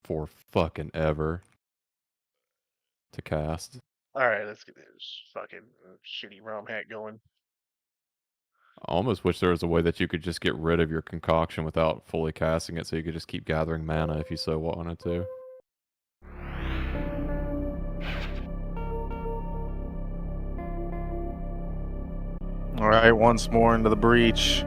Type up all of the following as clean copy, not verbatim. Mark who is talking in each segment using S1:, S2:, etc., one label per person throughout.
S1: for fucking ever to cast.
S2: Alright, let's get this fucking shitty ROM hack going.
S1: I almost wish there was a way that you could just get rid of your concoction without fully casting it, so you could just keep gathering mana if you so wanted to.
S3: Alright, once more into the breach.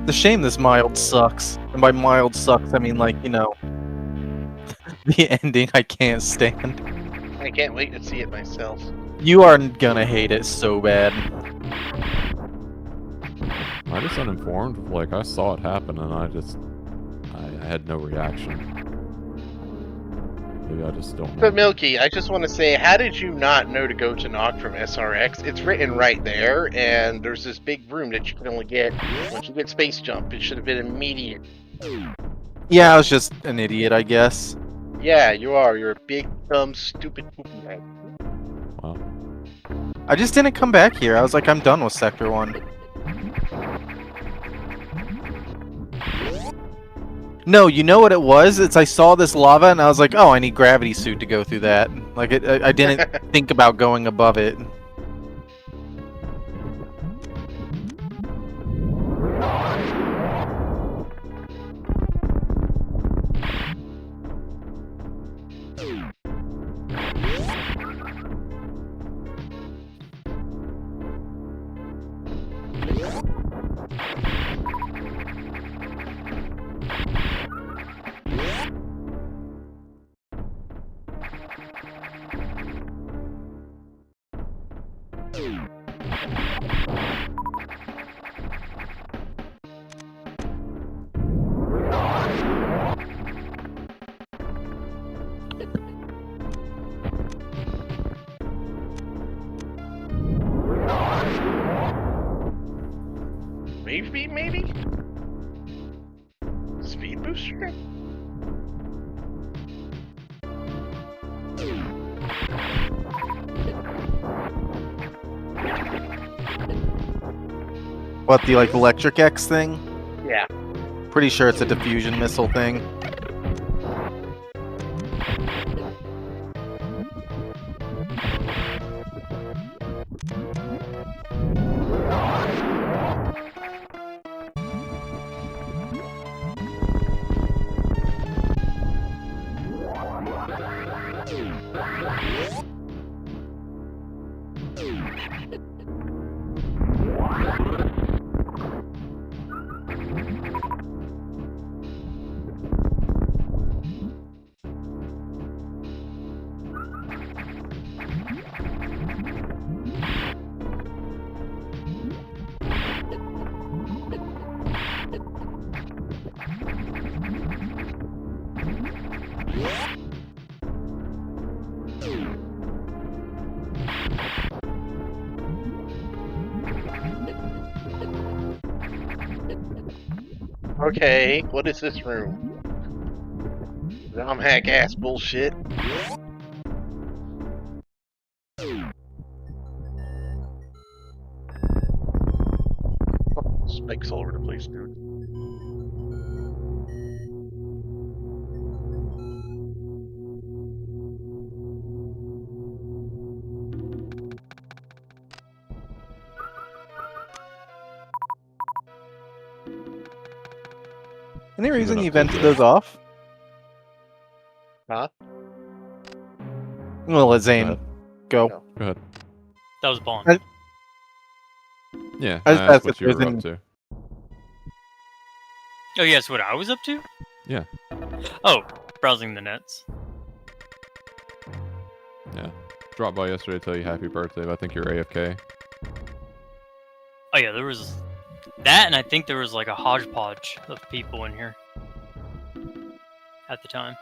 S3: The shame this mild sucks. And by mild sucks, I mean, like, you know, the ending I can't stand.
S2: I can't wait to see it myself.
S3: You are gonna hate it so bad.
S1: I just uninformed. Like, I saw it happen and I had no reaction. Maybe I just don't know.
S2: But Milky, I just want to say, how did you not know to go to knock from SRX? It's written right there, and there's this big room that you can only get once you get space jump. It should have been immediate.
S3: Yeah, I was just an idiot, I guess.
S2: Yeah, you are. You're a big, dumb, stupid poopy head.
S1: Wow.
S3: I just didn't come back here. I was like, I'm done with Sector 1. No, you know what it was? It's I saw this lava and I was like, oh, I need gravity suit to go through that. Like, I didn't think about going above it.
S2: Wave beam, maybe? Speed booster?
S3: What, the, like, electric X thing?
S2: Yeah.
S3: Pretty sure it's a diffusion missile thing.
S2: Okay, what is this room? ROM hack ass bullshit. Spikes all over the place, dude.
S3: Any reason
S1: up
S3: you
S1: to
S3: vented
S1: the-
S3: those off?
S2: Huh?
S3: Well, let Zane
S2: No.
S3: go.
S2: No.
S1: Go ahead.
S4: That was Bond.
S1: Yeah,
S3: I
S1: I
S3: just
S1: asked
S3: asked
S1: what
S3: if
S1: you were
S3: there's
S1: up to.
S4: Oh, yes, what I was up to?
S1: Yeah.
S4: Oh, browsing the nets.
S1: Yeah. Dropped by yesterday to tell you happy birthday, but I think you're AFK.
S4: Oh, yeah, there was that, and I think there was like a hodgepodge of people in here at the time.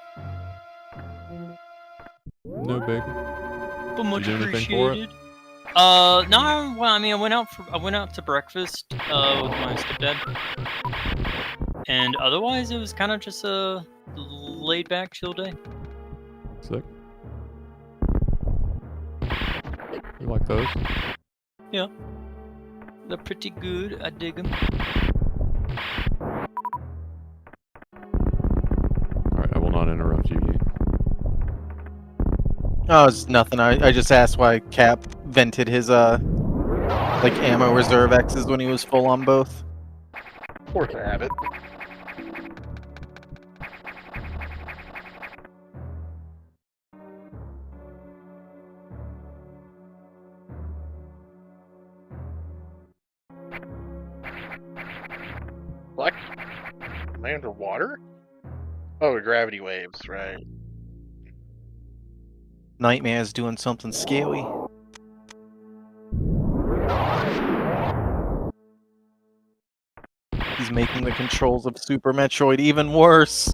S1: No big.
S4: But much
S1: You do anything for it?
S4: appreciated. No, well, I mean, I went out to breakfast with my stepdad, and otherwise it was kind of just a laid back, chill day.
S1: Sick. You like those?
S4: Yeah. They're pretty good. I dig them.
S1: Alright, I will not interrupt you.
S3: Oh, it's nothing. I just asked why Cap vented his like ammo reserve X's when he was full on both.
S2: Force a habit. What? Am I underwater? Oh, gravity waves, right.
S3: Nightmare's doing something scary. He's making the controls of Super Metroid even worse.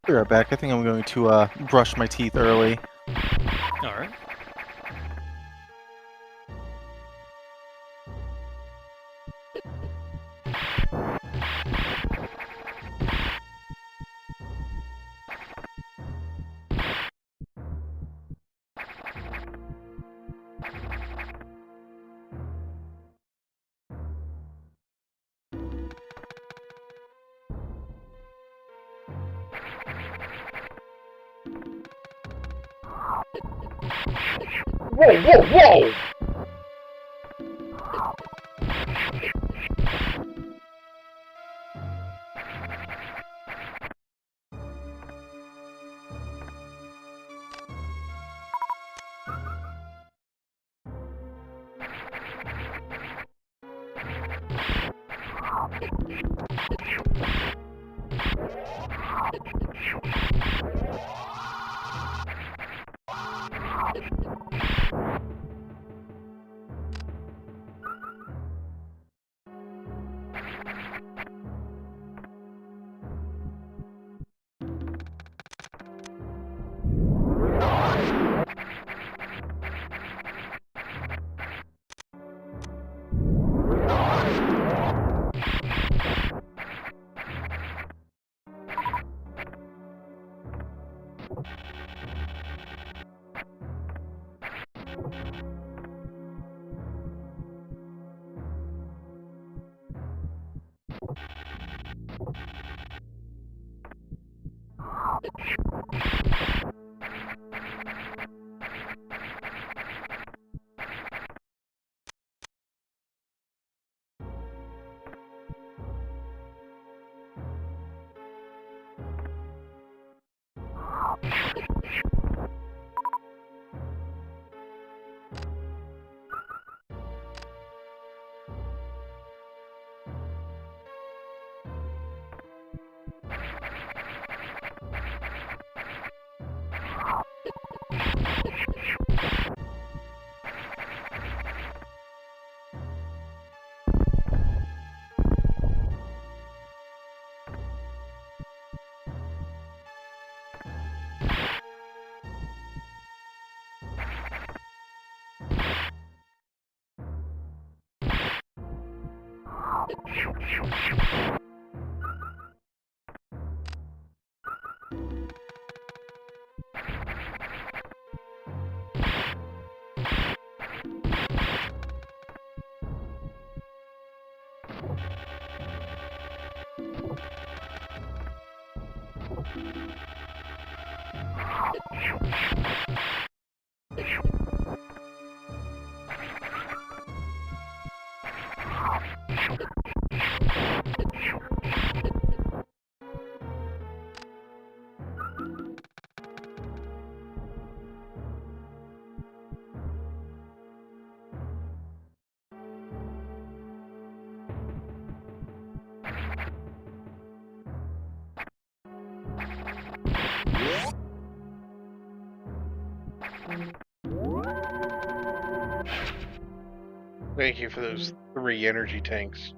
S3: Be right back. I think I'm going to brush my teeth early.
S4: All right.
S2: Whoa, whoa, whoa! Thank you for those 3 energy tanks.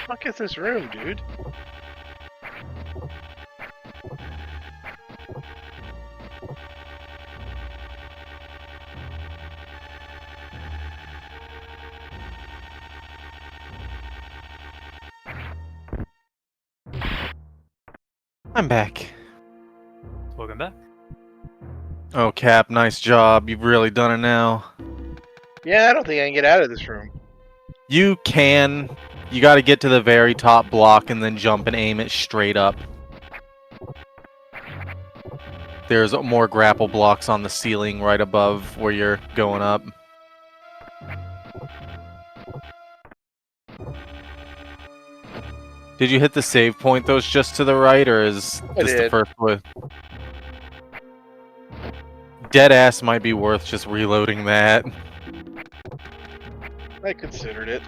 S2: Fuck is this room, dude?
S3: I'm back.
S4: Welcome back.
S3: Oh, Cap, nice job. You've really done it now.
S2: Yeah, I don't think I can get out of this room.
S3: You can. You got to get to the very top block and then jump and aim it straight up. There's more grapple blocks on the ceiling right above where you're going up. Did you hit the save point that's just to the right, or is
S2: I
S3: this the
S2: did.
S3: first one? Deadass might be worth just reloading that.
S2: I considered it.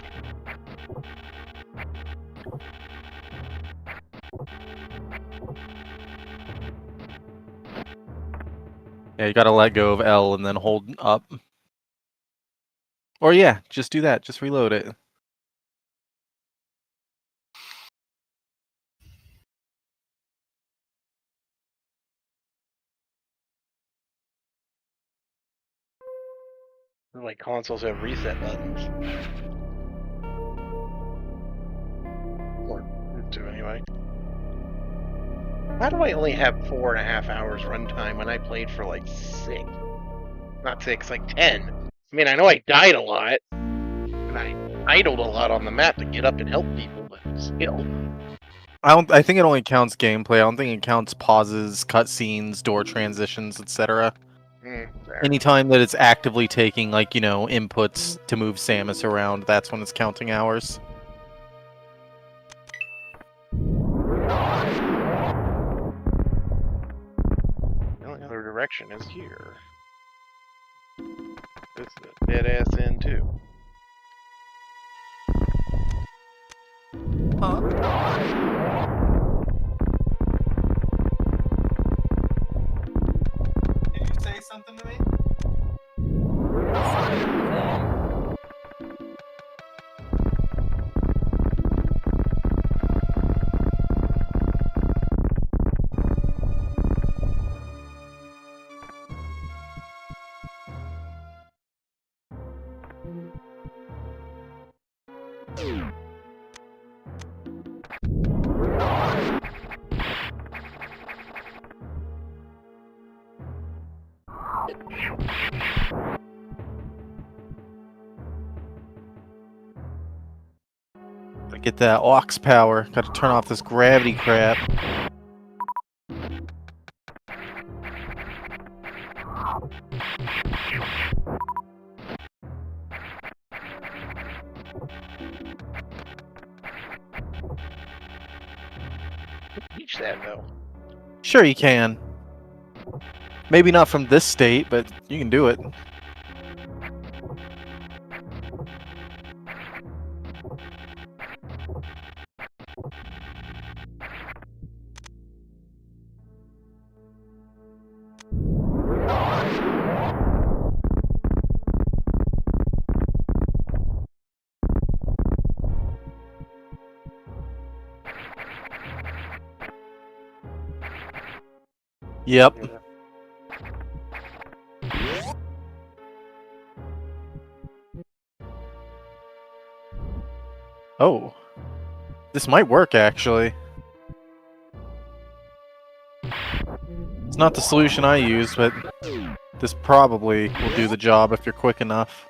S3: Yeah, you gotta let go of L and then hold up. Or yeah, just do that. Just reload it.
S2: Like consoles have reset buttons. Or two anyway. Why do I only have 4.5 hours runtime when I played for like 6? Not 6, like 10. I mean, I know I died a lot, and I idled a lot on the map to get up and help people, but still.
S3: I think it only counts gameplay. I don't think it counts pauses, cutscenes, door transitions, etc.
S2: Fair.
S3: Anytime that it's actively taking, like, you know, inputs to move Samus around, that's when it's counting hours.
S2: The only other direction is here. This is a dead ass end too.
S3: Did you say something to me? Get that aux power. Gotta turn off this gravity crap.
S2: Reach that though.
S3: Sure you can. Maybe not from this state, but you can do it. Yep. Oh. This might work, actually. It's not the solution I used, but this probably will do the job if you're quick enough.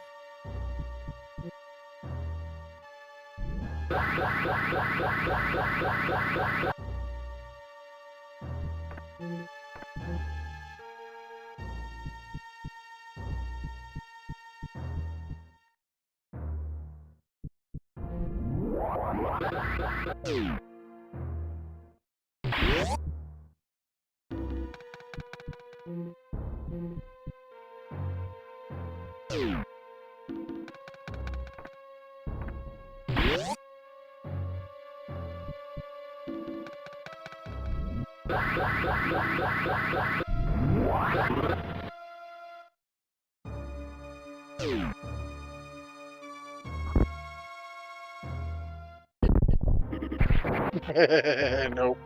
S2: Nope.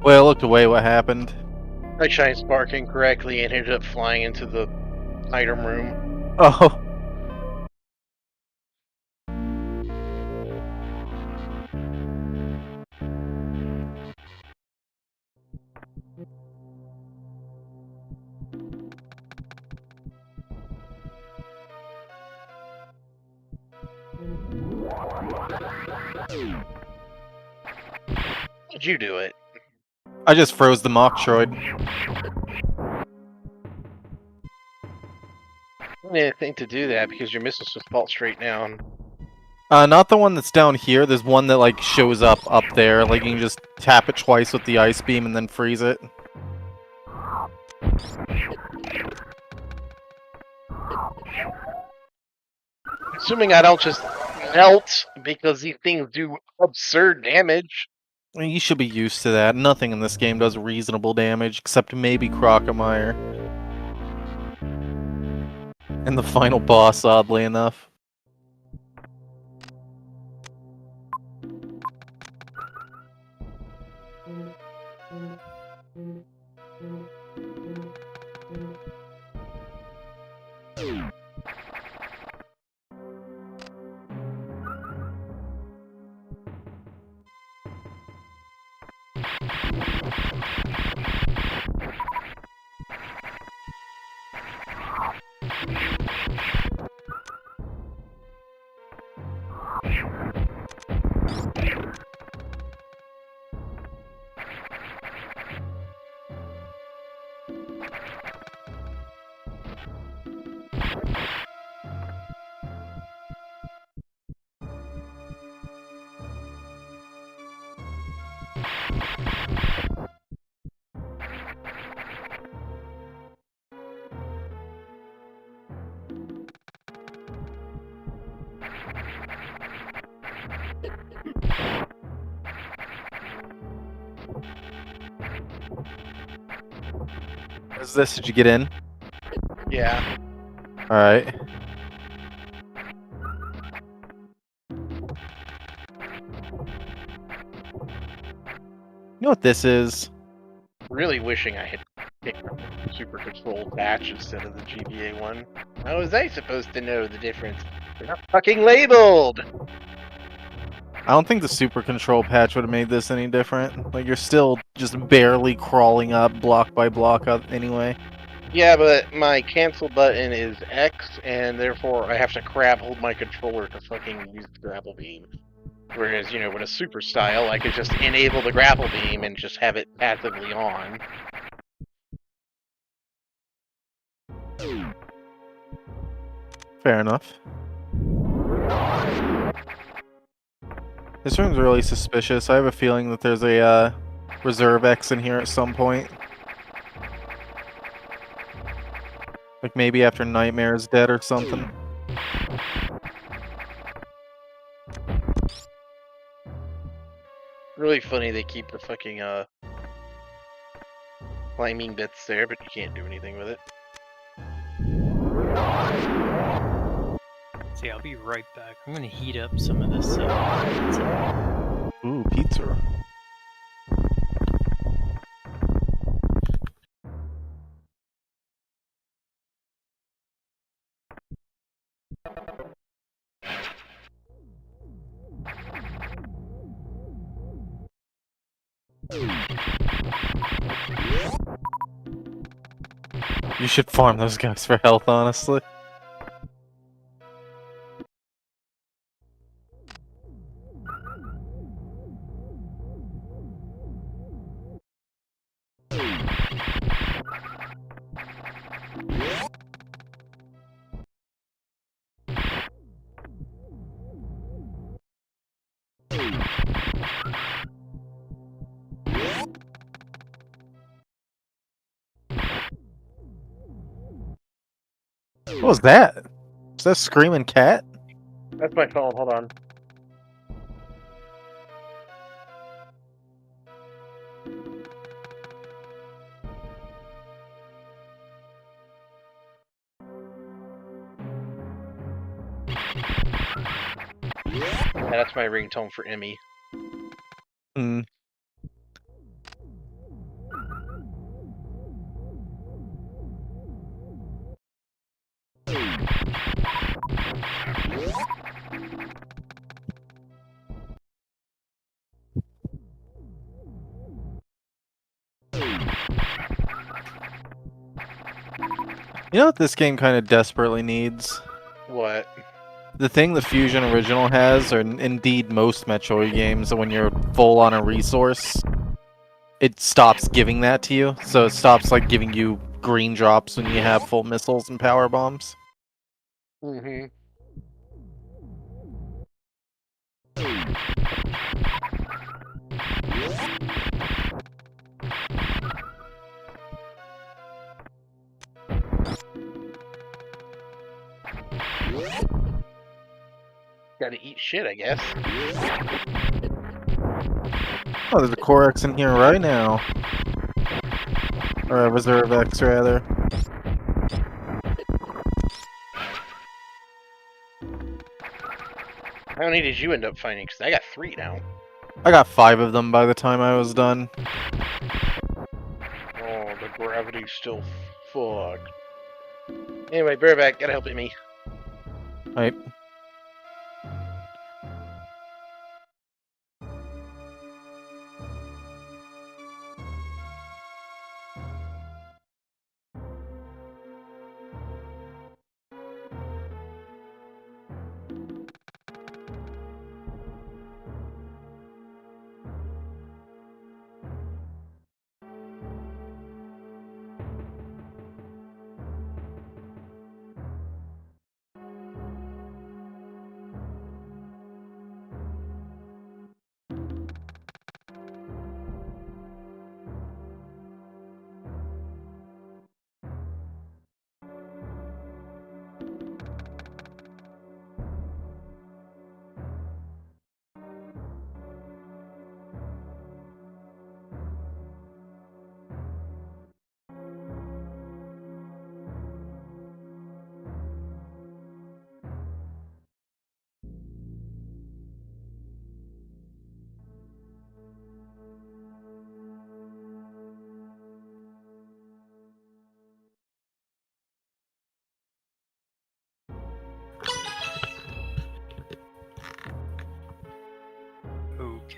S3: Well, looked away what happened.
S2: I tried sparking correctly and ended up flying into the item room.
S3: Oh.
S2: How'd you do it?
S3: I just froze the Metroid.
S2: I didn't think to do that because your missiles just fall straight down.
S3: Not the one that's down here. There's one that, like, shows up there. Like, you can just tap it twice with the ice beam and then freeze it.
S2: Assuming I don't just melt because these things do absurd damage.
S3: I mean, you should be used to that. Nothing in this game does reasonable damage, except maybe Crocomire. And the final boss, oddly enough. What is this? Did you get in?
S2: Yeah.
S3: Alright. You know what this is?
S2: Really wishing I had picked up the Super Control patch instead of the GBA one. How was I supposed to know the difference? They're not fucking labeled!
S3: I don't think the Super Control patch would have made this any different. Like, you're still just barely crawling up block by block up anyway.
S2: Yeah, but my cancel button is X, and therefore I have to hold my controller to fucking use the grapple beam. Whereas, with a super style, I could just enable the grapple beam and just have it passively on.
S3: Fair enough. This room's really suspicious. I have a feeling that there's a reserve X in here at some point. Like maybe after Nightmare is dead or something.
S2: Really funny they keep the fucking climbing bits there, but you can't do anything with it.
S4: See, I'll be right back. I'm gonna heat up some of this pizza.
S3: Ooh, pizza. You should farm those guys for health, honestly. What was that? Is that a screaming cat?
S2: That's my phone, hold on. Yeah, that's my ringtone for Emmy.
S3: Hmm. You know what this game kind of desperately needs?
S2: What?
S3: The thing the Fusion Original has, or indeed most Metroid games, when you're full on a resource, it stops giving that to you. So it stops like giving you green drops when you have full missiles and power bombs.
S2: Mm-hmm. Gotta eat shit, I guess.
S3: Oh, there's a Core X in here right now. Or a Reserve X, rather.
S2: How many did you end up finding? Because I got 3 now.
S3: I got 5 of them by the time I was done.
S2: Oh, the gravity's still fucked. Anyway, bear back, gotta help me.
S3: Right.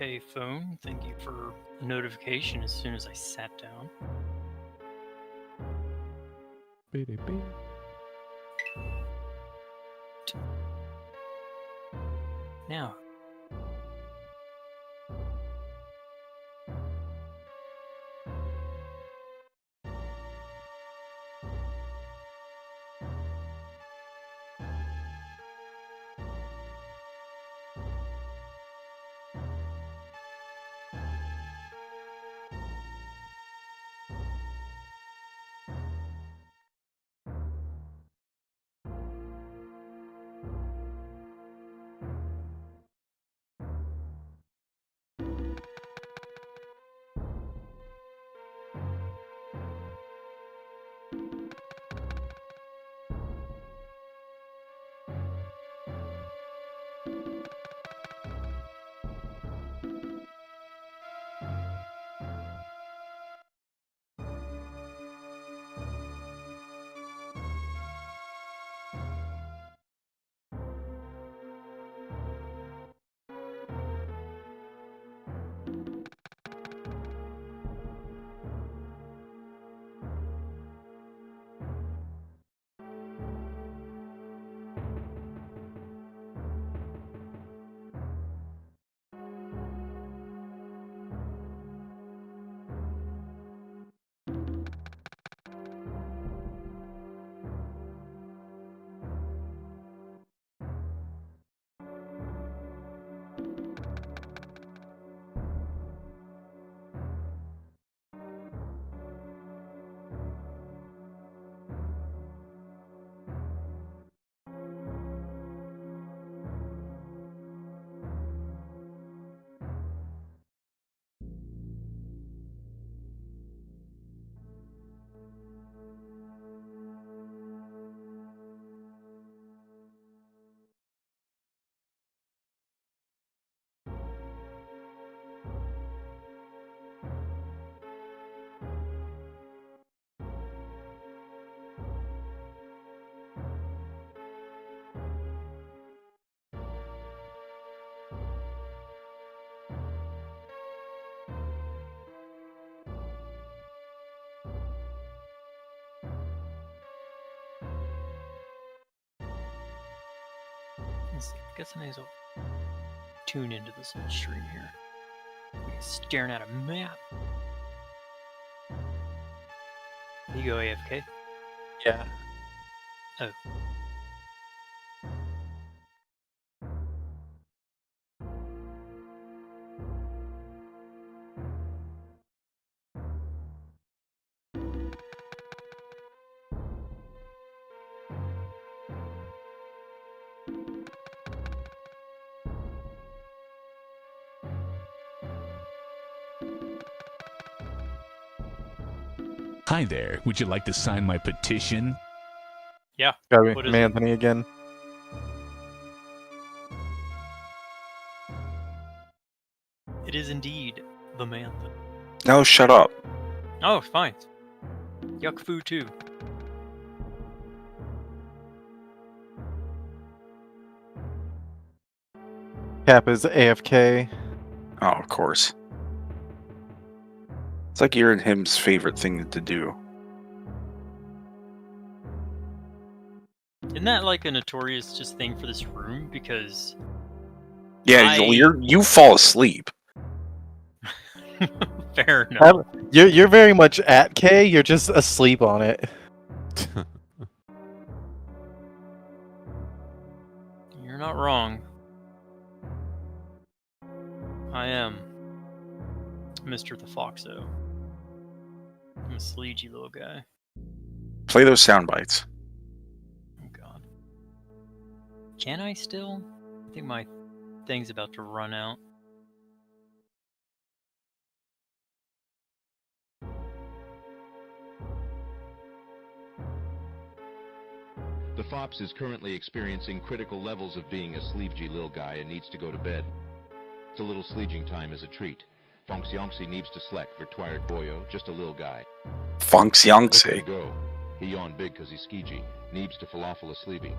S4: AFK phone. Thank you for a notification as soon as I sat down. Now. Let's see, I guess I may as well tune into this whole stream here. We're staring at a map. There you go, AFK.
S3: Yeah.
S4: Oh.
S5: Hi there, would you like to sign my petition?
S4: Yeah.
S3: Gotta
S4: What
S3: be
S4: is it?
S3: Anthony again.
S4: It is indeed the man.
S6: No, shut up.
S4: Oh, fine. Yuck foo too.
S3: Cap is AFK.
S6: Oh, of course. It's like you're and him's favorite thing to do.
S4: Isn't that like a notorious just thing for this room? Because
S6: Yeah, you fall asleep.
S4: fair enough.
S3: You're very much at K. You're just asleep on it.
S4: You're not wrong. I am Mr. the Foxo. I'm a sleazy little guy.
S6: Play those sound bites.
S4: Oh god. Can I still? I think my thing's about to run out.
S7: The Fops is currently experiencing critical levels of being a sleevey lil guy and needs to go to bed. It's a little sleeging time as a treat. Fonksy needs to slack for Twired Boyo, just a lil guy.
S6: Funks
S7: Let's
S6: Yonksy.
S7: go. He yawned big cause he's skeegee. Neebs to falafel a sleevey.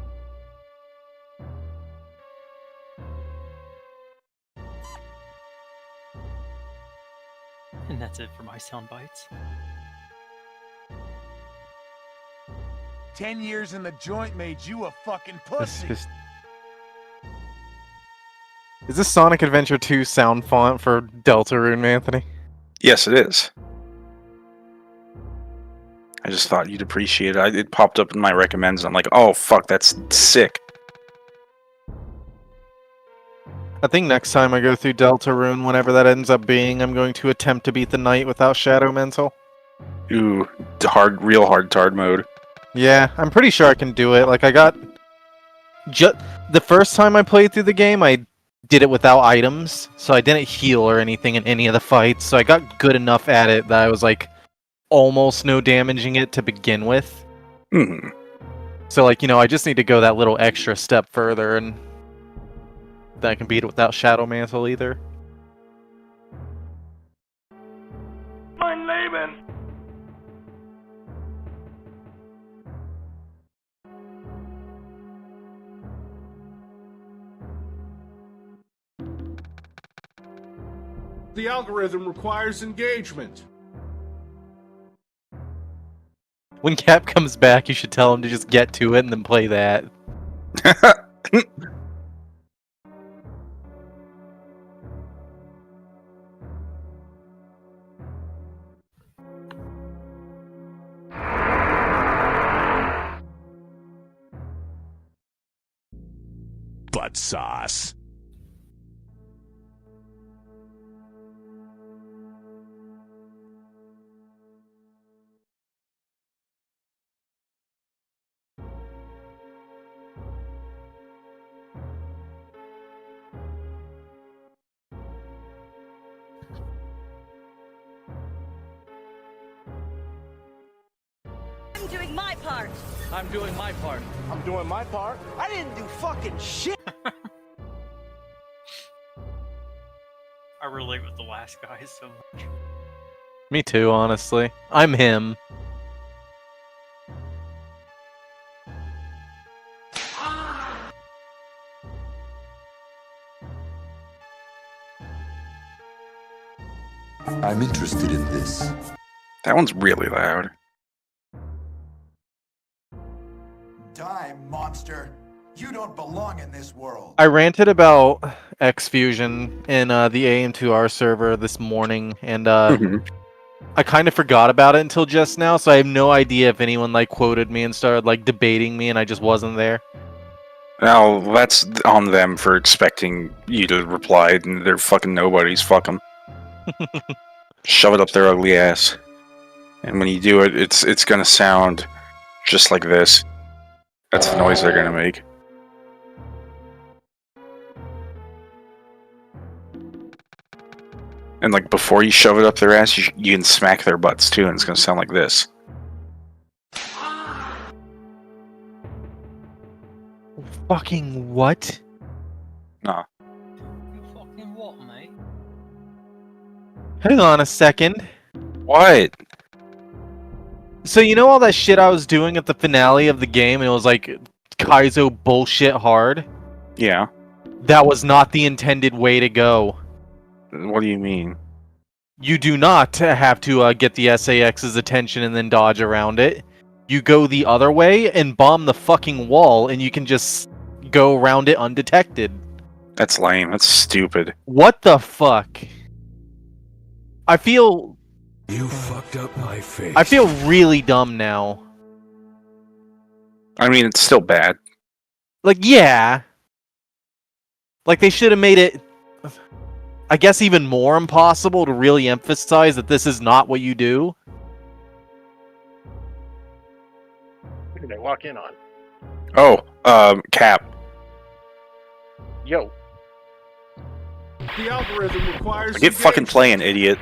S4: And that's it for my sound bites.
S8: 10 years in the joint made you a fucking
S3: This
S8: pussy.
S3: is this Sonic Adventure 2 sound font for Deltarune, Anthony?
S6: Yes, it is. I just thought you'd appreciate it. It popped up in my recommends, and I'm like, oh fuck, that's sick.
S3: I think next time I go through Deltarune, whenever that ends up being, I'm going to attempt to beat the night without Shadow Mental.
S6: Ooh, real hard tard mode.
S3: Yeah, I'm pretty sure I can do it. Like, I got... the first time I played through the game, I did it without items, so I didn't heal or anything in any of the fights, so I got good enough at it that I was, like, almost no damaging it to begin with.
S6: Hmm.
S3: So, like, I just need to go that little extra step further, and then I can beat it without Shadow Mantle either.
S8: Mein Leben. The algorithm requires engagement.
S3: When Cap comes back, you should tell him to just get to it and then play that.
S5: Butt sauce.
S9: I'm doing my part.
S8: I'm doing my part. I'm doing my part. I didn't do fucking shit.
S4: I relate with the last guy so much.
S3: Me too, honestly. I'm him.
S10: I'm interested in this.
S6: That one's really loud.
S10: Die, monster. You don't belong in this world.
S3: I ranted about X-Fusion in the AM2R server this morning, and
S6: Mhm.
S3: I kind of forgot about it until just now, so I have no idea if anyone quoted me and started debating me, and I just wasn't there.
S6: Now, that's on them for expecting you to reply, and they're fucking nobodies. Fuck them. Shove it up their ugly ass. And when you do it, it's gonna sound just like this. That's the noise they're gonna make. And before you shove it up their ass, you can smack their butts too, and it's gonna sound like this.
S3: Fucking what?
S6: Nah.
S4: You fucking what, mate?
S3: Hang on a second.
S6: What?
S3: So you know all that shit I was doing at the finale of the game, and it was like Kaizo bullshit hard?
S6: Yeah.
S3: That was not the intended way to go.
S6: What do you mean?
S3: You do not have to get the SAX's attention and then dodge around it. You go the other way and bomb the fucking wall, and you can just go around it undetected.
S6: That's lame. That's stupid.
S3: What the fuck? I feel
S10: You fucked up my face.
S3: I feel really dumb now.
S6: I mean, it's still bad.
S3: Yeah. They should have made it, I guess, even more impossible to really emphasize that this is not what you do.
S2: Who did I walk in on?
S6: Oh, Cap.
S2: Yo.
S8: The algorithm requires
S6: Get fucking playing, idiot.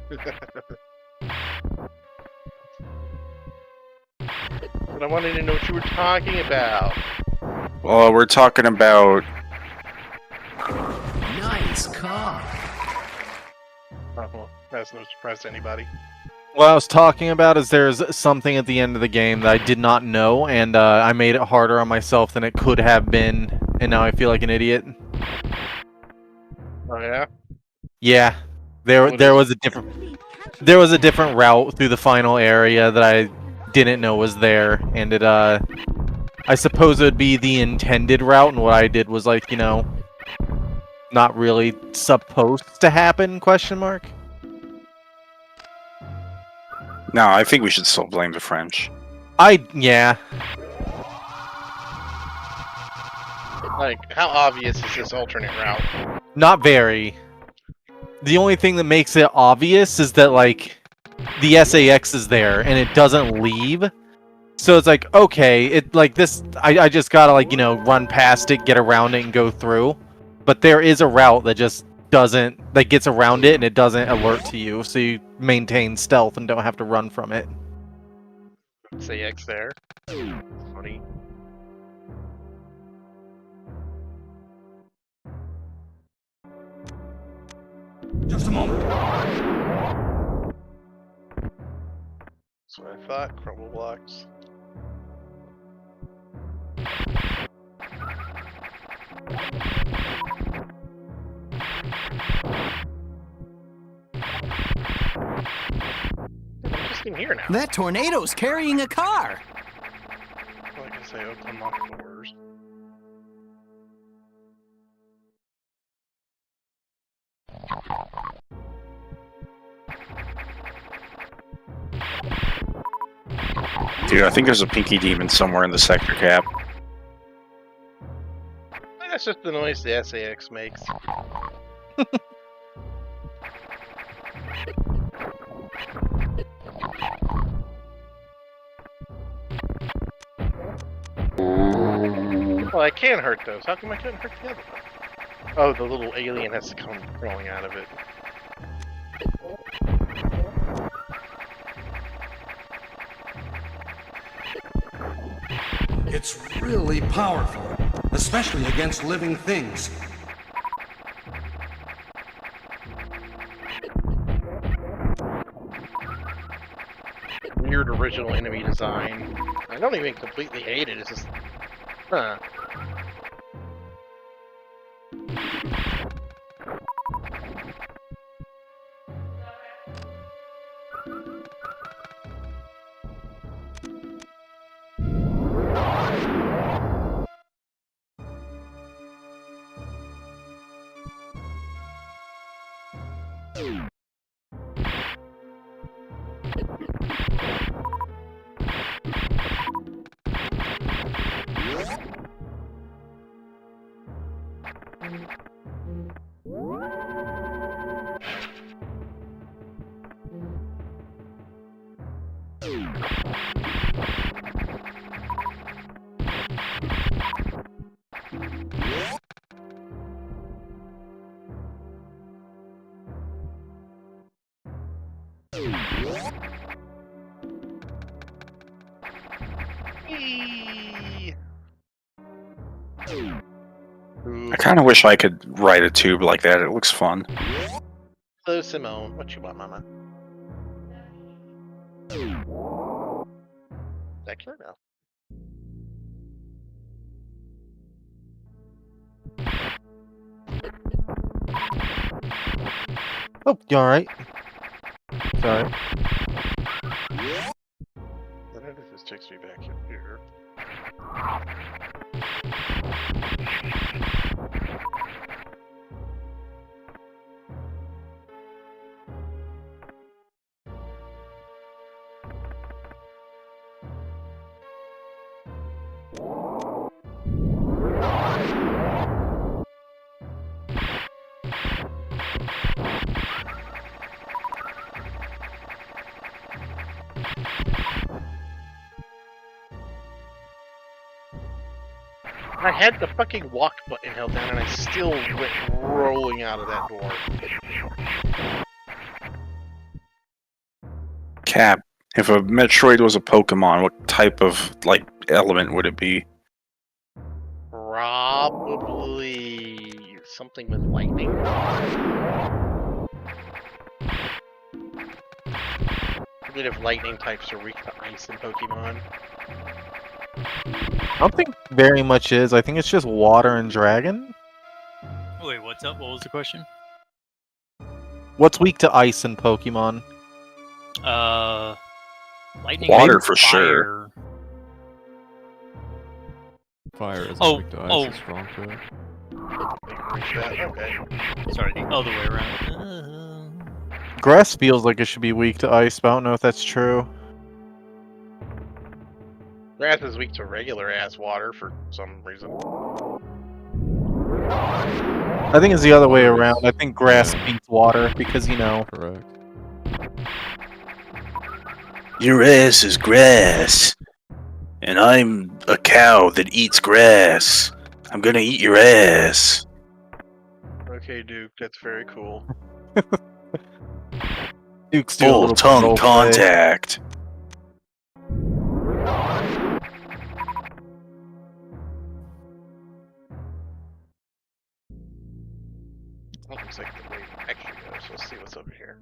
S2: But I wanted to know what you were talking about.
S6: Well, we're talking about...
S10: Nice cock.
S2: Oh, well, that's no surprise to anybody.
S3: What I was talking about is there's something at the end of the game that I did not know, and I made it harder on myself than it could have been, and now I feel like an idiot.
S2: Oh, yeah?
S3: Yeah. There
S2: What is
S3: was a different route through the final area that I didn't know was there, and it I suppose it would be the intended route, and what I did was like, not really supposed to happen, question mark.
S6: No, I think we should still blame the French.
S3: Yeah.
S2: Like, how obvious is this alternate route?
S3: Not very. The only thing that makes it obvious is that, like, the SAX is there, and it doesn't leave. So it's like, okay, it like this. I just gotta like run past it, get around it, and go through. But there is a route that just doesn't that gets around it, and it doesn't alert to you, so you maintain stealth and don't have to run from it.
S2: Say X there. Funny.
S8: Just a moment.
S2: That's what I thought. Crumble blocks. I'm just in here now.
S8: That tornado's carrying a car.
S2: Well, I guess I unlock doors.
S6: Dude, I think there's a pinky demon somewhere in the sector cap.
S2: That's just the noise the SAX makes. Well, I can hurt those. How come I couldn't hurt the other one? Oh, the little alien has to come crawling out of it.
S11: It's really powerful, especially against living things.
S2: Weird original enemy design. I don't even completely hate it, it's just... Huh.
S6: I kind of wish I could ride a tube like that. It looks fun.
S2: Hello, Simone. What you want, Mama? Secular now.
S3: Oh, you alright? Sorry.
S2: I don't know if this takes me back here. I had the fucking walk button held down and I still went rolling out of that door.
S6: Cap, if a Metroid was a Pokemon, what type of, like, element would it be?
S2: Probably something with lightning. A bit of lightning types are weak to ice in Pokemon.
S3: I don't think very much is. I think it's just water and dragon.
S4: Wait, what's up? What was the question?
S3: What's weak to ice in Pokemon?
S4: Lightning.
S6: Water
S4: and
S6: for sure.
S4: fire.
S1: Fire isn't
S4: Oh,
S1: weak to ice,
S4: oh.
S1: it's strong to it.
S2: Okay.
S4: Sorry, the other way around.
S3: Grass feels like it should be weak to ice, but I don't know if that's true.
S2: Grass is weak to regular ass water for some reason.
S3: I think it's the other way
S1: Water is-
S3: around. I think grass
S1: yeah.
S3: beats water because, you know.
S1: Correct.
S6: Your ass is grass. And I'm a cow that eats grass. I'm gonna eat your ass.
S2: Okay, Duke, that's very cool.
S3: Duke's doing a
S6: Full
S3: little
S6: tongue
S3: role play.
S6: contact.
S2: That looks like the way it actually goes. Let's see what's over here.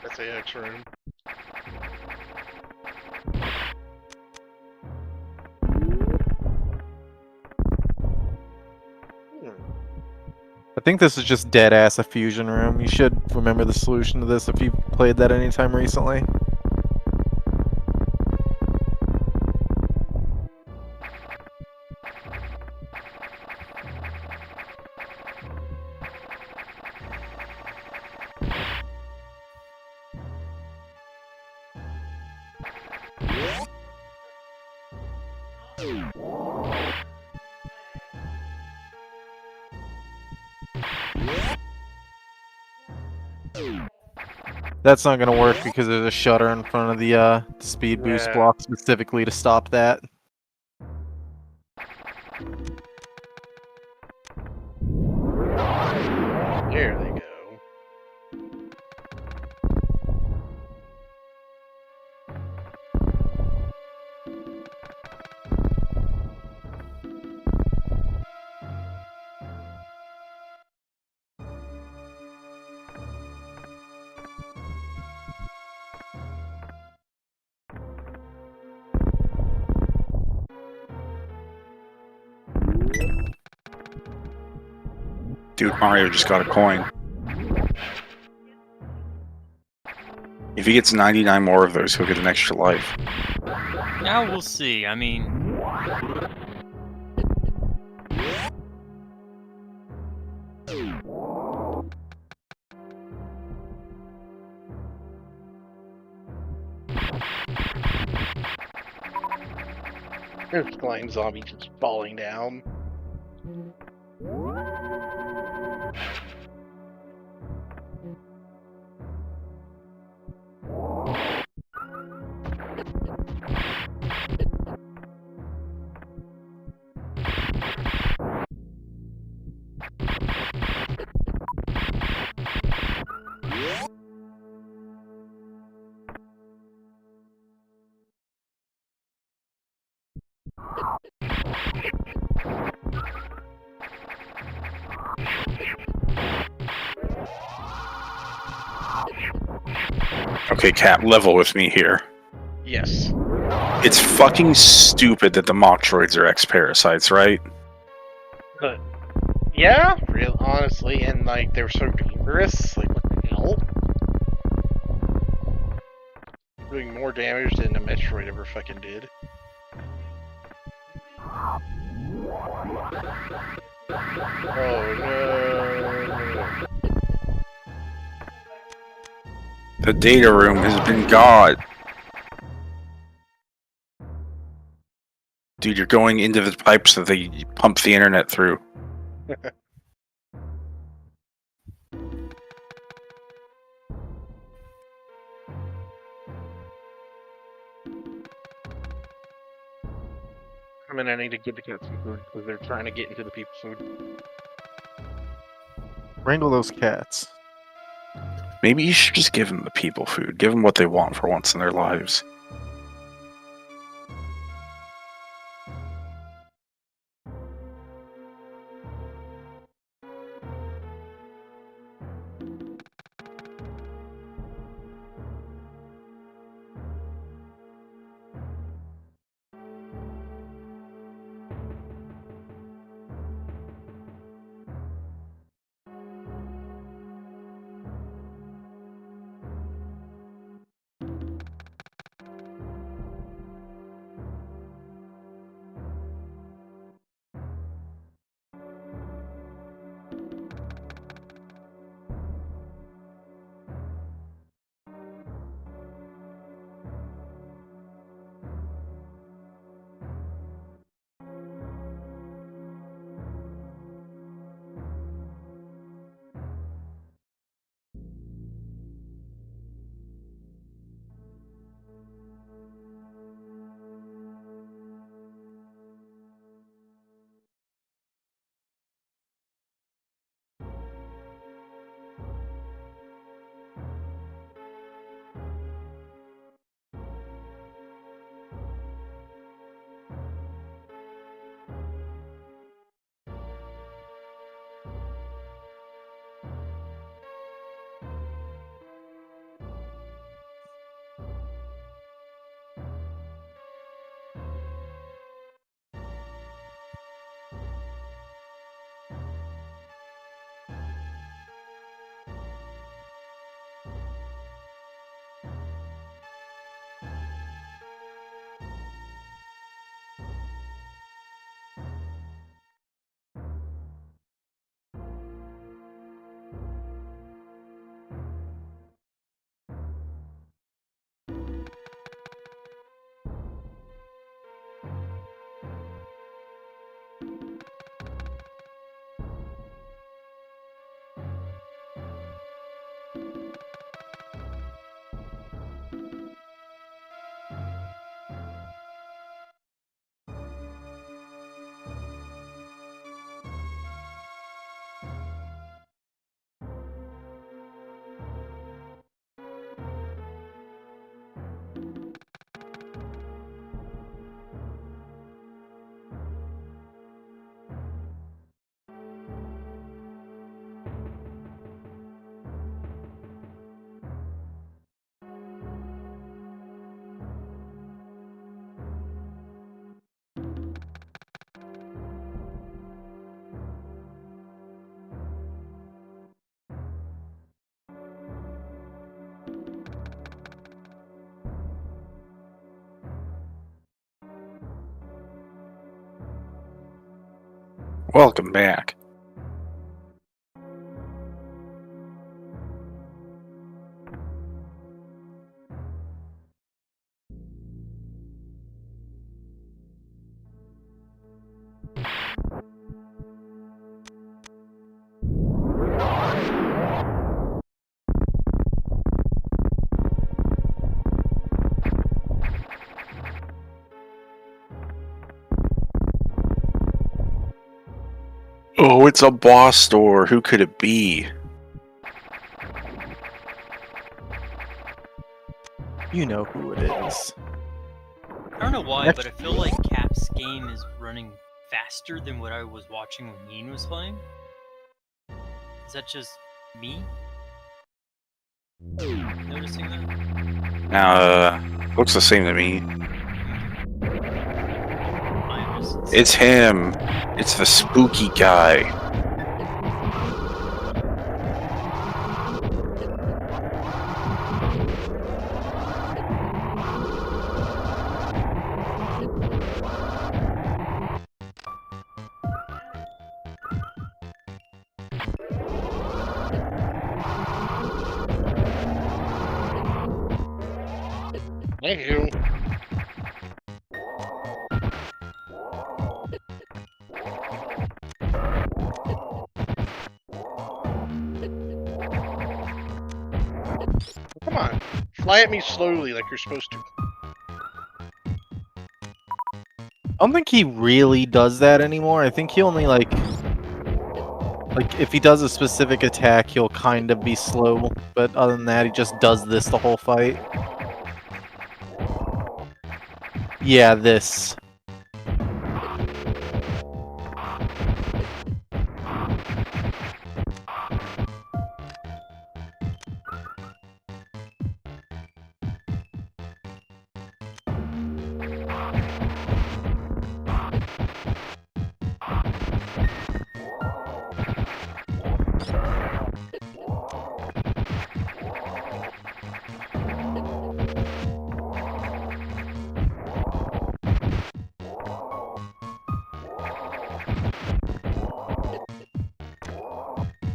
S2: That's the X room.
S3: I think this is just dead ass a fusion room. You should remember the solution to this if you've played that anytime recently. That's not gonna work because there's a shutter in front of the speed boost
S2: Yeah.
S3: block specifically to stop that.
S2: There they go.
S6: Dude, Mario just got a coin. If he gets 99 more of those, he'll get an extra life.
S4: Now we'll see. I mean,
S2: There's slime zombie just falling down.
S6: Okay, Cat, level with me here.
S2: Yes.
S6: It's fucking stupid that the Metroids are ex-parasites, right?
S2: Yeah, real honestly, and like they're so dangerous. Like what the hell? Doing more damage than the Metroid ever fucking did. Oh no!
S6: The data room has been got. Dude, you're going into the pipes that they pump the internet through.
S2: I mean, I need to get the cats some food because they're trying to get into the people's food.
S3: Wrangle those cats.
S6: Maybe you should just give them the people food. Give them what they want for once in their lives. Welcome back. Oh, it's a boss store. Who could it be?
S3: You know who it is.
S4: I don't know why, but I feel like Cap's game is running faster than what I was watching when Ian was playing. Is that just me? Noticing that?
S6: Looks the same to me.
S4: I'm just...
S6: It's him. It's the spooky guy.
S2: Thank you. Come on, fly at me slowly like you're supposed to.
S3: I don't think he really does that anymore. I think he only like if he does a specific attack, he'll kind of be slow. But other than that, he just does this the whole fight. Yeah, this.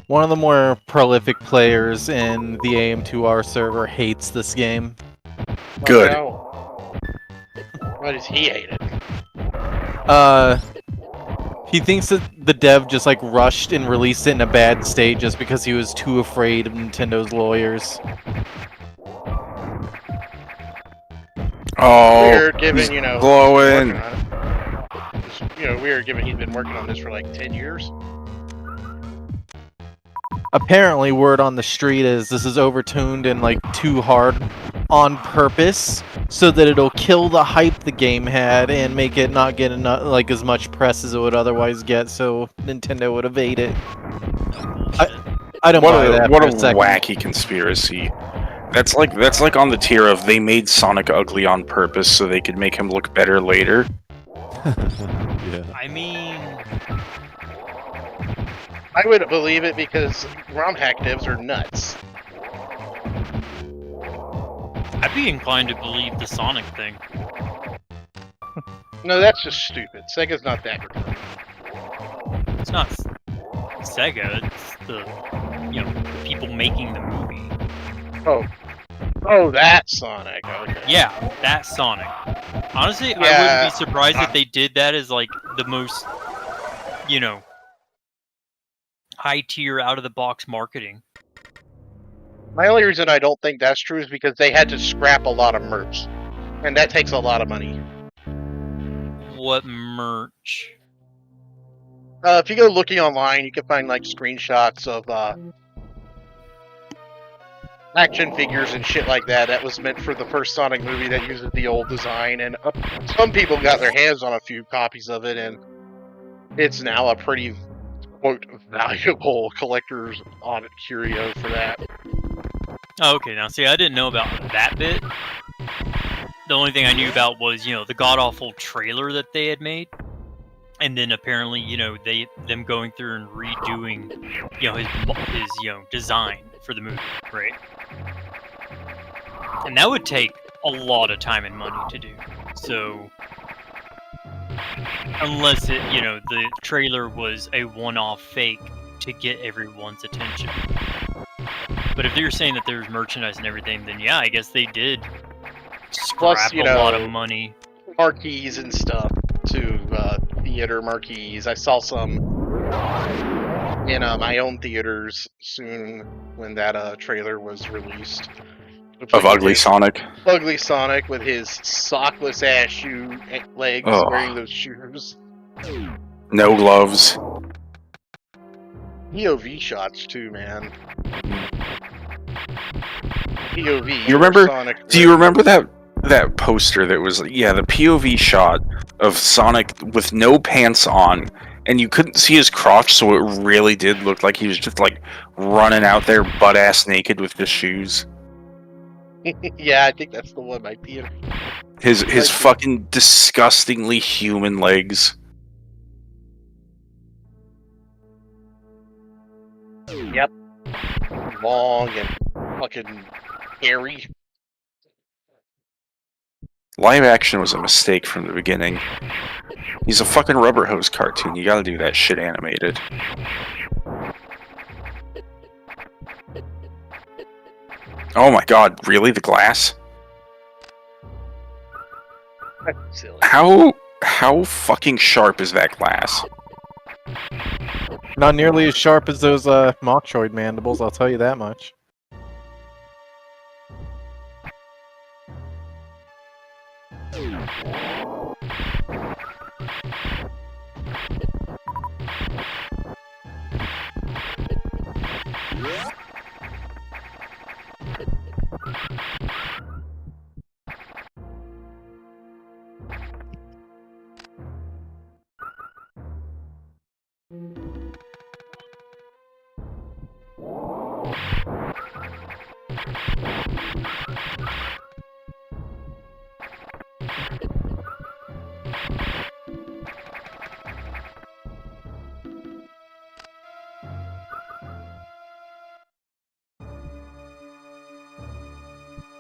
S3: One of the more prolific players in the AM2R server hates this game.
S6: Good.
S2: Oh, no. Why does he hate it?
S3: He thinks that the dev just like rushed and released it in a bad state just because he was too afraid of Nintendo's lawyers.
S6: Oh,
S2: Weird, given
S6: he's
S2: you know,
S6: glowing.
S2: he's been working on it. It's, you know, weird, given he's been working on this for like 10 years.
S3: Apparently, word on the street is this is overtuned and like too hard on purpose, so that it'll kill the hype the game had and make it not get enough, like as much press as it would otherwise get. So Nintendo would evade it. I don't buy that
S6: What
S3: for
S6: a
S3: a second.
S6: wacky conspiracy. That's like on the tier of they made Sonic ugly on purpose so they could make him look better later.
S1: Yeah.
S4: I mean,
S2: I would believe it because ROM hack devs are nuts.
S4: I'd be inclined to believe the Sonic thing.
S2: No, that's just stupid. Sega's not that retarded.
S4: It's not Sega, it's the, you know, the people making the movie.
S2: Oh, that Sonic. Okay.
S4: Yeah, that Sonic. Honestly, I
S2: Yeah.
S4: wouldn't be surprised if they did that as like the most, you know, high tier out of the box marketing.
S2: My only reason I don't think that's true is because they had to scrap a lot of merch, and that takes a lot of money.
S4: What merch?
S2: If you go looking online, you can find like screenshots of action figures and shit like that. That was meant for the first Sonic movie that uses the old design, and some people got their hands on a few copies of it, and it's now a pretty quote valuable collector's on curio for that.
S4: Oh, okay, now see, I didn't know about that bit. The only thing I knew about was, you know, the god-awful trailer that they had made. And then apparently, you know, them going through and redoing, you know, his you know, design for the movie, right? And that would take a lot of time and money to do. So Unless it, the trailer was a one-off fake to get everyone's attention. But if you're saying that there's merchandise and everything, then yeah, I guess they did
S2: Plus,
S4: scrap a lot of money.
S2: marquees and stuff to theater marquees. I saw some in my own theaters soon when that trailer was released.
S6: Of Ugly Sonic.
S2: Ugly Sonic with his sockless ass legs,
S6: Oh.
S2: wearing those shoes.
S6: No gloves.
S2: POV shots too, man. POV.
S6: You remember?
S2: Sonic
S6: Do you remember that poster that was the POV shot of Sonic with no pants on, and you couldn't see his crotch, so it really did look like he was just like running out there butt ass naked with his shoes.
S2: Yeah, I think that's the one my theater.
S6: His fucking disgustingly human legs.
S2: Yep. Long and fucking hairy.
S6: Live action was a mistake from the beginning. He's a fucking rubber hose cartoon. You gotta do that shit animated. Oh my god, really? The glass?
S2: That's silly.
S6: How fucking sharp is that glass?
S3: Not nearly as sharp as those Metroid mandibles, I'll tell you that much.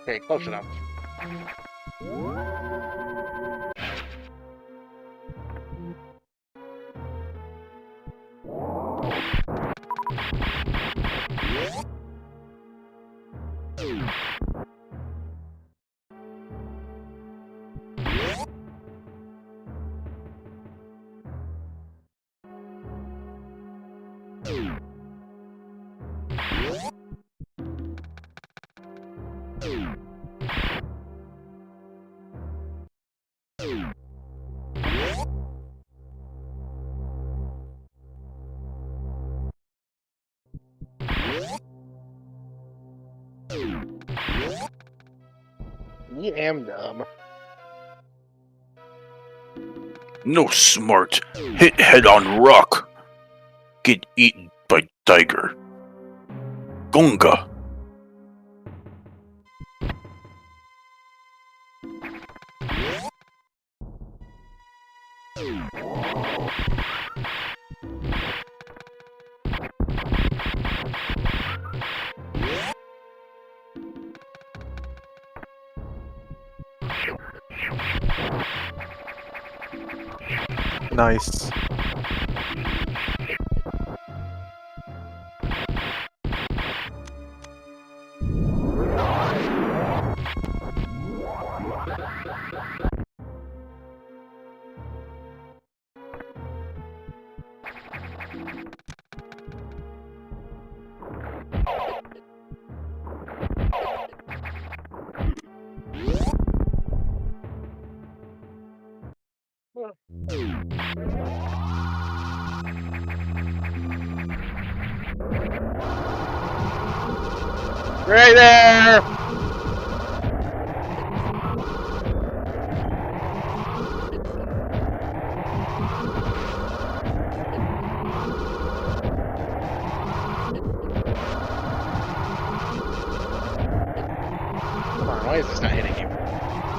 S2: Okay, close enough. You am dumb.
S6: No smart. Hit head on rock. Get eaten by tiger. Gonga.
S3: Nice.
S2: Right there! Come on, why is this not hitting you?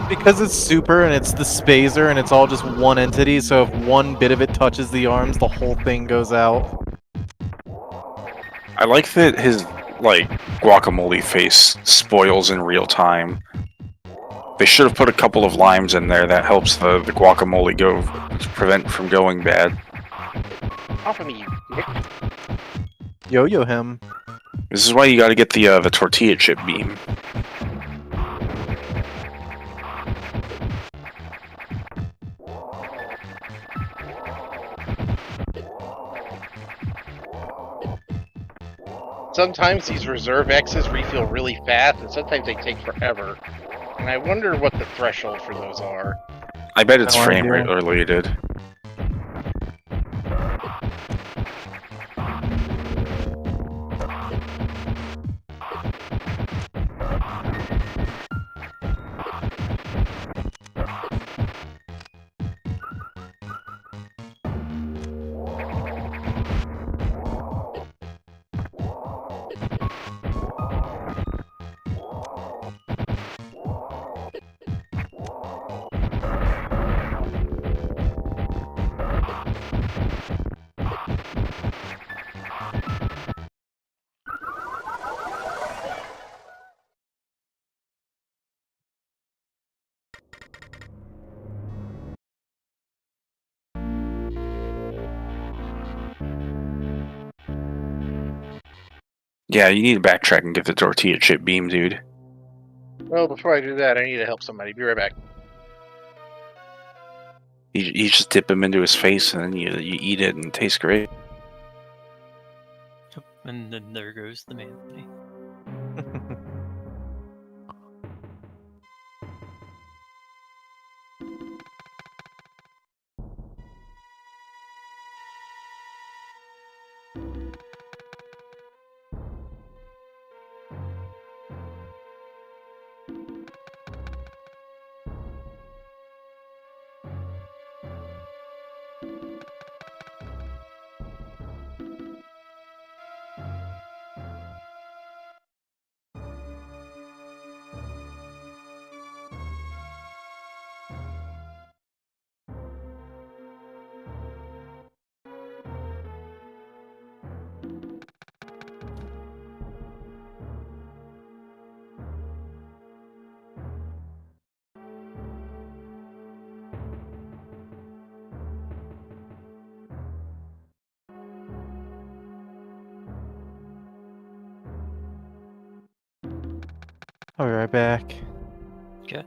S3: Because it's super and it's the spazer and it's all just one entity, so if one bit of it touches the arms, the whole thing goes out.
S6: I like that his, guacamole face spoils in real time. They should have put a couple of limes in there. That helps the guacamole go prevent from going bad.
S2: Off of me, you dick.
S3: Yo-yo him.
S6: This is why you got to get the tortilla chip beam.
S2: Sometimes these reserve X's refill really fast, and sometimes they take forever. And I wonder what the threshold for those are.
S6: I bet it's
S3: No
S6: frame
S3: idea.
S6: rate related. Yeah, you need to backtrack and get the tortilla chip beam, dude.
S2: Well, before I do that, I need to help somebody. Be right back.
S6: You just dip him into his face and then you eat it and it tastes great.
S4: And then there goes the manly.
S3: I'll be right back.
S4: Okay.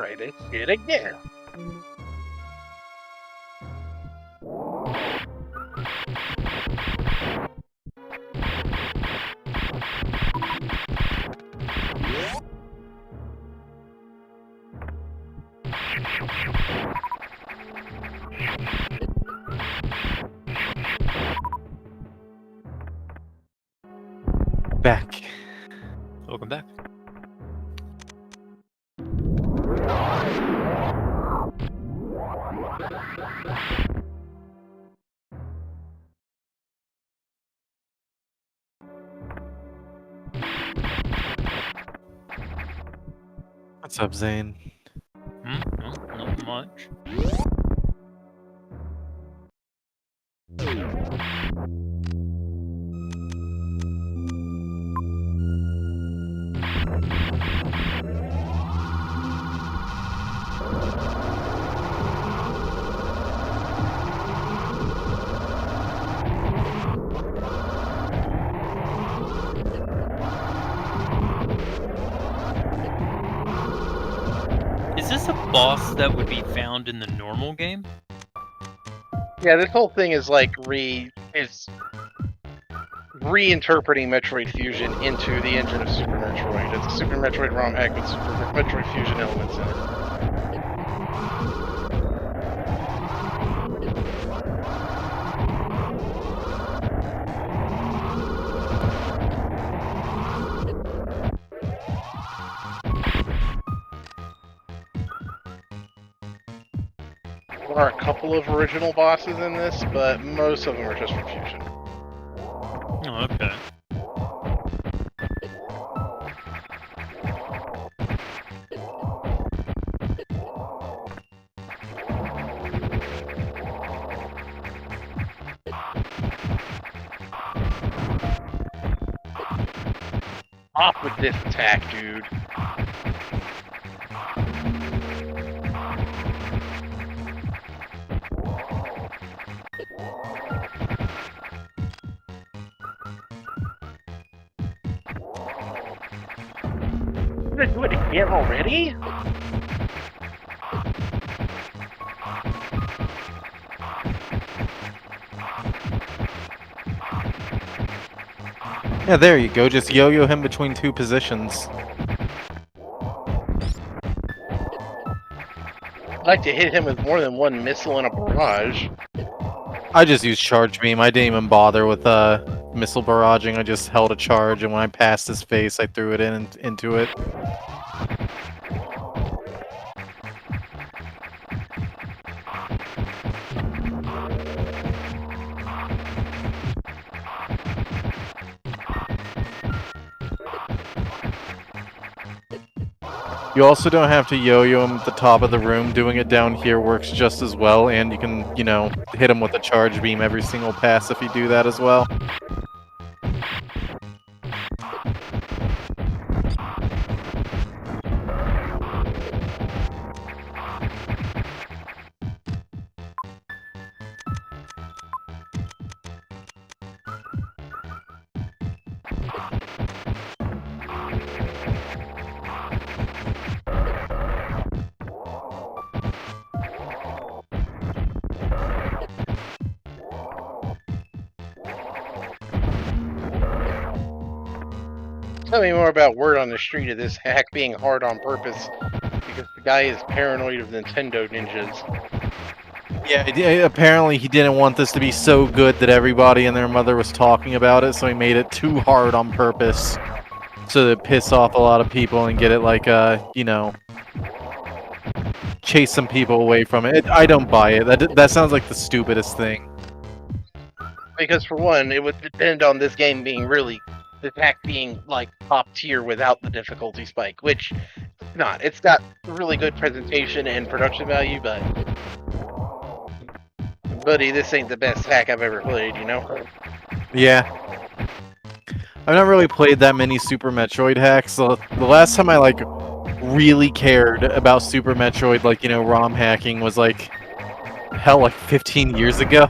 S2: Try this shit again.
S3: Back.
S4: Welcome back.
S3: What's up, Zane?
S4: No, not much. Is this a boss that would be found in the normal game?
S2: Yeah, this whole thing is like reinterpreting Metroid Fusion into the engine of Super Metroid. It's a Super Metroid ROM hack with Super Metroid Fusion elements in it. There are a couple of original bosses in this, but most of them are just from Fusion.
S4: Oh, okay.
S2: Off with this attack, dude. You gonna do it again already?
S3: Yeah, there you go. Just yo-yo him between two positions.
S2: I'd like to hit him with more than one missile and a barrage.
S3: I just used charge beam. I didn't even bother with missile barraging. I just held a charge, and when I passed his face, I threw it into it. You also don't have to yo-yo him at the top of the room. Doing it down here works just as well, and you can, you know, hit him with a charge beam every single pass if you do that as well.
S2: Tell me more about word on the street of this hack being hard on purpose because the guy is paranoid of Nintendo ninjas.
S3: Yeah, apparently he didn't want this to be so good that everybody and their mother was talking about it, so he made it too hard on purpose. So that piss off a lot of people and get it like, you know, chase some people away from it. I don't buy it. That sounds like the stupidest thing.
S2: Because for one, it would depend on this game being really, the hack being like top tier without the difficulty spike, which it's not. It's got really good presentation and production value, but buddy, this ain't the best hack I've ever played, you know?
S3: Yeah. I've not really played that many Super Metroid hacks. The last time I, like, really cared about Super Metroid, like, you know, ROM hacking was, like, hell, like 15 years ago.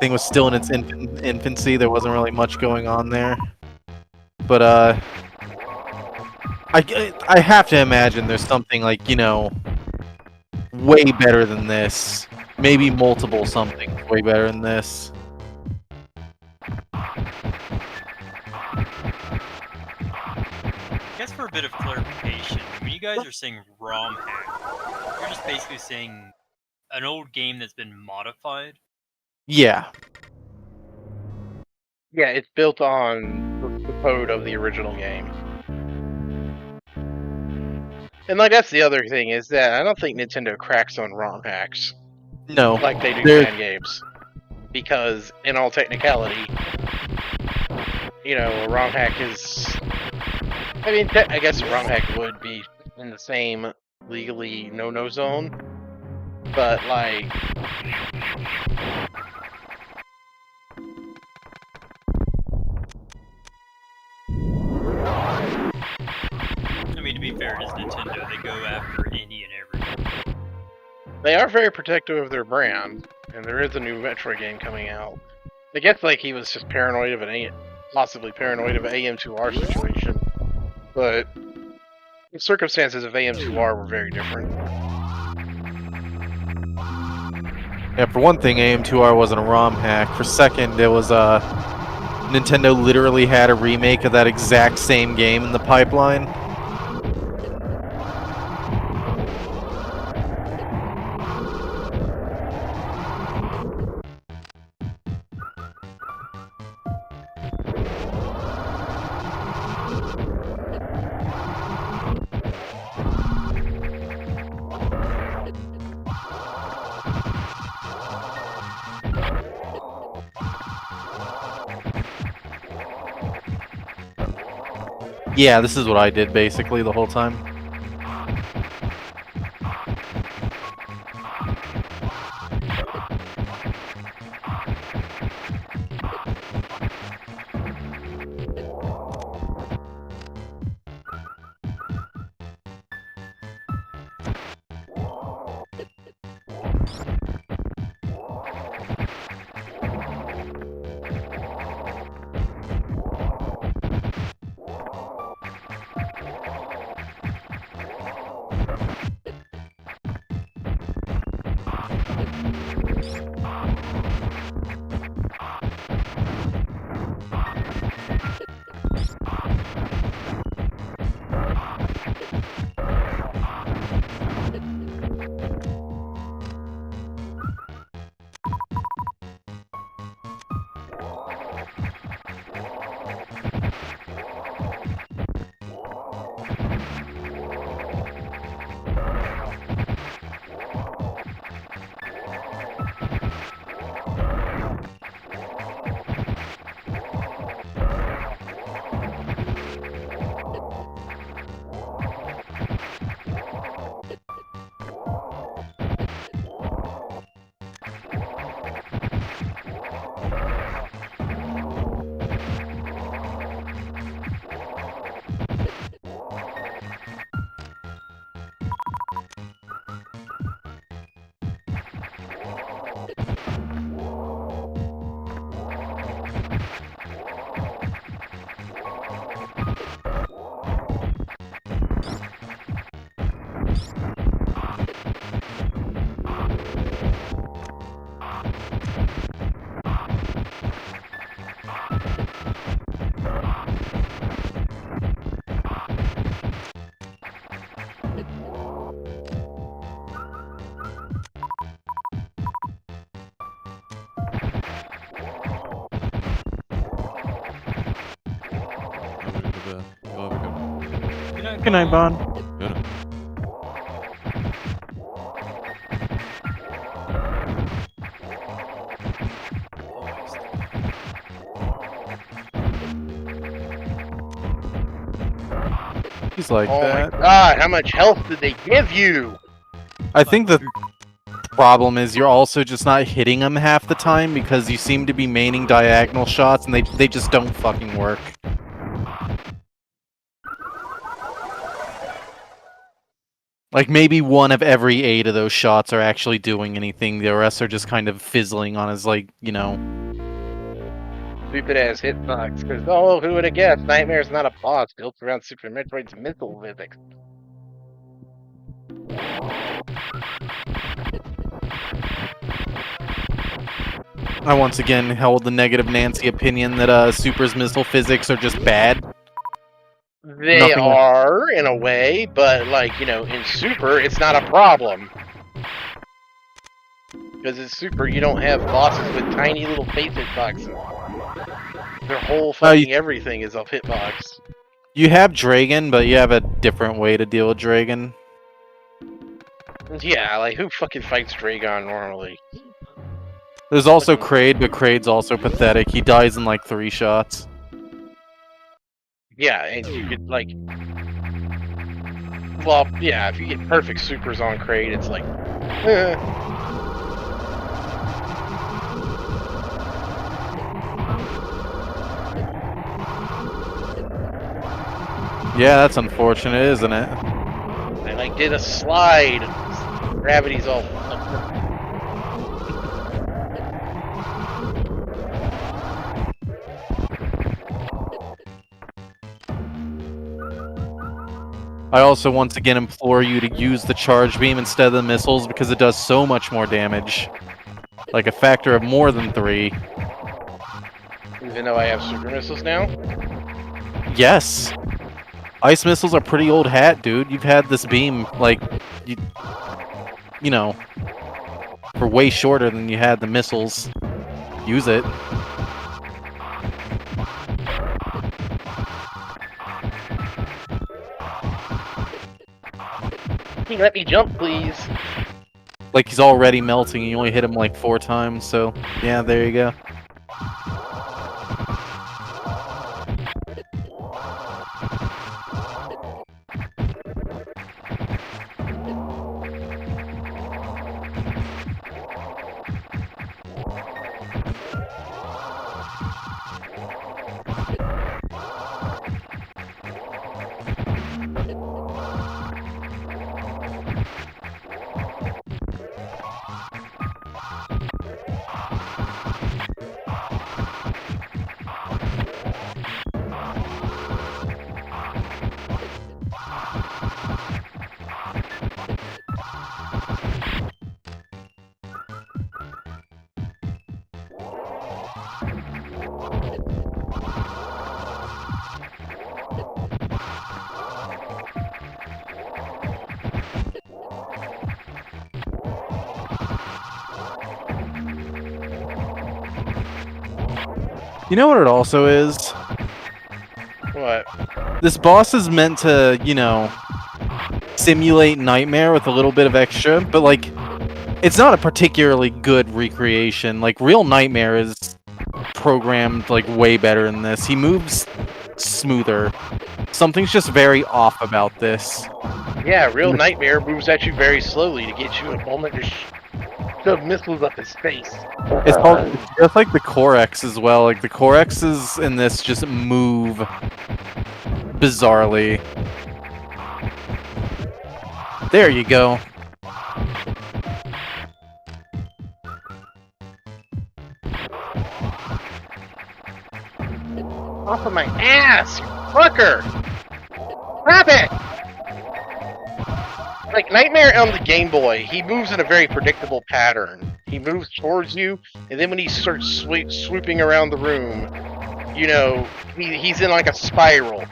S3: Thing was still in its infancy. There wasn't really much going on there. But, I have to imagine there's something like, you know, way better than this. Maybe multiple something way better than this.
S4: I guess for a bit of clarification, when you guys are saying ROM hack, you're just basically saying an old game that's been modified.
S3: Yeah.
S2: Yeah, it's built on the code of the original game. And like that's the other thing is that I don't think Nintendo cracks on ROM hacks
S3: No.
S2: like they do
S3: They're-
S2: fan games. Because in all technicality, you know, a ROM hack is I mean, I guess a ROM hack would be in the same legally no-no zone. But like
S4: I mean, to be fair, it is Nintendo. They go after any and everything.
S2: they are very protective of their brand, and there is a new Metroid game coming out. I guess like he was just paranoid of possibly paranoid of an AM2R situation, but the circumstances of AM2R were very different.
S3: Yeah, for one thing, AM2R wasn't a ROM hack. For second, it was Nintendo literally had a remake of that exact same game in the pipeline. Yeah, this is what I did basically the whole time.
S1: I'm gonna go to bed. Y'all have a good one.
S3: Good night, Bon.
S1: Good night.
S3: He's like
S2: Oh
S3: that.
S2: my god, how much health did they give you?
S3: I think the problem is you're also just not hitting them half the time because you seem to be maining diagonal shots and they just don't fucking work. Like maybe one of every 8 of those shots are actually doing anything. The rest are just kind of fizzling on his, like, you know.
S2: Stupid ass hitbox. Because, oh, who would have guessed? Nightmare's not a boss built around Super Metroid's missile physics.
S3: I once again held the negative Nancy opinion that Super's missile physics are just bad.
S2: They
S3: Nothing-
S2: are, in a way, but, like, you know, in Super, it's not a problem. Because in Super, you don't have bosses with tiny little face hitboxes. Their whole fucking everything is a hitbox.
S3: You have Dragon, but you have a different way to deal with Dragon.
S2: Yeah, like, who fucking fights Dragon normally?
S3: There's also Kraid, but Kraid's also pathetic. He dies in like 3 shots.
S2: Yeah, and you could, like... Well, yeah, if you get perfect supers on Kraid, it's like...
S3: Yeah, that's unfortunate, isn't it?
S2: I, like, did a slide. Gravity's all...
S3: I also once again implore you to use the charge beam instead of the missiles because it does so much more damage. Like a factor of more than 3.
S2: Even though I have super missiles now?
S3: Yes. Ice missiles are pretty old hat, dude. You've had this beam, like, you know, for way shorter than you had the missiles. Use it.
S2: Can you let me jump, please?
S3: Like, he's already melting, and you only hit him like 4 times, so, yeah, there you go. You know what it also is?
S2: What?
S3: This boss is meant to, you know, simulate Nightmare with a little bit of extra, but, like, it's not a particularly good recreation. Like, real Nightmare is programmed, like, way better than this. He moves smoother. Something's just very off about this.
S2: Yeah, real Nightmare moves at you very slowly to get you a moment to shove missiles up his face.
S3: It's just like the Corex as well. Like, the Corexes in this just move bizarrely. There you go.
S2: Off of my ass, you fucker! Grab it! Like, Nightmare on the Game Boy, he moves in a very predictable pattern. He moves towards you, and then when he starts swooping around the room, you know, he's in like a spiral.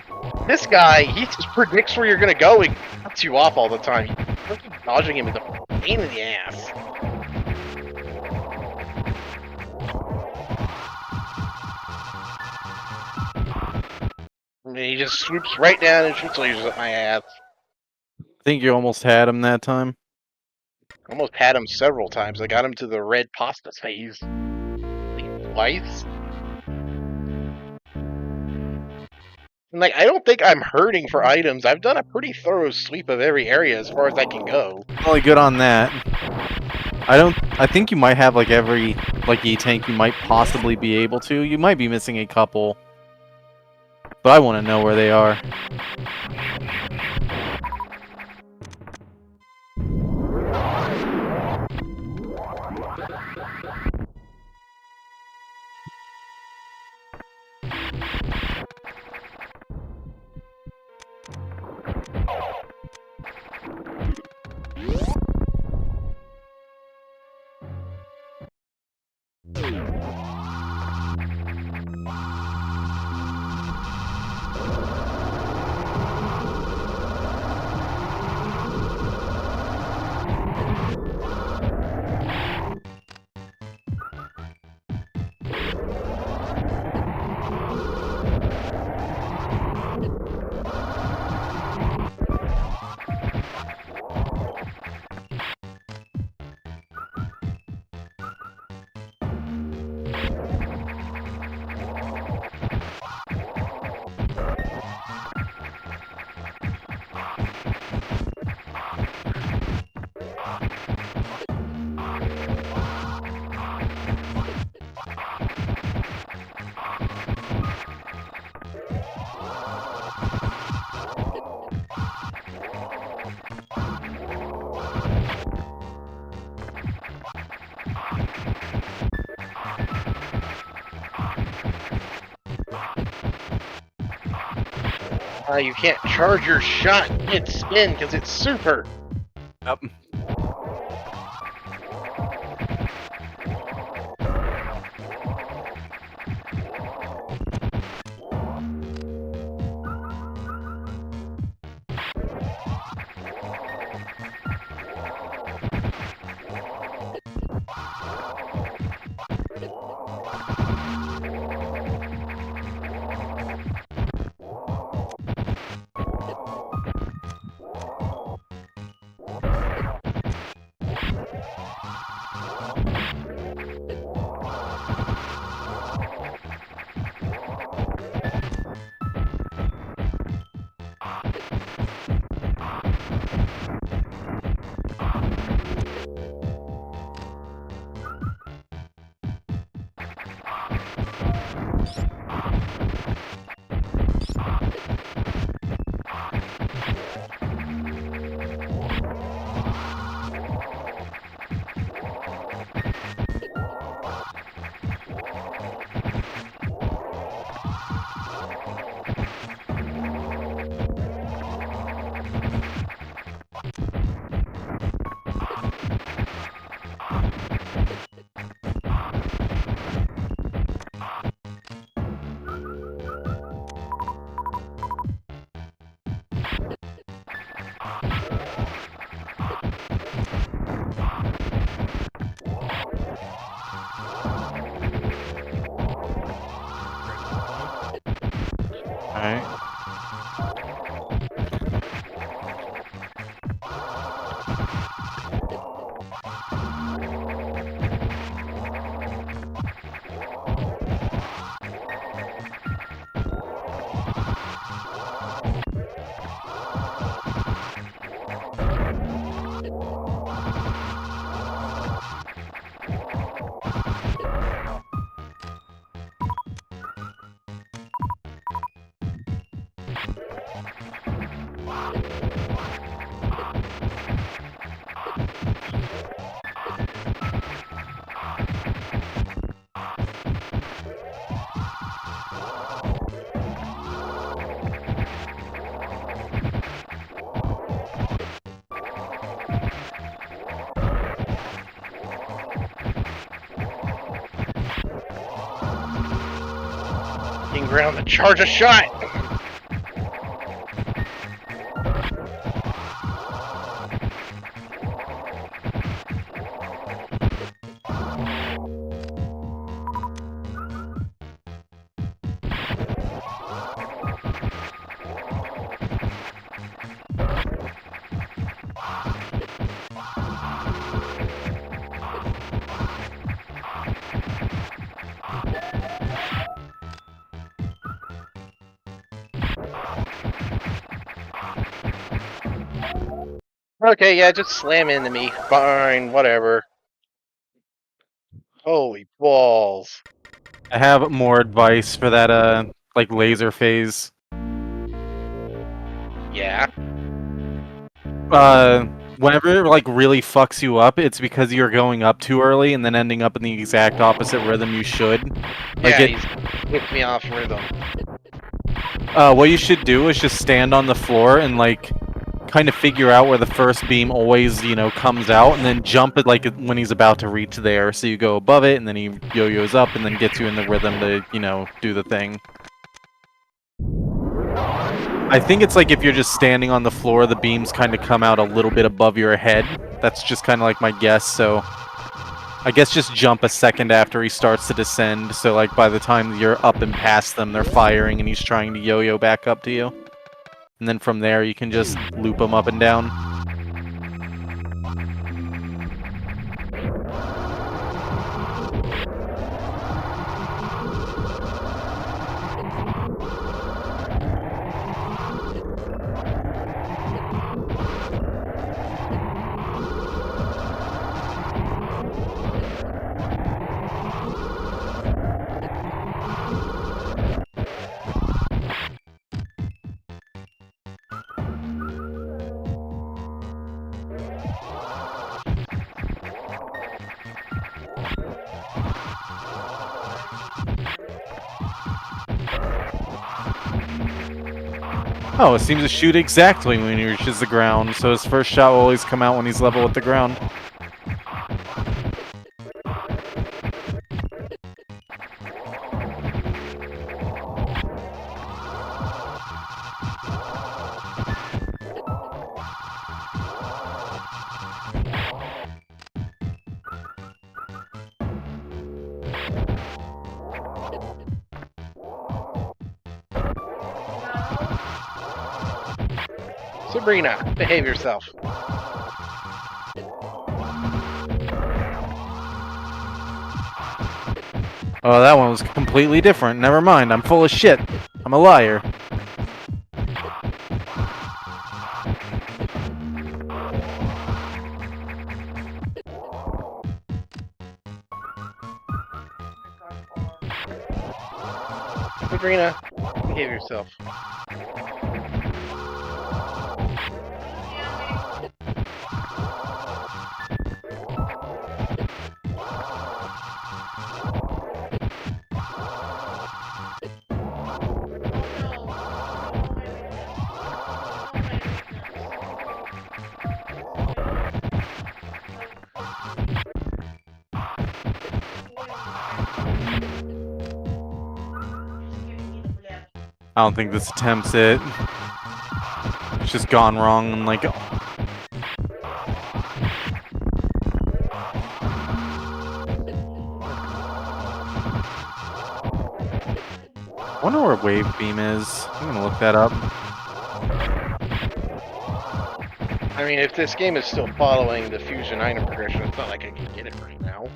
S2: This guy, he just predicts where you're gonna go and cuts you off all the time. Fucking dodging him is a pain in the ass. And he just swoops right down and shoots lasers at my ass.
S3: I think you almost had him that time.
S2: Almost had him several times. I got him to the red pasta phase. Like, twice. And, like, I don't think I'm hurting for items. I've done a pretty thorough sweep of every area as far as I can go.
S3: Really good on that. I think you might have, like, every, like, E-tank you might possibly be able to. You might be missing a couple. But I want to know where they are.
S2: You can't charge your shot mid-spin because it's super.
S3: Yep. Alright.
S2: Ground to charge a shot. Okay, yeah, just slam into me. Fine, whatever. Holy balls.
S3: I have more advice for that, like, laser phase.
S2: Yeah.
S3: Whenever it, like, really fucks you up, it's because you're going up too early and then ending up in the exact opposite rhythm you should. Like,
S2: Yeah, he's whipped me off rhythm.
S3: what you should do is just stand on the floor and, like, kind of figure out where the first beam always, comes out, and then jump it, like, when he's about to reach there. So you go above it, and then he yo-yos up, and then gets you in the rhythm to, do the thing. I think it's like if you're just standing on the floor, the beams kind of come out a little bit above your head. That's just kind of like my guess, so I guess just jump a second after he starts to descend, so like by the time you're up and past them, they're firing and he's trying to yo-yo back up to you. And then from there, you can just loop them up and down. Oh, it seems to shoot exactly when he reaches the ground, so his first shot will always come out when he's level with the ground.
S2: Sabrina, behave yourself.
S3: Oh, that one was completely different. Never mind, I'm full of shit. I'm a liar.
S2: Sabrina, behave yourself.
S3: I don't think this attempts it. It's just gone wrong and like... I wonder where Wave Beam is. I'm gonna look that up.
S2: I mean, if this game is still following the fusion item progression, it's not like I can get it right now.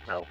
S2: No.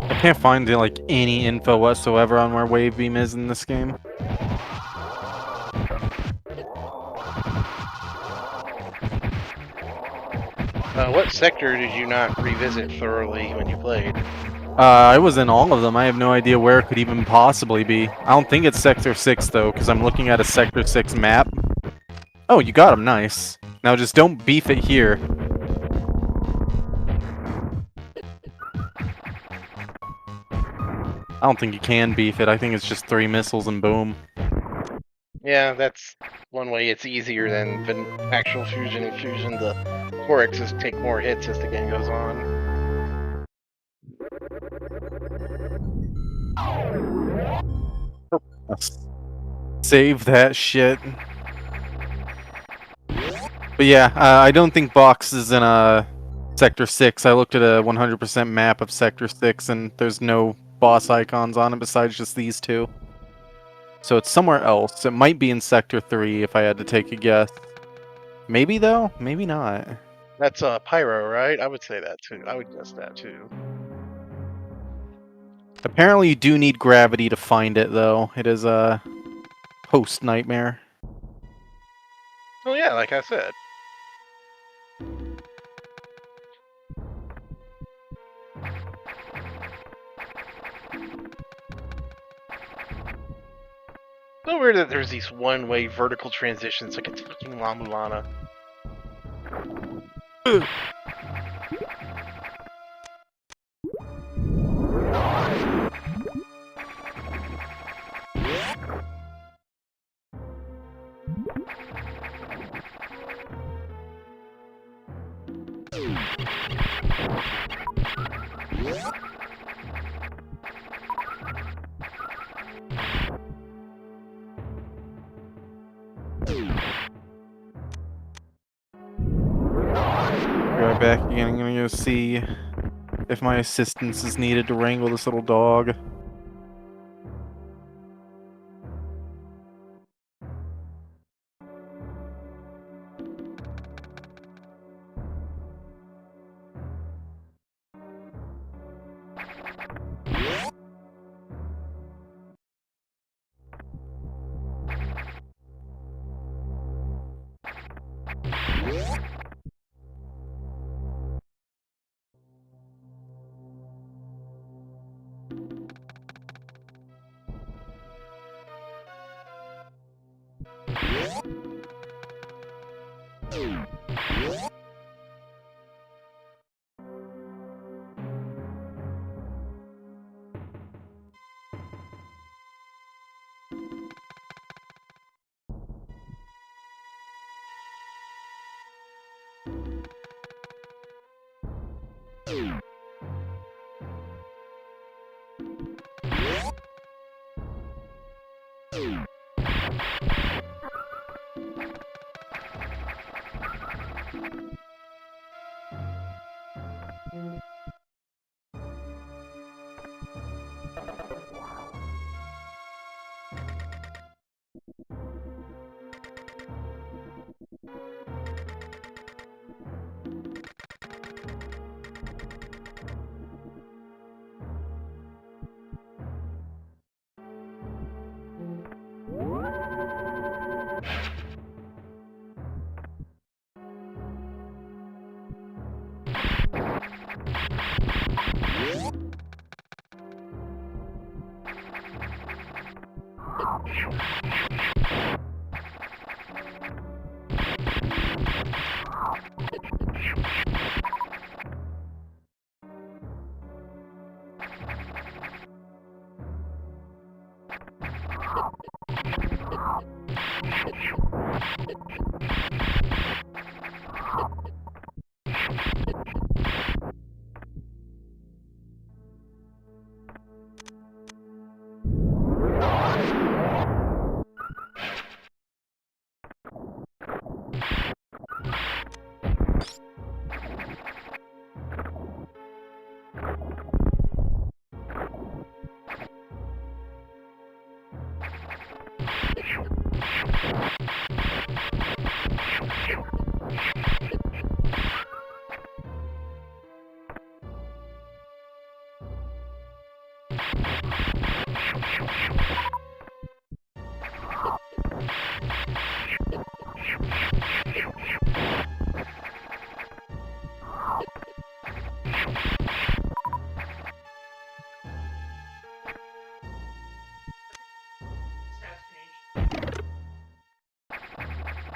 S3: I can't find like any info whatsoever on where Wave Beam is in this game.
S2: What sector did you not revisit thoroughly when you played?
S3: I was in all of them. I have no idea where it could even possibly be. I don't think it's Sector 6 though, because I'm looking at a Sector 6 map. Oh, you got him, nice. Now just don't beef it here. I don't think you can beef it. I think it's just 3 missiles and boom.
S2: Yeah, that's one way it's easier than actual fusion and fusion. The Corexes take more hits as the game goes on.
S3: Save that shit. But yeah, I don't think Box is in a Sector 6. I looked at a 100% map of Sector 6 and there's no boss icons on it besides just these two. So it's somewhere else. It might be in Sector 3 if I had to take a guess. Maybe though? Maybe not.
S2: That's Pyro, right? I would say that too. I would guess that too.
S3: Apparently you do need gravity to find it though. It is a host nightmare.
S2: Oh yeah, like I said. So weird that there's these one-way vertical transitions like it's fucking La Mulana.
S3: Right back again. I'm gonna go see if my assistance is needed to wrangle this little dog.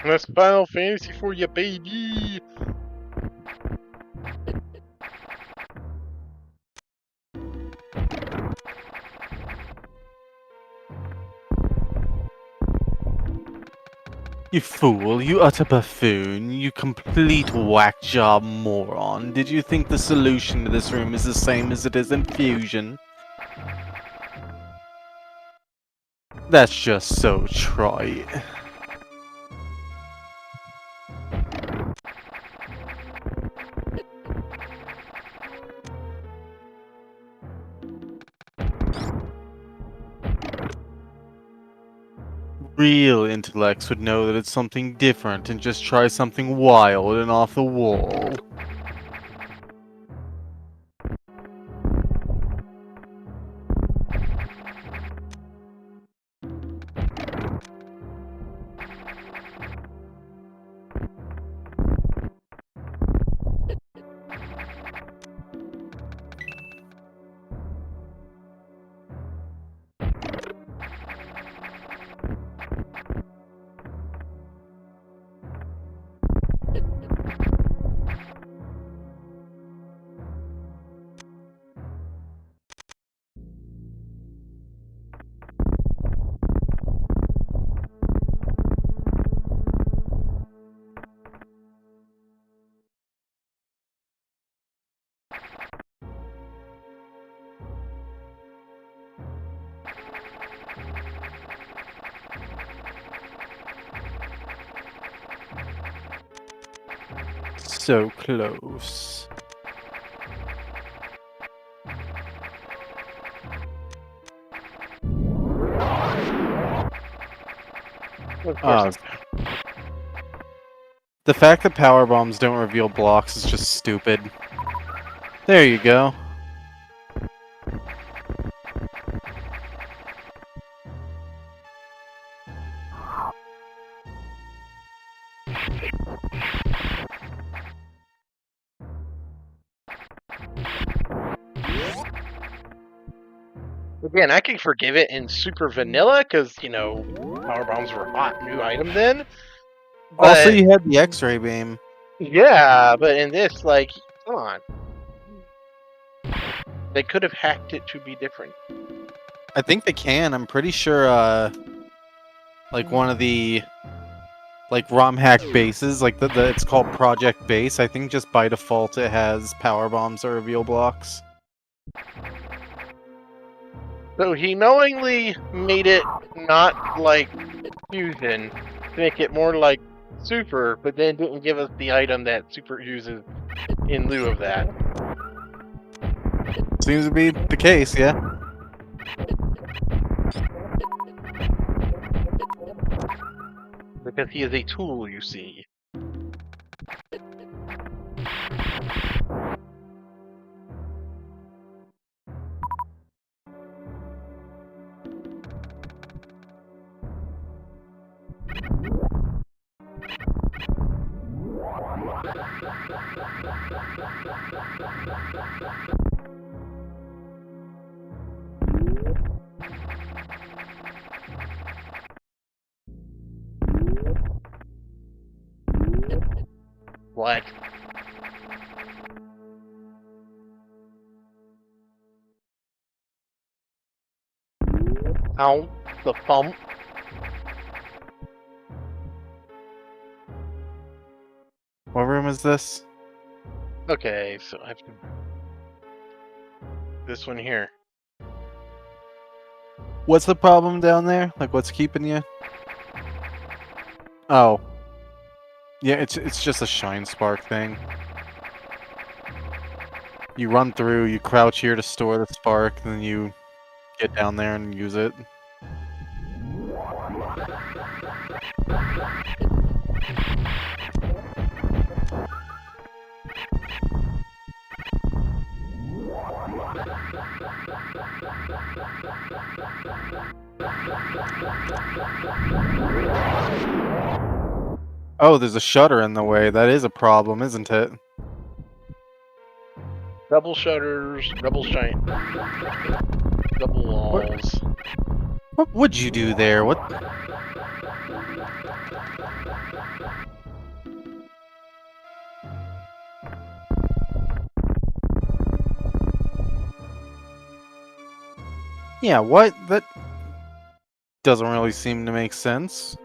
S2: That's Final Fantasy for you, baby.
S3: You fool, you utter buffoon, you complete whack job moron. Did you think the solution to this room is the same as it is in Fusion? That's just so trite. Real intellects would know that it's something different and just try something wild and off the wall. So close.
S2: Of course.
S3: The fact that power bombs don't reveal blocks is just stupid. There you go.
S2: Again, I can forgive it in Super Vanilla because, you know, power bombs were a hot new item then.
S3: Also,
S2: But,
S3: you had the X-ray beam.
S2: yeah, but in this, like, come on. They could have hacked it to be different.
S3: I think they can. I'm pretty sure, like one of the, like ROM hack bases, like it's called Project Base. I think just by default it has power bombs or reveal blocks.
S2: So he knowingly made it not like Fusion, to make it more like Super, but then didn't give us the item that Super uses in lieu of that.
S3: Seems to be the case, yeah.
S2: Because he is a tool, you see. What? Ow, the bump.
S3: What room is this?
S2: Okay, so I have to. This one here.
S3: What's the problem down there? Like, what's keeping you? Oh. Yeah, it's just a shine spark thing. You run through, you crouch here to store the spark, then you get down there and use it. Oh, there's a shutter in the way. That is a problem, isn't it?
S2: Double shutters, double shine, double walls.
S3: What would you do there? What? Yeah, what? That doesn't really seem to make sense.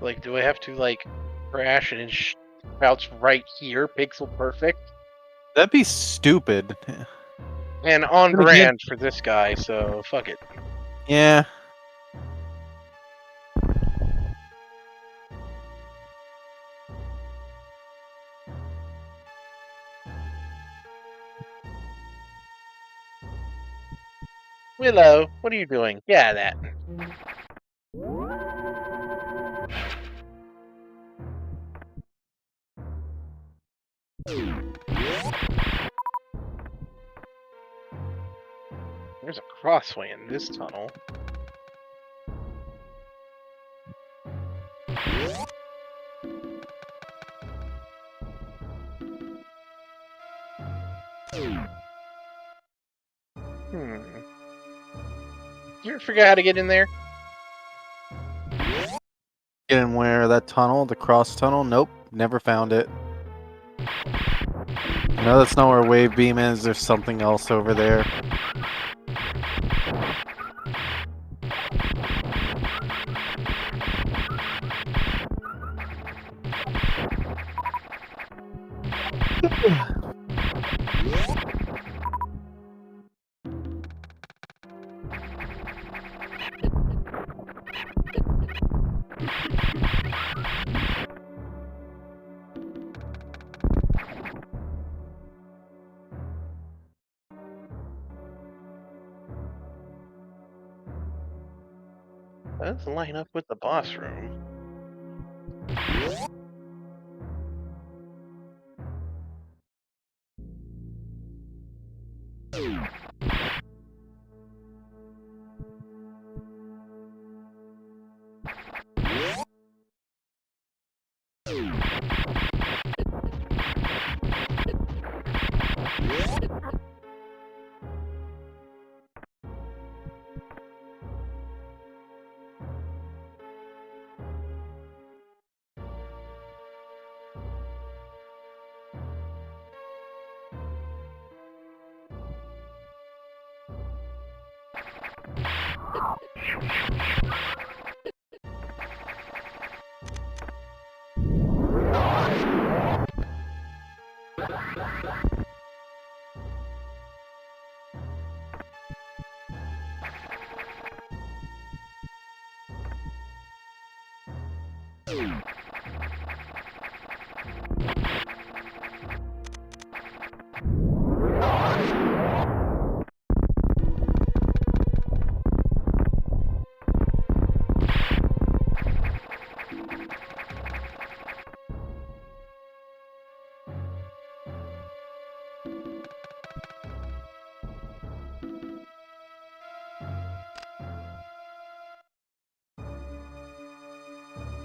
S2: Like, do I have to, like, crash and crouch right here, pixel perfect?
S3: That'd be stupid.
S2: And on
S3: Then again-
S2: brand for this guy, so fuck it.
S3: Yeah.
S2: Willow, what are you doing? Yeah, that. There's a crossway in this tunnel. You ever figure out how to get in there?
S3: Get in where? That tunnel? The cross tunnel? Nope. Never found it. No, that's not where wave beam is. There's something else over there.
S2: That doesn't line up with the boss room.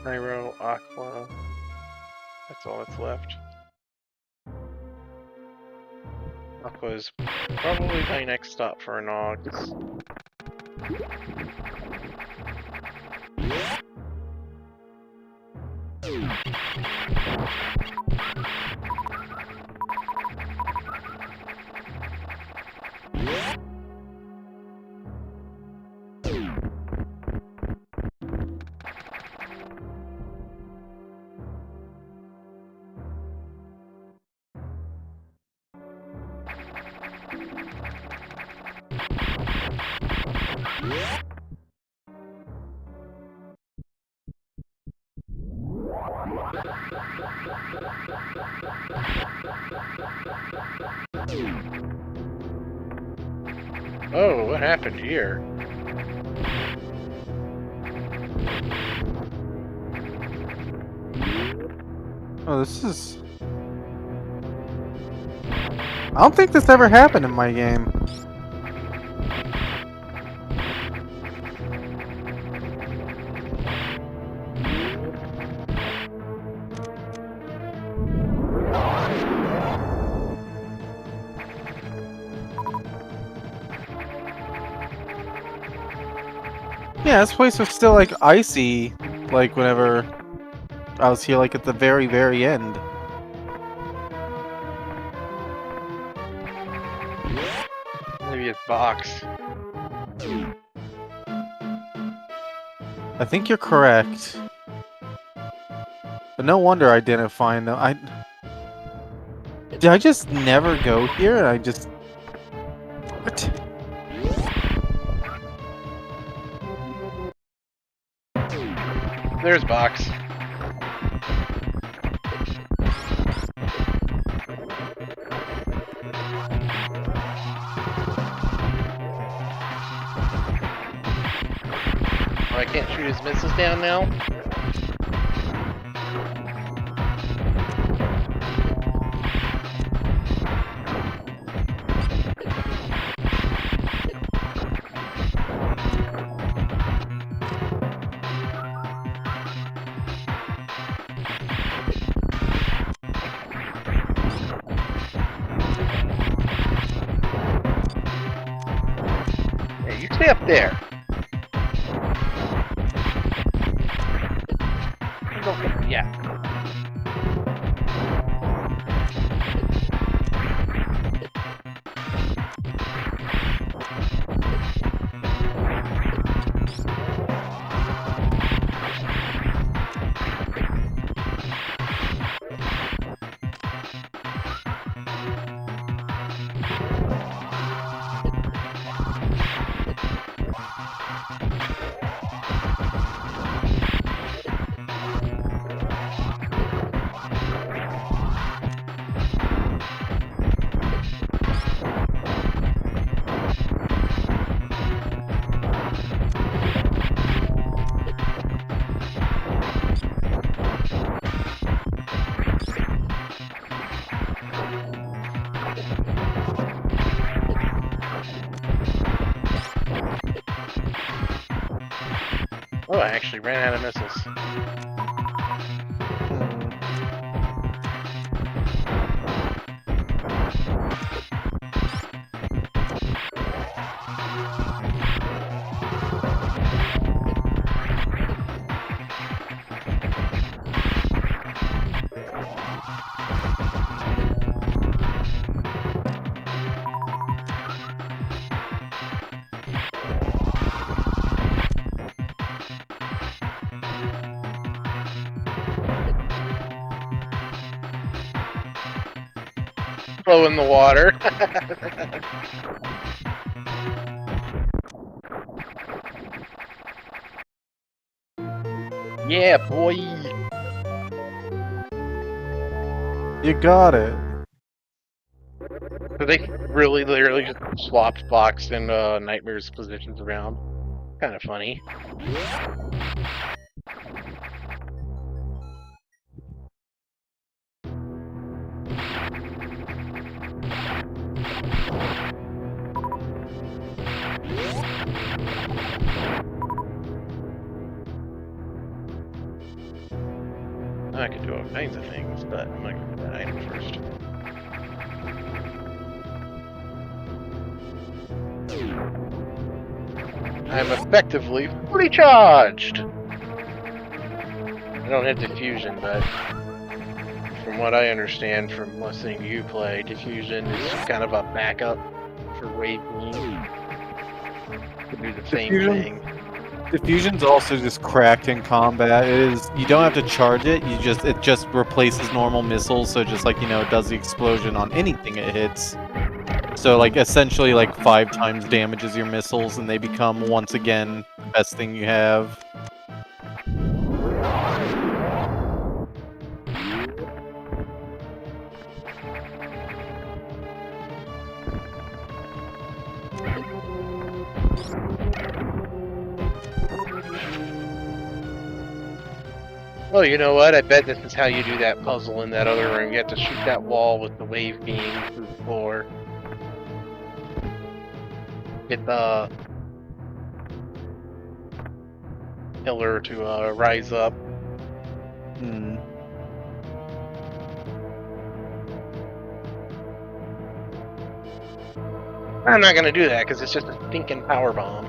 S2: Pyro, Aqua. That's all that's left. Aqua is probably my next stop for Nogs. Oh, what happened here?
S3: Oh, this is... I don't think this ever happened in my game. Yeah, this place was still like icy, like whenever I was here, like at the very, very end.
S2: Maybe it's Box.
S3: I think you're correct. But no wonder I didn't find them. Did I just never go here? And I just... What?
S2: There's Box. Oh, I can't shoot his missiles down now? Yeah, you stay up there. Yeah. Oh, I actually ran out of missiles. Blow in the water. Yeah, boy.
S3: You got it.
S2: So they really literally just swapped Box and Nightmare's positions around. Kind of funny. I could do all kinds of things, but I'm gonna get that item first. I'm effectively fully charged! I don't hit diffusion, but from what I understand from listening to you play, diffusion is kind of a backup for wave beam. To do the same thing.
S3: Diffusion's also just cracked in combat. It is, you don't have to charge it. It just replaces normal missiles. So just like, it does the explosion on anything it hits. So like essentially like 5 times damages your missiles, and they become once again the best thing you have.
S2: Well, you know what? I bet this is how you do that puzzle in that other room. You have to shoot that wall with the wave beam through the floor. Get the pillar to rise up.
S3: Hmm.
S2: I'm not gonna do that because it's just a stinking power bomb.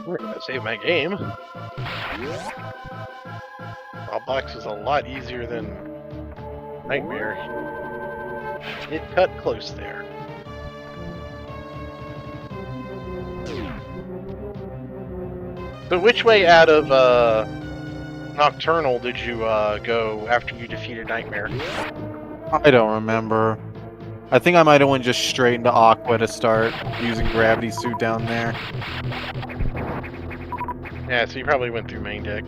S2: We're gonna save my game. Box is a lot easier than Nightmare. It cut close there. So which way out of Nocturnal did you go after you defeated Nightmare?
S3: I don't remember. I think I might have went just straight into Aqua to start using Gravity Suit down there.
S2: Yeah, so you probably went through main deck.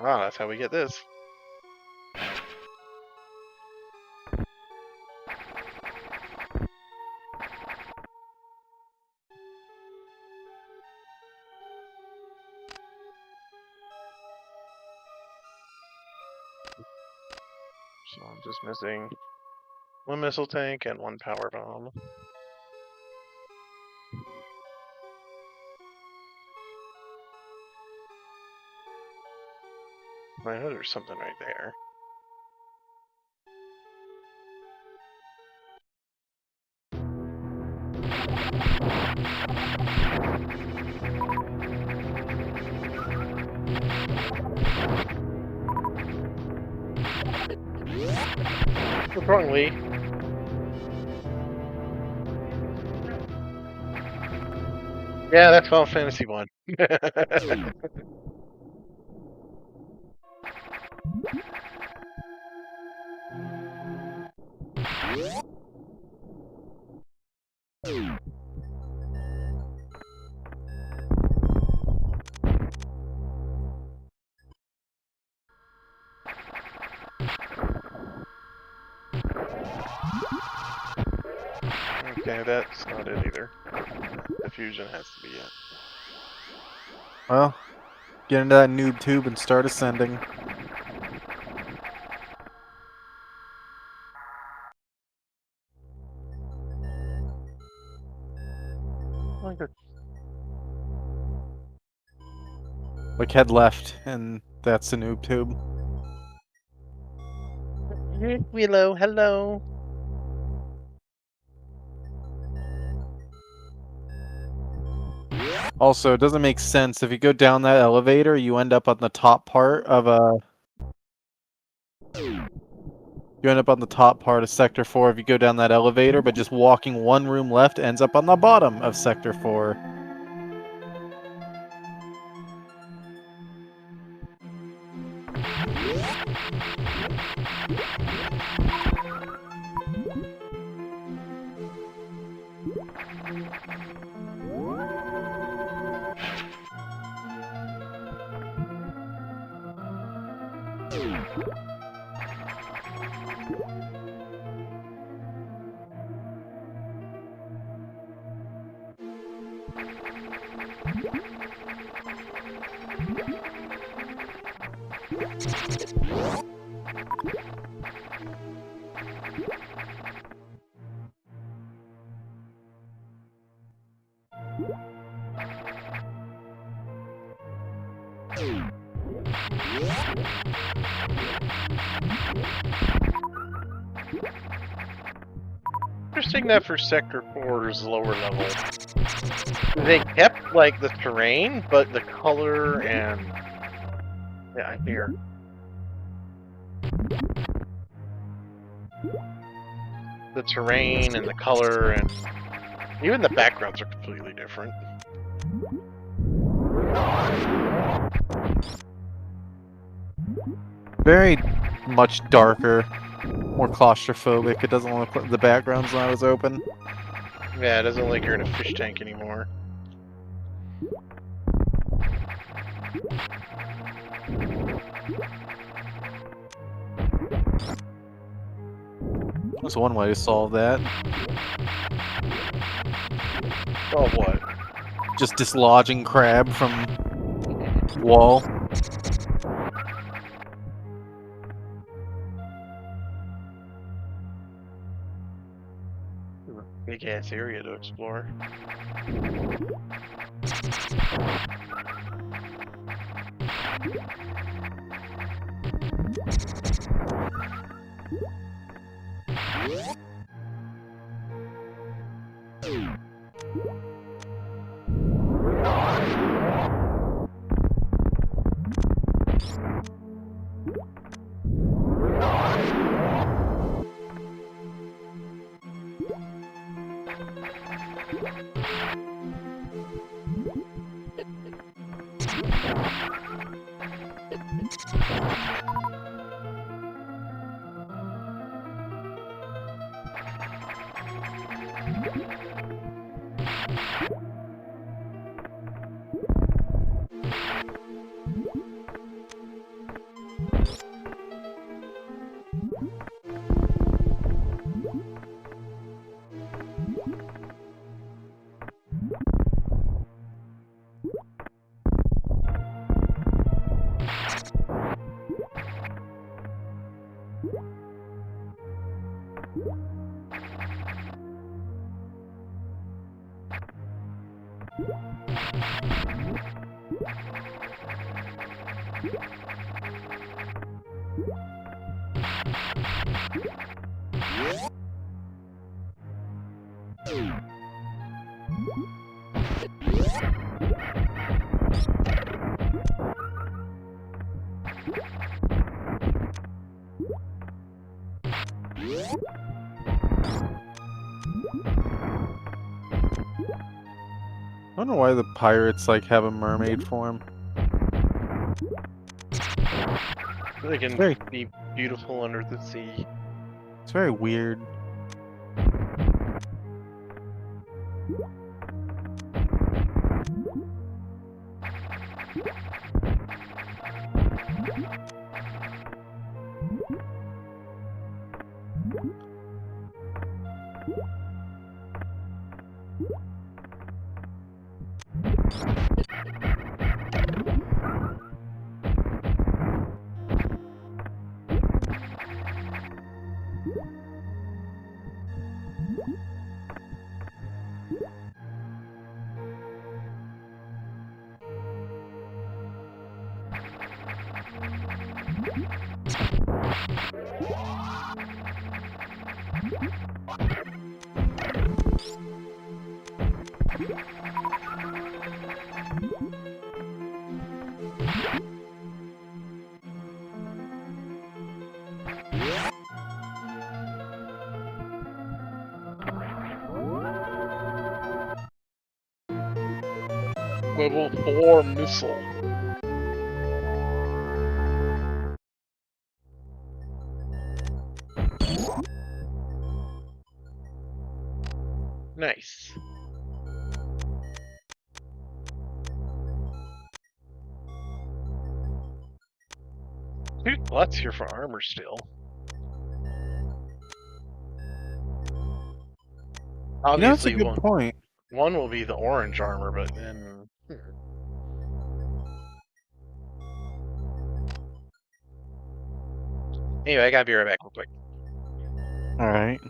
S2: Wow, that's how we get this. So I'm just missing one missile tank and one power bomb. I know there's something right there. What's wrong, Lee? Yeah, that's Final Fantasy 1. Okay, that's not it either. Diffusion has to be it.
S3: Well, get into that noob tube and start ascending. Like head left, and that's the noob tube.
S2: Willow, hello.
S3: Also, it doesn't make sense. If you go down that elevator, you end up on the top part of a... You end up on the top part of Sector 4 if you go down that elevator, but just walking one room left ends up on the bottom of Sector 4.
S2: Interesting that for Sector 4's lower level, they kept like the terrain, but the color and yeah, here. The terrain and the color and even the backgrounds are completely different.
S3: Very much darker, more claustrophobic. It doesn't look like the background's not as open.
S2: Yeah, it doesn't look like you're in a fish tank anymore.
S3: That's one way to solve that.
S2: Oh, what?
S3: Just dislodging crab from wall.
S2: Big ass area to explore.
S3: I don't know why the pirates like have a mermaid form.
S2: They can
S3: Very-
S2: be beautiful under the sea.
S3: It's very weird.
S2: Level 4 missile. Nice. Two slots here for armor still.
S3: You know, that's a
S2: Obviously,
S3: good point.
S2: one will be the orange armor, but then. Anyway, I gotta be right back real quick.
S3: Alright.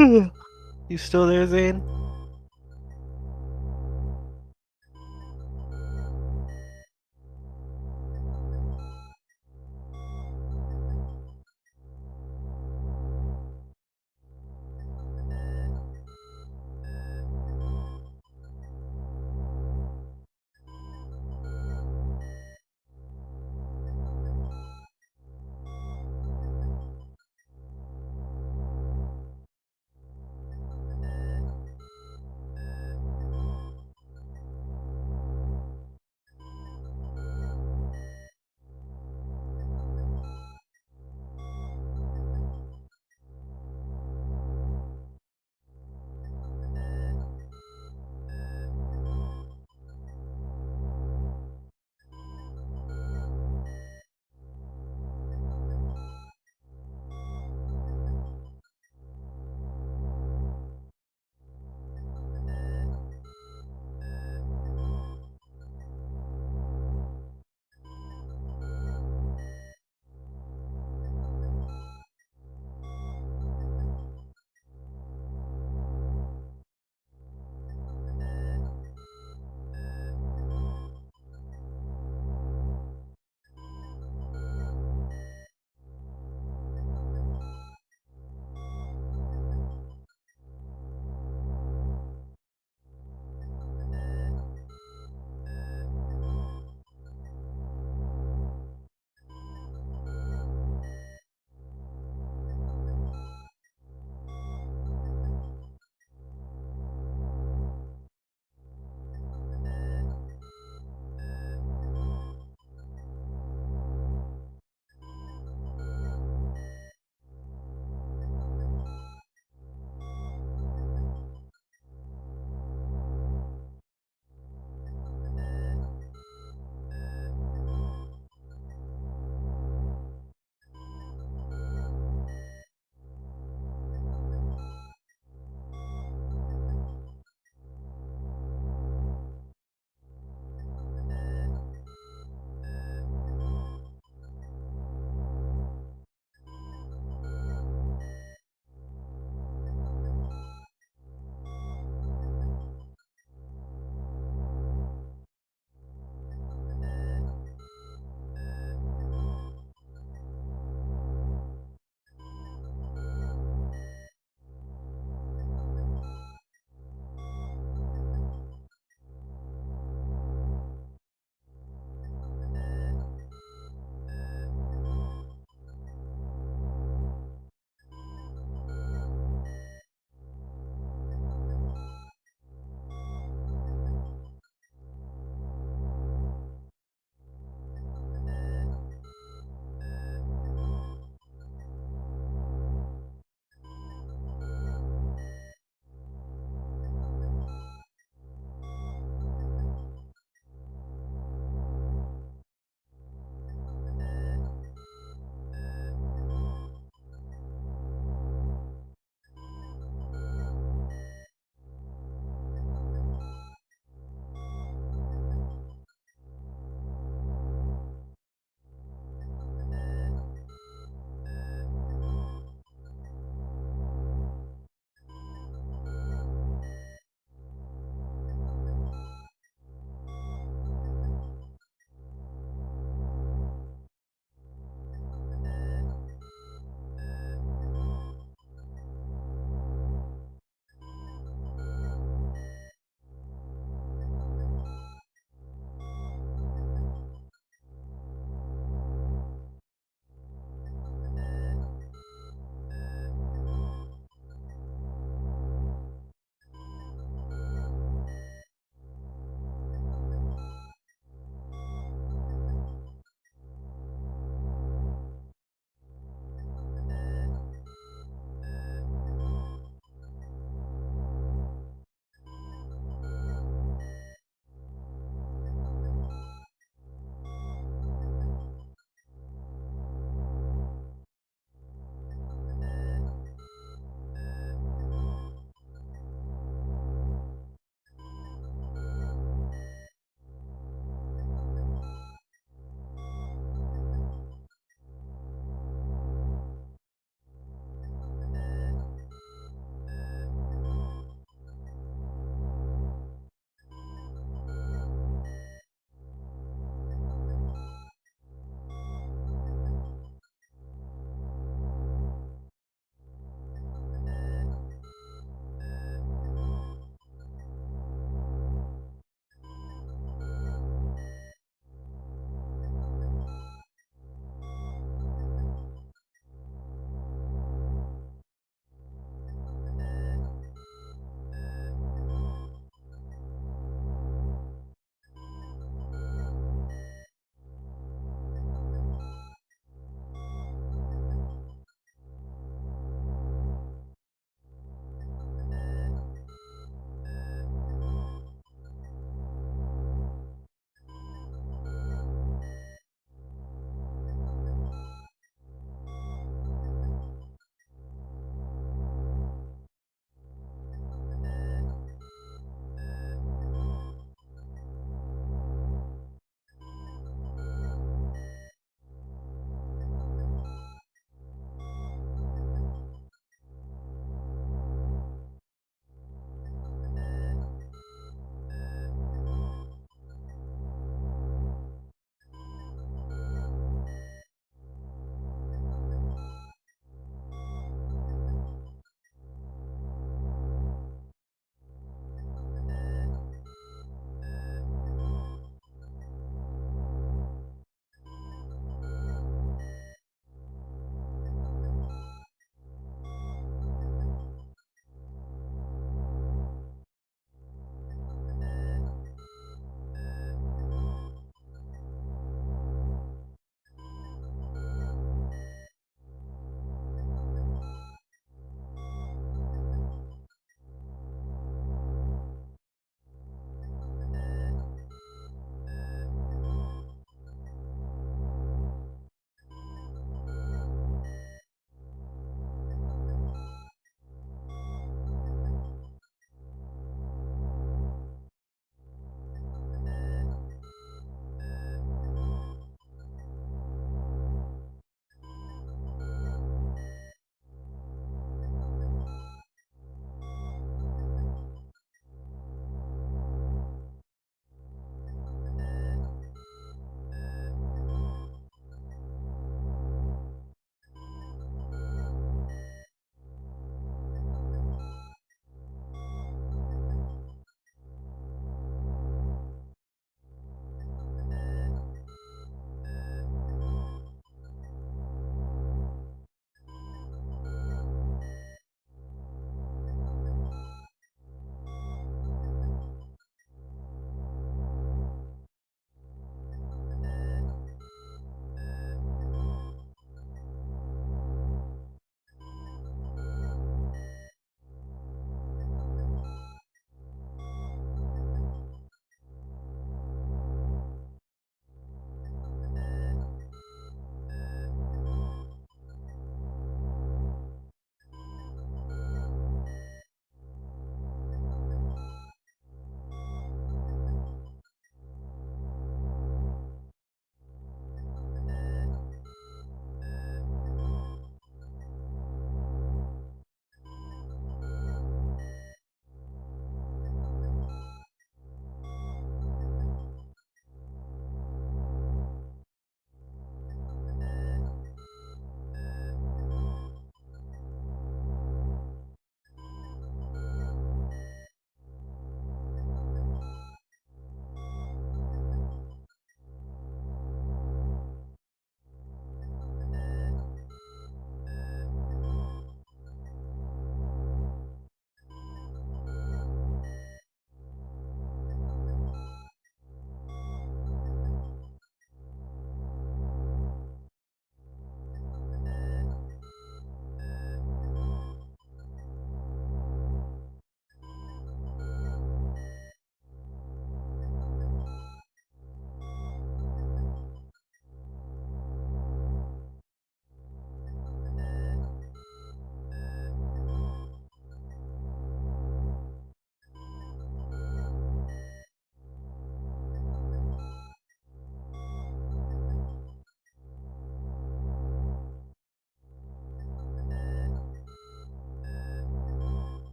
S3: You still there, Zane?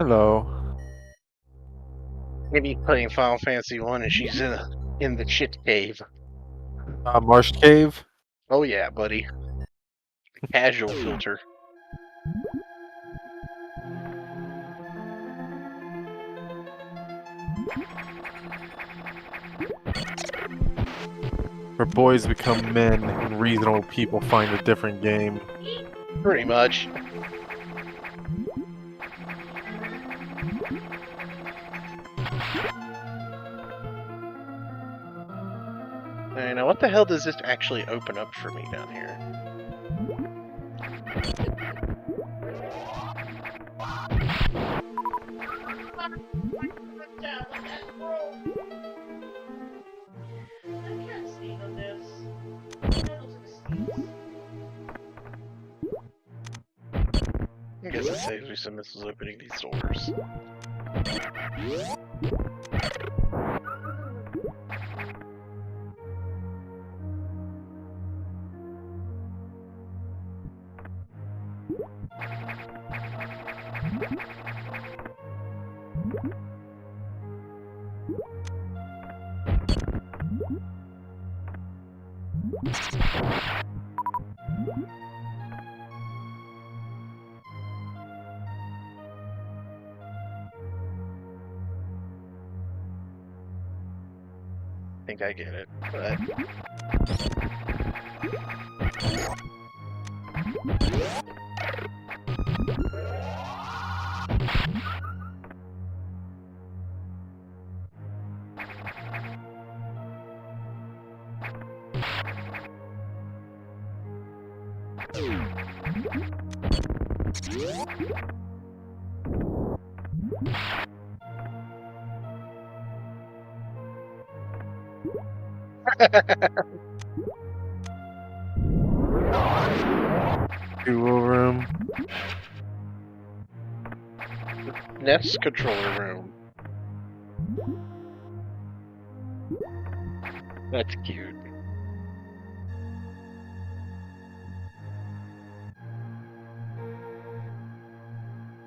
S3: Hello.
S2: Maybe playing Final Fantasy 1 and she's in the shit cave.
S3: Marsh Cave?
S2: Oh yeah, buddy. Casual filter.
S3: Where boys become men and reasonable people find a different game.
S2: Pretty much. Alright, now what the hell does this actually open up for me down here? I guess it saves me some missiles opening these doors. I think I get it, but...
S3: Duo room.
S2: NES controller room. That's cute.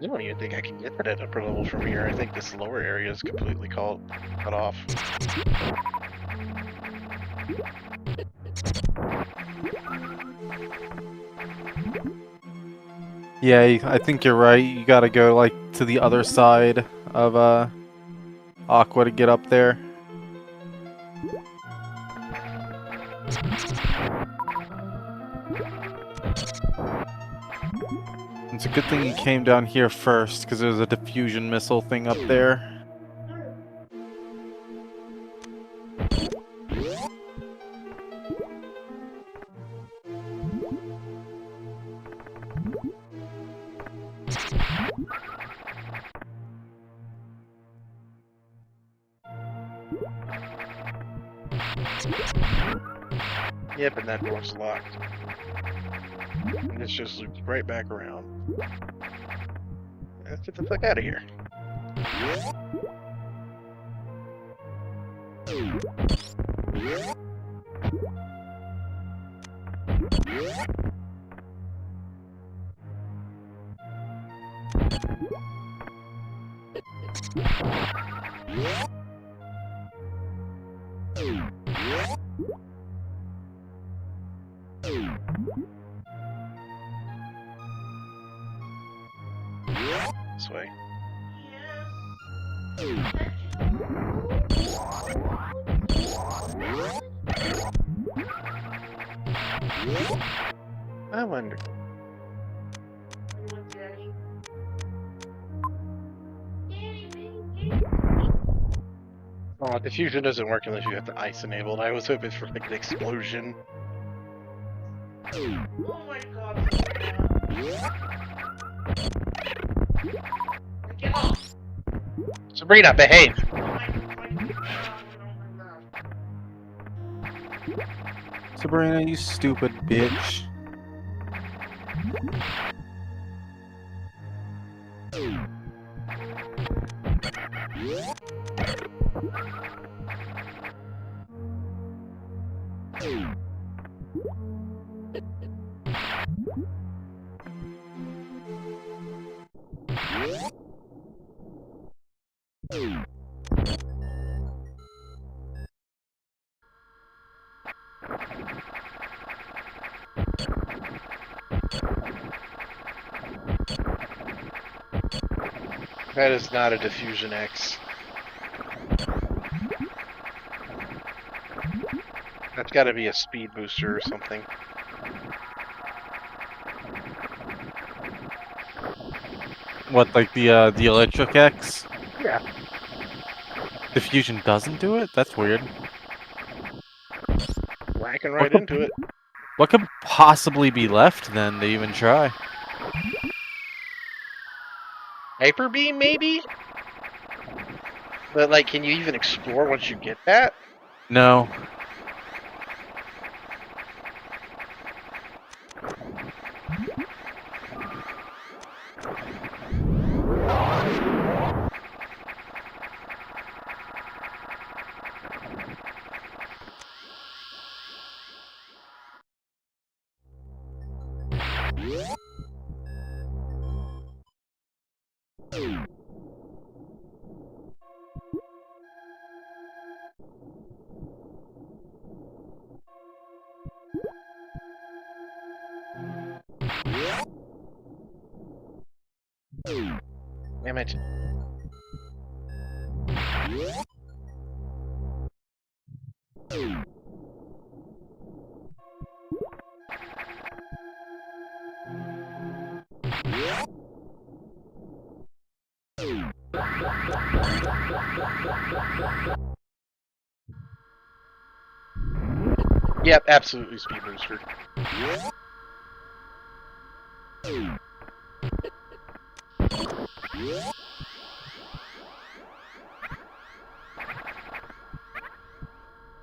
S2: I don't even think I can get that at upper level from here. I think this lower area is completely cut off.
S3: Yeah, I think you're right. You gotta go, like, to the other side of, Aqua to get up there. It's a good thing you came down here first, because there's a diffusion missile thing up there.
S2: Yep, and that door's locked. And this just loops right back around. Let's get the fuck out of here. This way. I wonder. Oh, diffusion doesn't work unless you have the ice enabled. I was hoping for like an explosion. Oh my god. Get off! Sabrina, behave!
S3: Sabrina, you stupid bitch.
S2: That is not a Diffusion X. That's got to be a speed booster or something.
S3: What, like the Electric X?
S2: Yeah.
S3: Diffusion doesn't do it? That's weird.
S2: Whacking right into it.
S3: What could possibly be left then to even try?
S2: Hyper Beam, maybe? But, like, can you even explore once you get that?
S3: No.
S2: Damn it. Yep, absolutely speed booster.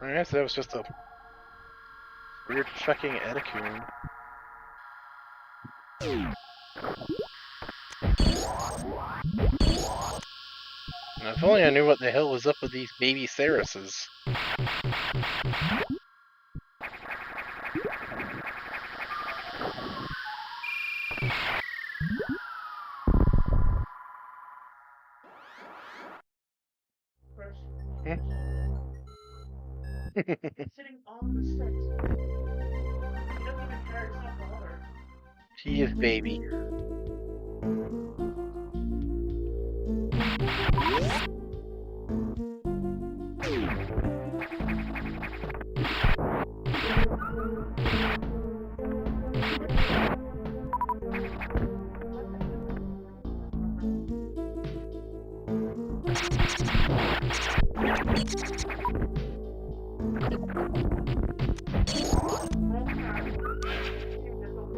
S2: I guess that was just a weird fucking Eticoon. Now, if only I knew what the hell was up with these baby Saruses.
S12: Sitting on the steps. He doesn't even care, it's not bothered.
S2: He is baby.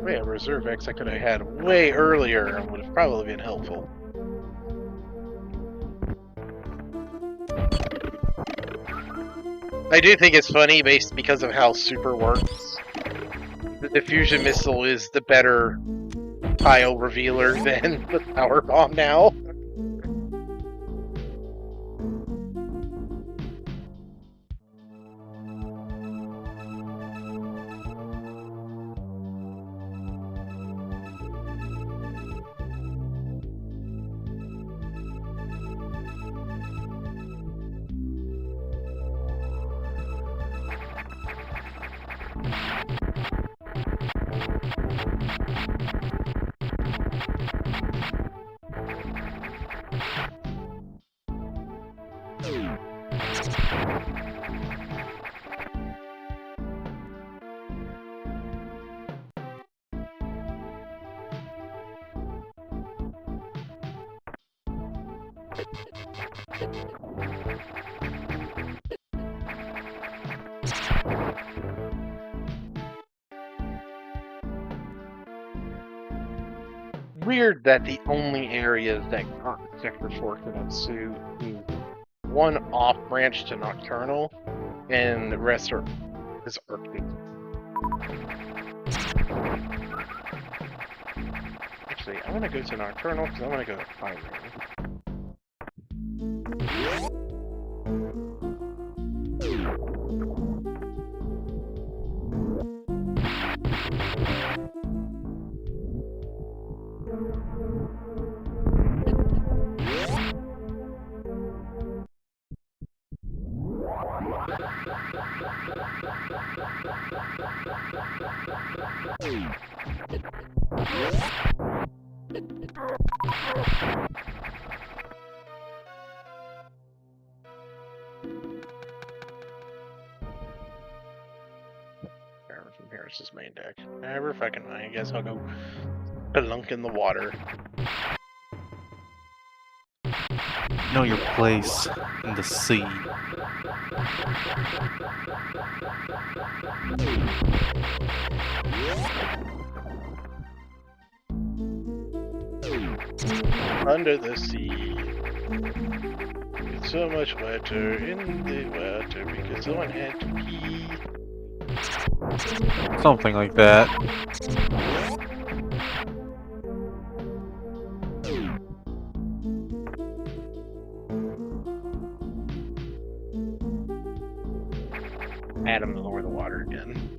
S2: Wait, a Reserve X I could have had way earlier and would have probably been helpful. I do think it's funny because of how Super works. The Diffusion Missile is the better tile revealer than the Power Bomb now. Weird that the only areas that got Sector Fortune suit is one off branch to Nocturnal, and the rest is Arctic. Actually, I want to go to Nocturnal because I want to go to Fire Ring. From Harris's main deck. Never fucking mind. I guess I'll go lunk in the water.
S3: Know your place in the sea.
S2: Under the sea. It's so much water in the water because someone had to pee.
S3: Something like that.
S2: Adam to lower the water again.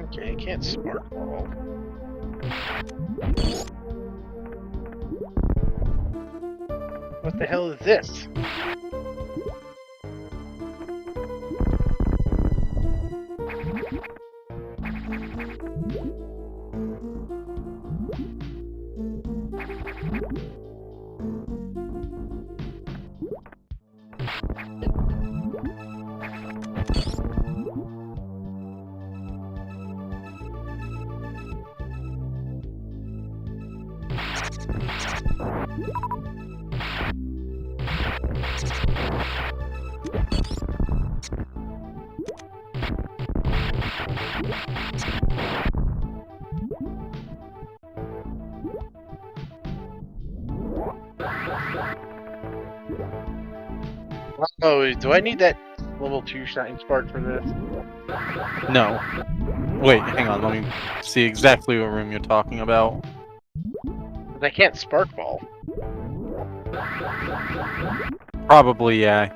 S2: Okay, I can't spark ball. What the hell is this? Oh, do I need that level 2 shine spark for this?
S3: No. Wait, hang on. Let me see exactly what room you're talking about.
S2: I can't spark ball.
S3: Probably, yeah.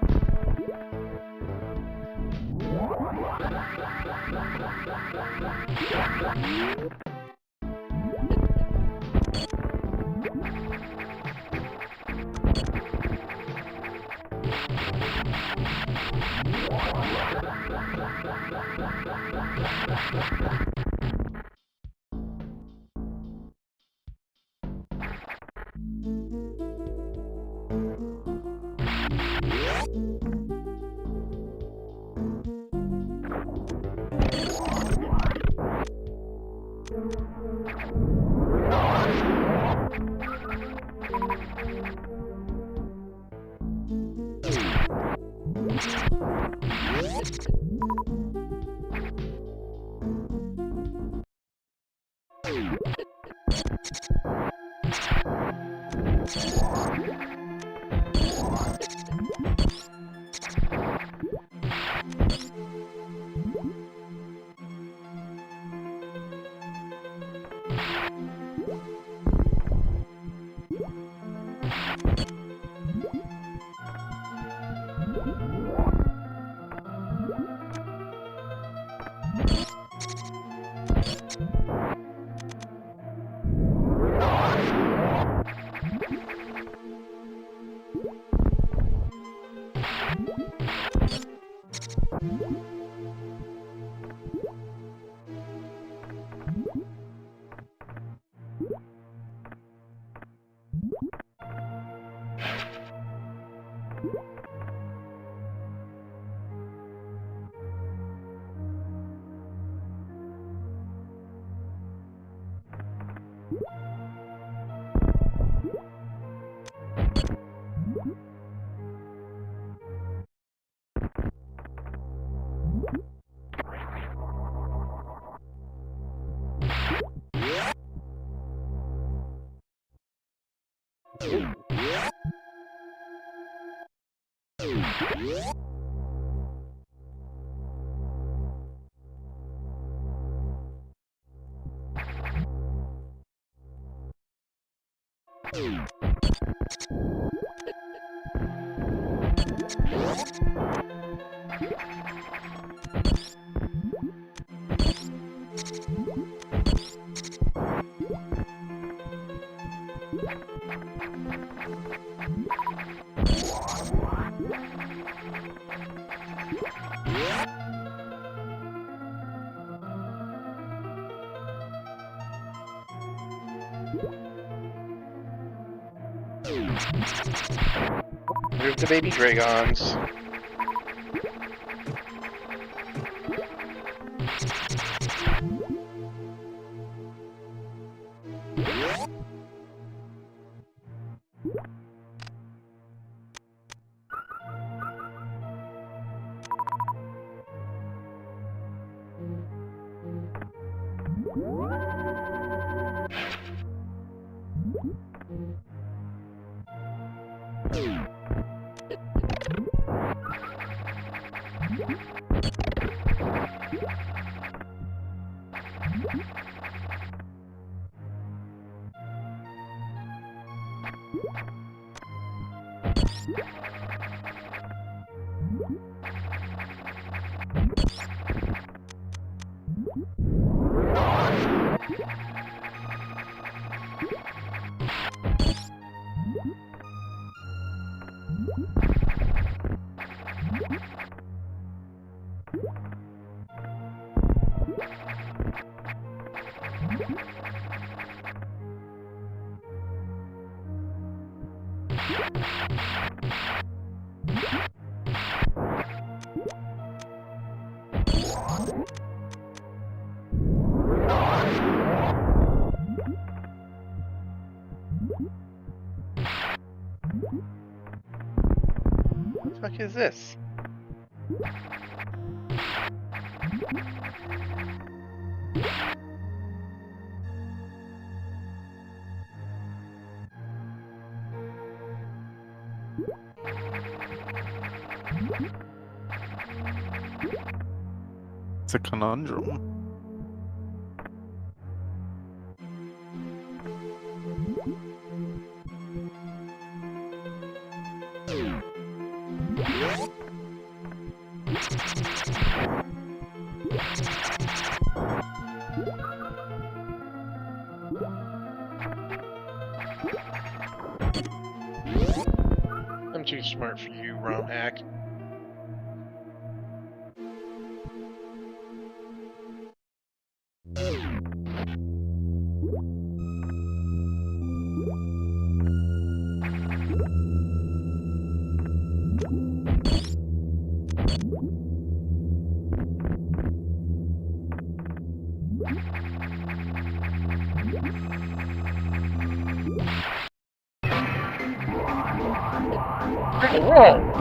S2: There's the baby dragons. What the fuck is this?
S3: It's a conundrum.
S2: I'm too smart for you, ROM hack. Whoa!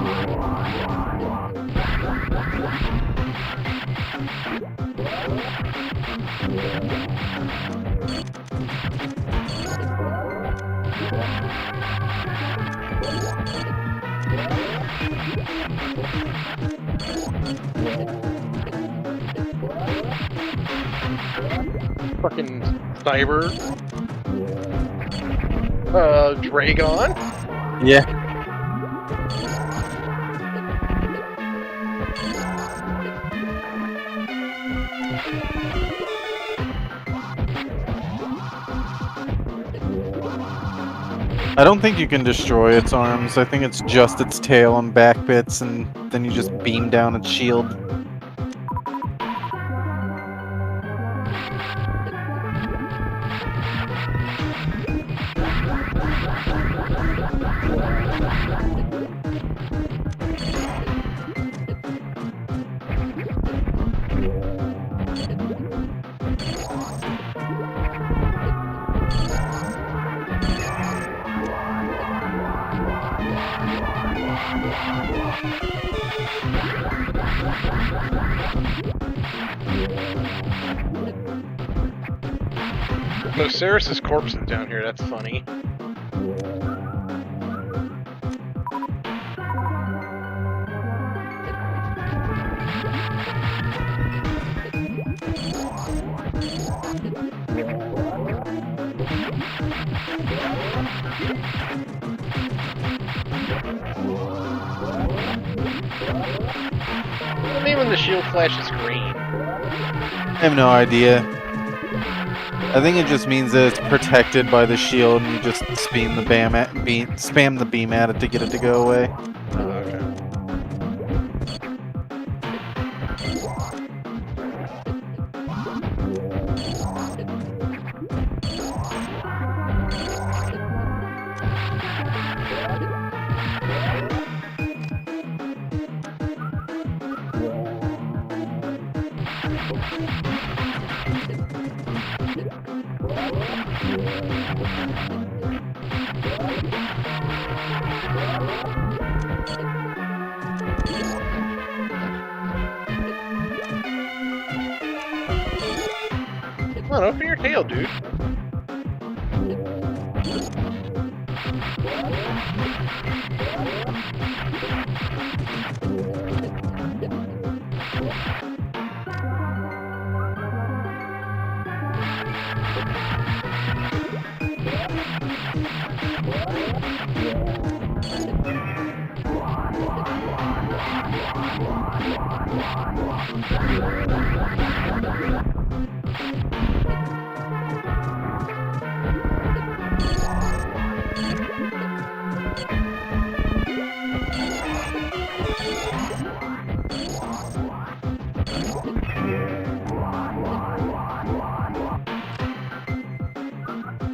S2: Fucking cyber. Dragon.
S3: Yeah. I don't think you can destroy its arms. I think it's just its tail and back bits, and then you just beam down its shield.
S2: No, Ceres's corpse is down here. That's funny. What do you mean when the shield flashes green?
S3: I have no idea. I think it just means that it's protected by the shield, and you just spam the beam at it to get it to go away.
S2: Oh, okay. Come on, open your tail, dude.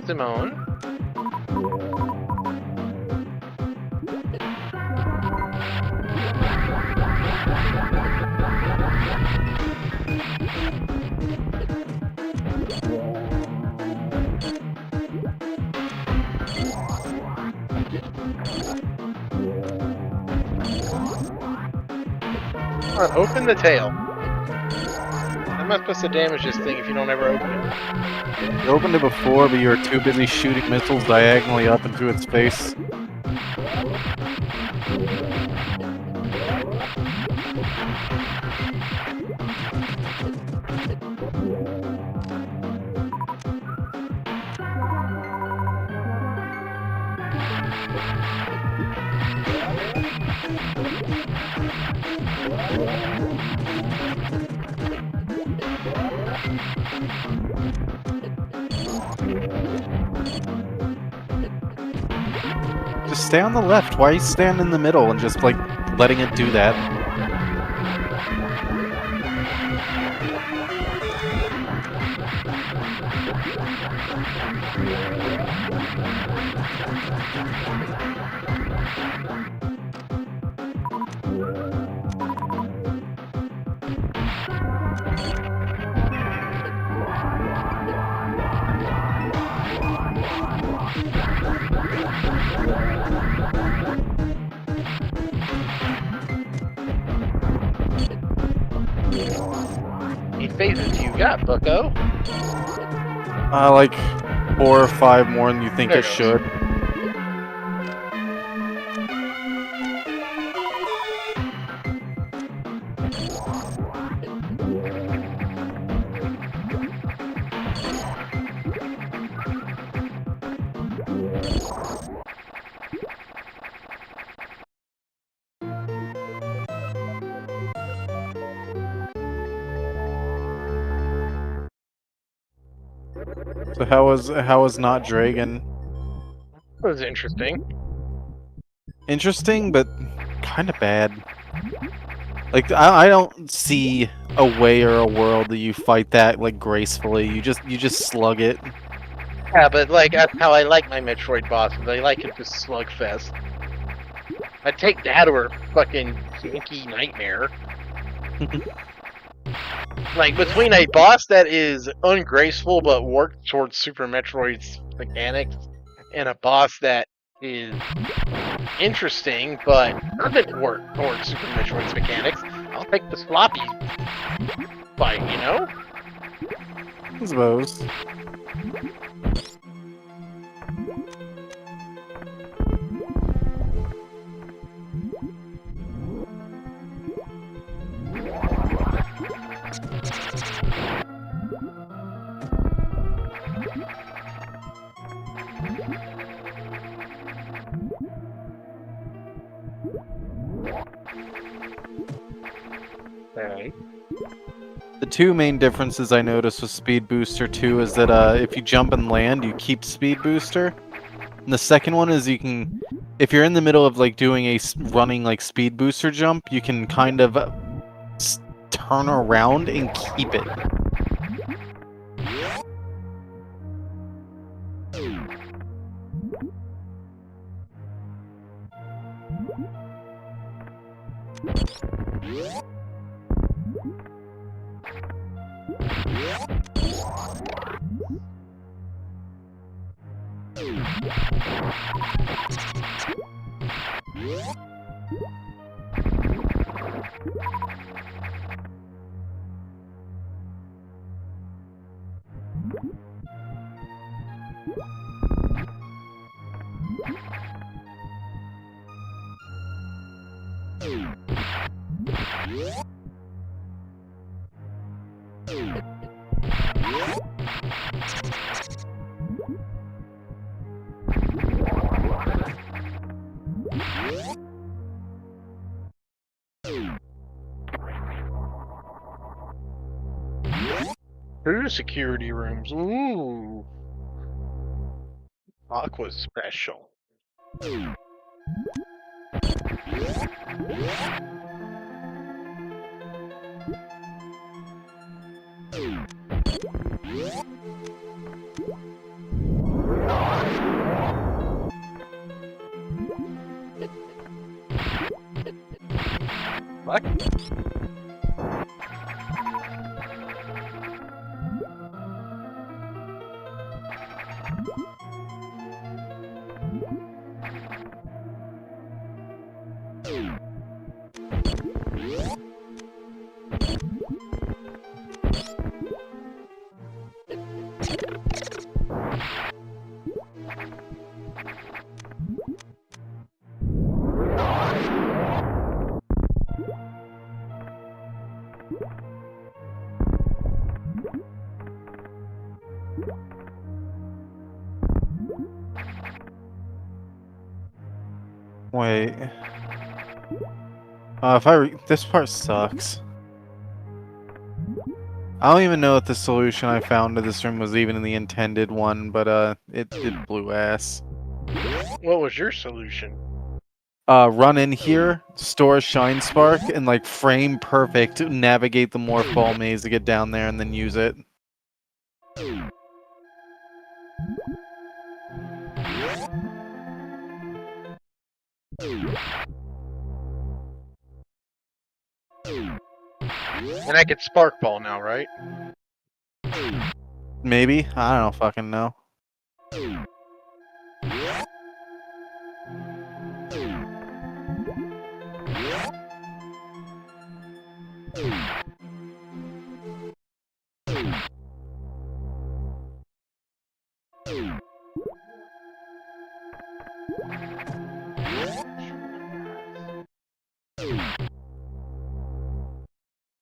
S2: Simone. Come on, open the tail. I'm not supposed to damage this thing if you don't ever open it.
S3: You opened it before, but you were too busy shooting missiles diagonally up into its face. Just stay on the left. Why are you standing in the middle and just, like, letting it do that?
S2: How many phases do you got, bucko?
S3: Like 4 or 5 more than you think
S2: There
S3: it
S2: it goes.
S3: should. So how was not Dragon?
S2: It was interesting.
S3: Interesting, but kind of bad. Like I don't see a way or a world that you fight that like gracefully. You just slug it.
S2: Yeah, but like that's how I like my Metroid bosses. I like it to slugfest. I'd take that or a fucking janky nightmare. Like between a boss that is ungraceful but works towards Super Metroid's mechanics, and a boss that is interesting but doesn't work towards Super Metroid's mechanics, I'll take the sloppy fight. You know?
S3: I suppose.
S2: Okay.
S3: The two main differences I noticed with Speed Booster 2 is that if you jump and land, you keep Speed Booster. And the second one is you can, if you're in the middle of like doing a running like Speed Booster jump, you can kind of turn around and keep it.
S2: Through security rooms. Ooh. Aqua's special. What?
S3: Wait. This part sucks. I don't even know if the solution I found to this room was even in the intended one, but it blew ass.
S2: What was your solution?
S3: Run in here, store Shine Spark, and like frame perfect, navigate the Morph Ball maze to get down there, and then use it.
S2: And I could Spark Ball now, right?
S3: Maybe? I don't fucking know.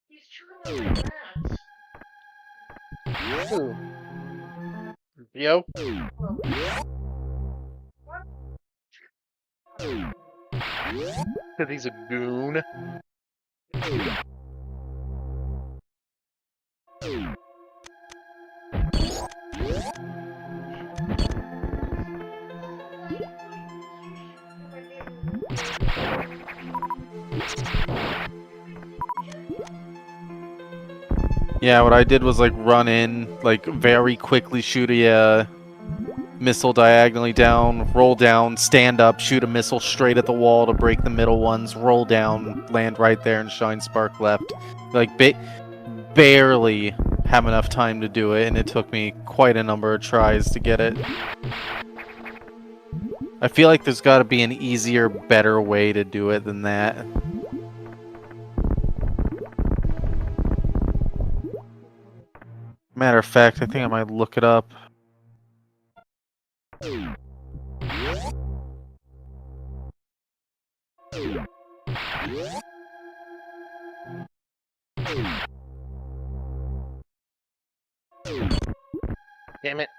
S12: He's chewing on my ass.
S2: Ooh. Yo? Because he's a goon.
S3: Yeah, what I did was like run in, like very quickly shoot a missile diagonally down, roll down, stand up, shoot a missile straight at the wall to break the middle ones, roll down, land right there, and shine spark left. Like barely have enough time to do it, and it took me quite a number of tries to get it. I feel like there's got to be an easier, better way to do it than that. Matter of fact, I think I might look it up.
S2: Damn it.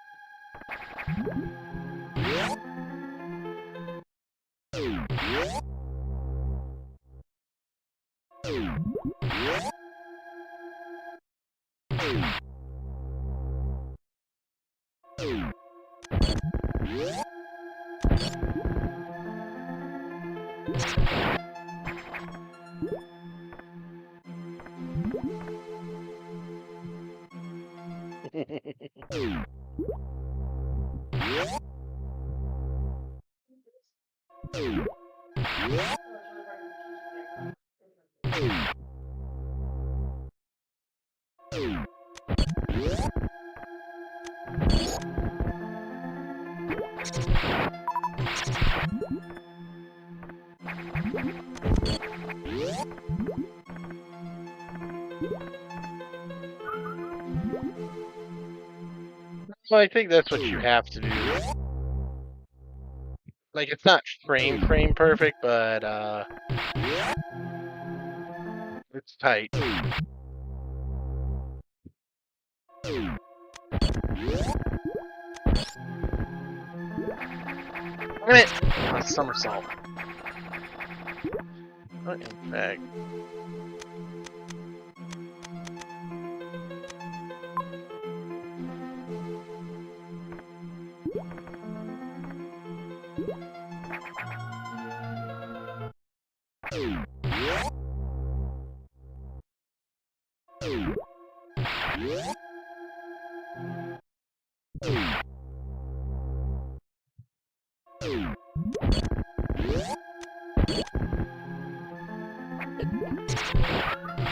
S2: Well, I think that's what you have to do. Like, it's not frame perfect, but it's tight. Damn it! A somersault. What in fact?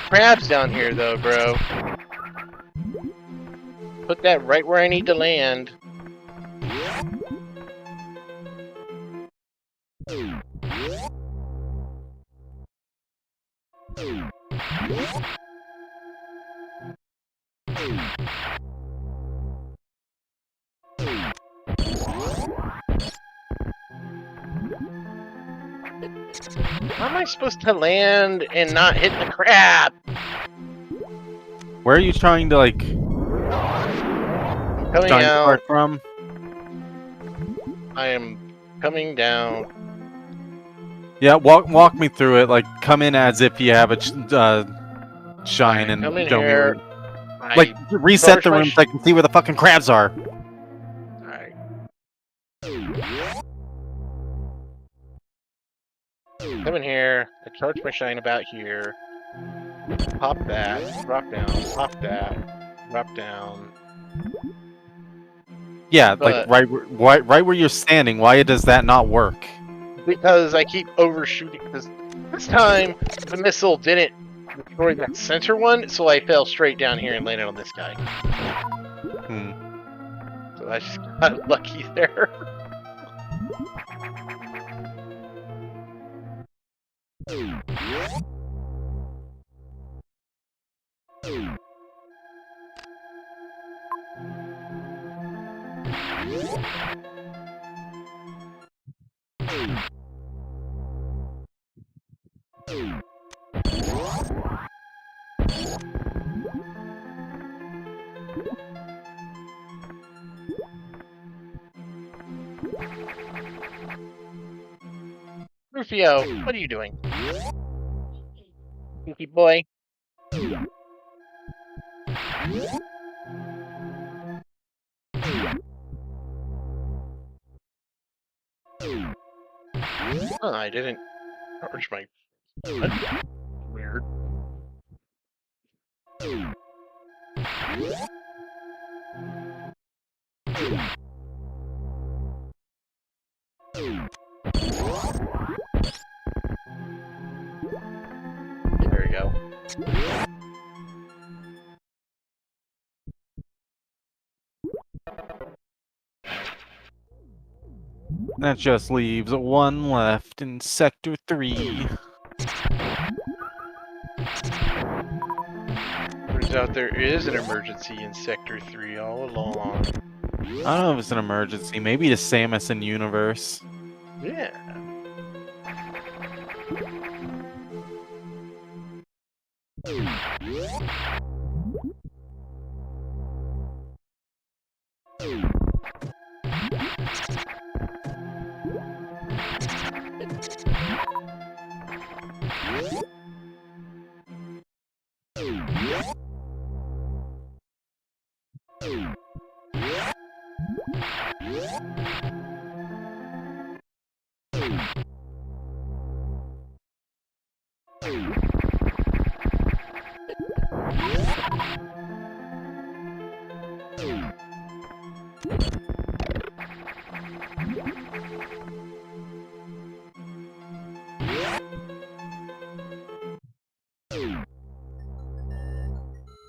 S2: Crabs down here, though, bro. Put that right where I need to land. How am I supposed to land and not hit the crab?
S3: Where are you trying to, like,
S2: Coming
S3: shine
S2: out.
S3: spark from?
S2: I am coming down.
S3: Yeah, walk me through it. Like, come in as if you have a shine and
S2: Come in
S3: show
S2: here.
S3: me. Like, reset the room so I can see where the fucking crabs are.
S2: Alright. Come in here. I charge my shine about here. Pop that. Drop down. Pop that. Drop down.
S3: Yeah,
S2: But-
S3: like right where you're standing. Why does that not work?
S2: Because I keep overshooting. Because this time, the missile didn't destroy that center one, so I fell straight down here and landed on this guy.
S3: Hmm.
S2: So I just got lucky there. Rufio, what are you doing? Pinky boy. Oh, I didn't charge my... What? Weird.
S3: That just leaves one left in Sector 3.
S2: Turns out there is an emergency in Sector 3 all along.
S3: I don't know if it's an emergency. Maybe the Samus in universe.
S2: Yeah.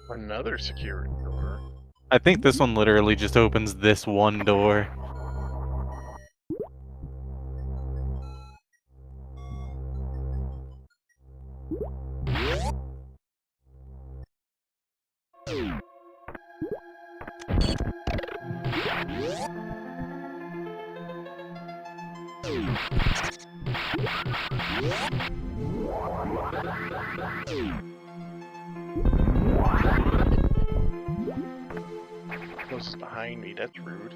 S2: Another security door.
S3: I think this one literally just opens this one door.
S2: Close is behind me, that's rude.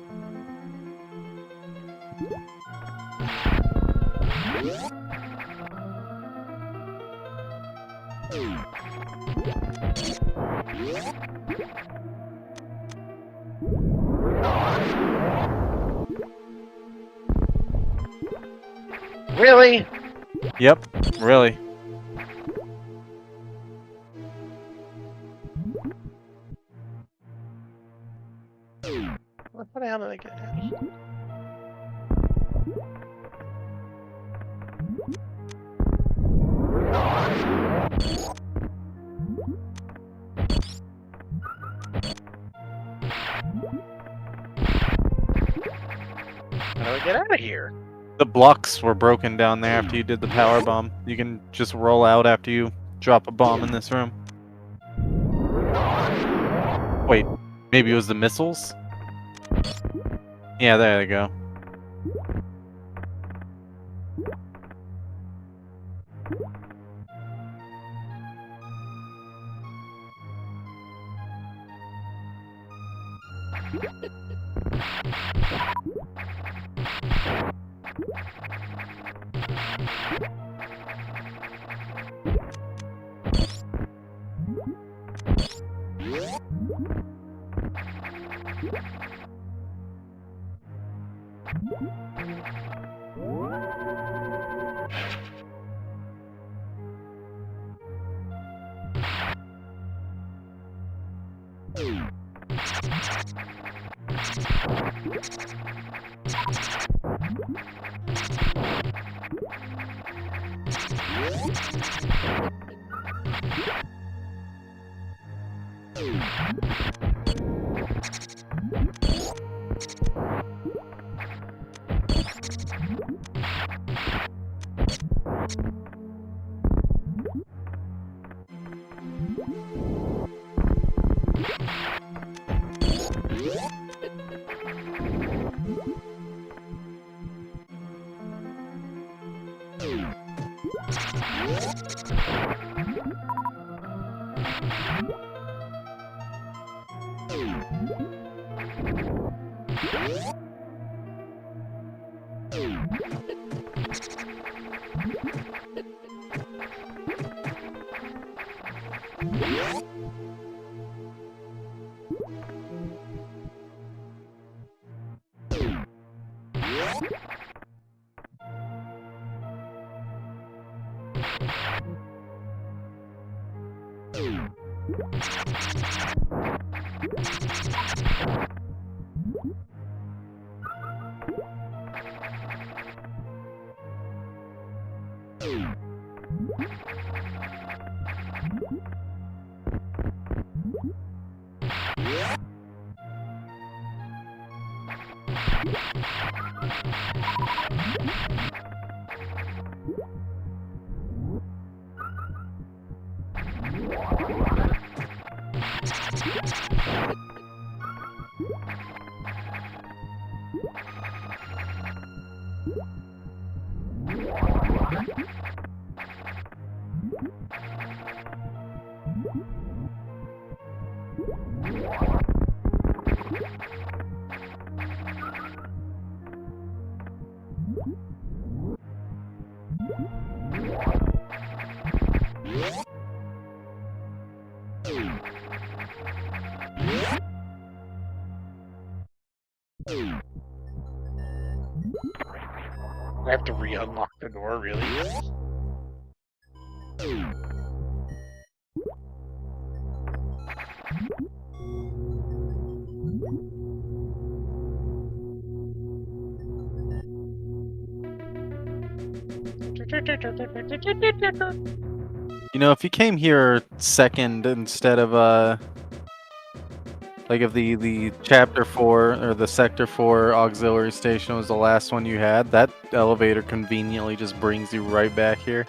S2: Really?
S3: Yep, really.
S2: How the hell did I get that? How do I get out of here?
S3: The blocks were broken down there after you did the power bomb. You can just roll out after you drop a bomb in this room. Wait, maybe it was the missiles? Yeah, there they go.
S2: I have to re-unlock the door, really?
S3: You know, if you came here second instead of like if the chapter 4 or the sector 4 auxiliary station was the last one you had, that elevator conveniently just brings you right back here.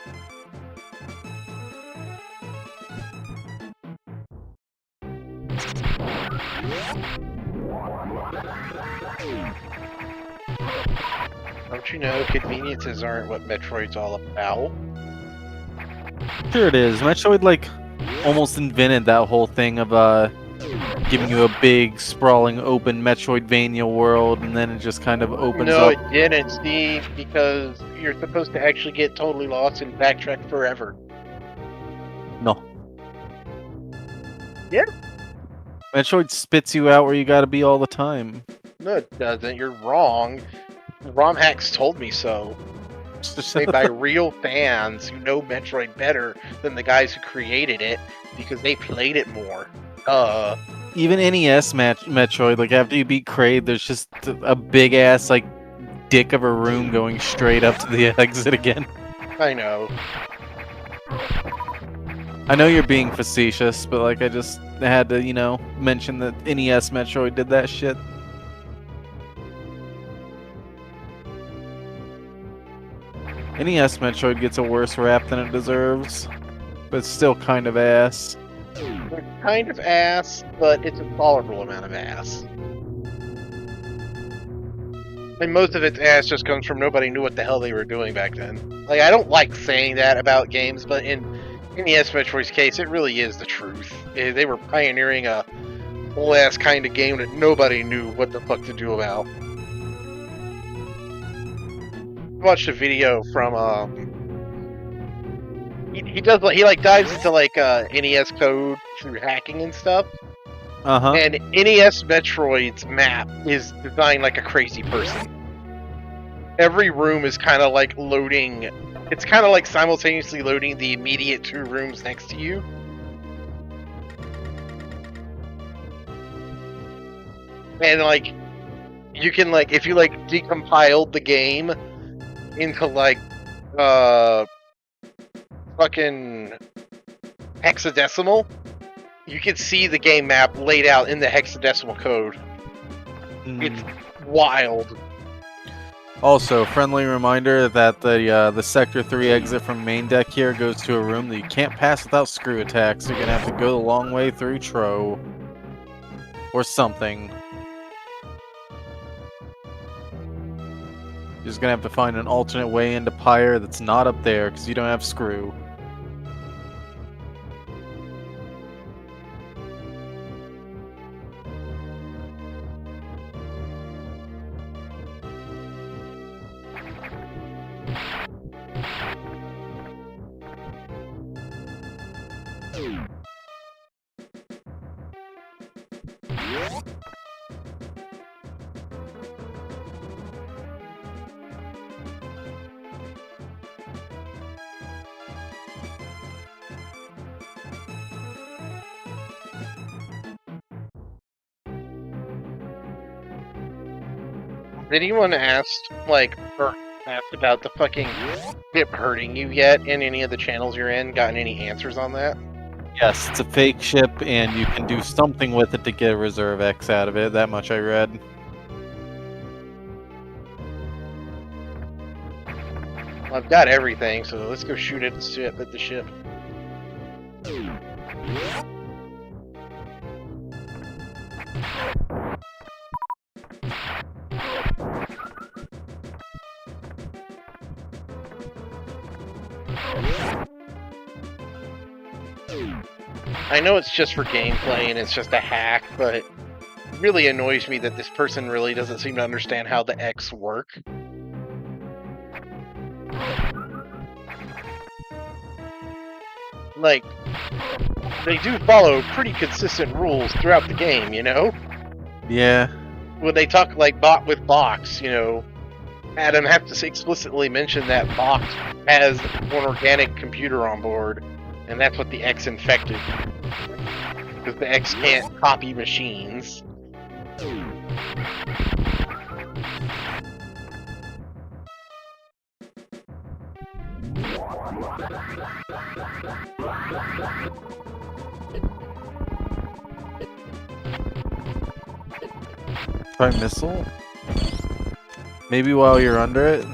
S2: Don't you know conveniences aren't what Metroid's all about?
S3: Sure it is. Metroid like almost invented that whole thing of giving you a big sprawling open Metroidvania world, and then it just kind of opens
S2: No,
S3: up.
S2: it didn't, Steve, because you're supposed to actually get totally lost and backtrack forever.
S3: No.
S2: Yeah.
S3: Metroid spits you out where you gotta be all the time.
S2: No, it doesn't. You're wrong. ROM hacks told me so. Made by real fans who know Metroid better than the guys who created it because they played it more.
S3: Even NES Metroid, like after you beat Kraid, there's just a big ass like dick of a room going straight up to the exit again.
S2: I know.
S3: I know you're being facetious, but like I just had to, you know, mention that NES Metroid did that shit. NES Metroid gets a worse rap than it deserves, but it's still kind of ass.
S2: It's kind of ass, but it's a tolerable amount of ass. And most of its ass just comes from nobody knew what the hell they were doing back then. Like, I don't like saying that about games, but in NES Metroid's case, it really is the truth. They were pioneering a whole ass kind of game that nobody knew what the fuck to do about. I watched a video from he dives into like NES code through hacking and stuff.
S3: Uh-huh.
S2: And NES Metroid's map is designed like a crazy person. Every room is kind of like loading. It's kind of like simultaneously loading the immediate 2 rooms next to you. And like, you can like, if you like decompiled the game into like fucking hexadecimal, you can see the game map laid out in the hexadecimal code. It's wild.
S3: Also, friendly reminder that the Sector 3 exit from main deck here goes to a room that you can't pass without screw attacks. You're gonna have to go the long way through Tro. Or something. You're just gonna have to find an alternate way into Pyre that's not up there because you don't have screw.
S2: Did anyone ask, like, or asked about the fucking hip hurting you yet in any of the channels you're in? Gotten any answers on that?
S3: Yes, it's a fake ship, and you can do something with it to get a reserve X out of it. That much I read.
S2: I've got everything, so let's go shoot at the ship. I know it's just for gameplay and it's just a hack, but it really annoys me that this person really doesn't seem to understand how the X work. Like, they do follow pretty consistent rules throughout the game, you know?
S3: Yeah.
S2: When they talk like bot with box, you know, Adam have to explicitly mention that box has an organic computer on board, and that's what the X infected. Because the X can't copy machines.
S3: Try missile? Maybe while you're under it?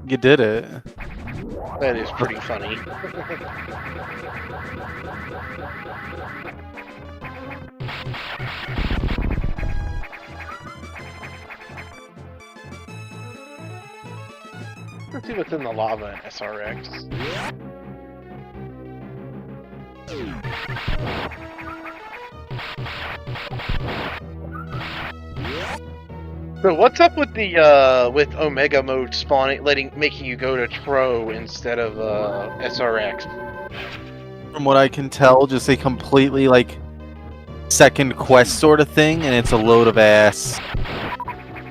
S3: You did it.
S2: That is pretty funny. Let's see what's in the lava in SRX. So what's up with the with Omega mode spawning, making you go to Tro instead of SRX?
S3: From what I can tell, just a completely like second quest sort of thing, and it's a load of ass.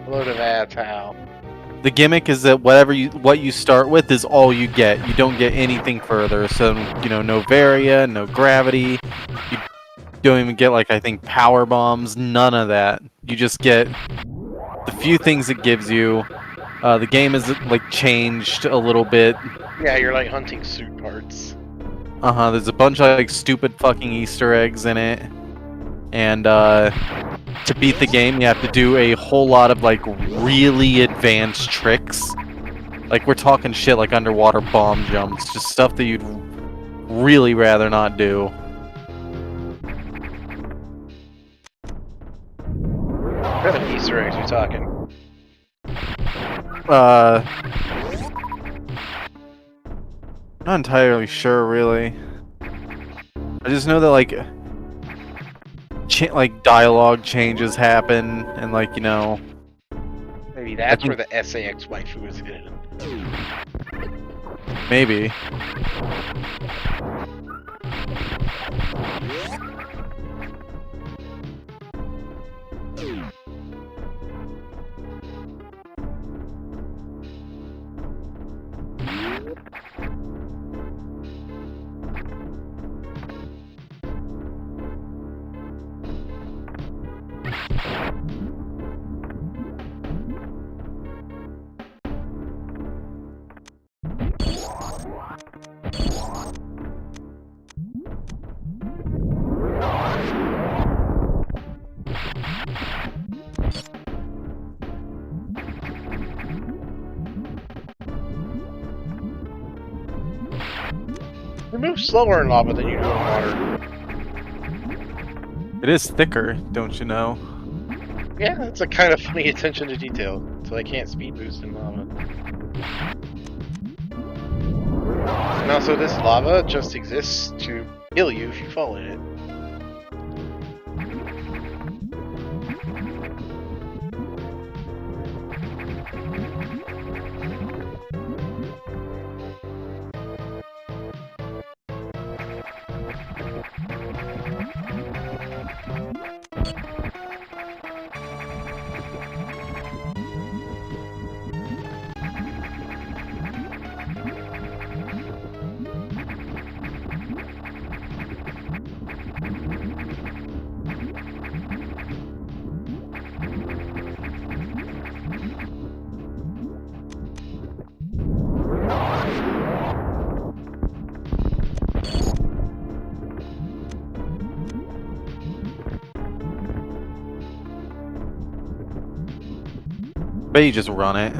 S2: Load of ass, how?
S3: The gimmick is that what you start with is all you get. You don't get anything further. So, you know, no Varia, no gravity. You don't even get, like, I think, power bombs. None of that. You just get the few things it gives you. The game is, like, changed a little bit.
S2: Yeah, you're, like, hunting suit parts.
S3: Uh-huh, there's a bunch of, like, stupid fucking Easter eggs in it. And, to beat the game, you have to do a whole lot of, like, really advanced tricks. Like, we're talking shit like underwater bomb jumps. Just stuff that you'd really rather not do.
S2: What kind of Easter eggs are you talking?
S3: Not entirely sure, really. I just know that, like, dialogue changes happen, and, like, you know...
S2: Maybe that's where the SAX waifu is hidden.
S3: Maybe.
S2: You move slower in lava than you do in water.
S3: It is thicker, don't you know?
S2: Yeah, that's a kind of funny attention to detail. So I can't speed boost in lava. And also, this lava just exists to kill you if you fall in it.
S3: bet you just run it.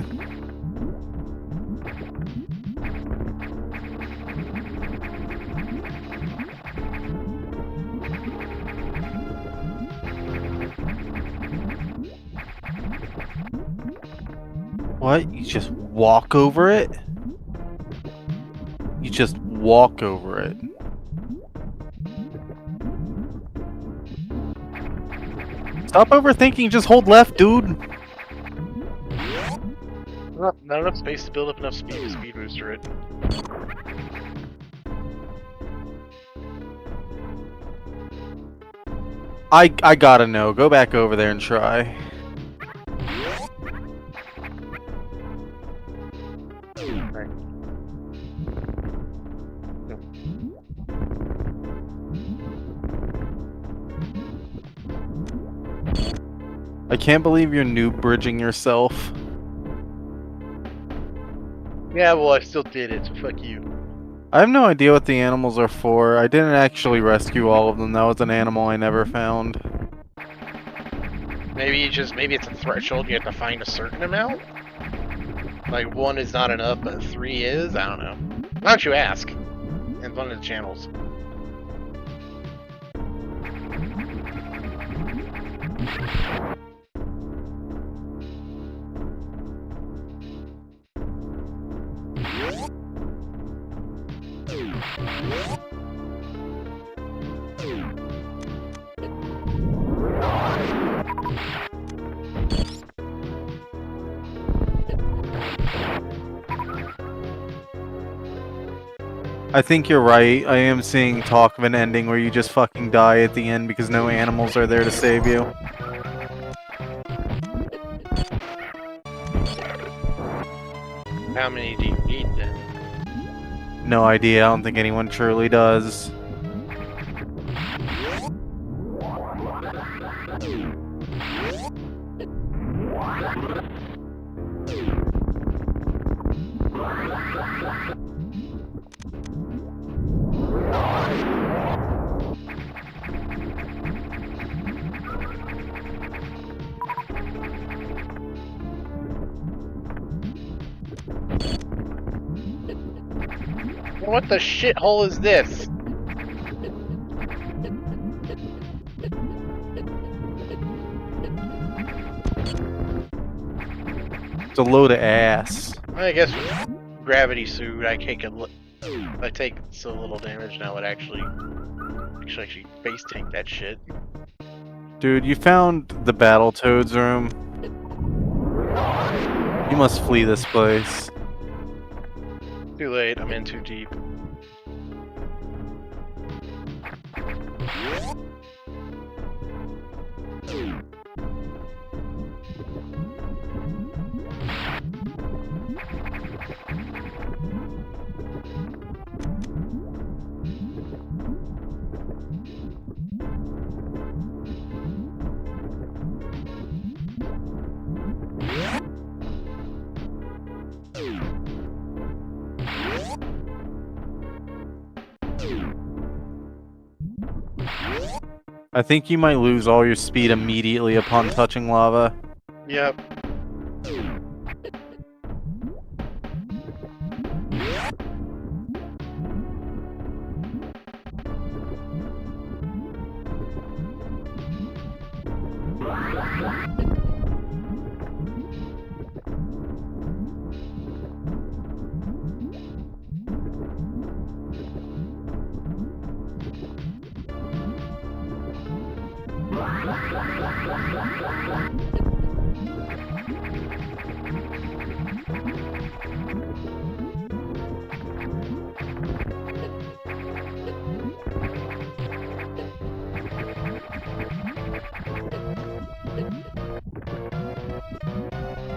S3: What? You just walk over it? You just walk over it. Stop overthinking, just hold left, dude.
S2: Not enough space to build up enough speed to speed booster it.
S3: I gotta know. Go back over there and try.
S2: Right. Nope.
S3: I can't believe you're noob bridging yourself.
S2: Yeah, well, I still did it, so fuck you.
S3: I have no idea what the animals are for. I didn't actually rescue all of them. That was an animal I never found.
S2: Maybe it's a threshold. You have to find a certain amount. Like 1 is not enough, but 3 is. I don't know. Why don't you ask? In one of the channels.
S3: I think you're right. I am seeing talk of an ending where you just fucking die at the end because no animals are there to save you.
S2: How many do you need then?
S3: No idea. I don't think anyone truly does.
S2: What the shithole is this?
S3: It's a load of ass.
S2: I guess with gravity suit, I take so little damage now. It actually face tank that shit.
S3: Dude, you found the Battletoads room. You must flee this place.
S2: Too late. I'm in too deep.
S3: I think you might lose all your speed immediately upon touching lava.
S2: Yep.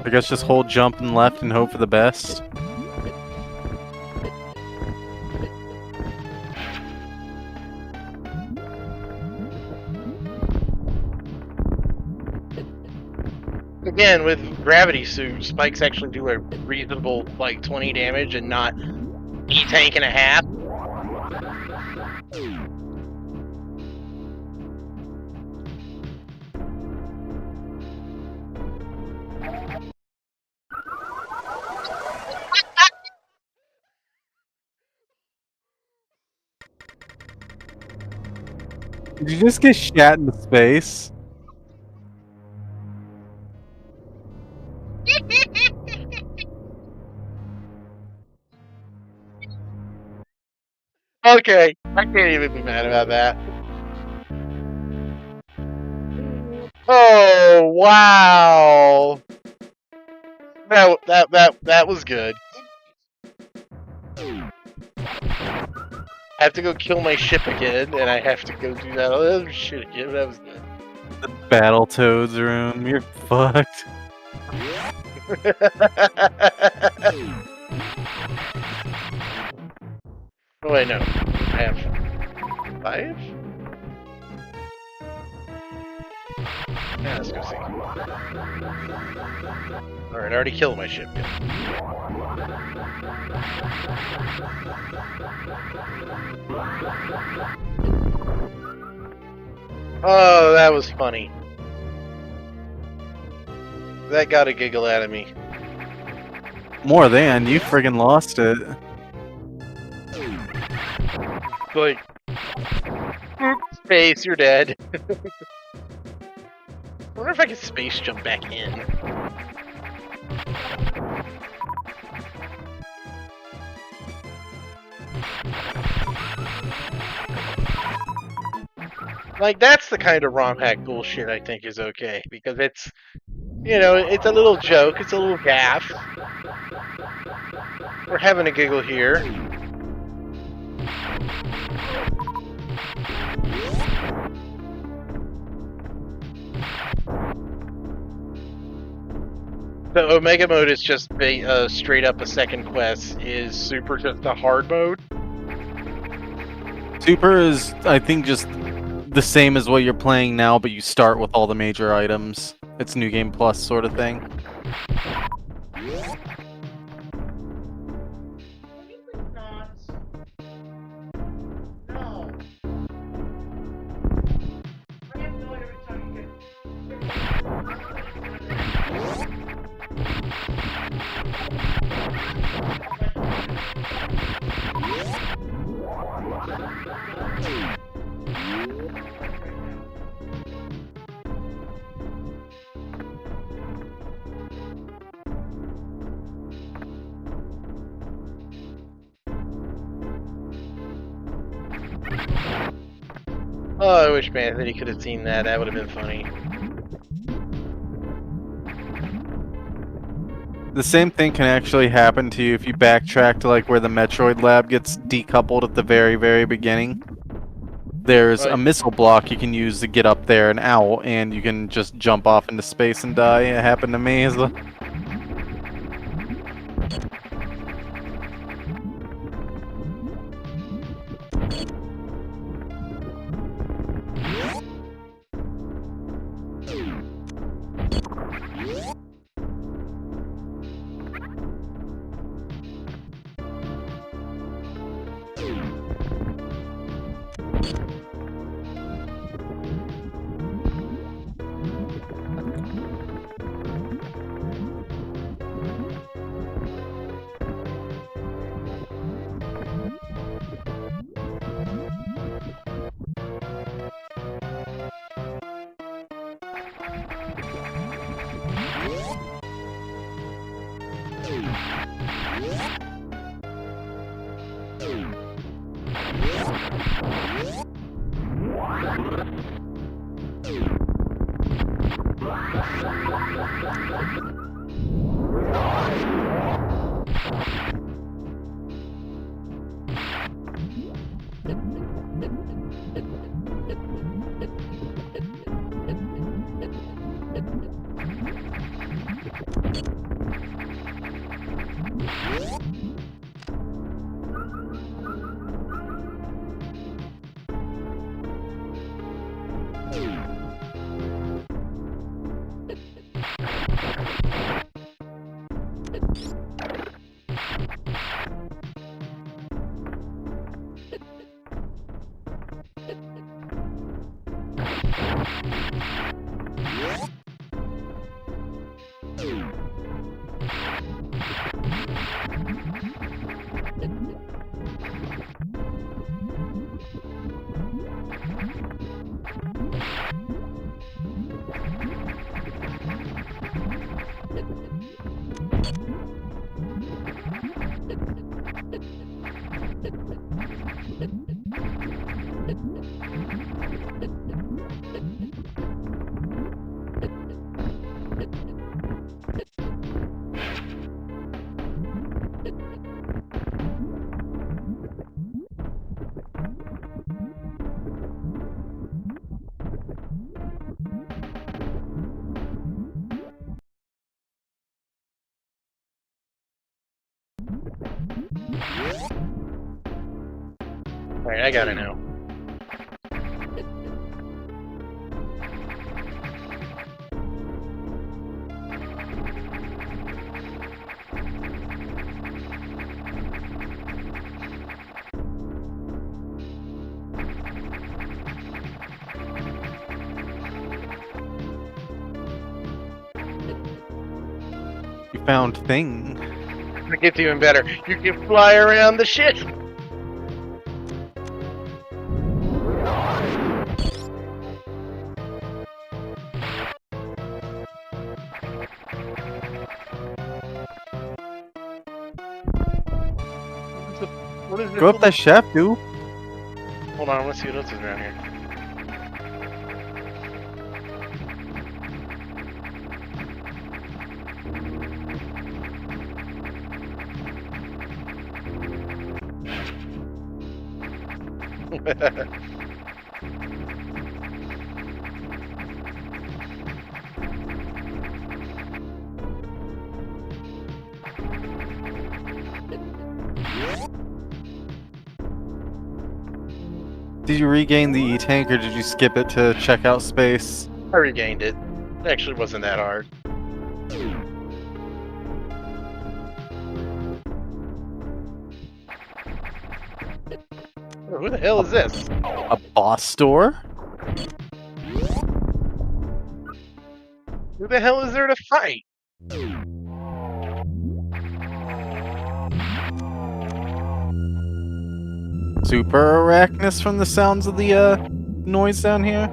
S3: I guess just hold jump and left and hope for the best.
S2: Again, with gravity suit, spikes actually do a reasonable, like, 20 damage and not E-tank and a half.
S3: Did you just get shat into space?
S2: Okay, I can't even be mad about that. Oh wow! That was good. I have to go kill my ship again, and I have to go do that other shit again. That was good.
S3: The Battletoads room. You're fucked.
S2: Oh wait, no. I have 5? Yeah, let's go see. Alright, I already killed my ship. Oh, that was funny. That got a giggle out of me.
S3: More than you friggin' lost it.
S2: Like, space, you're dead. I wonder if I can space jump back in. Like, that's the kind of ROM hack bullshit I think is okay, because it's, you know, it's a little joke, it's a little gaff. We're having a giggle here. The Omega mode is just straight up a second quest. Is Super just a hard mode?
S3: Super is, I think, just the same as what you're playing now, but you start with all the major items. It's New Game Plus sort of thing.
S2: Oh, I wish Anthony could have seen that. That would have been funny.
S3: The same thing can actually happen to you if you backtrack to like where the Metroid lab gets decoupled at the very, very beginning. There's a missile block you can use to get up there and out, and you can just jump off into space and die. It happened to me as well.
S2: Alright, I gotta know.
S3: You found thing.
S2: It gets even better. You can fly around the ship. What is
S3: Go up that shaft, dude.
S2: Hold on, let's see what else is around here.
S3: Did you regain the E-tank or did you skip it to checkout space?
S2: I regained it. It actually wasn't that hard. Oh, who the hell is this?
S3: A boss store?
S2: Who the hell is there to fight?
S3: Super Arachnus from the sounds of the noise down here?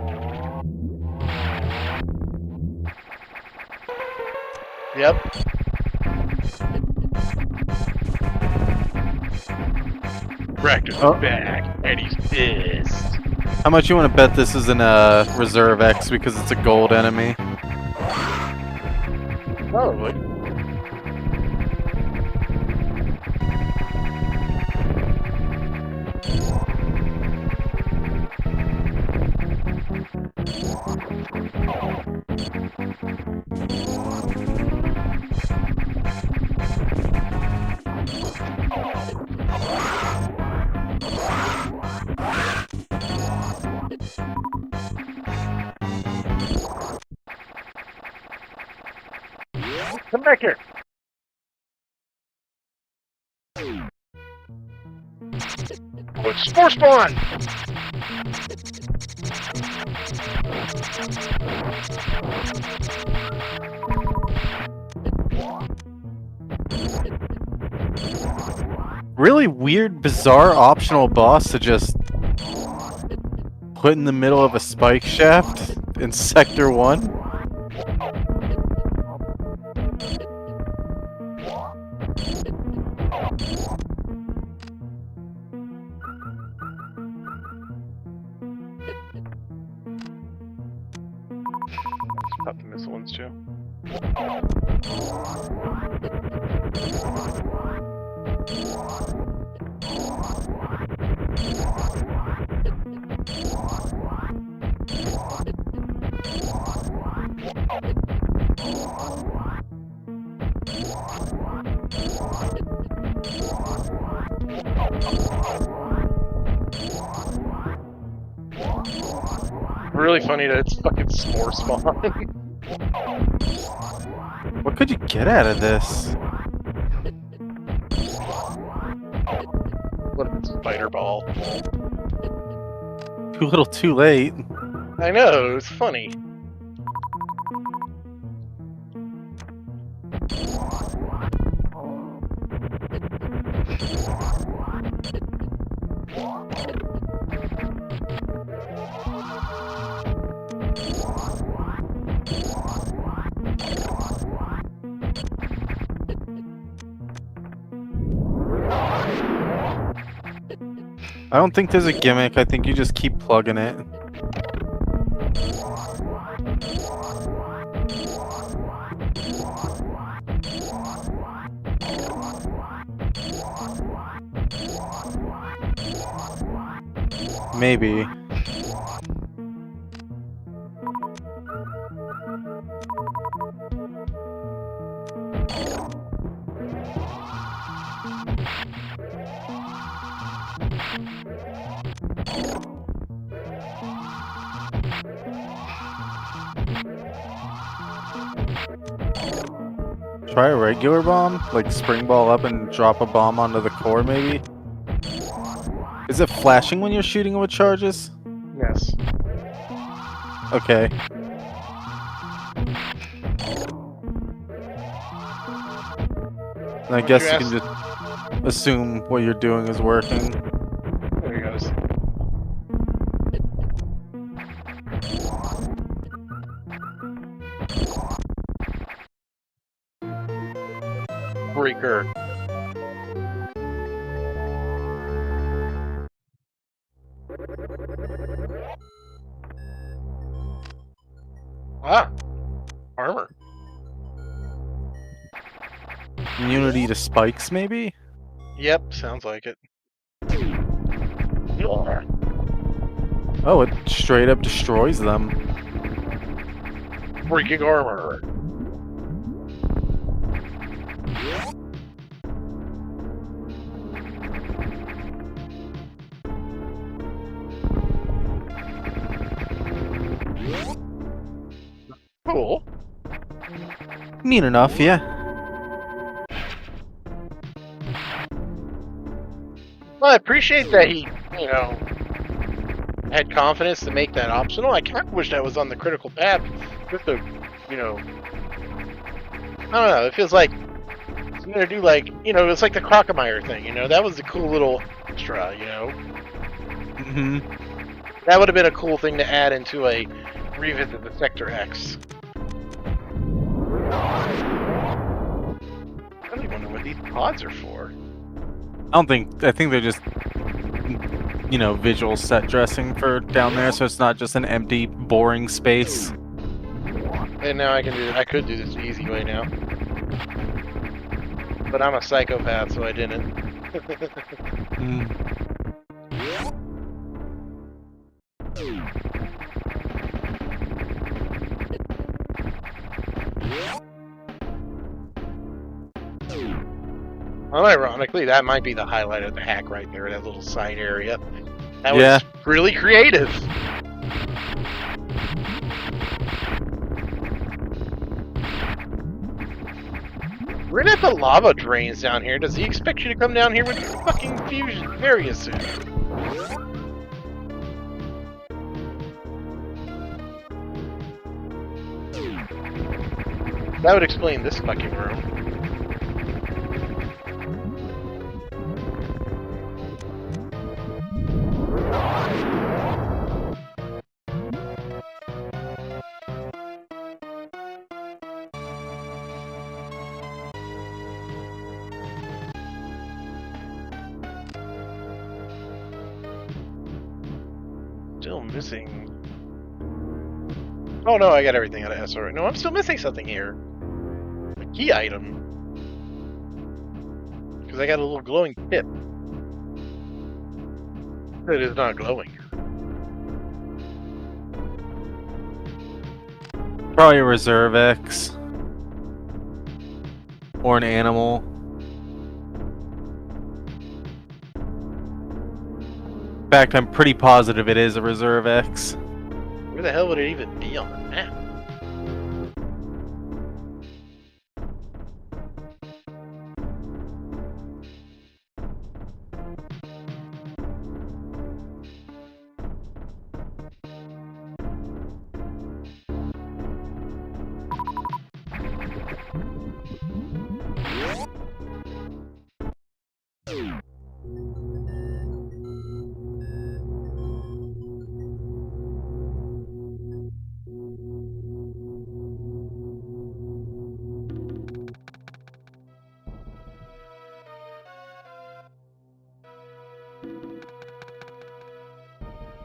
S2: Yep. Raptor's back, and he's pissed.
S3: How much you want to bet this is in Reserve X because it's a gold enemy?
S2: Probably. Come back here. Oh, it's Spore Spawn!
S3: Really weird, bizarre optional boss to just put in the middle of a spike shaft in Sector 1.
S2: Pop the missile ones too. Really funny that it's fucking Spore Spawn.
S3: What could you get out of this?
S2: What if it's Spider Ball?
S3: Too little too late.
S2: I know, it's funny.
S3: I don't think there's a gimmick, I think you just keep plugging it. Maybe. Try a regular bomb, like spring ball up and drop a bomb onto the core, maybe. Is it flashing when you're shooting with charges?
S2: Yes.
S3: Okay. And I guess you can just assume what you're doing is working.
S2: There he goes. Breaker. Ah, armor.
S3: Immunity to spikes, maybe?
S2: Yep, sounds like it.
S3: Oh, it straight up destroys them.
S2: Freaking armor. Cool.
S3: Mean enough, yeah.
S2: Well, I appreciate that he, had confidence to make that optional. I kind of wish that was on the critical path, just to, I don't know. It feels like I'm gonna do it's like the Crocomire thing. That was a cool little extra.
S3: Mm-hmm.
S2: That would have been a cool thing to add into a revisit the Sector X. I really wonder what these pods are for.
S3: I think they're just, visual set dressing for down there, so it's not just an empty, boring space.
S2: And now I could do this the easy way now. But I'm a psychopath, so I didn't. Well, ironically, that might be the highlight of the hack right there, that little side area. That was really creative. We're at the lava drains down here. Does he expect you to come down here with fucking fusion very soon? That would explain this fucking room. Still missing. Oh no, I got everything out of SR. No, I'm still missing something here. A key item. Because I got a little glowing tip. It is not glowing.
S3: Probably a Reserve X. Or an animal. In fact, I'm pretty positive it is a Reserve X.
S2: Where the hell would it even be on the map?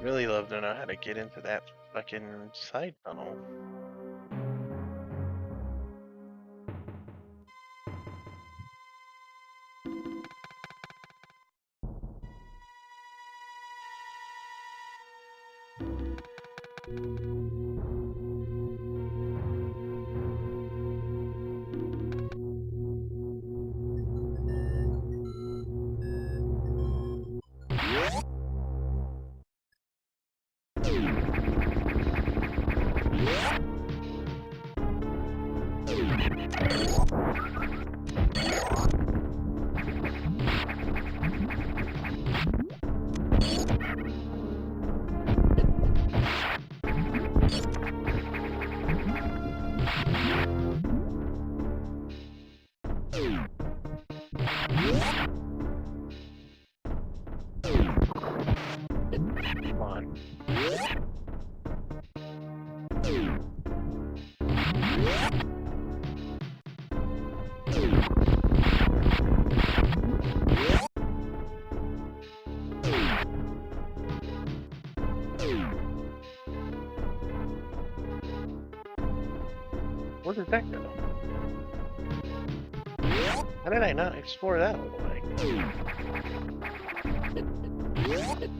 S2: Really love to know how to get into that fucking side tunnel. on. Where did that go? How did I not explore that all the way? Okay.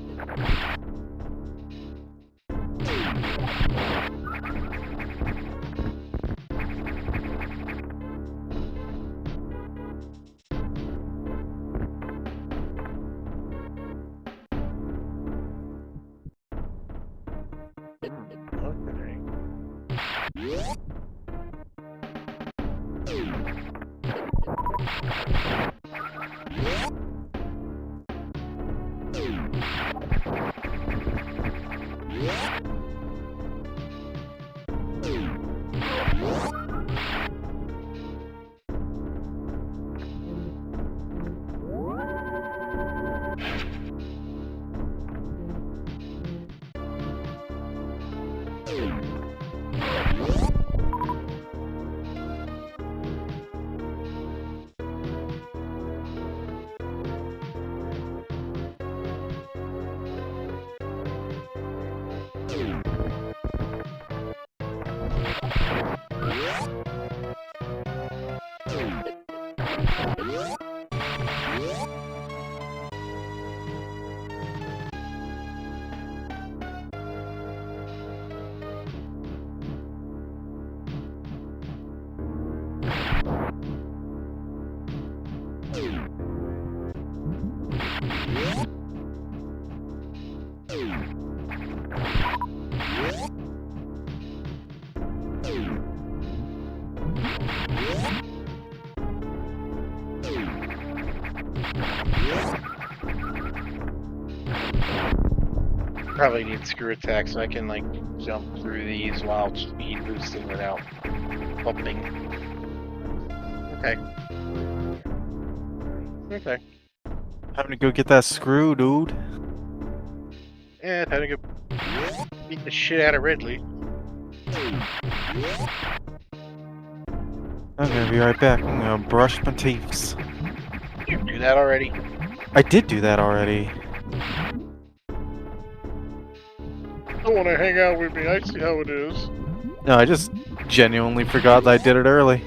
S2: Probably need screw attack so I can like jump through these while speed boosting without bumping. Okay. Okay.
S3: Having to go get that screw, dude.
S2: Yeah, time to go beat the shit out of Ridley.
S3: I'm gonna be right back. I'm gonna brush my teeth.
S2: You do that already?
S3: I did do that already.
S2: Don't want to hang out with me. I see how it is.
S3: No, I just genuinely forgot that I did it early.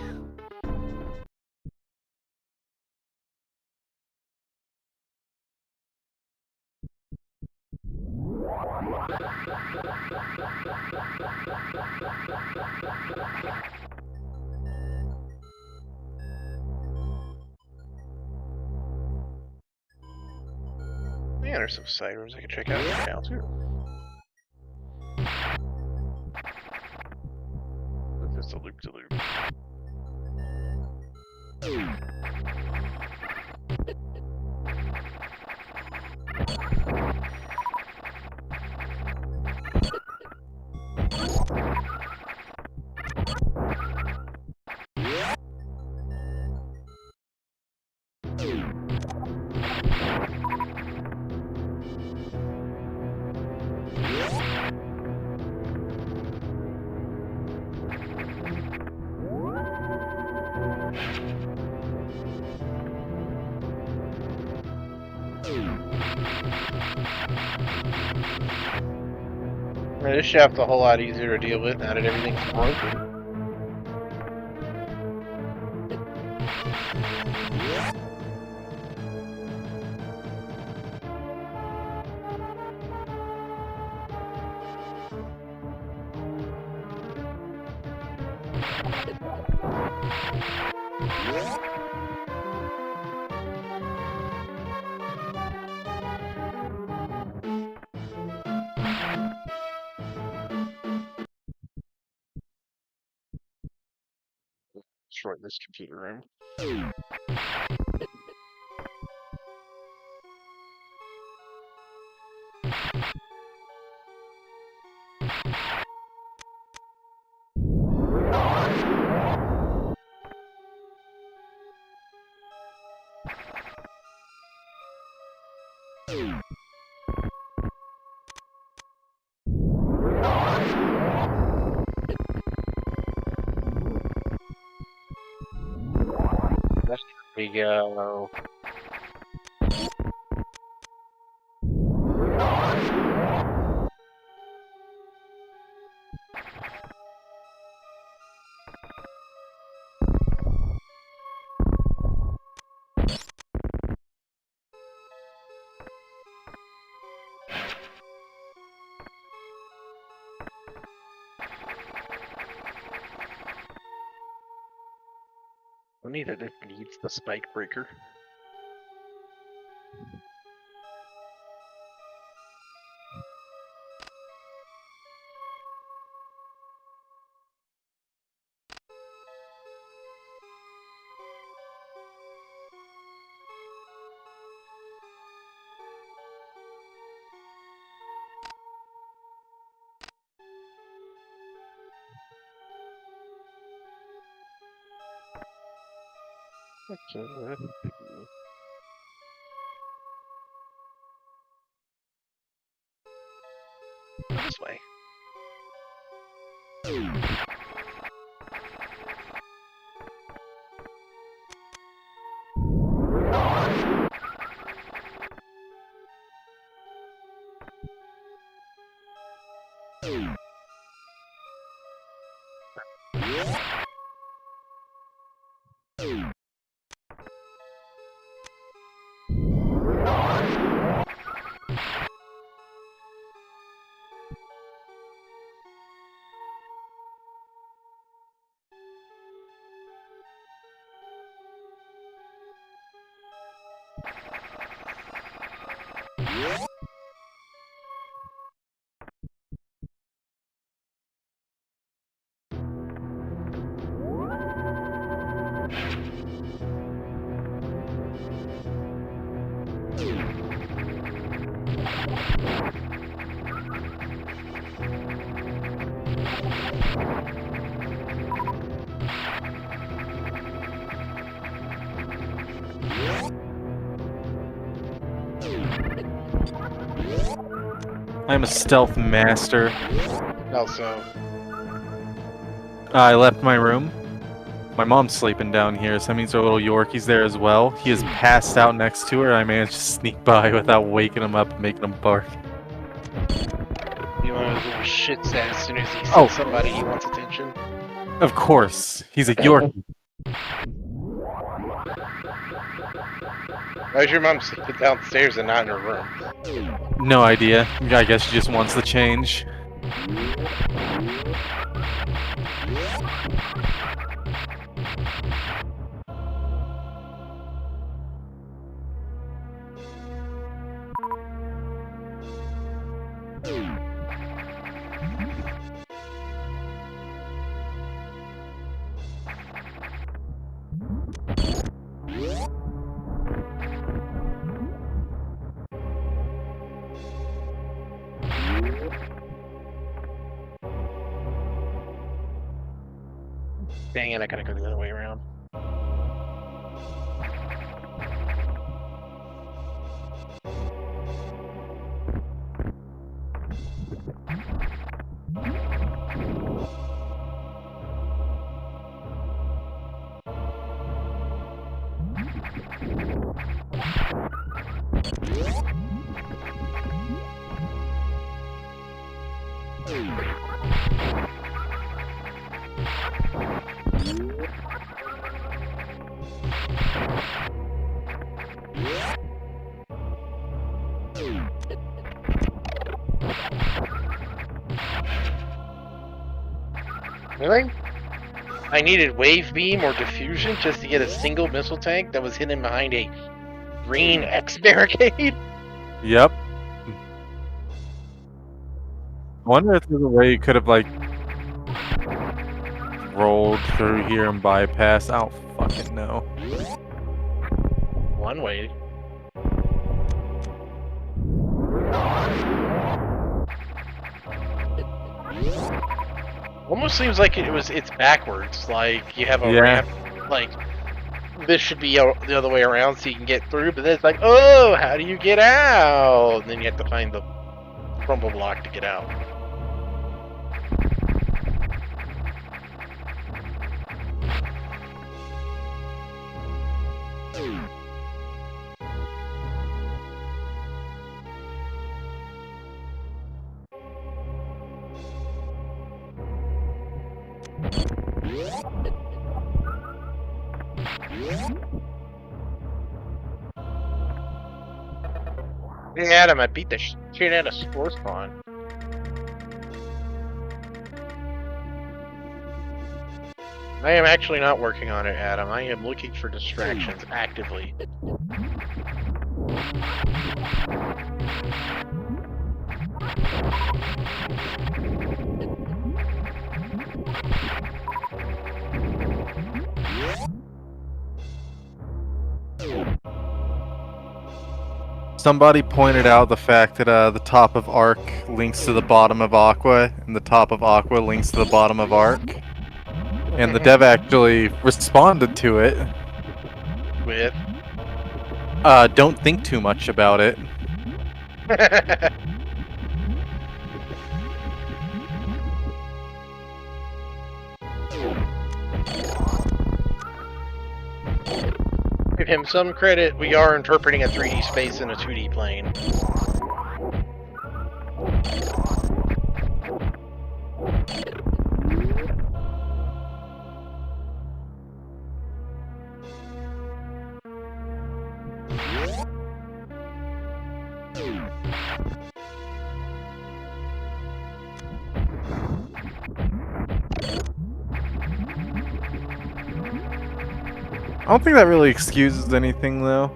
S2: Yeah, there's some side rooms I can check out right now too. Just a loop to loop. This shaft's a whole lot easier to deal with now that everything's broken. Destroy this computer room. We go. I need it. It needs the spike breaker. Okay. This way.
S3: I'm a stealth master.
S2: Also,
S3: I left my room. My mom's sleeping down here, so that means our little Yorkie's there as well. He is passed out next to her. I managed to sneak by without waking him up and making him bark.
S2: you know, those little shits that as soon as he sees somebody, he wants attention.
S3: Of course. He's a Yorkie.
S2: Why is your mom sleeping downstairs and not in her room?
S3: No idea. I guess she just wants the change.
S2: Dang it, I gotta go the other way around. Really? I needed wave beam or diffusion just to get a single missile tank that was hidden behind a green X barricade?
S3: Yep. I wonder if there's a way you could have, like, rolled through here and bypassed. I don't fucking know.
S2: One way. Almost seems like it's backwards. Like you have a ramp. Like this should be the other way around so you can get through. But then it's like, oh, how do you get out? And then you have to find the crumble block to get out. Hey Adam, I beat the shit out of Spore Spawn. I am actually not working on it, Adam. I am looking for distractions actively.
S3: Somebody pointed out the fact that the top of Arc links to the bottom of Aqua, and the top of Aqua links to the bottom of Arc. And the dev actually responded to it.
S2: With?
S3: Don't think too much about it.
S2: Give him some credit, we are interpreting a 3D space in a 2D plane.
S3: I don't think that really excuses anything, though.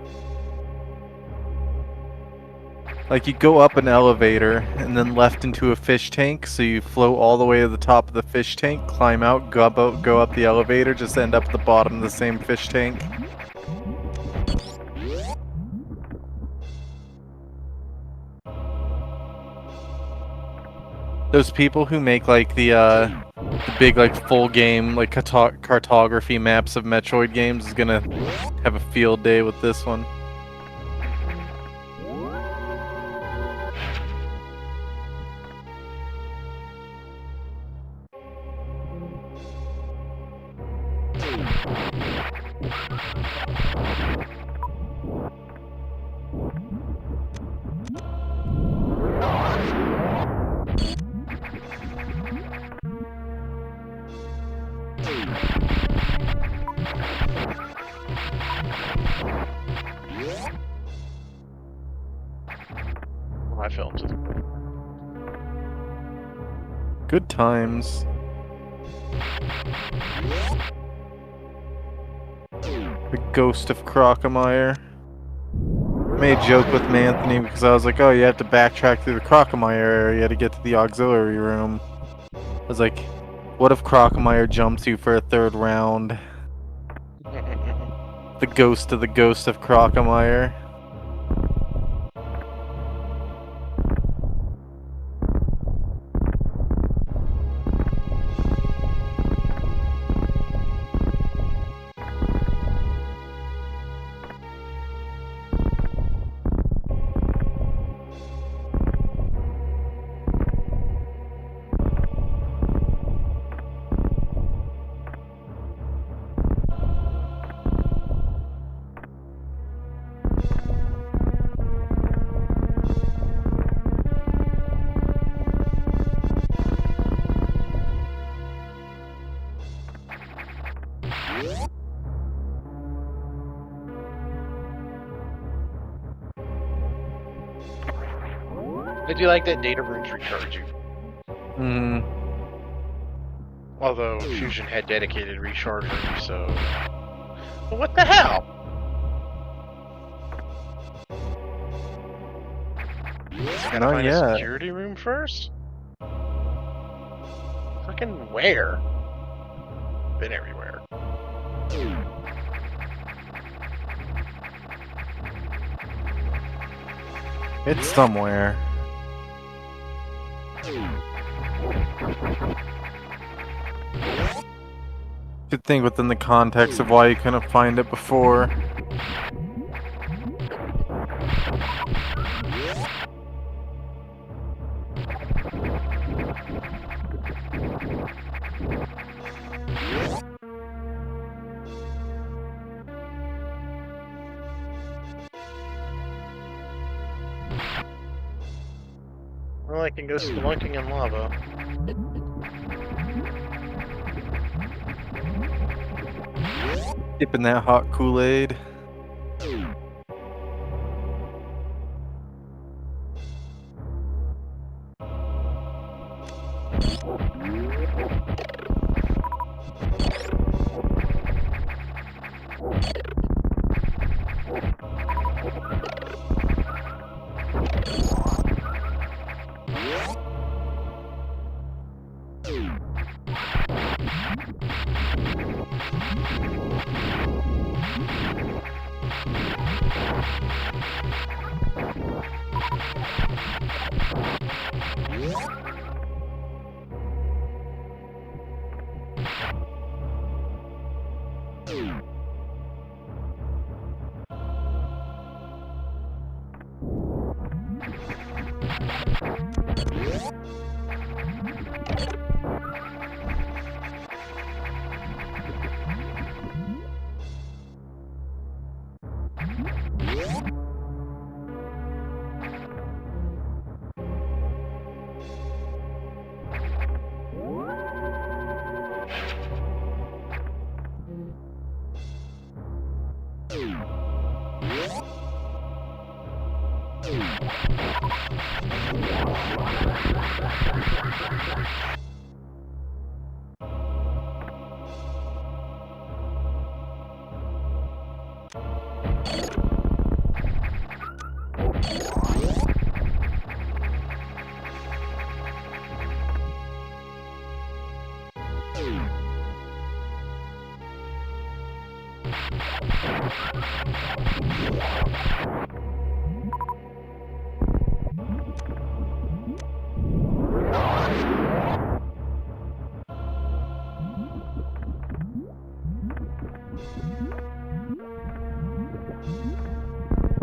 S3: Like, you go up an elevator, and then left into a fish tank, so you float all the way to the top of the fish tank, climb out, go up the elevator, just end up at the bottom of the same fish tank. Those people who make, like, the big, like, full game, like, cartography maps of Metroid games is gonna have a field day with this one.
S2: I filmed it.
S3: Good times. The ghost of Crocomire. I made a joke with Anthony because I was like, oh, you have to backtrack through the Crocomire area to get to the auxiliary room. I was like, what if Crocomire jumps you for a third round? The ghost of Crocomire.
S2: I do like that data rooms recharge you. Although Fusion had dedicated recharge rooms, so... But what the hell? Gotta find a security room first? Fucking where? Been everywhere.
S3: It's somewhere. Should think within the context of why you couldn't find it before.
S2: Well, I can go spelunking in lava.
S3: Dipping that hot Kool-Aid.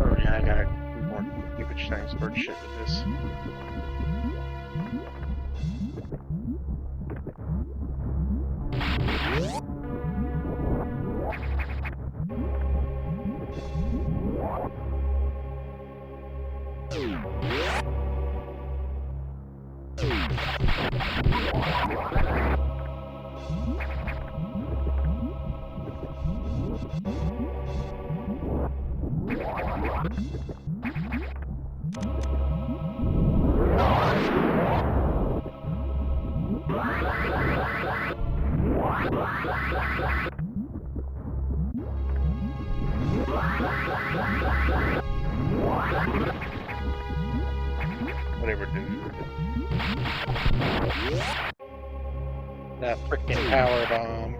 S2: Oh yeah, I gotta do more stupid shiny sword shit with this. Whatever, dude. That freaking power bomb.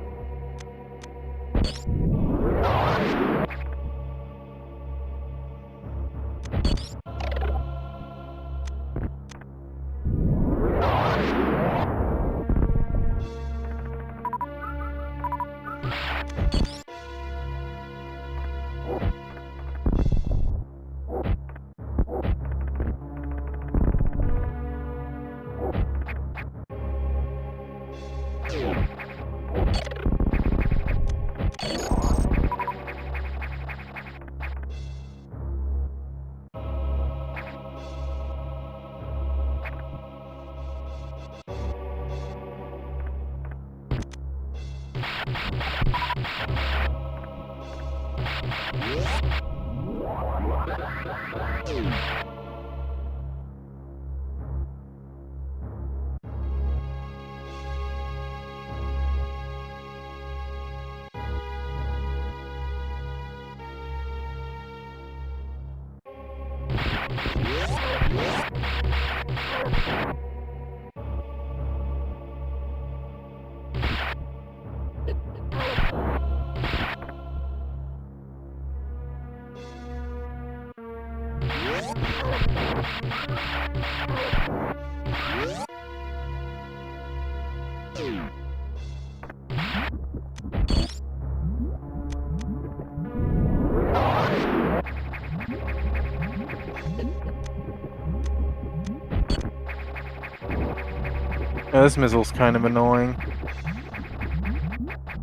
S2: Yeah, this missile's kind of annoying.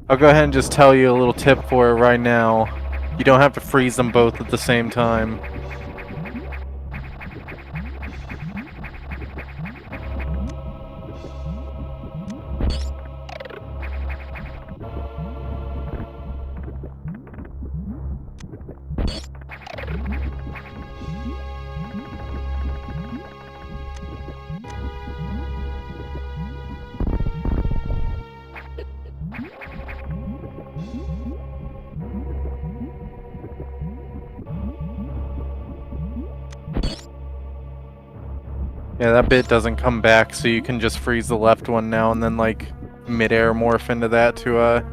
S2: I'll go ahead and just tell you a little tip for it right now. You don't have to freeze them both at the same time.
S3: Yeah, that bit doesn't come back, so you can just freeze the left one now and then, like, mid-air morph into that to,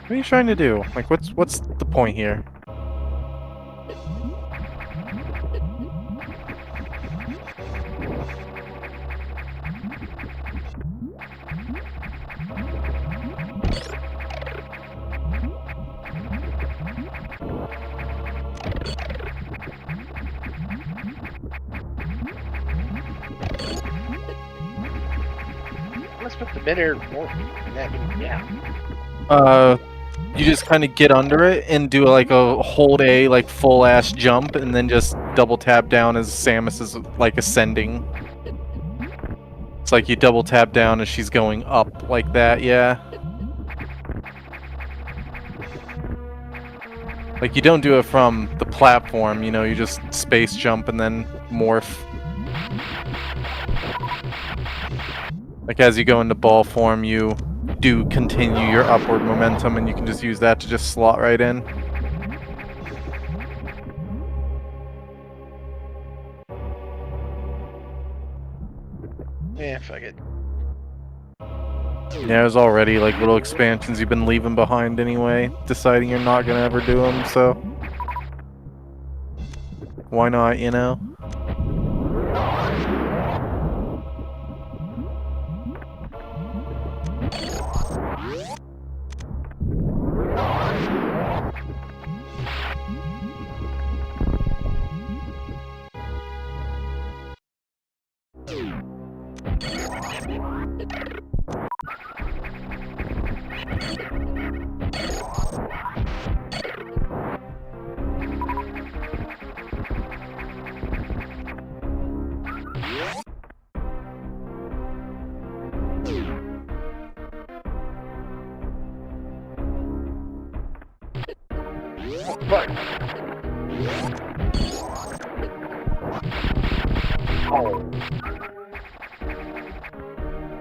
S3: What are you trying to do? Like, what's the point here?
S2: What's with the mid-air morph? Yeah.
S3: You just kind of get under it and do like a hold A, like full ass jump, and then just double tap down as Samus is like ascending. It's like you double tap down as she's going up like that, yeah. Like you don't do it from the platform, you know, you just space jump and then morph. Like as you go into ball form, you do continue your upward momentum and you can just use that to just slot right in.
S2: Yeah, fuck it.
S3: Yeah, there's already like little expansions you've been leaving behind anyway, deciding you're not gonna ever do them, so why not, you know?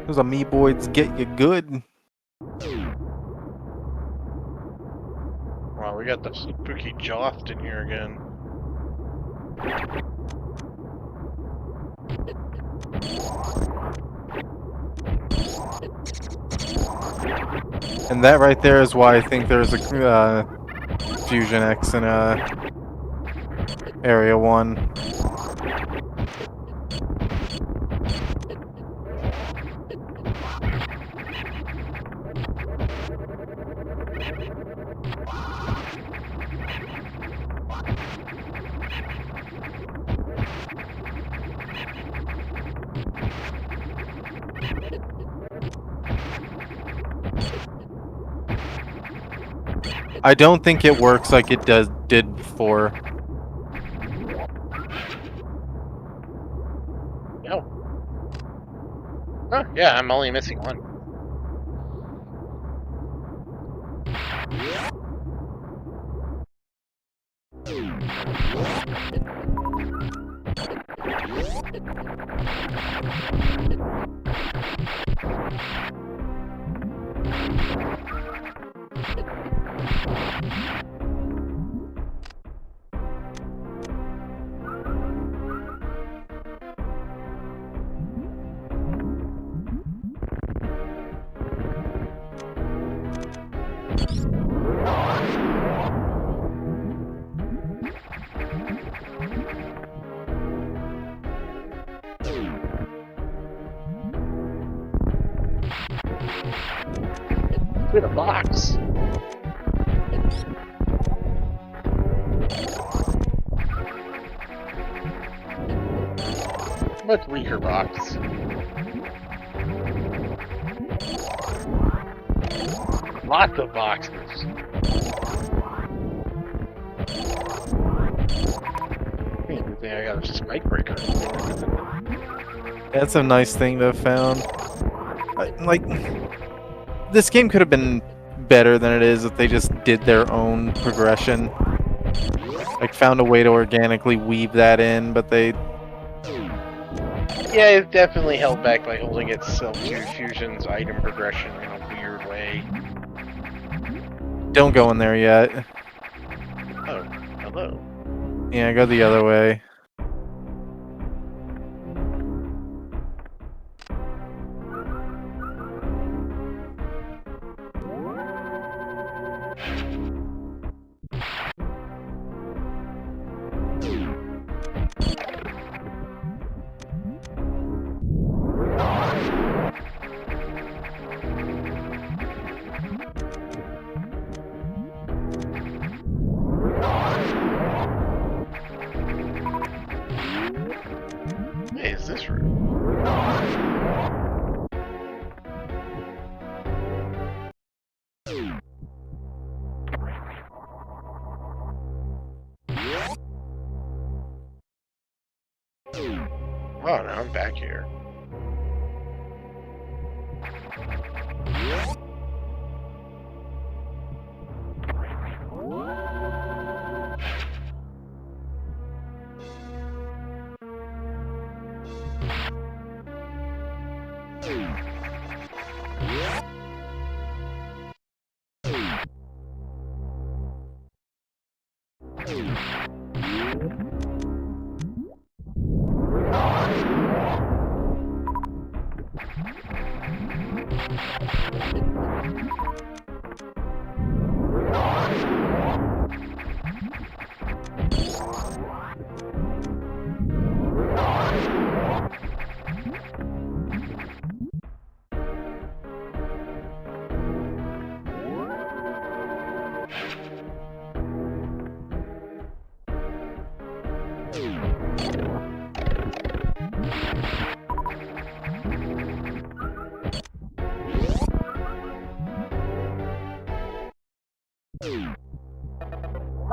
S3: Those amoeboids get you good.
S2: Wow, we got the spooky Joft in here again.
S3: And that right there is why I think there's a Fusion X in Area 1. I don't think it works like it did before.
S2: No. Oh, yeah, I'm only missing one. With a box. Much weaker box. Lots of boxes. I got a spike breaker.
S3: That's a nice thing to have found. Like, this game could have been better than it is if they just did their own progression. Like found a way to organically weave that in, but they
S2: Yeah, it's definitely held back by holding its self-fusion's item progression in a weird way.
S3: don't go in there yet.
S2: Oh, hello.
S3: Yeah, go the other way.
S2: Hey, is this room? Oh, now I'm back here.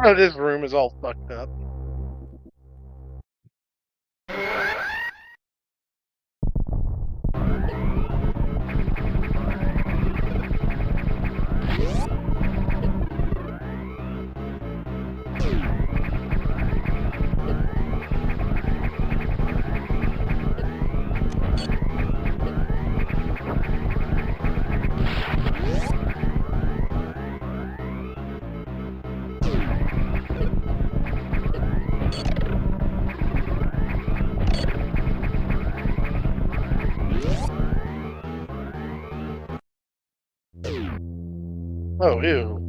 S2: Oh, this room is all fucked up. Oh, ew.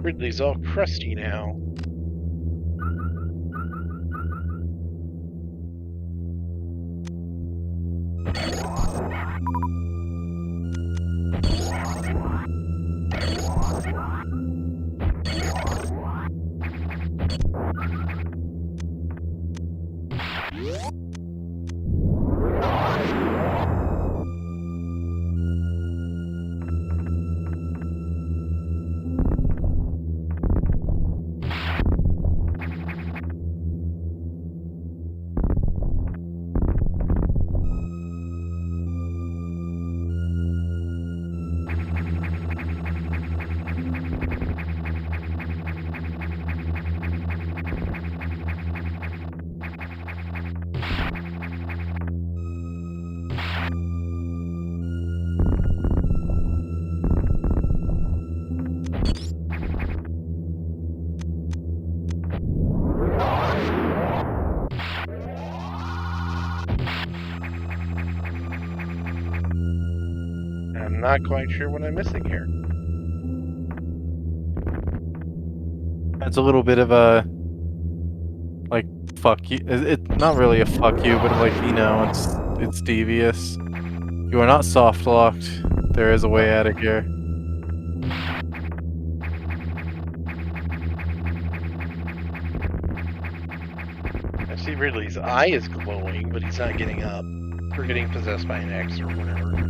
S2: Ridley's all crusty now. I'm not quite sure what I'm missing here.
S3: It's a little bit of a like fuck you. It's not really a fuck you, but like it's devious. You are not soft locked. There is a way out of here.
S2: I see Ridley's eye is glowing, but he's not getting up. Or getting possessed by an X or whatever.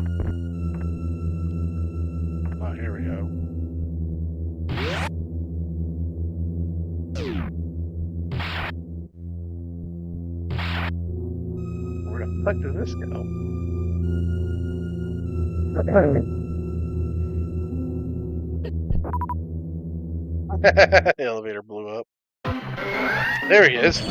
S2: fuck does this go? The elevator blew up. There he is.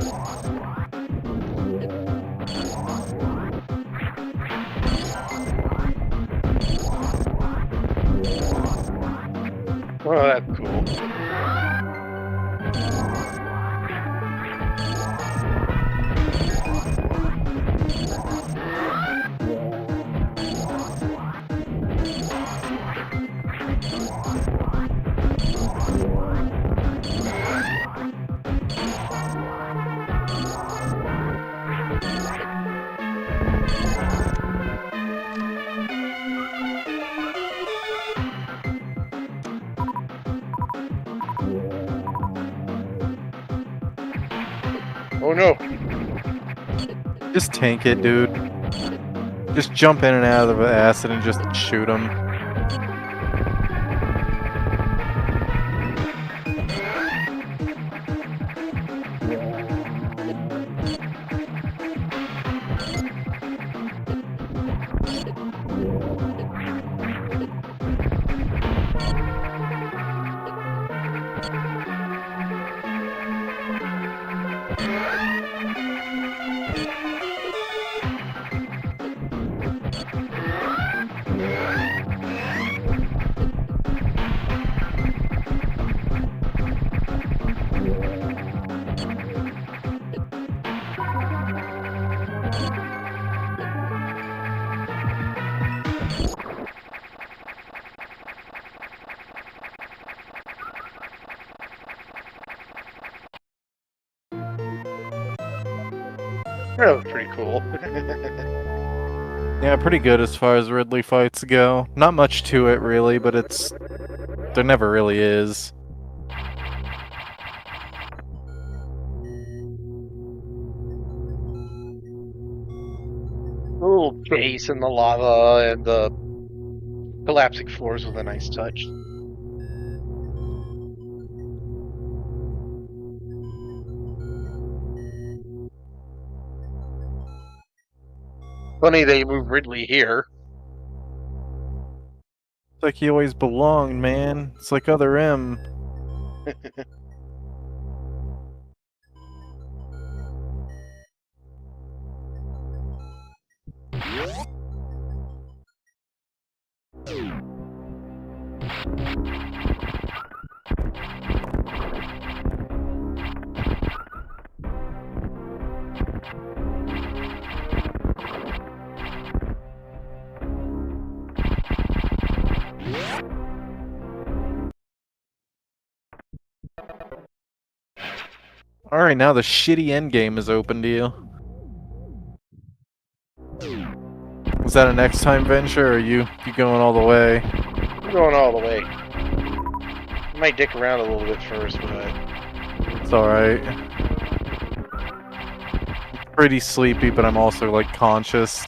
S2: Oh, that's cool. Oh no!
S3: Just tank it, dude. Just jump in and out of the acid and just shoot him.
S2: That was pretty cool.
S3: Yeah, pretty good as far as Ridley fights go. Not much to it, really, but there never really is.
S2: A little base in the lava and the collapsing floors with a nice touch. Funny they moved Ridley here.
S3: It's like he always belonged, man. It's like other M. Alright, now the shitty endgame is open to you. Is that a next time venture, or are you going all the way?
S2: I'm going all the way. I might dick around a little bit first, but...
S3: It's alright. Pretty sleepy, but I'm also, like, conscious.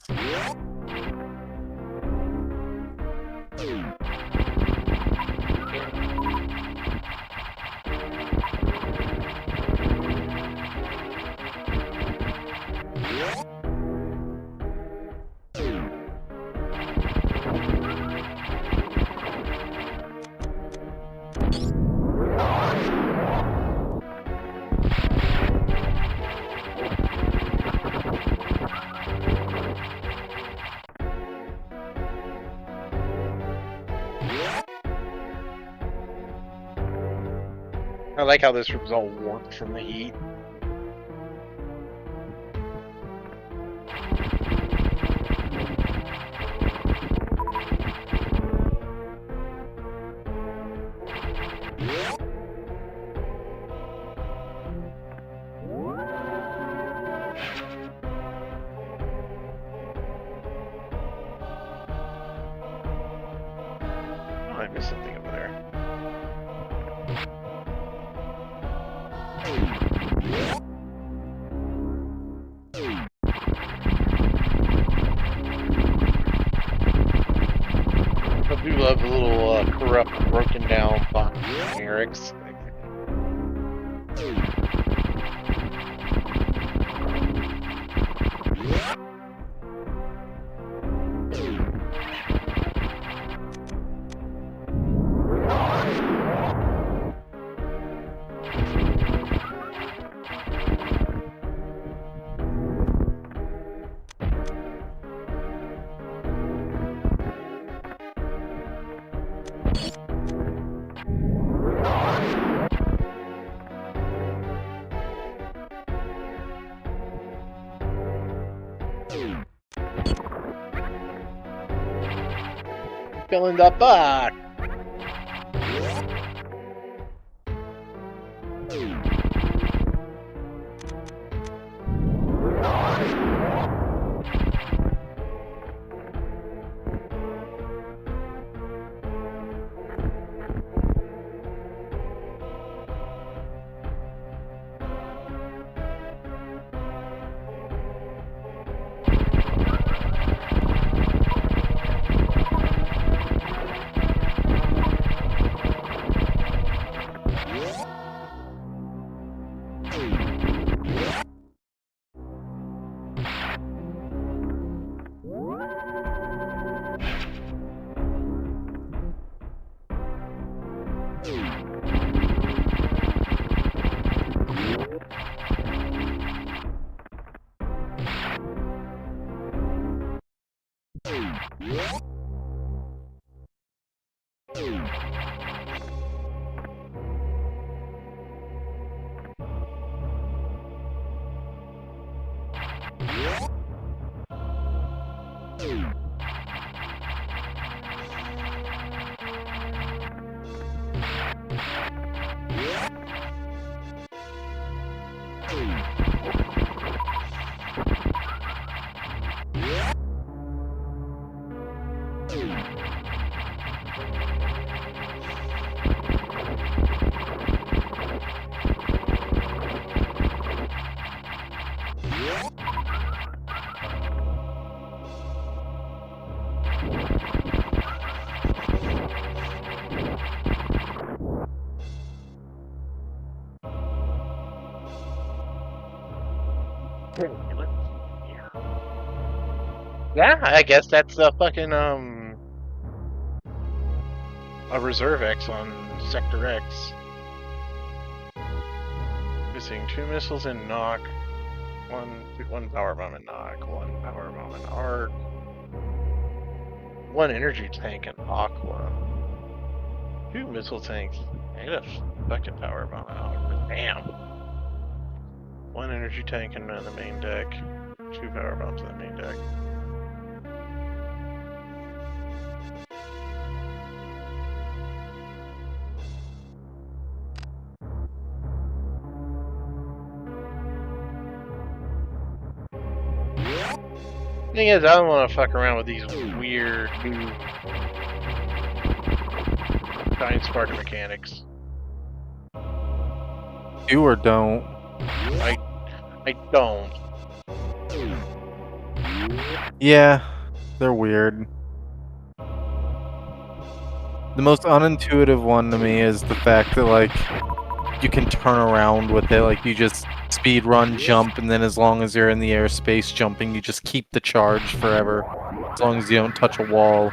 S2: I like how this room's all warped from the heat. Oh, I missed something over there. I do love the little corrupt, broken down box generics. Filling the butt. Yeah, I guess that's a fucking a reserve X on Sector X. Missing 2 missiles in knock, one power bomb in knock, 1 power bomb in arc, 1 energy tank in aqua, 2 missile tanks, and a fucking power bomb in aqua. Damn. 1 energy tank in the main deck, 2 power bombs in the main deck. Thing is, I don't want to fuck around with these weird new giant Spartan mechanics.
S3: Do or don't.
S2: I don't.
S3: Yeah, they're weird. The most unintuitive one to me is the fact that, like, you can turn around with it. Like, you just speed run, jump, and then as long as you're in the airspace jumping, you just keep the charge forever. As long as you don't touch a wall.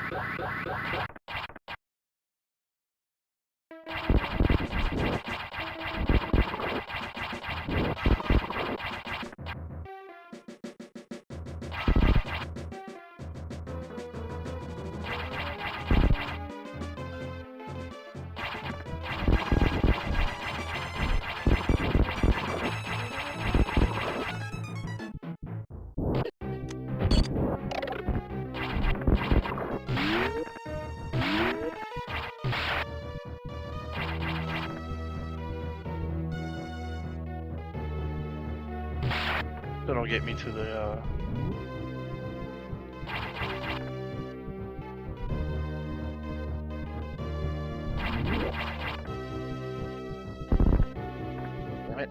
S2: That'll get me to the damn it.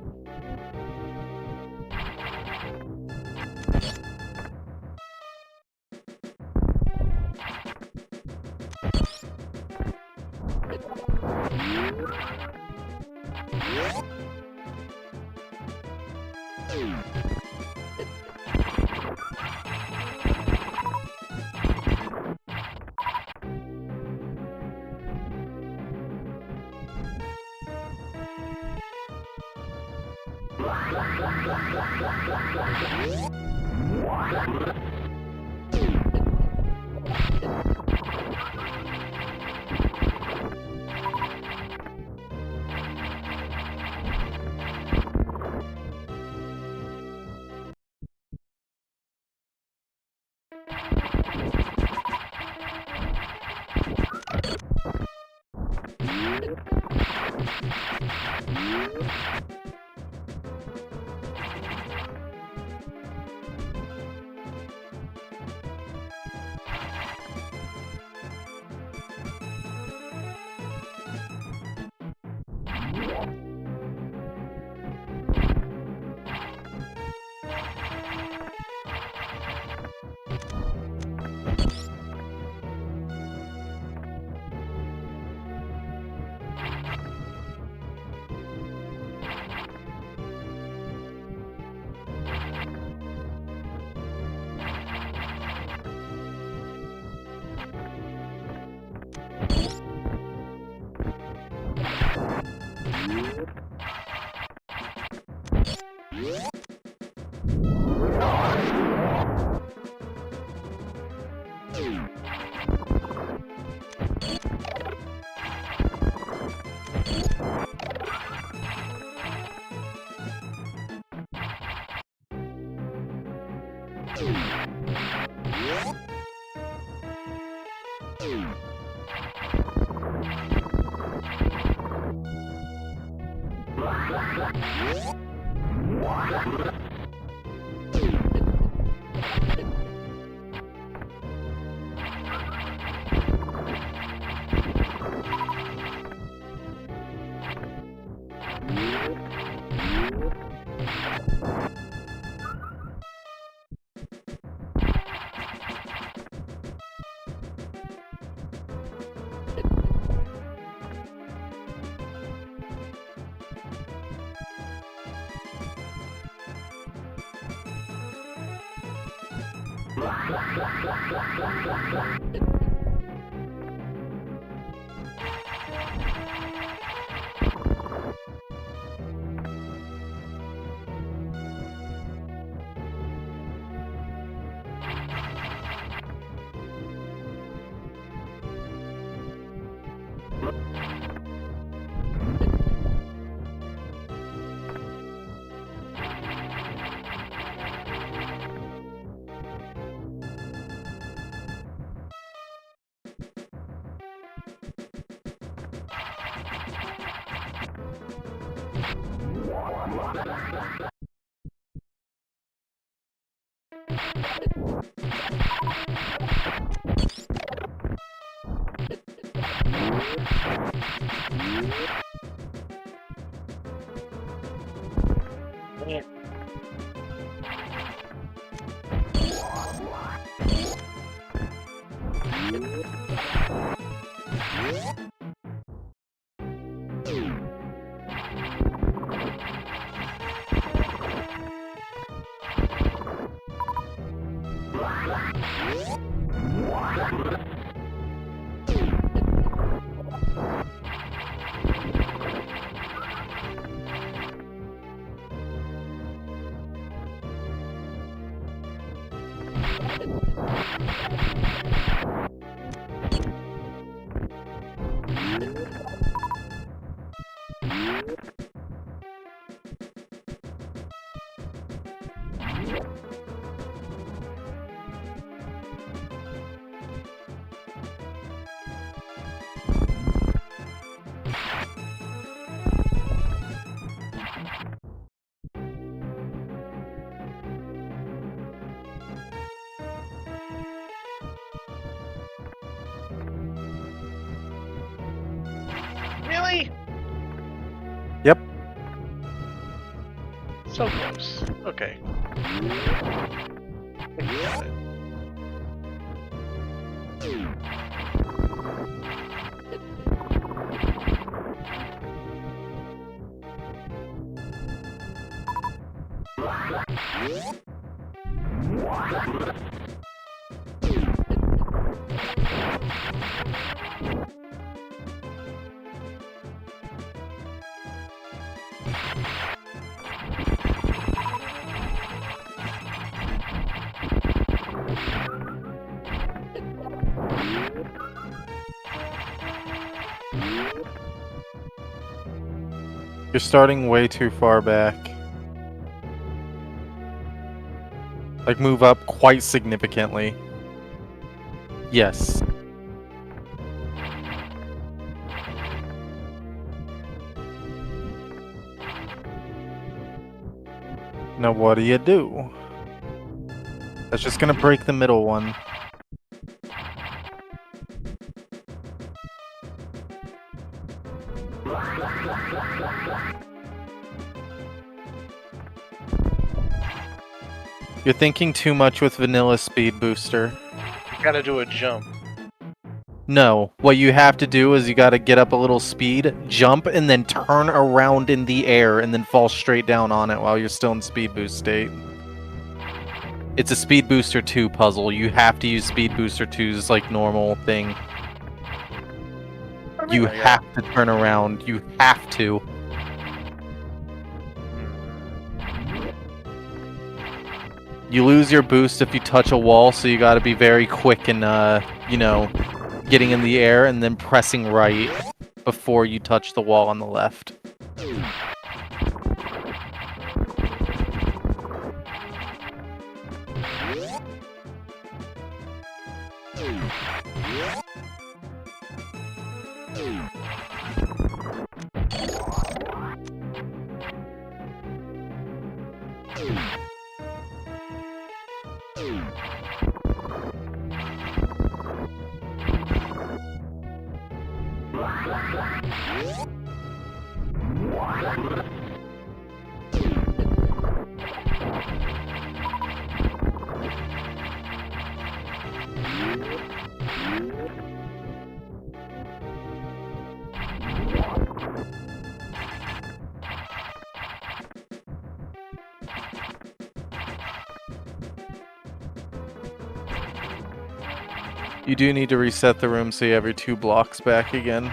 S2: Really?
S3: Yep.
S2: So close. Okay. Got it.
S3: You're starting way too far back. Like, move up quite significantly. Yes. Now what do you do? That's just gonna break the middle one. You're thinking too much with vanilla speed booster.
S2: Gotta do a jump.
S3: No, what you have to do is you gotta get up a little speed, jump, and then turn around in the air, and then fall straight down on it while you're still in speed boost state. It's a Speed Booster 2 puzzle. You have to use Speed Booster 2's like normal thing. You have to turn around. You have to. You lose your boost if you touch a wall, so you gotta be very quick and, you know, getting in the air and then pressing right before you touch the wall on the left. You do need to reset the room so you have your 2 blocks back again.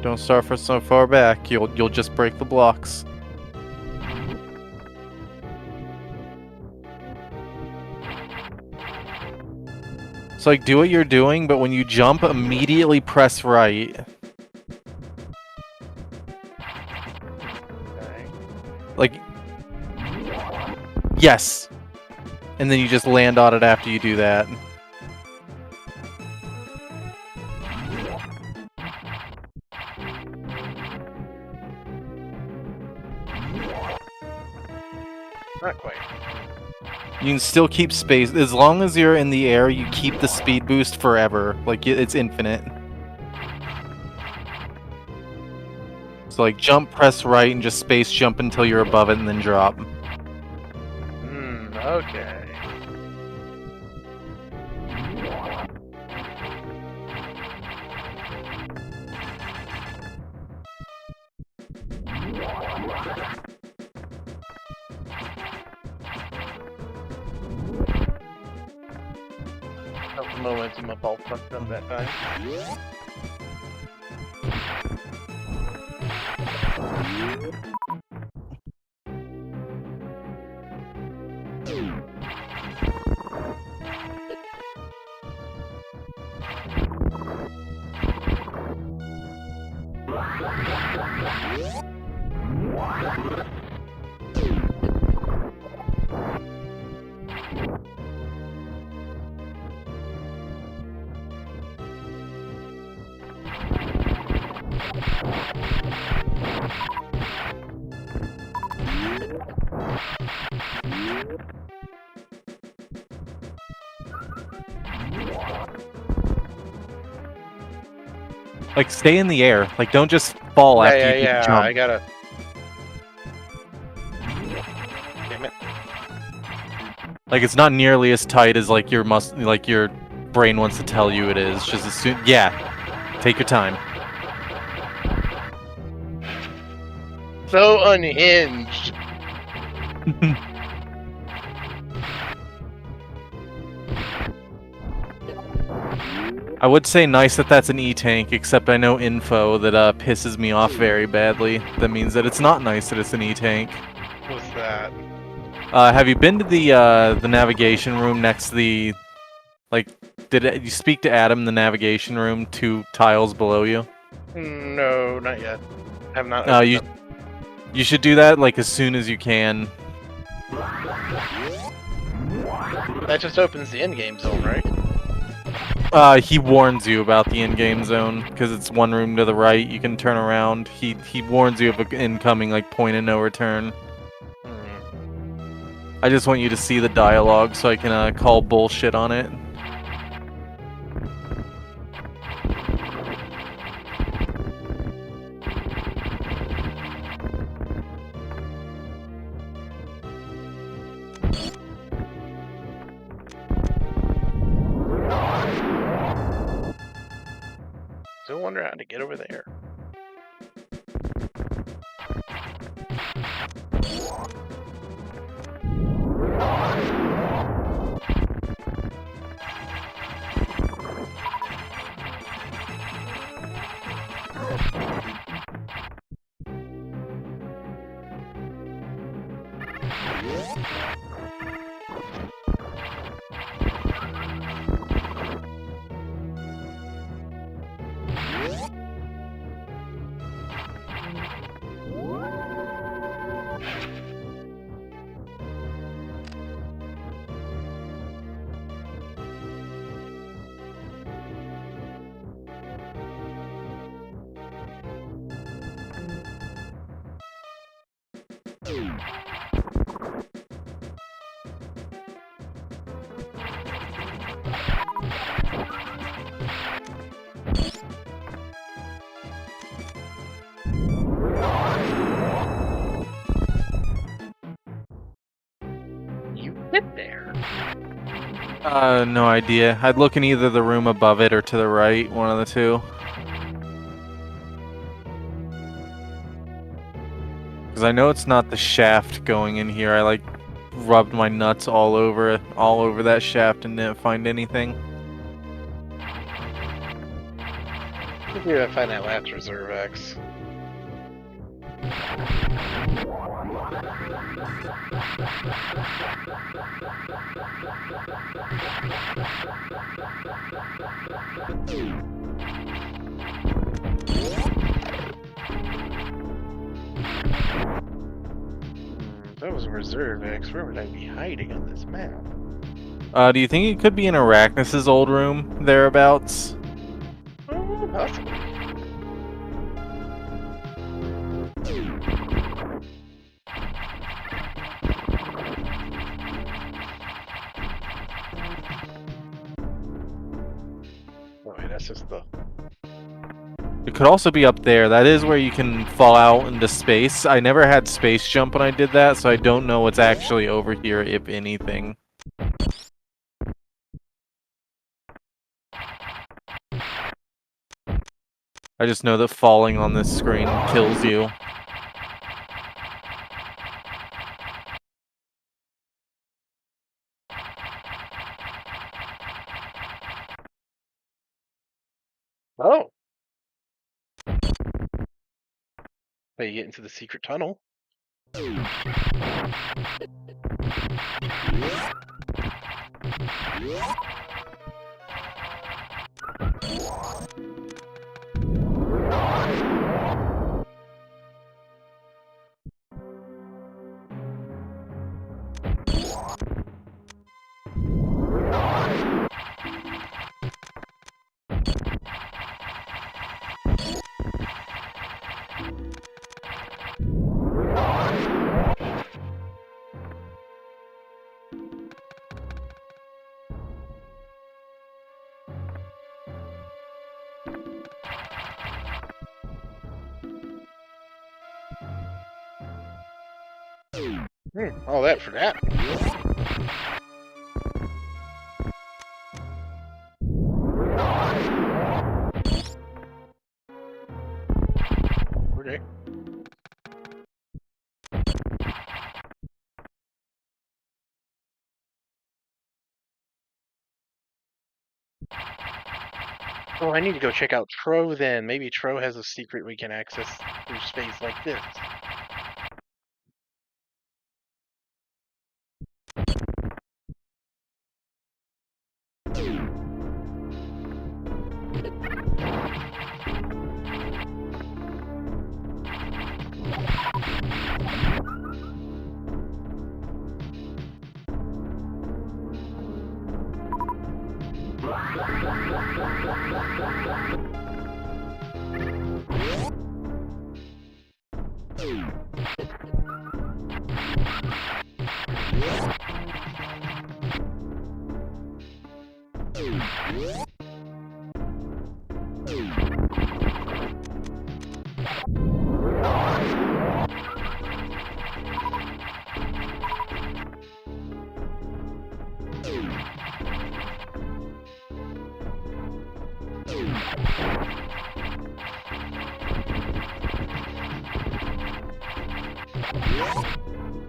S3: Don't start from so far back, you'll just break the blocks. So like do what you're doing, but when you jump, immediately press right. Like yes. And then you just land on it after you do that.
S2: Not quite.
S3: You can still keep space. As long as you're in the air, you keep the speed boost forever. Like, it's infinite. So, like, jump, press right, and just space jump until you're above it, and then drop.
S2: Okay. The momentum up all fucked up that time.
S3: Like, stay in the air. Like, don't just fall after you jump.
S2: I gotta. Damn it.
S3: Like, it's not nearly as tight as like your your brain wants to tell you it is. Just as soon, yeah. Take your time.
S2: So unhinged.
S3: I would say nice that that's an E-tank, except I know info that pisses me off very badly. That means that it's not nice that it's an E-tank.
S2: What's that?
S3: Have you been to the navigation room next to the, like, Did you speak to Adam in the navigation room 2 tiles below you?
S2: No, not yet. I have not.
S3: You you should do that like as soon as you can.
S2: That just opens the endgame zone, right?
S3: He warns you about the in-game zone because it's one room to the right. You can turn around. He warns you of an incoming like point of no return. I just want you to see the dialogue so I can call bullshit on it.
S2: Still wonder how to get over there. There.
S3: No idea. I'd look in either the room above it or to the right, one of the two. Because I know it's not the shaft going in here. I like rubbed my nuts all over that shaft and didn't find anything.
S2: Maybe I find that last reserve X. If that was a reserve X, where would I be hiding on this map?
S3: Do you think it could be in Arachnus' old room, thereabouts?
S2: Oh, possibly. Oh, wait, that's just the...
S3: It could also be up there. That is where you can fall out into space. I never had space jump when I did that, so I don't know what's actually over here, if anything. I just know that falling on this screen kills you.
S2: Oh! How you get into the secret tunnel? All that for that. Okay. Oh, I need to go check out Tro then. Maybe Tro has a secret we can access through space like this.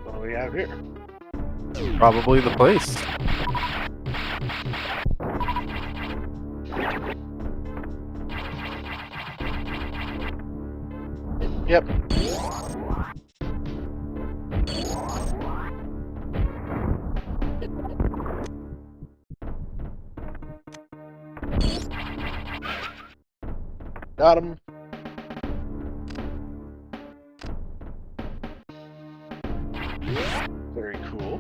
S2: What do we have here?
S3: Probably the place.
S2: Yep. Got him. Very cool.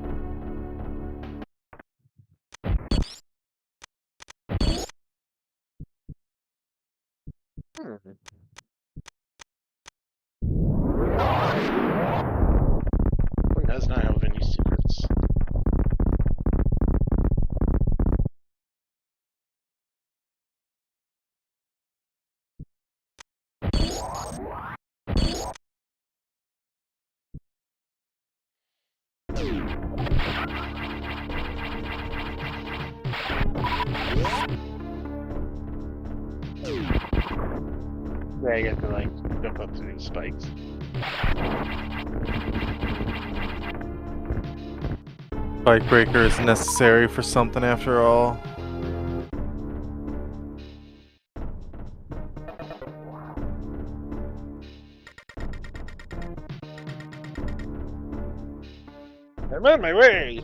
S2: One does not have any secrets. Yeah, you have to like jump up to these spikes.
S3: Bike breaker is necessary for something after all.
S2: I'm on my way!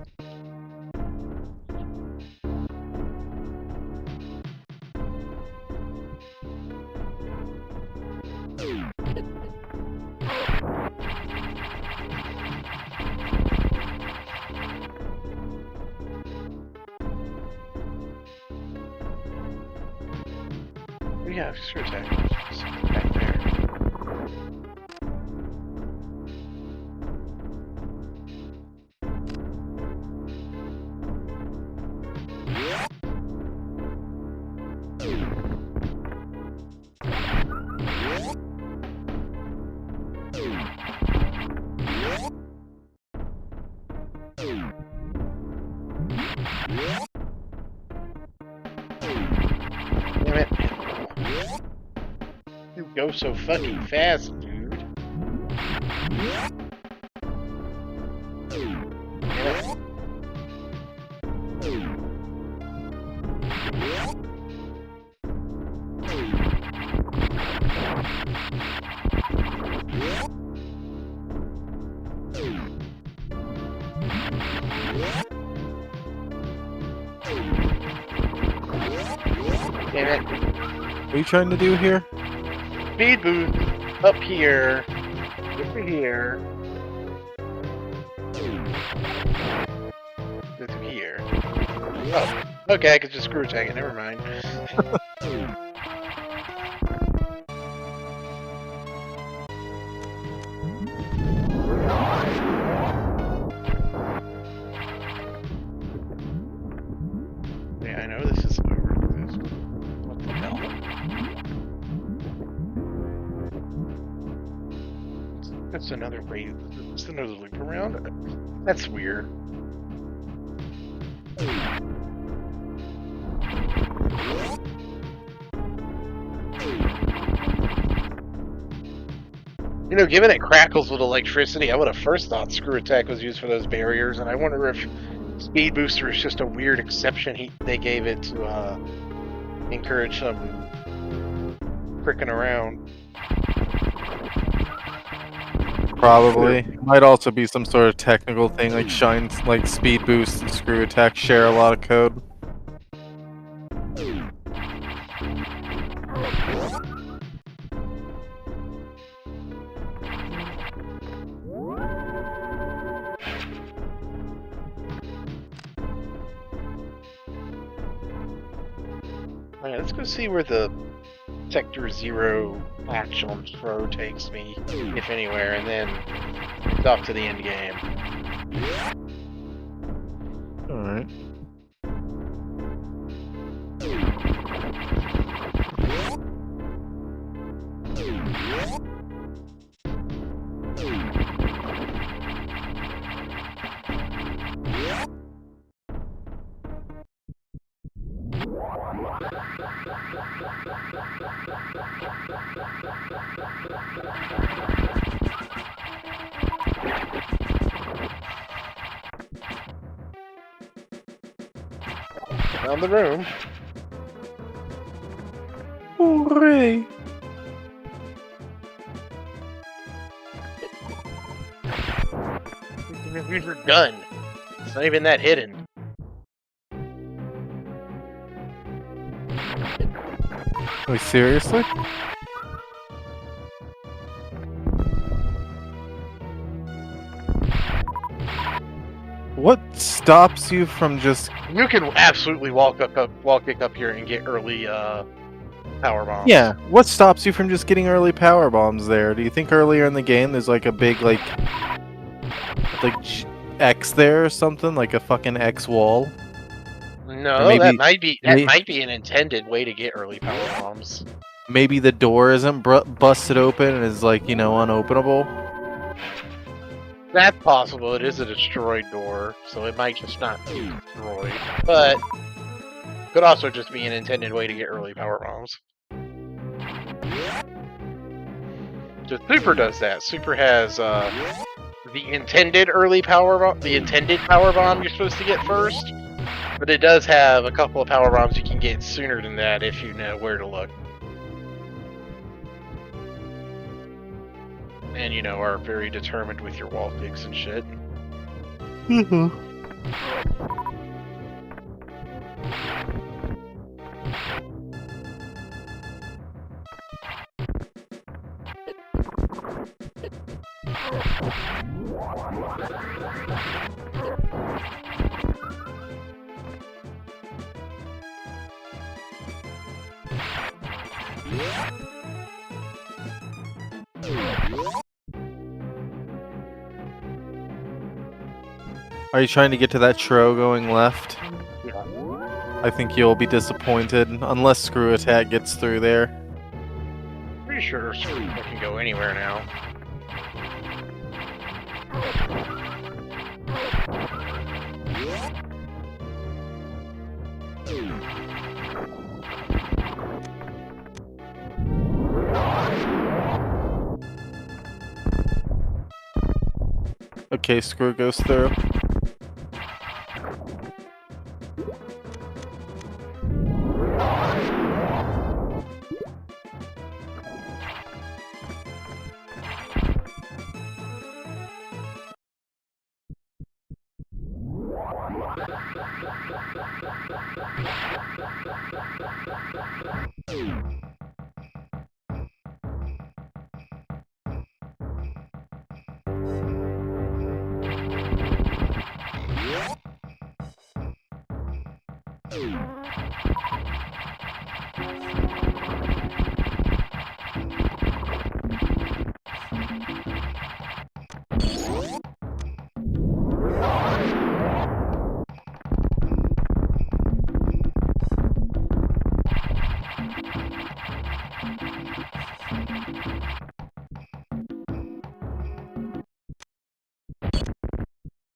S2: Yeah, sure attack. Just back there. Damn it. You go so fucking fast, dude. Damn it. Damn it.
S3: What are you trying to do here?
S2: Speed boost up here. Over here. Go through here. Oh, okay, I could just screw attack it, never mind. Yeah, I know this is over this. What the hell? That's another way. It's another loop around. That's weird. You know, given it crackles with electricity, I would have first thought screw attack was used for those barriers, and I wonder if speed booster is just a weird exception they gave it to encourage some frickin' around.
S3: Probably. Might also be some sort of technical thing like shines, like speed boost and screw attack share a lot of code.
S2: Alright, let's go see where the Sector 0 patch on Pro takes me, if anywhere, and then it's off to the end game.
S3: Alright.
S2: Around the room.
S3: Hooray!
S2: Use your gun. It's not even that hidden.
S3: Wait, seriously? What stops you from just...
S2: You can absolutely walk up here and get early power bombs.
S3: Yeah, what stops you from just getting early power bombs there? Do you think earlier in the game there's like a big X there or something? Like a fucking X wall?
S2: No,
S3: maybe-
S2: that might be
S3: may-
S2: an intended way to get early power bombs.
S3: Maybe the door isn't busted open and is like, unopenable?
S2: That's possible. It is a destroyed door, so it might just not be destroyed. But could also just be an intended way to get early power bombs. So Super does that. Super has the intended power bomb you're supposed to get first, but it does have a couple of power bombs you can get sooner than that if you know where to look. And are very determined with your wall kicks and shit.
S3: Are you trying to get to that tro going left?
S2: Yeah.
S3: I think you'll be disappointed, unless Screw Attack gets through there.
S2: Pretty sure I can go anywhere now.
S3: Okay, Screw goes through.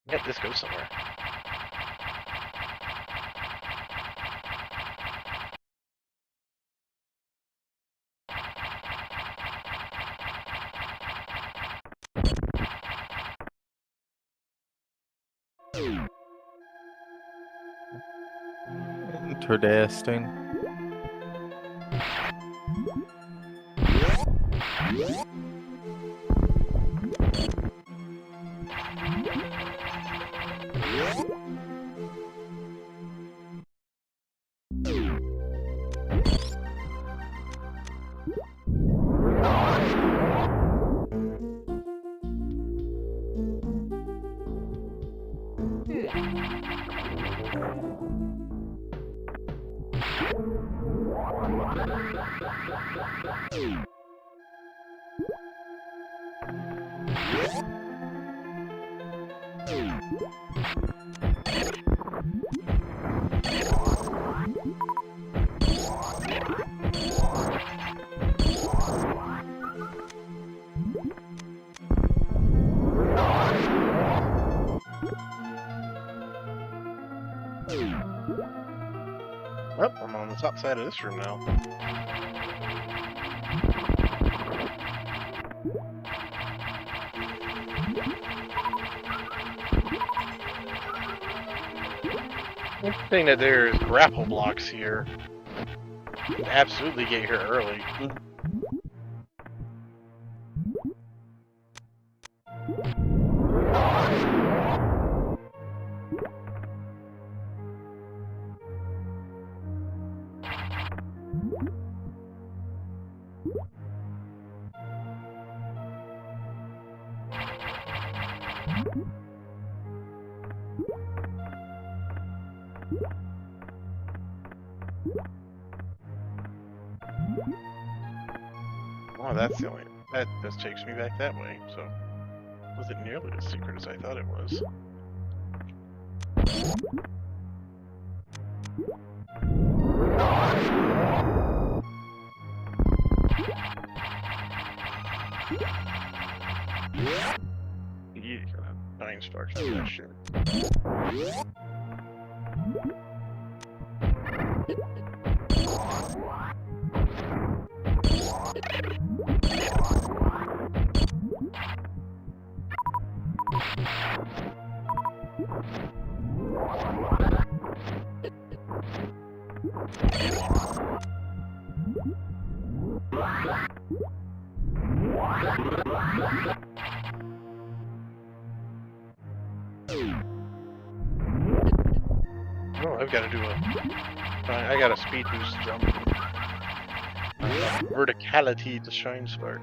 S2: Yep, this goes somewhere.
S3: Interesting.
S2: Oh, I'm on the top side of this room now. Interesting that there's grapple blocks here. You can absolutely get here early. Oh, that's the only. That just takes me back that way, so. Was it nearly as secret as I thought it was? Yeah, 9 stars for that shit. Oh, I've got to do I got a speed boost jump. Verticality to Shine Spark.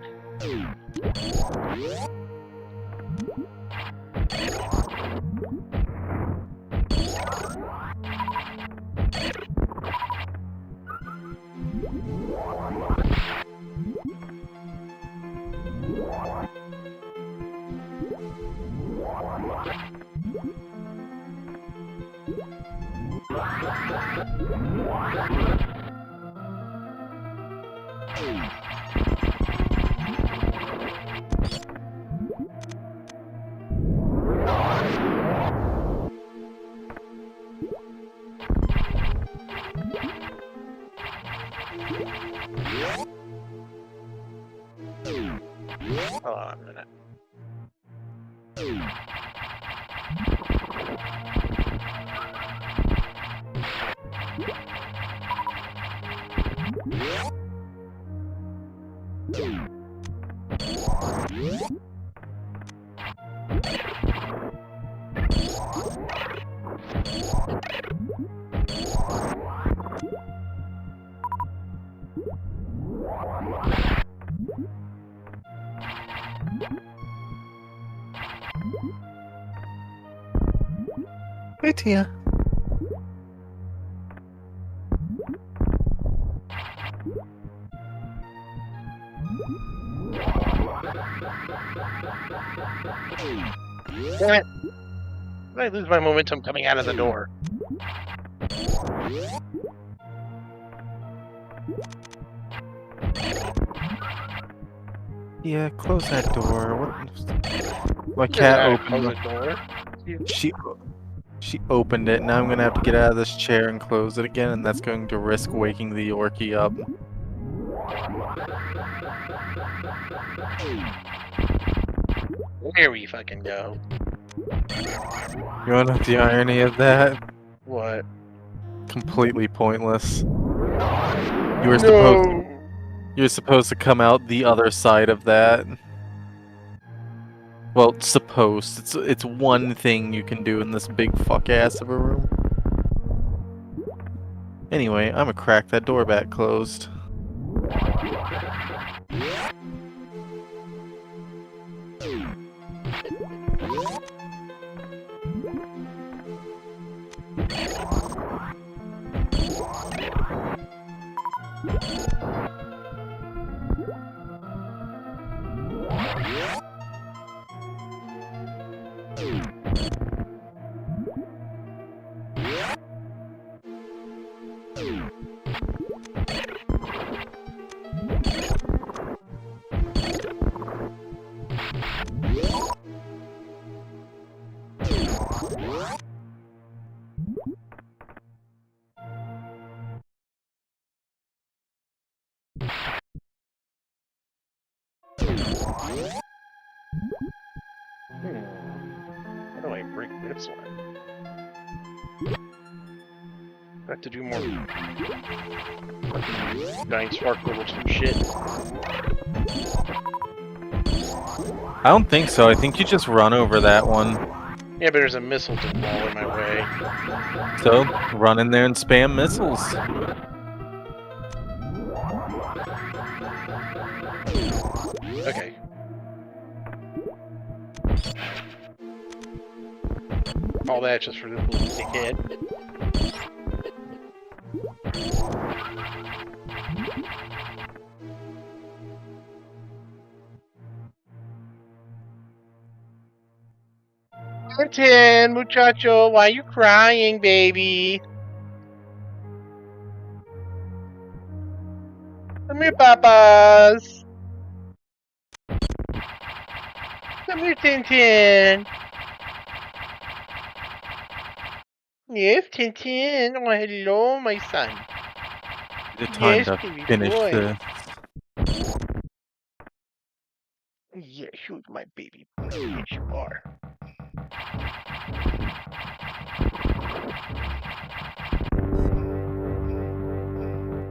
S2: Hold on a minute.
S3: Hey, Tia.
S2: Damn it! Did I lose my momentum coming out of the door?
S3: Yeah, close that door. What? My
S2: Doesn't
S3: cat
S2: matter,
S3: opened
S2: close
S3: the...
S2: the door.
S3: She opened it. Now I'm gonna have to get out of this chair and close it again, and that's going to risk waking the Yorkie up.
S2: There we fucking go.
S3: You wanna know the irony of that?
S2: What?
S3: Completely pointless. You were supposed to come out the other side of that. Well, supposed. It's one thing you can do in this big fuck ass of a room. Anyway, I'm gonna crack that door back closed.
S2: How do I break this one? I have to do more giant spark level 2 shit.
S3: I don't think so. I think you just run over that one.
S2: Yeah, but there's a missile to wall in my way.
S3: So, run in there and spam missiles.
S2: Okay. All that just for this little dickhead. Martin, muchacho, why you crying, baby? Come here, papas. Come here, Tintin. Yes, Tintin. Oh, hello, my son.
S3: The time
S2: Yes,
S3: to
S2: baby
S3: finish
S2: boy.
S3: this.
S2: Yes, you're my baby boy. Yes, you are.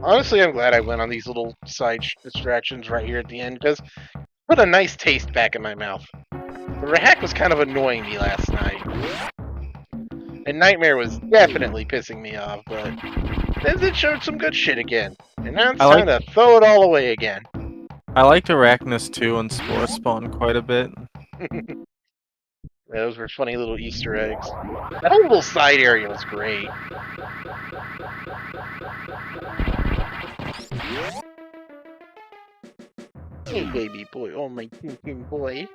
S2: Honestly, I'm glad I went on these little side distractions right here at the end, because put a nice taste back in my mouth. The hack was kind of annoying me last night. And Nightmare was definitely pissing me off, but then it showed some good shit again. And now it's time to throw it all away again.
S3: I liked Arachnus 2 and Spore Spawn quite a bit.
S2: Those were funny little Easter eggs. That whole little side area was great. Hey, baby boy. Oh, my Tintin boy.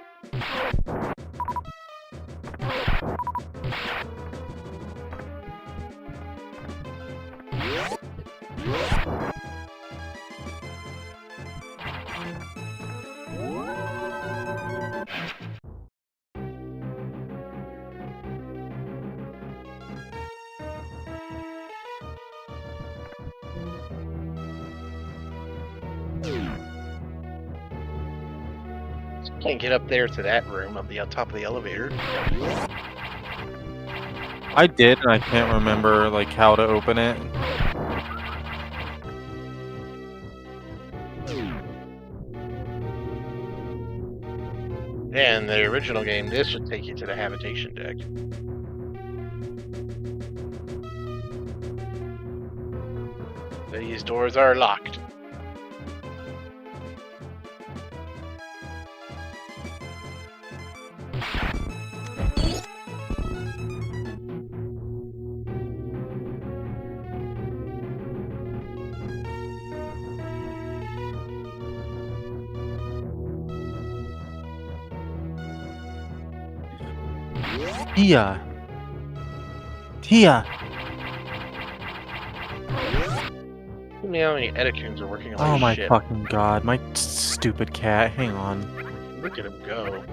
S2: Can't get up there to that room on the top of the elevator.
S3: I did, and I can't remember like how to open it.
S2: And the original game, this should take you to the habitation deck. These doors are locked.
S3: Tia! Tia!
S2: Look at how many Edikuns are working on
S3: Oh
S2: this
S3: my
S2: ship.
S3: fucking god, my stupid cat, hang on.
S2: Look at him go.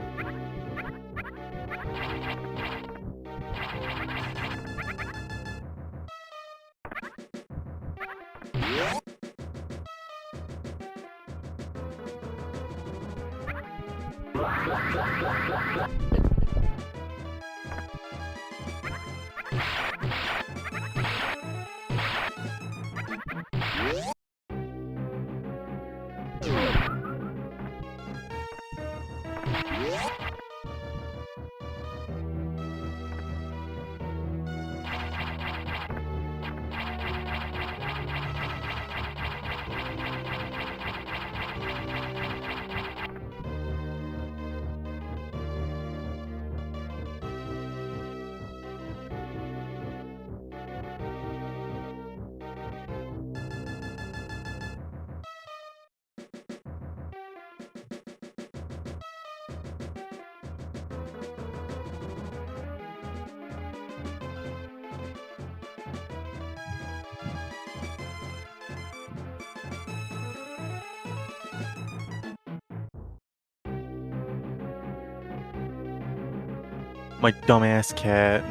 S3: My dumbass cat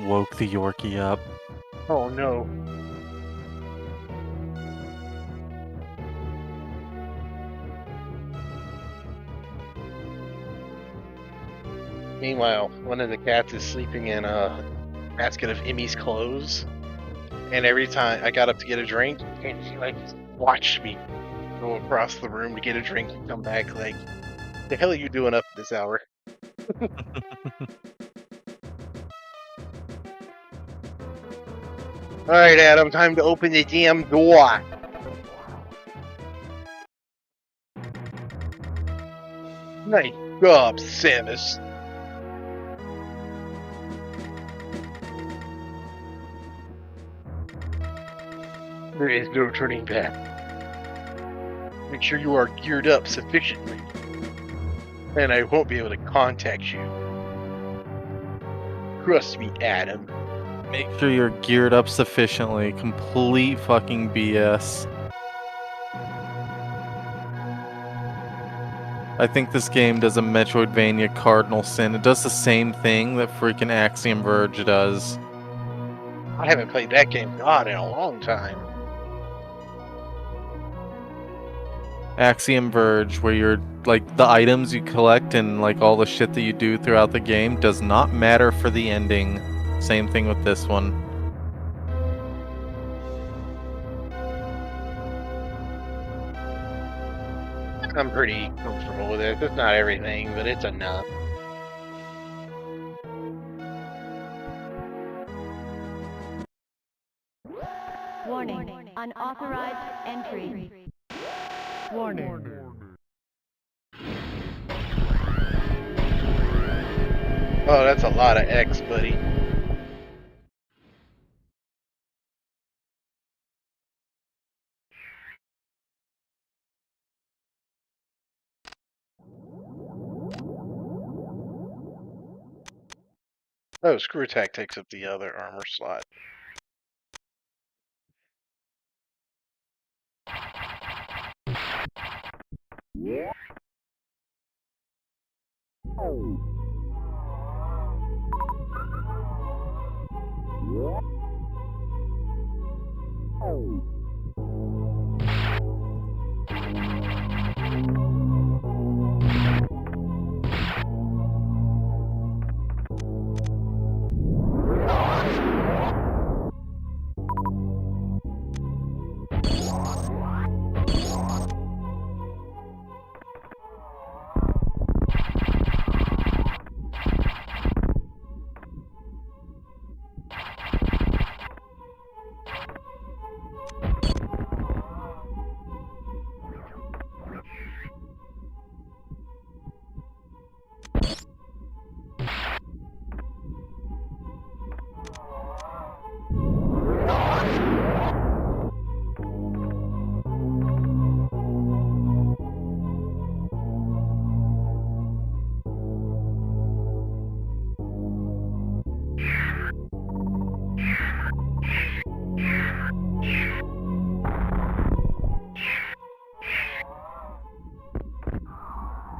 S3: woke the Yorkie up.
S2: Oh no. Meanwhile, one of the cats is sleeping in a basket of Emmy's clothes. And every time I got up to get a drink, and she like watched me go across the room to get a drink and come back like, the hell are you doing up at this hour? Alright, Adam, time to open the damn door. Nice job, Samus. There is no turning back. Make sure you are geared up sufficiently, and I won't be able to contact you. Trust me, Adam.
S3: Make sure you're geared up sufficiently. Complete fucking BS. I think this game does a Metroidvania cardinal sin. It does the same thing that freaking Axiom Verge does.
S2: I haven't played that game, God, in a long time.
S3: Axiom Verge, where you're like the items you collect and like all the shit that you do throughout the game does not matter for the ending. Same thing with this one.
S2: I'm pretty comfortable with it. It's not everything, but it's enough.
S9: Warning. Unauthorized entry.
S2: Oh, that's a lot of X, buddy. Oh, Screw Attack takes up the other armor slot.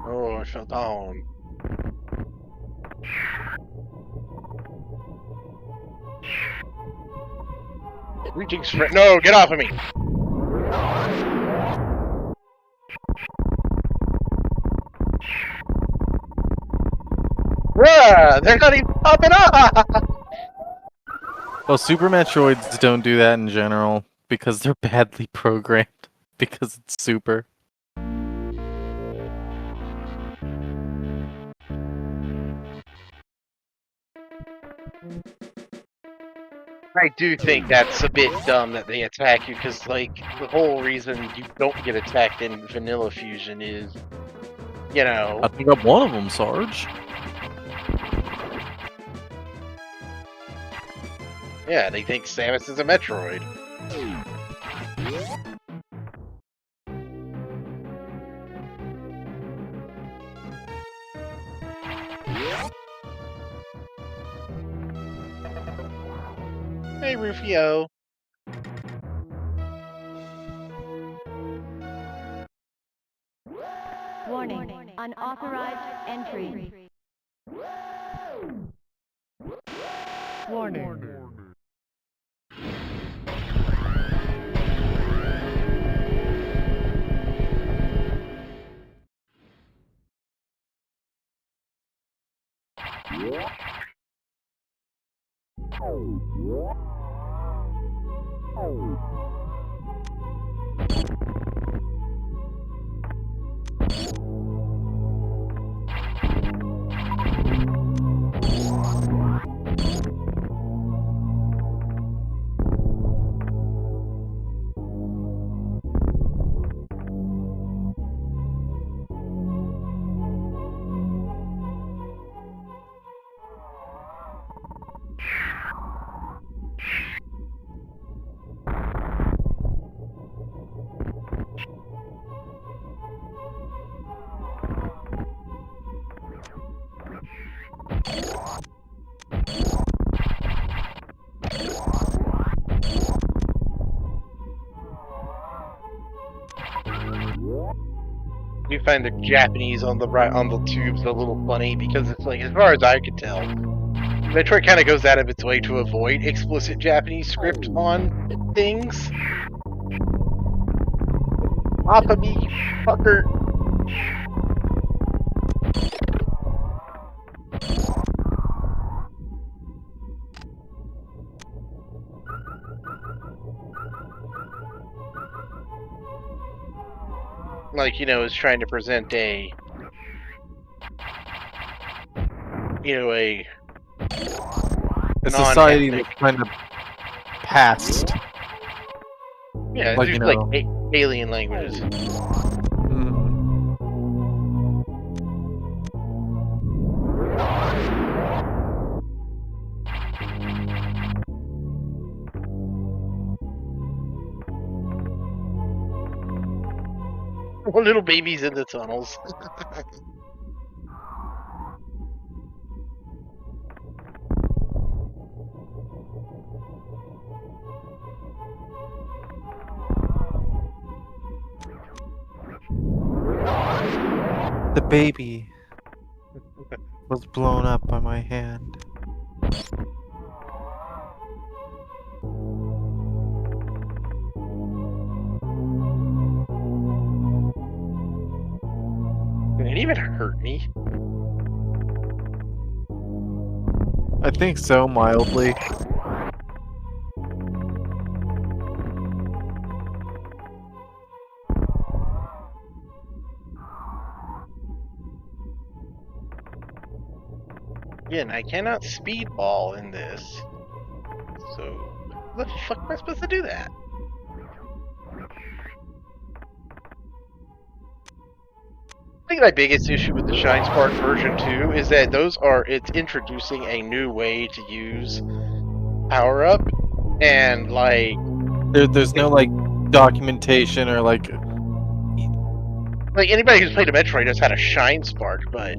S2: Oh, I fell down. Reaching sprint. No, get off of me! Bruh, they're not even popping up!
S3: Well, Super Metroids don't do that in general because they're badly programmed. Because it's Super.
S2: I do think that's a bit dumb that they attack you, because, like, the whole reason you don't get attacked in Vanilla Fusion is, you know...
S3: I think I'm one of them, Sarge.
S2: Yeah, they think Samus is a Metroid. Hey, Rufio.
S9: Warning. Unauthorized entry. Warning.
S2: You find the Japanese on the tubes a little funny because it's like, as far as I could tell, Metroid kind of goes out of its way to avoid explicit Japanese script on things. Off of me, you fucker. Like, you know, is trying to present a, you know, a
S3: society
S2: non-ethnic.
S3: that's kind of past.
S2: Yeah,
S3: like,
S2: it's
S3: you
S2: like
S3: know.
S2: alien languages. Little babies in the tunnels.
S3: The baby was blown up by my hand.
S2: Did it even hurt me?
S3: I think so, mildly.
S2: Again, I cannot speedball in this. So, how the fuck am I supposed to do that? I think my biggest issue with the Shine Spark version 2 is that it's introducing a new way to use power up, and like
S3: there's no like documentation or like
S2: anybody who's played a Metroid knows how to Shine Spark, but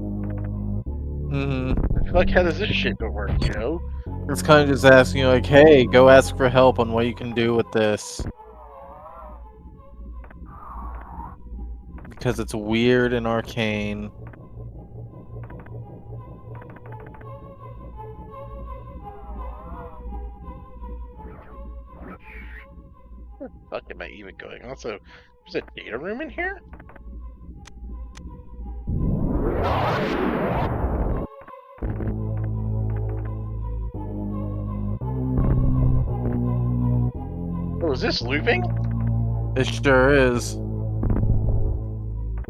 S2: like, how does this shit go work, you know?
S3: It's kind of just asking you like, hey, go ask for help on what you can do with this. Because it's weird and arcane.
S2: Where the fuck am I even going? Also, there's a data room in here? Oh, is this looping?
S3: It sure is.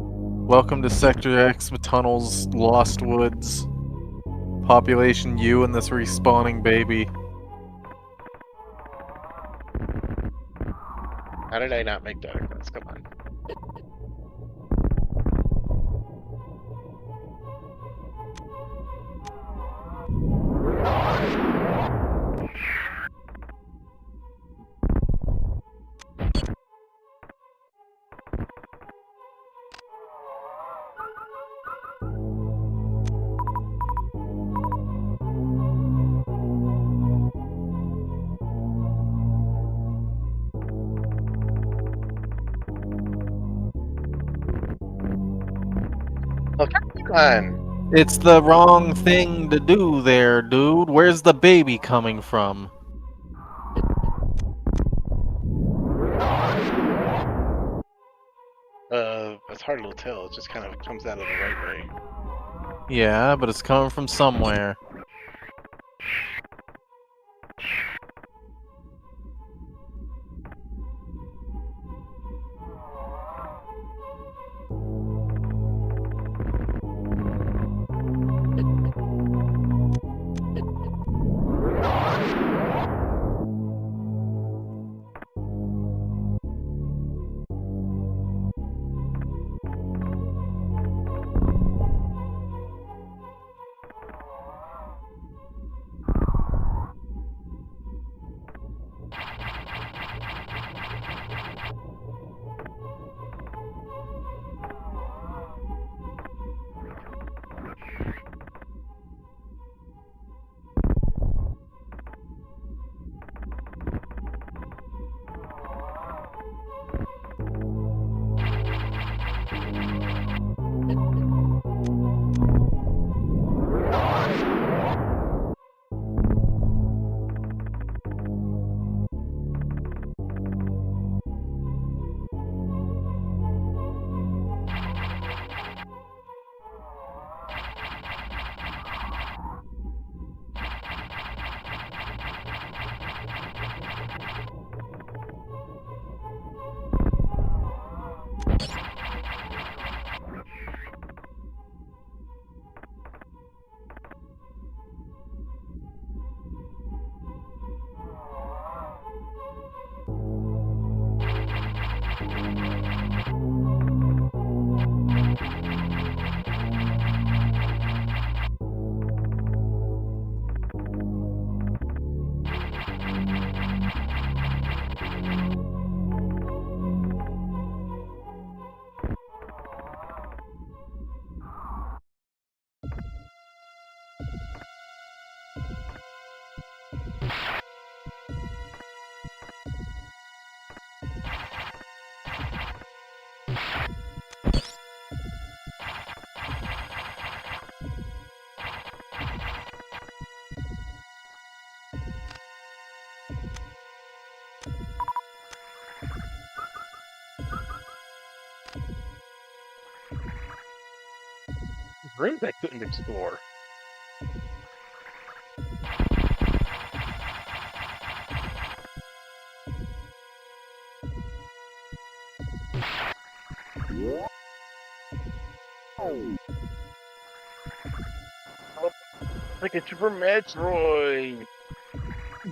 S3: Welcome to Sector X Tunnel's Lost Woods. Population U and this respawning baby.
S2: How did I not make that across? Come on. Oh, come on.
S3: It's the wrong thing to do there, dude. Where's the baby coming from?
S2: It's hard to tell. It just kind of comes out of the right way.
S3: Yeah, but it's coming from somewhere.
S2: Rooms I couldn't explore. Like a Super Metroid.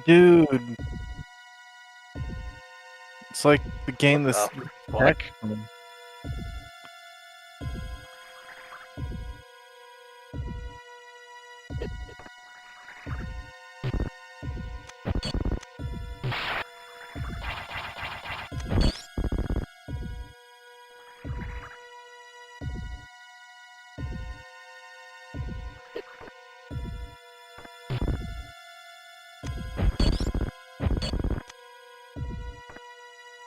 S3: Dude. It's like the game
S2: What
S3: this.
S2: the fuck?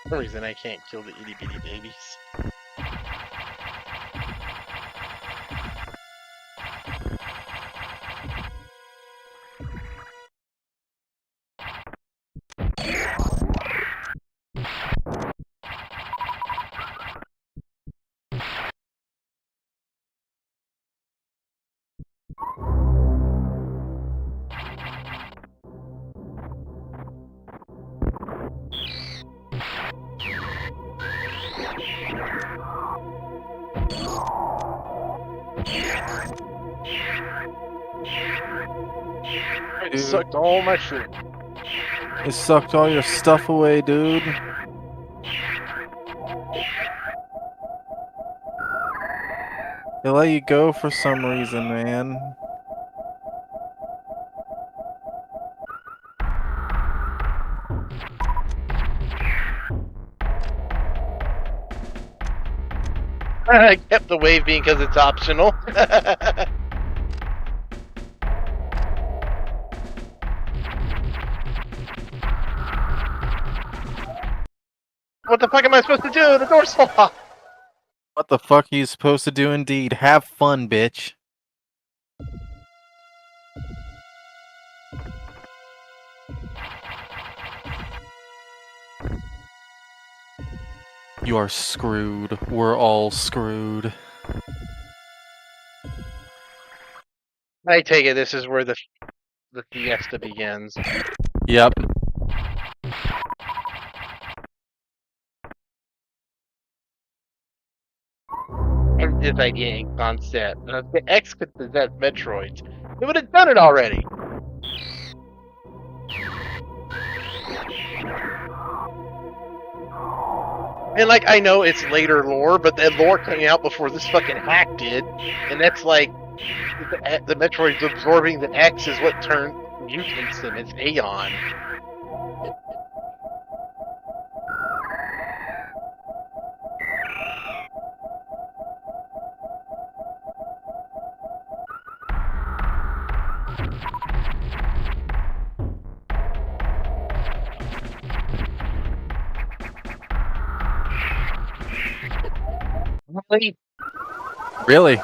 S2: For some reason I can't kill the itty bitty babies. It
S3: Dude.
S2: sucked all my shit.
S3: It sucked all your stuff away, dude. They let you go for some reason, man.
S2: I kept the wave being because it's optional. What the fuck am I supposed to do? The door's locked.
S3: What the fuck are you supposed to do indeed? Have fun, bitch. You are screwed. We're all screwed.
S2: I take it this is where the fiesta begins.
S3: Yep.
S2: And this idea ain't concept. If the X could possess Metroids, it would have done it already. And like, I know it's later lore, but that lore came out before this fucking hack did, and that's like the Metroids absorbing the X is what turned mutants and it's Aeon. Really?
S3: Really?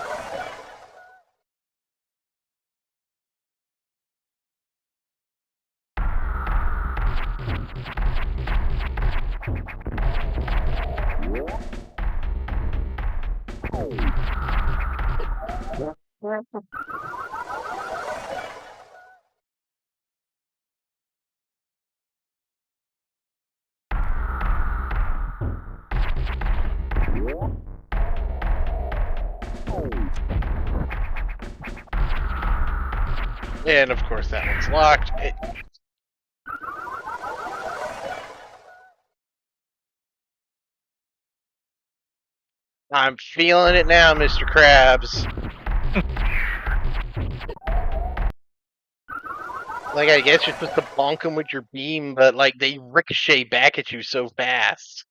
S2: And of course that one's locked. I'm feeling it now, Mr. Krabs. Like, I guess you're supposed to bonk them with your beam, but like they ricochet back at you so fast.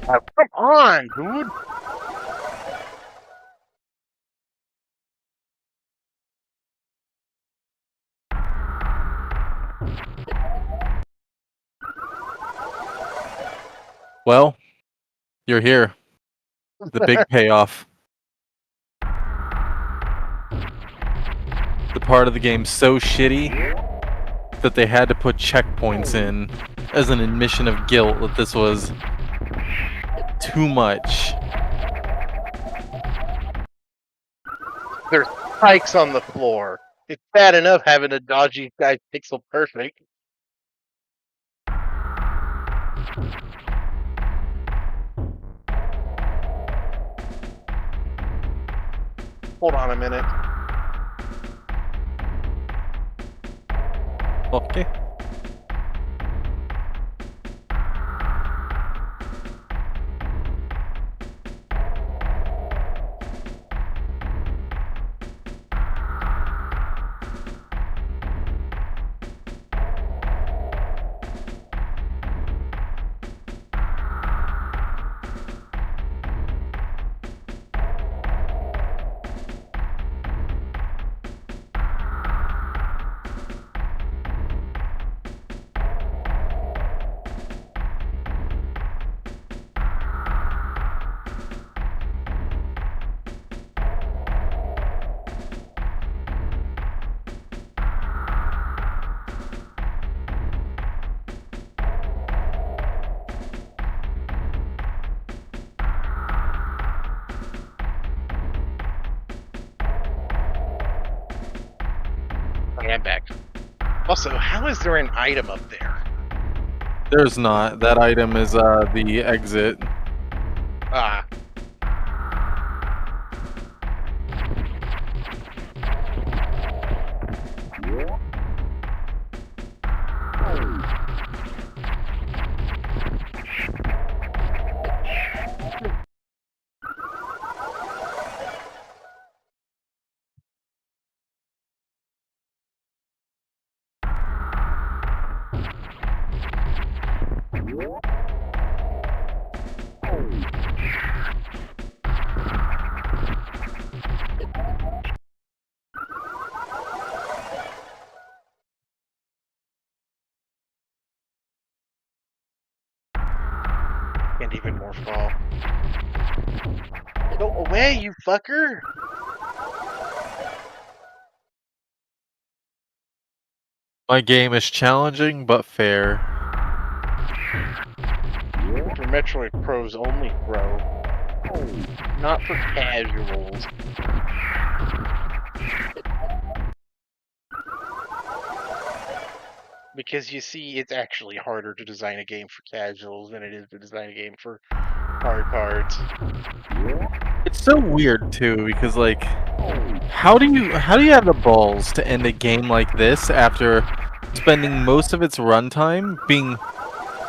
S2: Oh, come on, dude.
S3: Well, you're here. The big payoff. The part of the game so shitty that they had to put checkpoints in as an admission of guilt that this was too much.
S2: There's spikes on the floor. It's bad enough having a dodgy guy pixel perfect. Hold on a minute.
S3: Okay.
S2: I'm back. Also, how is there an item up there?
S3: There's not. That item is the exit.
S2: Ah. And even more fall. Go away, you fucker!
S3: My game is challenging but fair.
S2: For Metroid pros only, bro. Not for casuals. Because you see, it's actually harder to design a game for casuals than it is to design a game for hardcards.
S3: It's so weird too, because like, how do you have the balls to end a game like this after spending most of its runtime being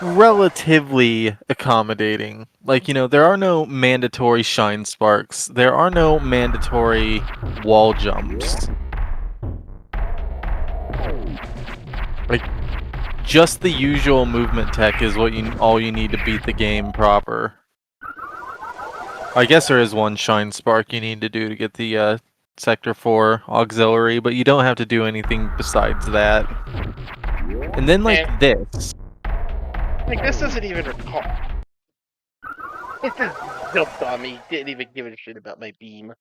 S3: relatively accommodating? Like, you know, there are no mandatory shine sparks, there are no mandatory wall jumps. Like, just the usual movement tech is what all you need to beat the game proper. I guess there is one shine spark you need to do to get the Sector 4 auxiliary, but you don't have to do anything besides that. And then like this.
S2: Like, this doesn't even recall. It just jumped on me. Didn't even give a shit about my beam.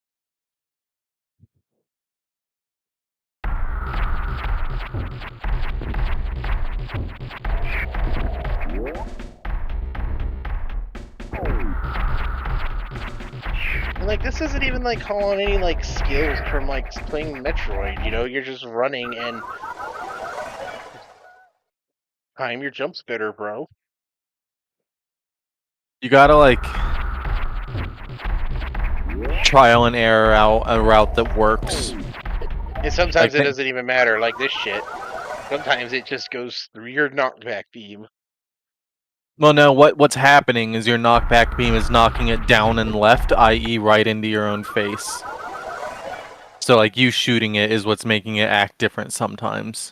S2: And, like, this isn't even like calling any like skills from like playing Metroid, you know, you're just running and time your jumps better, bro.
S3: You gotta like trial and error out a route that works.
S2: And sometimes it doesn't even matter, like this shit. Sometimes it just goes through your knockback beam.
S3: Well, no, what's happening is your knockback beam is knocking it down and left, i.e. right into your own face. So, like, you shooting it is what's making it act different sometimes.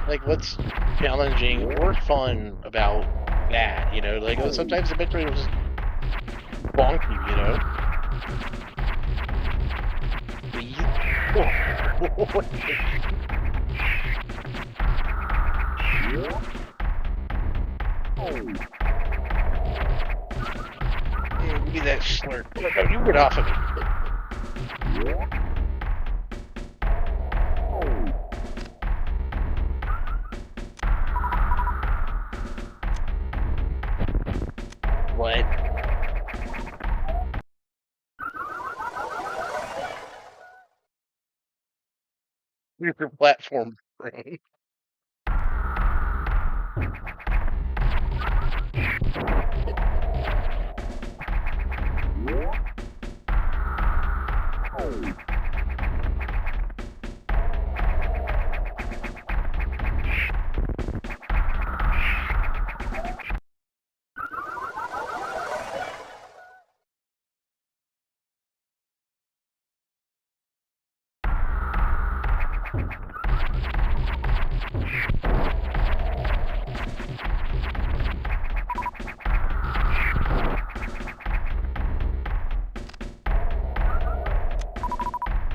S2: Like, what's challenging or fun about that, you know? Like, sometimes the Metroid will just bonk you, you know? Give me that slurp. No, you get off of me. What? Your platform brain.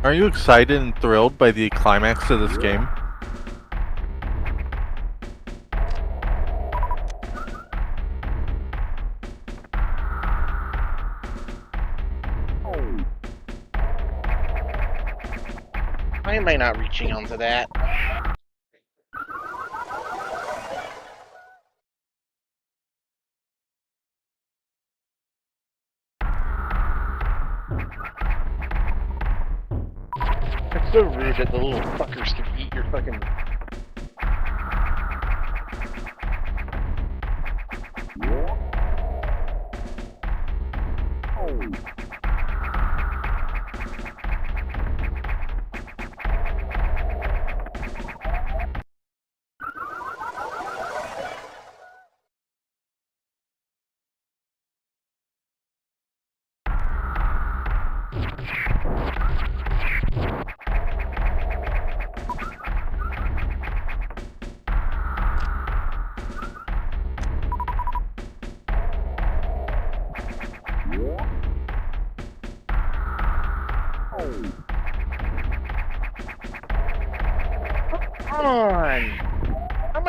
S3: Are you excited and thrilled by the climax of this game?
S2: Why am I not reaching onto that? It's so rude that the little fuckers can eat your fucking...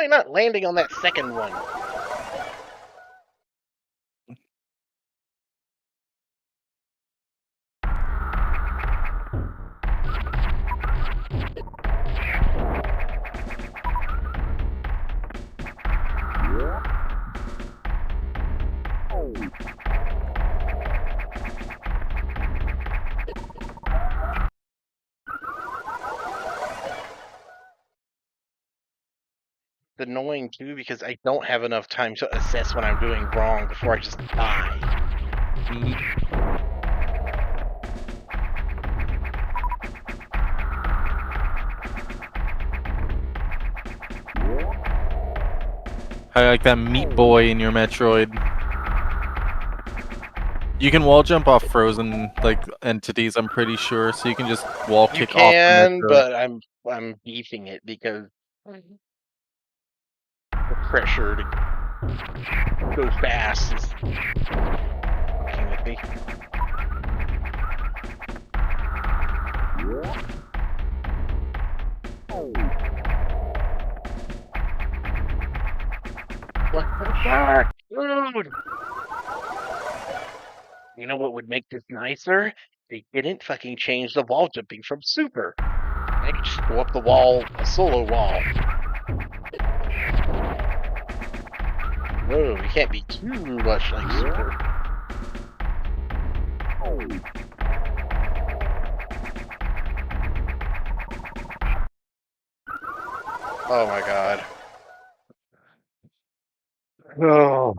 S2: am I not landing on that second one? It's annoying too because I don't have enough time to assess what I'm doing wrong before I just die.
S3: I like that meat boy in your Metroid. You can wall jump off frozen like entities, I'm pretty sure, so you can just wall
S2: You
S3: kick off the
S2: can,
S3: Metroid.
S2: but I'm beefing it because the pressure to go fast is fucking with me. What the fuck, dude? You know what would make this nicer? They didn't fucking change the wall jumping from super. I could just go up the wall, a solo wall. Whoa, we can't be too much like super. Oh my god. Oh.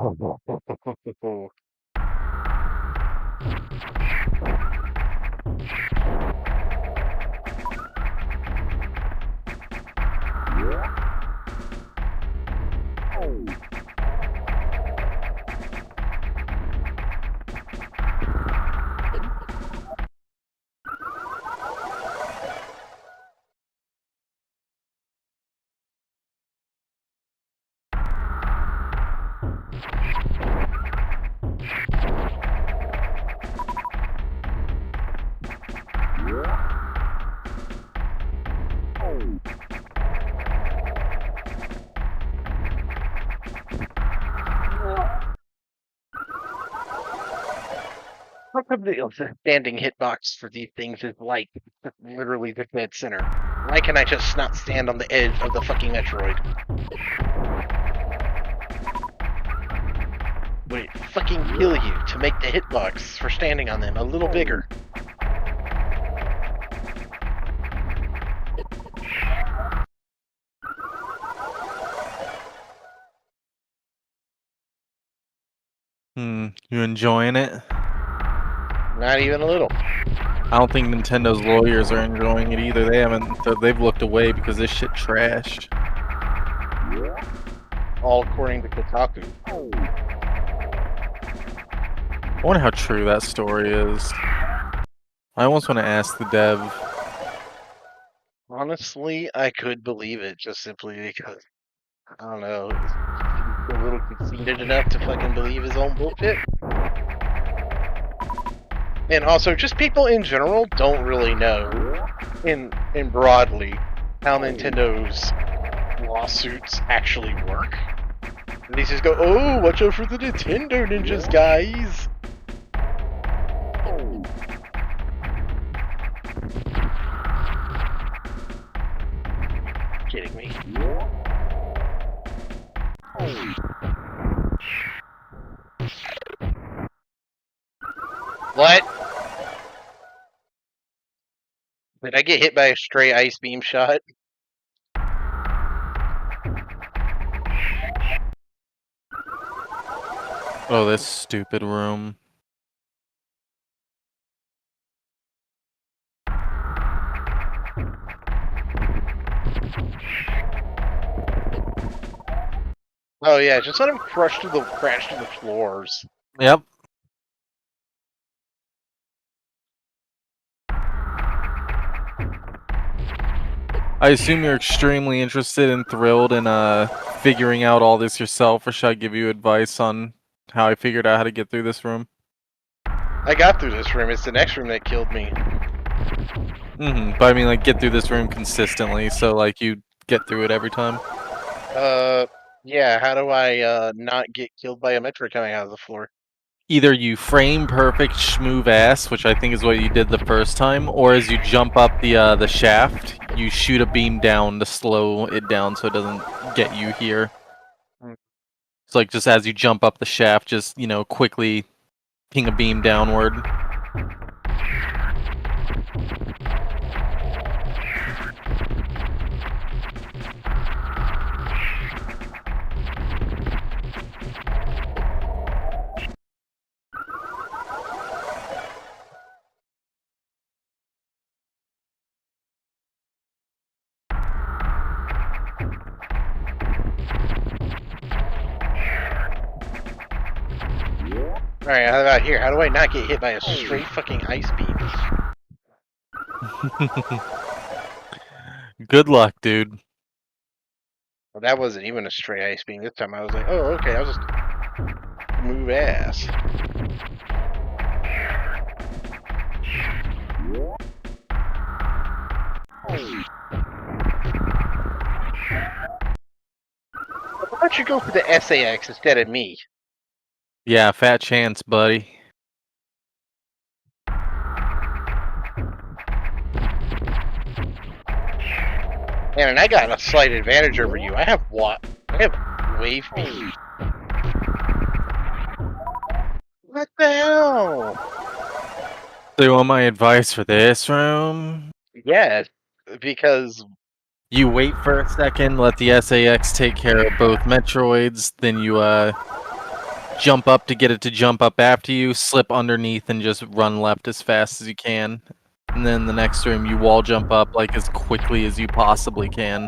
S2: How come the standing hitbox for these things is like literally the dead center? Why can I just not stand on the edge of the fucking Metroid? Would it fucking kill you to make the hitbox for standing on them a little bigger?
S3: You enjoying it?
S2: Not even a little.
S3: I don't think Nintendo's lawyers are enjoying it either. They've looked away because this shit trash.
S2: All according to Kotaku.
S3: I wonder how true that story is. I almost want to ask the dev.
S2: Honestly, I could believe it just simply because, I don't know, he's a little conceited enough to fucking believe his own bullshit. And also, just people in general don't really know, in broadly, how Nintendo's lawsuits actually work. And they just go, oh, watch out for the Nintendo ninjas, guys! Kidding me. What? Did I get hit by a stray ice beam shot?
S3: Oh, this stupid room.
S2: Oh yeah, just let him crash to the floors.
S3: Yep. I assume you're extremely interested and thrilled in figuring out all this yourself, or should I give you advice on how I figured out how to get through this room?
S2: I got through this room. It's the next room that killed me.
S3: But I mean, like, get through this room consistently, so like you get through it every time.
S2: Yeah, how do I not get killed by a Metroid coming out of the floor?
S3: Either you frame perfect schmoove ass, which I think is what you did the first time, or as you jump up the shaft, you shoot a beam down to slow it down so it doesn't get you here. It's like just as you jump up the shaft, just quickly ping a beam downward.
S2: Alright, how about here? How do I not get hit by a straight fucking ice beam?
S3: Good luck, dude.
S2: Well, that wasn't even a straight ice beam. This time I was like, oh, okay, I'll just move ass. Why don't you go for the SAX instead of me?
S3: Yeah, fat chance, buddy.
S2: Man, and I got a slight advantage over you. I have what? I have wave speed. What the hell?
S3: So you want my advice for this room?
S2: Yeah, because
S3: you wait for a second, let the SAX take care of both Metroids, then you jump up to get it to jump up after you, slip underneath, and just run left as fast as you can. And then the next room, you wall jump up like as quickly as you possibly can.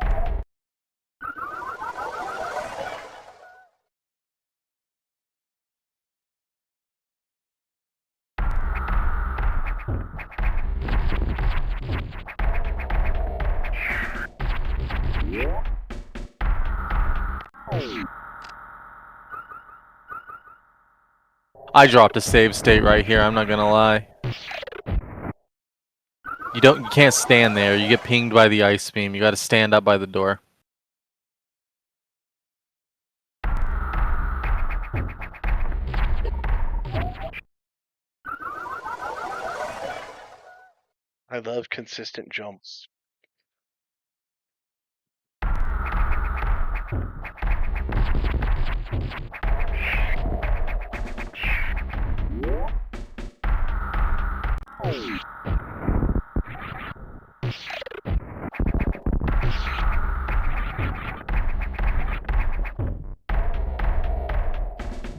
S3: I dropped a save state right here, I'm not gonna lie. You can't stand there, you get pinged by the ice beam, you gotta stand up by the door.
S2: I love consistent jumps.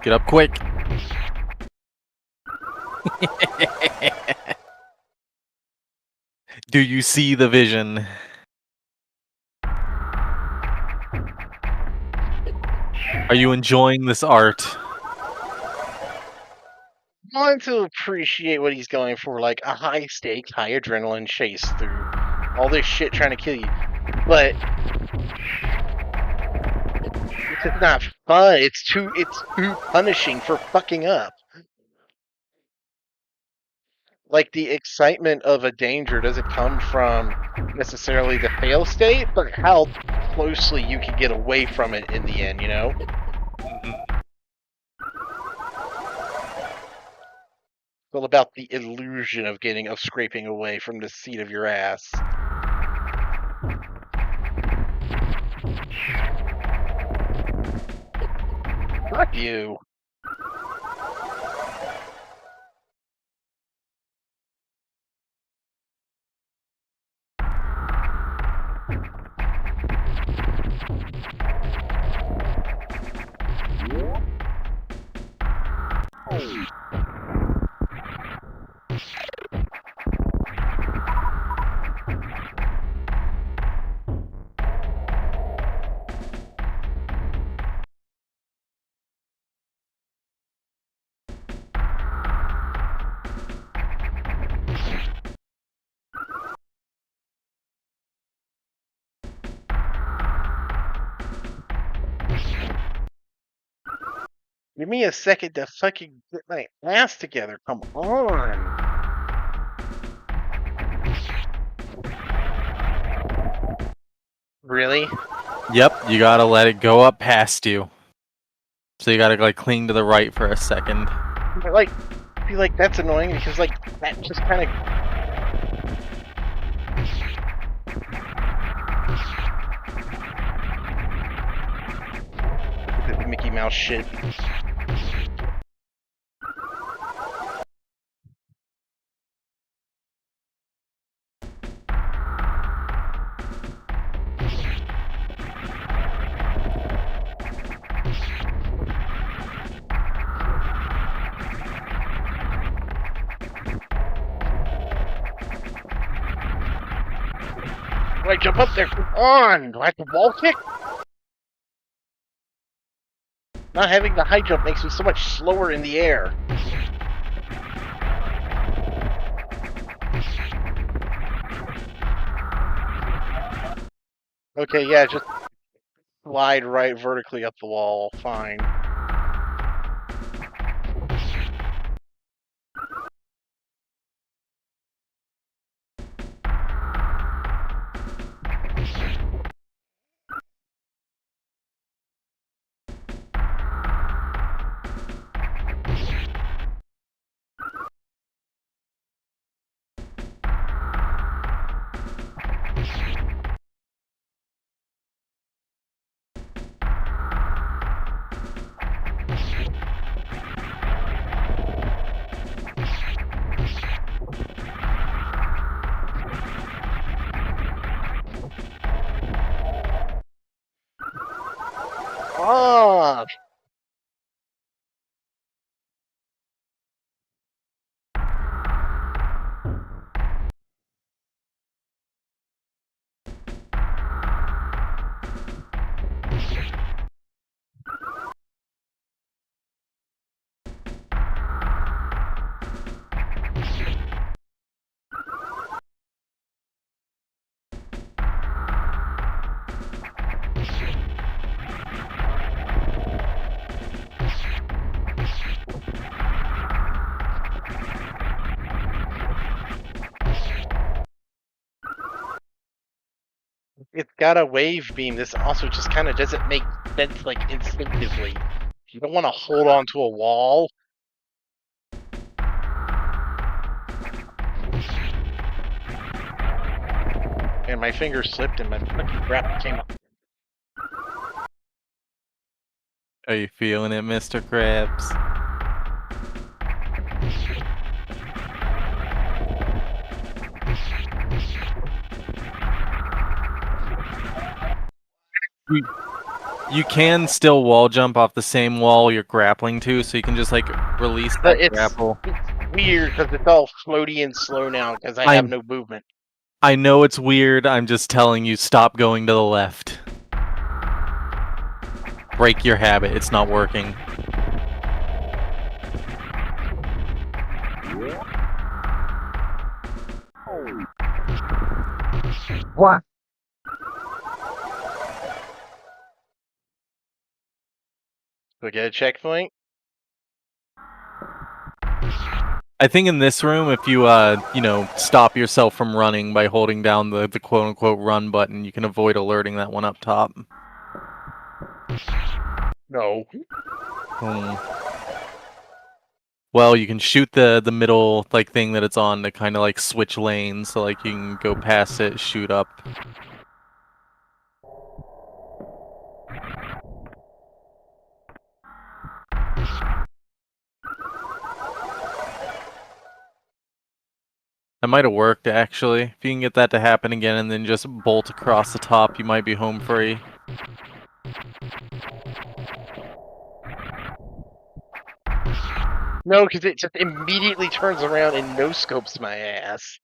S3: Get up quick. Do you see the vision? Are you enjoying this art?
S2: I want to appreciate what he's going for, like a high stakes, high adrenaline chase through all this shit trying to kill you. But it's just not fun. It's too punishing for fucking up. Like the excitement of a danger doesn't come from necessarily the fail state, but how closely you can get away from it in the end, you know? It's all about the illusion of scraping away from the seat of your ass. Fuck you. Give me a second to fucking get my ass together. Come on. Really?
S3: Yep, you gotta let it go up past you. So you gotta like cling to the right for a second.
S2: I like feel like that's annoying because like that just kind of. This Mickey Mouse shit. Do I jump up there? Come on! Do I have to wall kick? Not having the high jump makes me so much slower in the air. Okay, yeah, just slide right vertically up the wall. Fine. Fuck! It's got a wave beam. This also just kind of doesn't make sense, like, instinctively. You don't want to hold on to a wall. And my finger slipped and my fucking crap came up.
S3: Are you feeling it, Mr. Krabs? You can still wall jump off the same wall you're grappling to, so you can just like release that grapple.
S2: It's weird because it's all floaty and slow now because I have no movement.
S3: I know it's weird, I'm just telling you, stop going to the left. Break your habit, it's not working.
S2: What? Do I get a checkpoint?
S3: I think in this room, if you, you know, stop yourself from running by holding down the quote-unquote run button, you can avoid alerting that one up top.
S2: No.
S3: Well, you can shoot the middle, like, thing that it's on to kind of, like, switch lanes, so, like, you can go past it, shoot up. That might have worked, actually. If you can get that to happen again and then just bolt across the top, you might be home free.
S2: No, because it just immediately turns around and no-scopes my ass.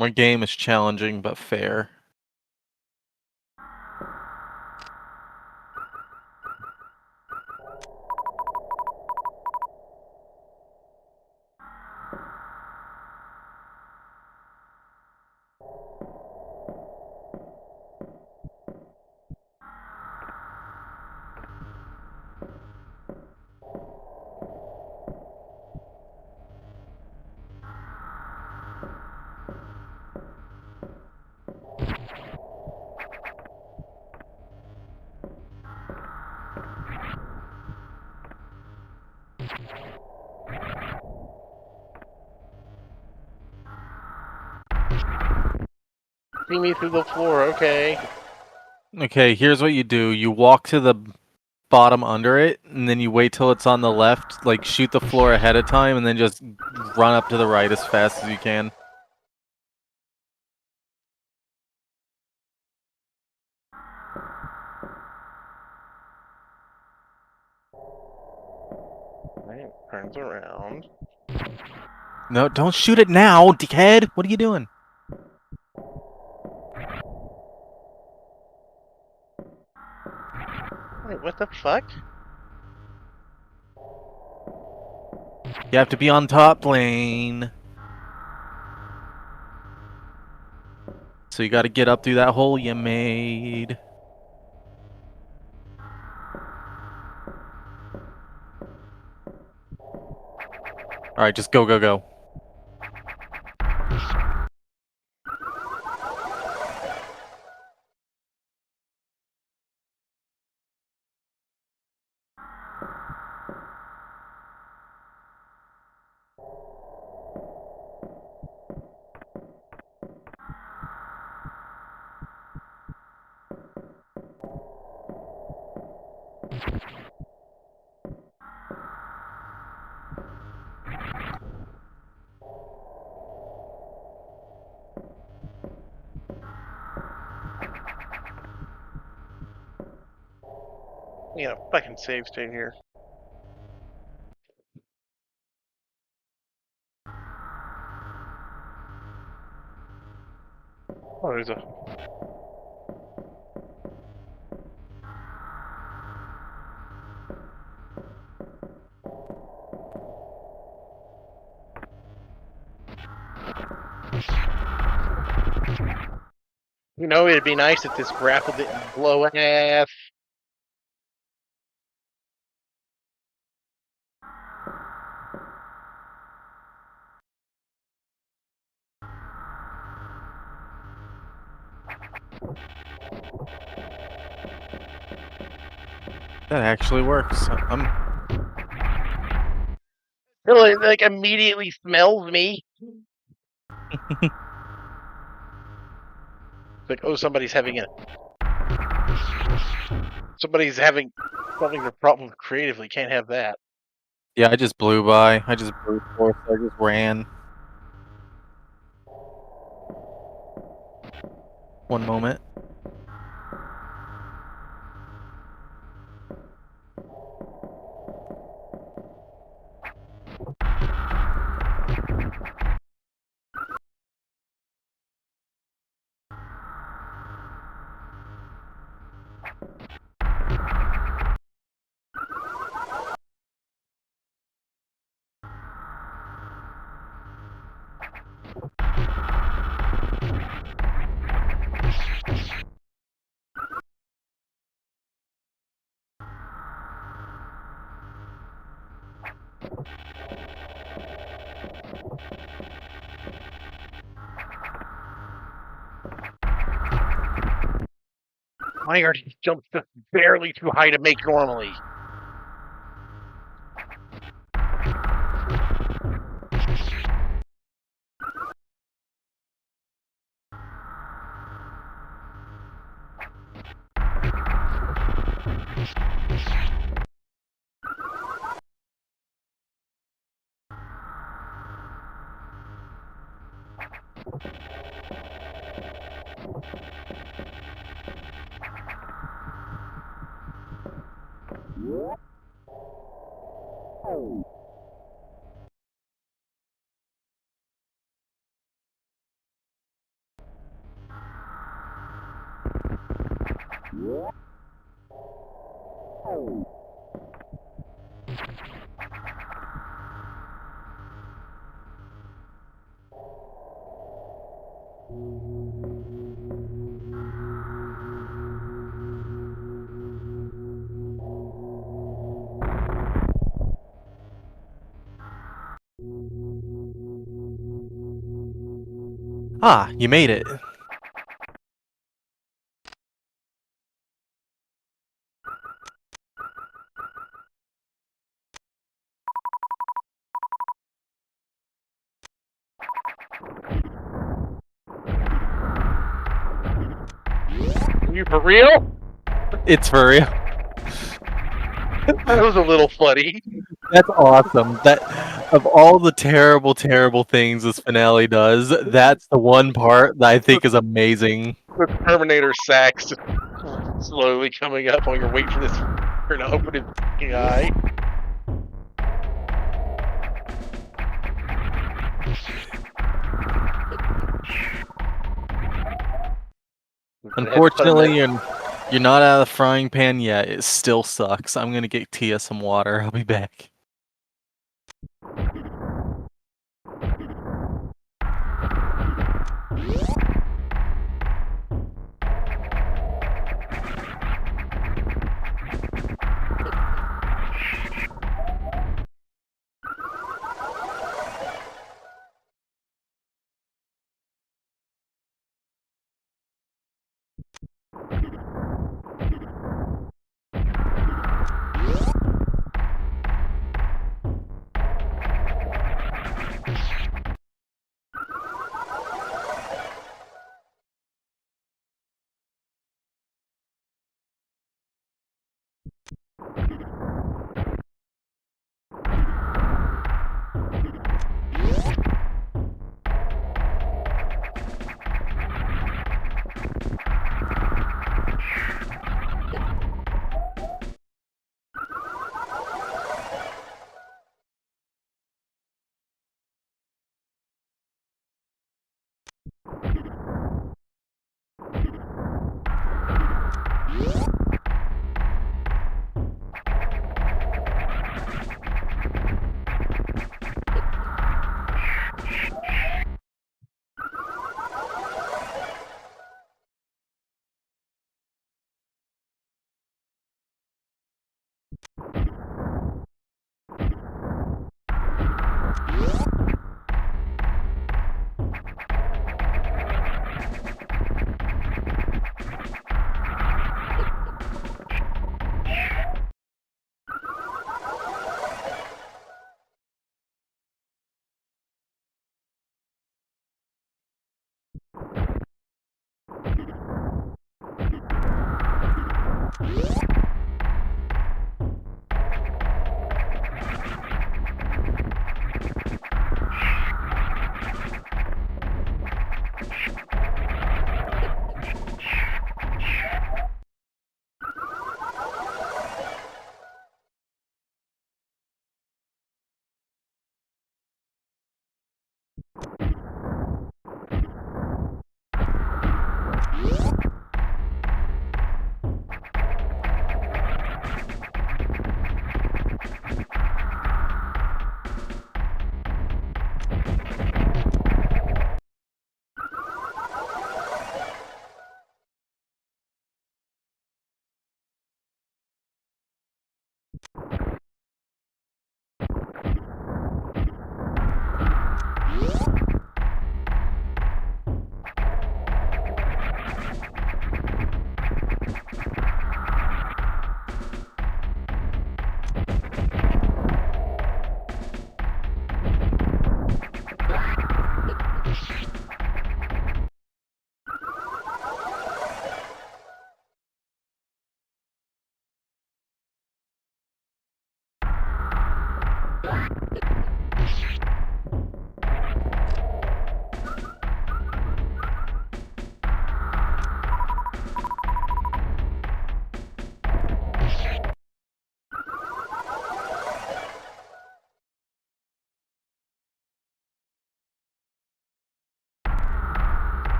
S3: My game is challenging, but fair.
S2: walking me through the floor. Okay.
S3: Okay, here's what you do. You walk to the bottom under it, and then you wait till it's on the left, like shoot the floor ahead of time, and then just run up to the right as fast as you can.
S2: Right, turns around.
S3: No, don't shoot it now, dickhead! What are you doing?
S2: Wait, what the fuck?
S3: You have to be on top lane. So you gotta get up through that hole you made. Alright, just go, go, go.
S2: You know, fucking save state here. Oh, there's a. You know, it'd be nice if this grapple didn't blow ass.
S3: That actually works. I'm...
S2: Really, like, immediately smells me. It's like, oh, somebody's having solving their problem creatively. Can't have that.
S3: Yeah, I just blew by. I just brute force. I just ran. One moment.
S2: My already jumped just barely too high to make normally.
S3: Ah, you made it.
S2: You for real?
S3: It's for real.
S2: That was a little funny.
S3: That's awesome. That of all the terrible, terrible things this finale does, that's the one part that I think is amazing.
S2: The Terminator sax slowly coming up while you're waiting for this fucker to open his fucking eye.
S3: Unfortunately, you're not out of the frying pan yet. It still sucks. I'm gonna get Tia some water. I'll be back.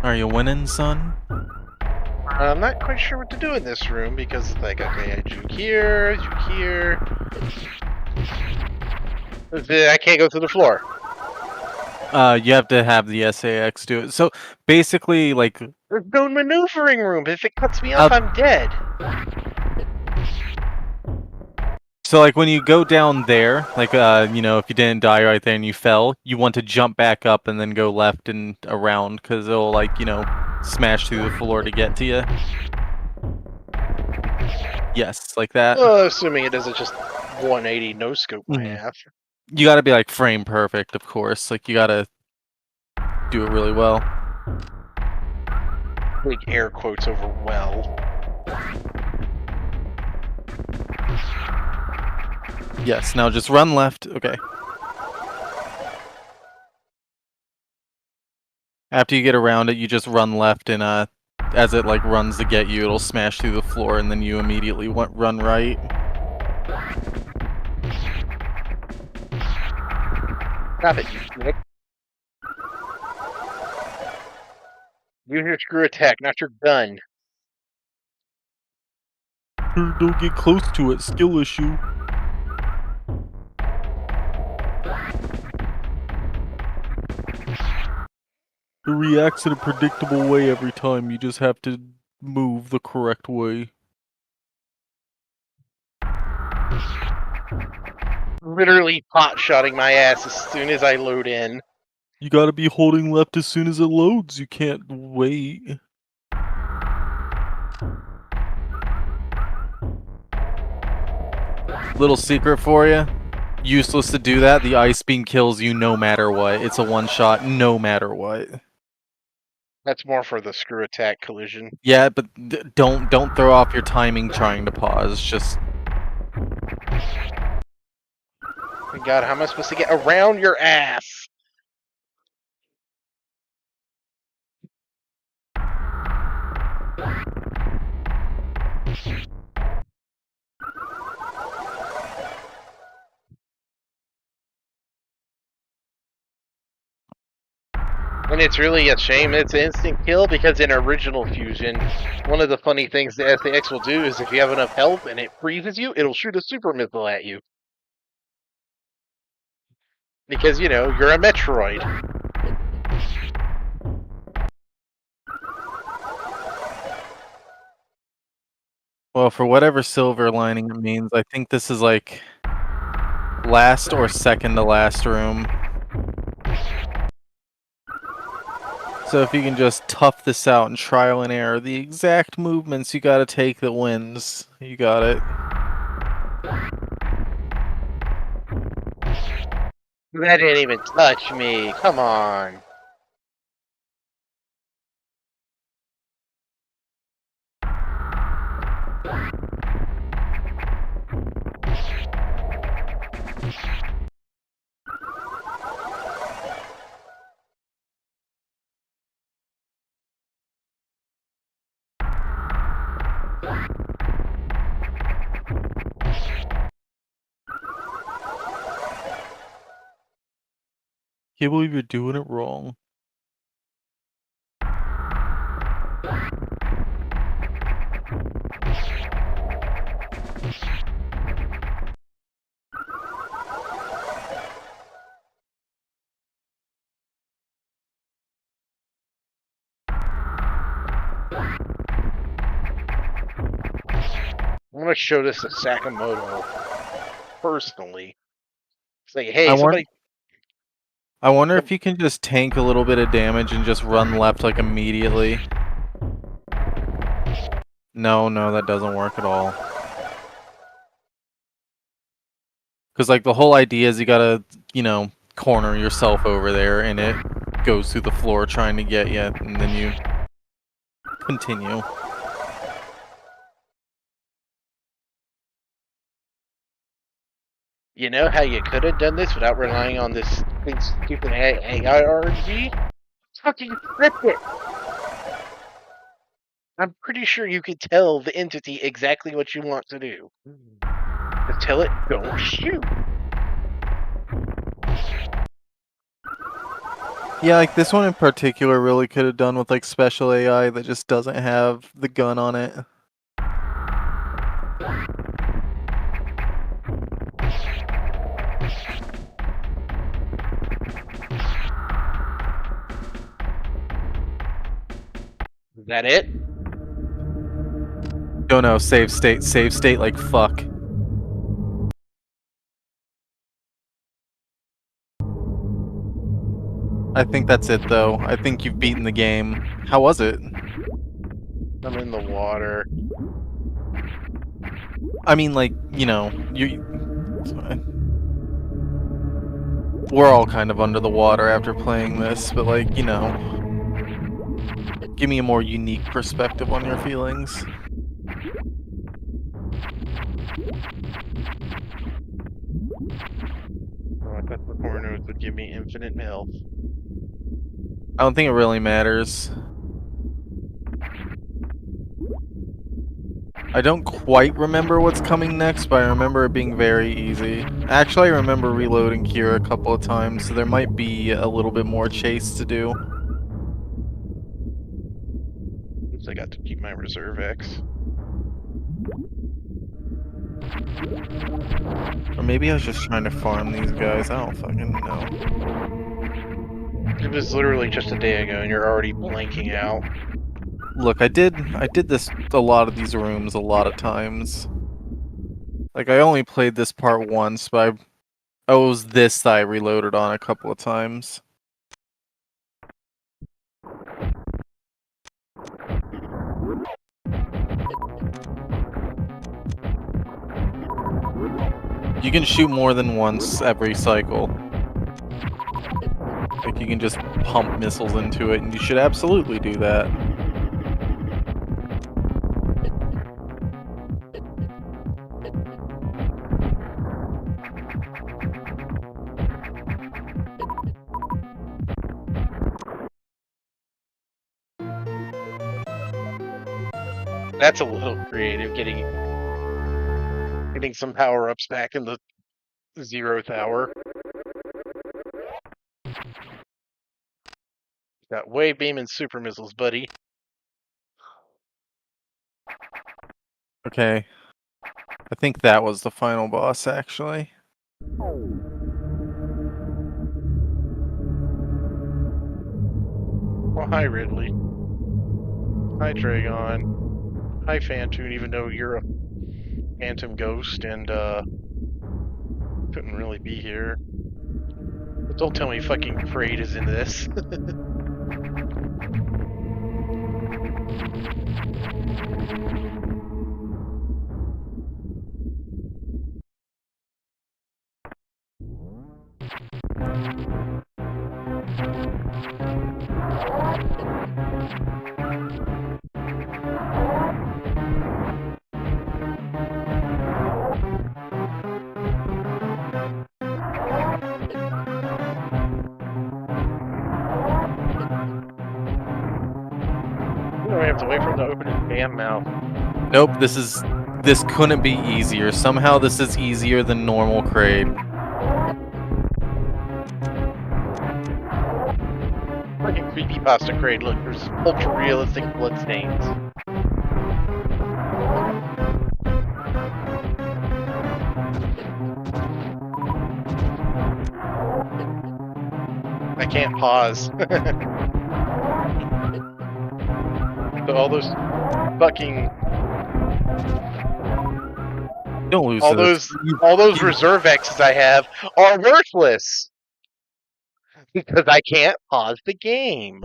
S3: Are you winning, son?
S2: I'm not quite sure what to do in this room because it's like, okay, I juke here, juke here. I can't go through the floor.
S3: You have to have the SAX do it. So basically, like,
S2: There's no maneuvering room. If it cuts me off, I'm dead.
S3: so like when you go down there, like you know, if you didn't die right there and you fell, you want to jump back up and then go left and around because it'll like, you know, smash through the floor to get to you. Yes, like that.
S2: Well, assuming it doesn't just 180 no scope my ass.
S3: You got to be like frame perfect, of course. Like you got to do it really well.
S2: Big air quotes over well.
S3: Yes, now just run left. Okay. After you get around it, you just run left and as it like runs to get you, it'll smash through the floor and then you immediately run right.
S2: Stop it, you dick. Use your screw attack, not your gun.
S3: Don't get close to it. Skill issue. It reacts in a predictable way every time. You just have to move the correct way.
S2: Literally pot-shotting my ass as soon as I load in.
S3: You gotta be holding left as soon as it loads. You can't wait. Little secret for you. Useless to do that. The ice beam kills you no matter what. It's a one-shot no matter what.
S2: That's more for the screw attack collision.
S3: Yeah, but don't throw off your timing trying to pause. Just
S2: My god, how am I supposed to get around your ass? And it's really a shame it's an instant kill because in original Fusion, one of the funny things the SAX will do is if you have enough health and it freezes you, it'll shoot a super missile at you. Because, you know, you're a Metroid.
S3: well, for whatever silver lining it means, I think this is like last or second to last room. So if you can just tough this out and trial and error, the exact movements you gotta take that wins. You got it.
S2: That didn't even touch me. Come on.
S3: Can't believe you're doing it wrong.
S2: I'm gonna show this to Sakamoto personally. Say, hey,
S3: I
S2: somebody.
S3: wonder if you can just tank a little bit of damage and just run left like immediately. No, that doesn't work at all. Because like the whole idea is you gotta, you know, corner yourself over there and it goes through the floor trying to get you and then you continue.
S2: You know how you could have done this without relying on this stupid AI RNG? Fucking script it! I'm pretty sure you could tell the entity exactly what you want to do. Just tell it, don't shoot.
S3: Yeah, like this one in particular really could have done with like special AI that just doesn't have the gun on it.
S2: Is that it?
S3: Oh no, save state like fuck. I think that's it though. I think you've beaten the game. How was it?
S2: I'm in the water.
S3: I mean, like, we're all kind of under the water after playing this, but like, give me a more unique perspective on your feelings.
S2: Oh, I thought the corners would give me infinite health.
S3: I don't think it really matters. I don't quite remember what's coming next, but I remember it being very easy. Actually, I remember reloading Kira a couple of times, so there might be a little bit more chase to do.
S2: Oops, I got to keep my reserve X.
S3: Or maybe I was just trying to farm these guys. I don't fucking know.
S2: It was literally just a day ago, and you're already blanking out.
S3: Look, I did this a lot of these rooms a lot of times. Like I only played this part once, but it was this that I reloaded on a couple of times. You can shoot more than once every cycle. Like you can just pump missiles into it, and you should absolutely do that.
S2: That's a little creative, getting some power-ups back in the 0th hour. Got wave beam and super missiles, buddy.
S3: Okay. I think that was the final boss, actually.
S2: Well, hi, Ridley. Hi, Dragon. Hi, Phantoon, even though you're a phantom ghost and, couldn't really be here. But don't tell me fucking Kraid is in this. We have to wait for him to open his damn mouth.
S3: Nope, this couldn't be easier. Somehow this is easier than normal Kraid.
S2: Fucking creepypasta Kraid, look, there's ultra realistic bloodstains. I can't pause. So all those fucking
S3: Don't lose
S2: all
S3: to this.
S2: those reserve X's I have are worthless because I can't pause the game.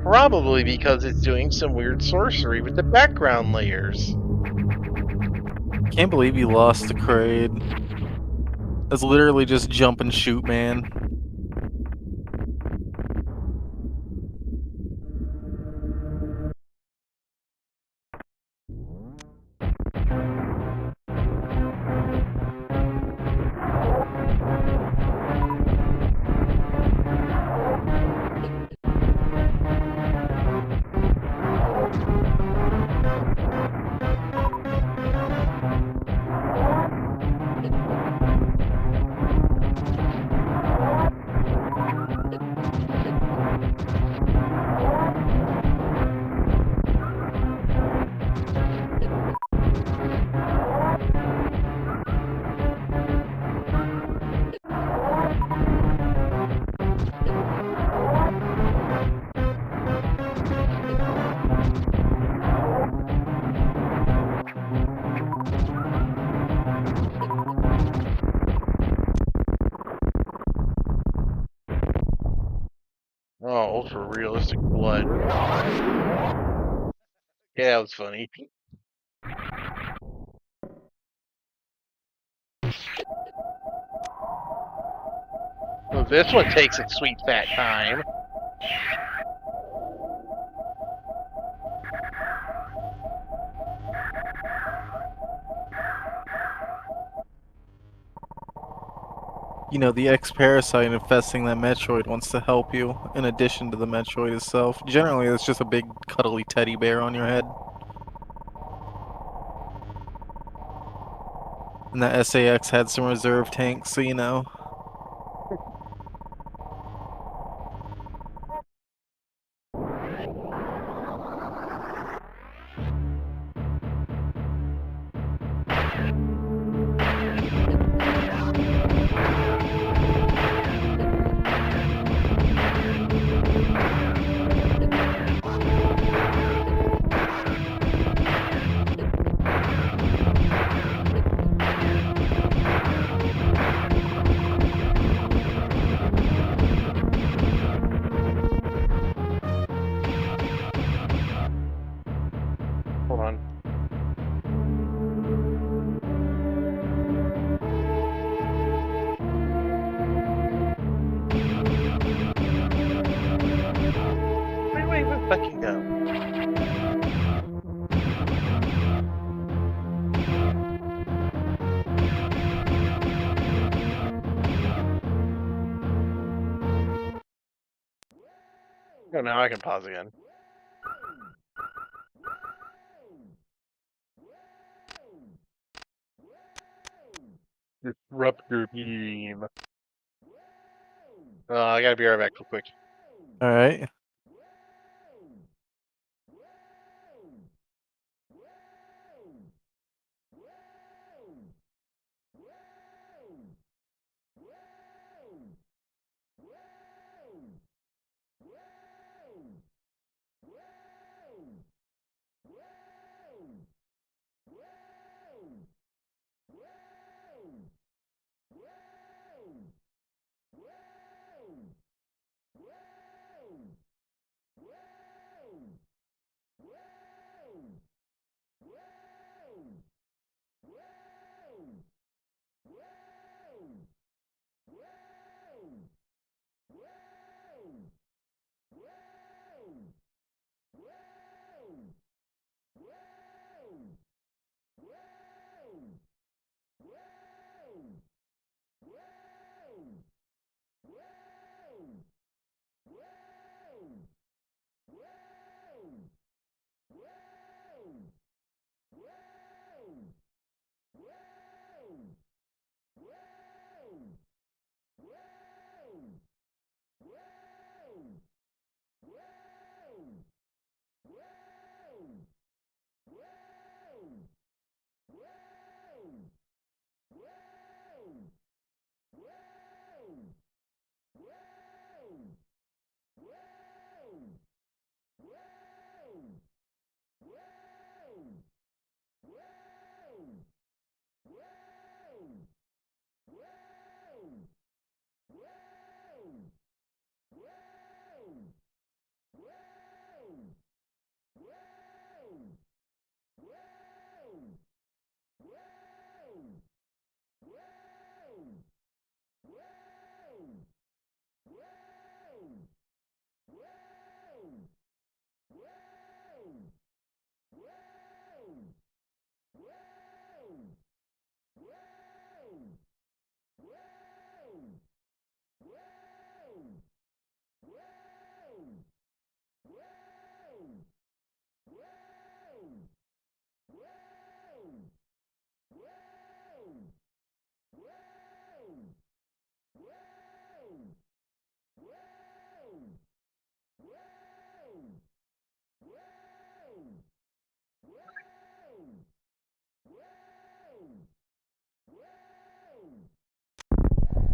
S2: Probably because it's doing some weird sorcery with the background layers.
S3: Can't believe you lost to Kraid. That's literally just jump and shoot, man.
S2: for realistic blood. Yeah, that was funny. Well, this one takes its sweet fat time.
S3: You know, the X-Parasite infesting that Metroid wants to help you, in addition to the Metroid itself. Generally, it's just a big, cuddly teddy bear on your head. And that SAX had some reserve tanks, so you know.
S2: Hold on. Where the fucking go? Oh, now I can pause again. Disruptor beam. I gotta be right back real quick.
S3: Alright.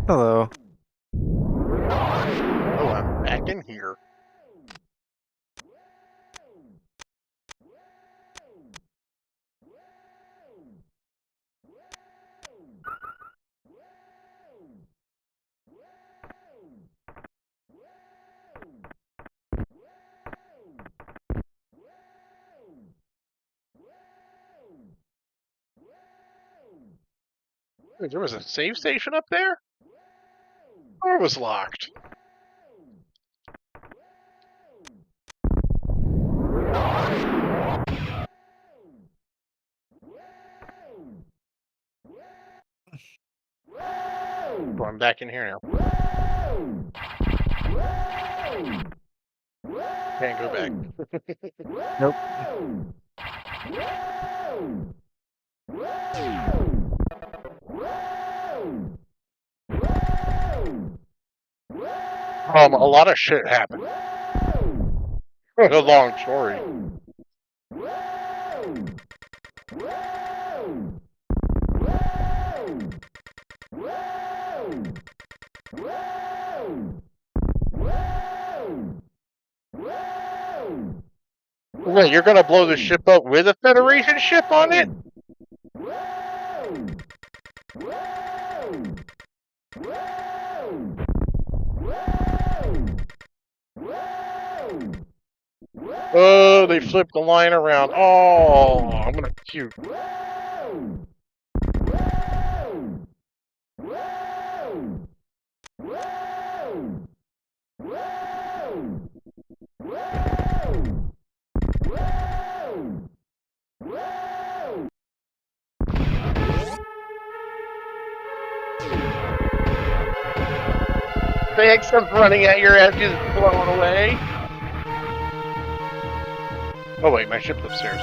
S3: Hello.
S2: Oh, I'm back in here. Wait, there was a save station up there? Door was locked. Oh, I'm back in here now. Can't go back.
S3: Nope.
S2: A lot of shit happened. A long story. Wait, you're gonna blow the ship up with a Federation ship on it? Oh, they flipped the line around. Oh, I'm gonna puke. Thanks, I'm running at your edge, just blowing away. Oh wait, my ship's upstairs.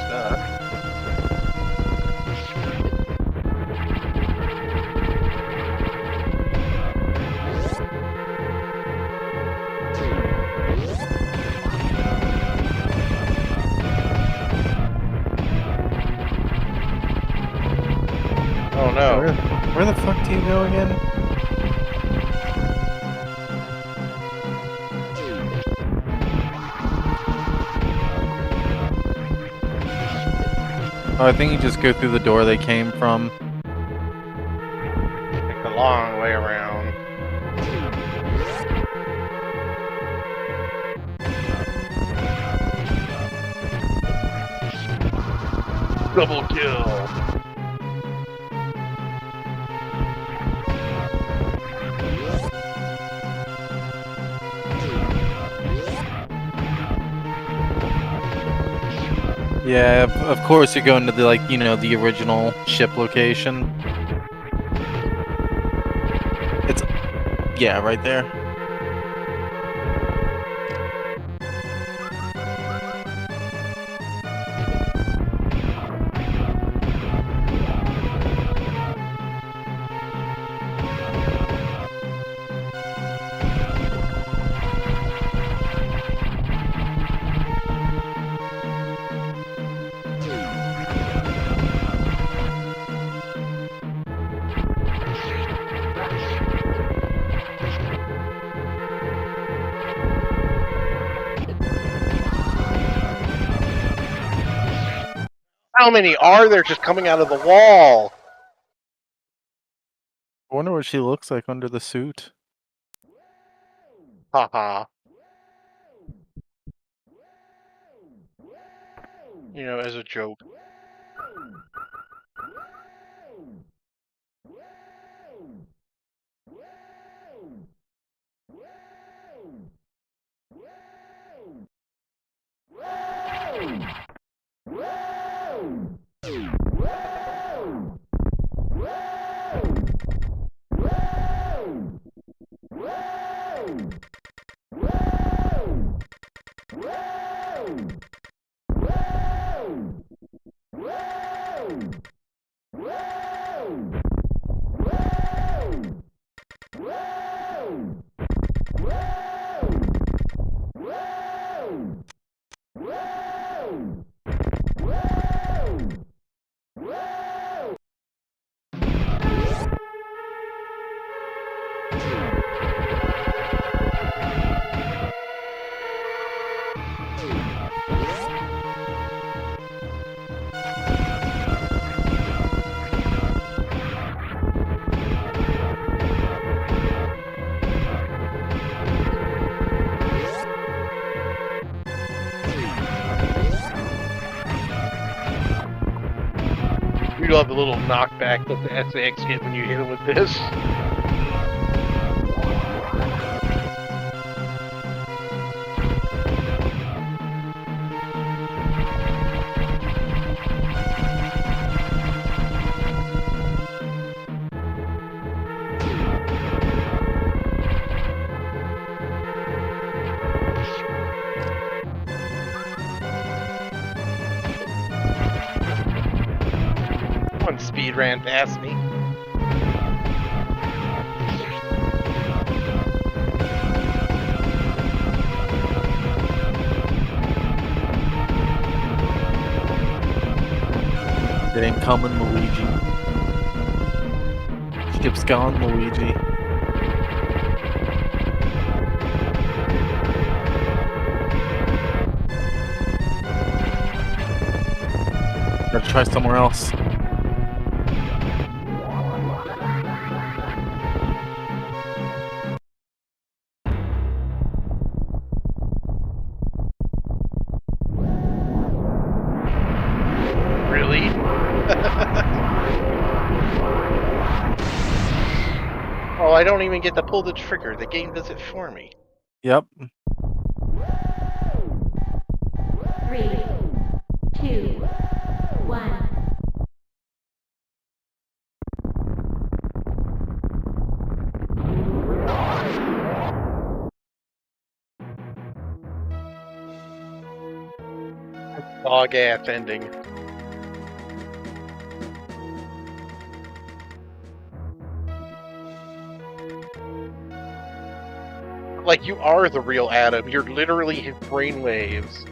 S2: Oh no.
S3: Where the fuck do you go again? Oh, I think you just go through the door they came from.
S2: Take the long way around. Double kill.
S3: Yeah, of course you're going to the, like, you know, the original ship location. It's... yeah, right there.
S2: How many are there just coming out of the wall?
S3: I wonder what she looks like under the suit.
S2: Haha. You know, as a joke. You love the little knockback that the SAX get when you hit him with this. One speed ran past me.
S3: It ain't coming, Luigi. Ship's gone, Luigi. Gotta try somewhere else.
S2: Really? Oh, I don't even get to pull the trigger. The game does it for me.
S3: Yep.
S9: 3, 2, 1.
S2: Dog ass ending. Like you are the real Adam. You're literally his brainwaves.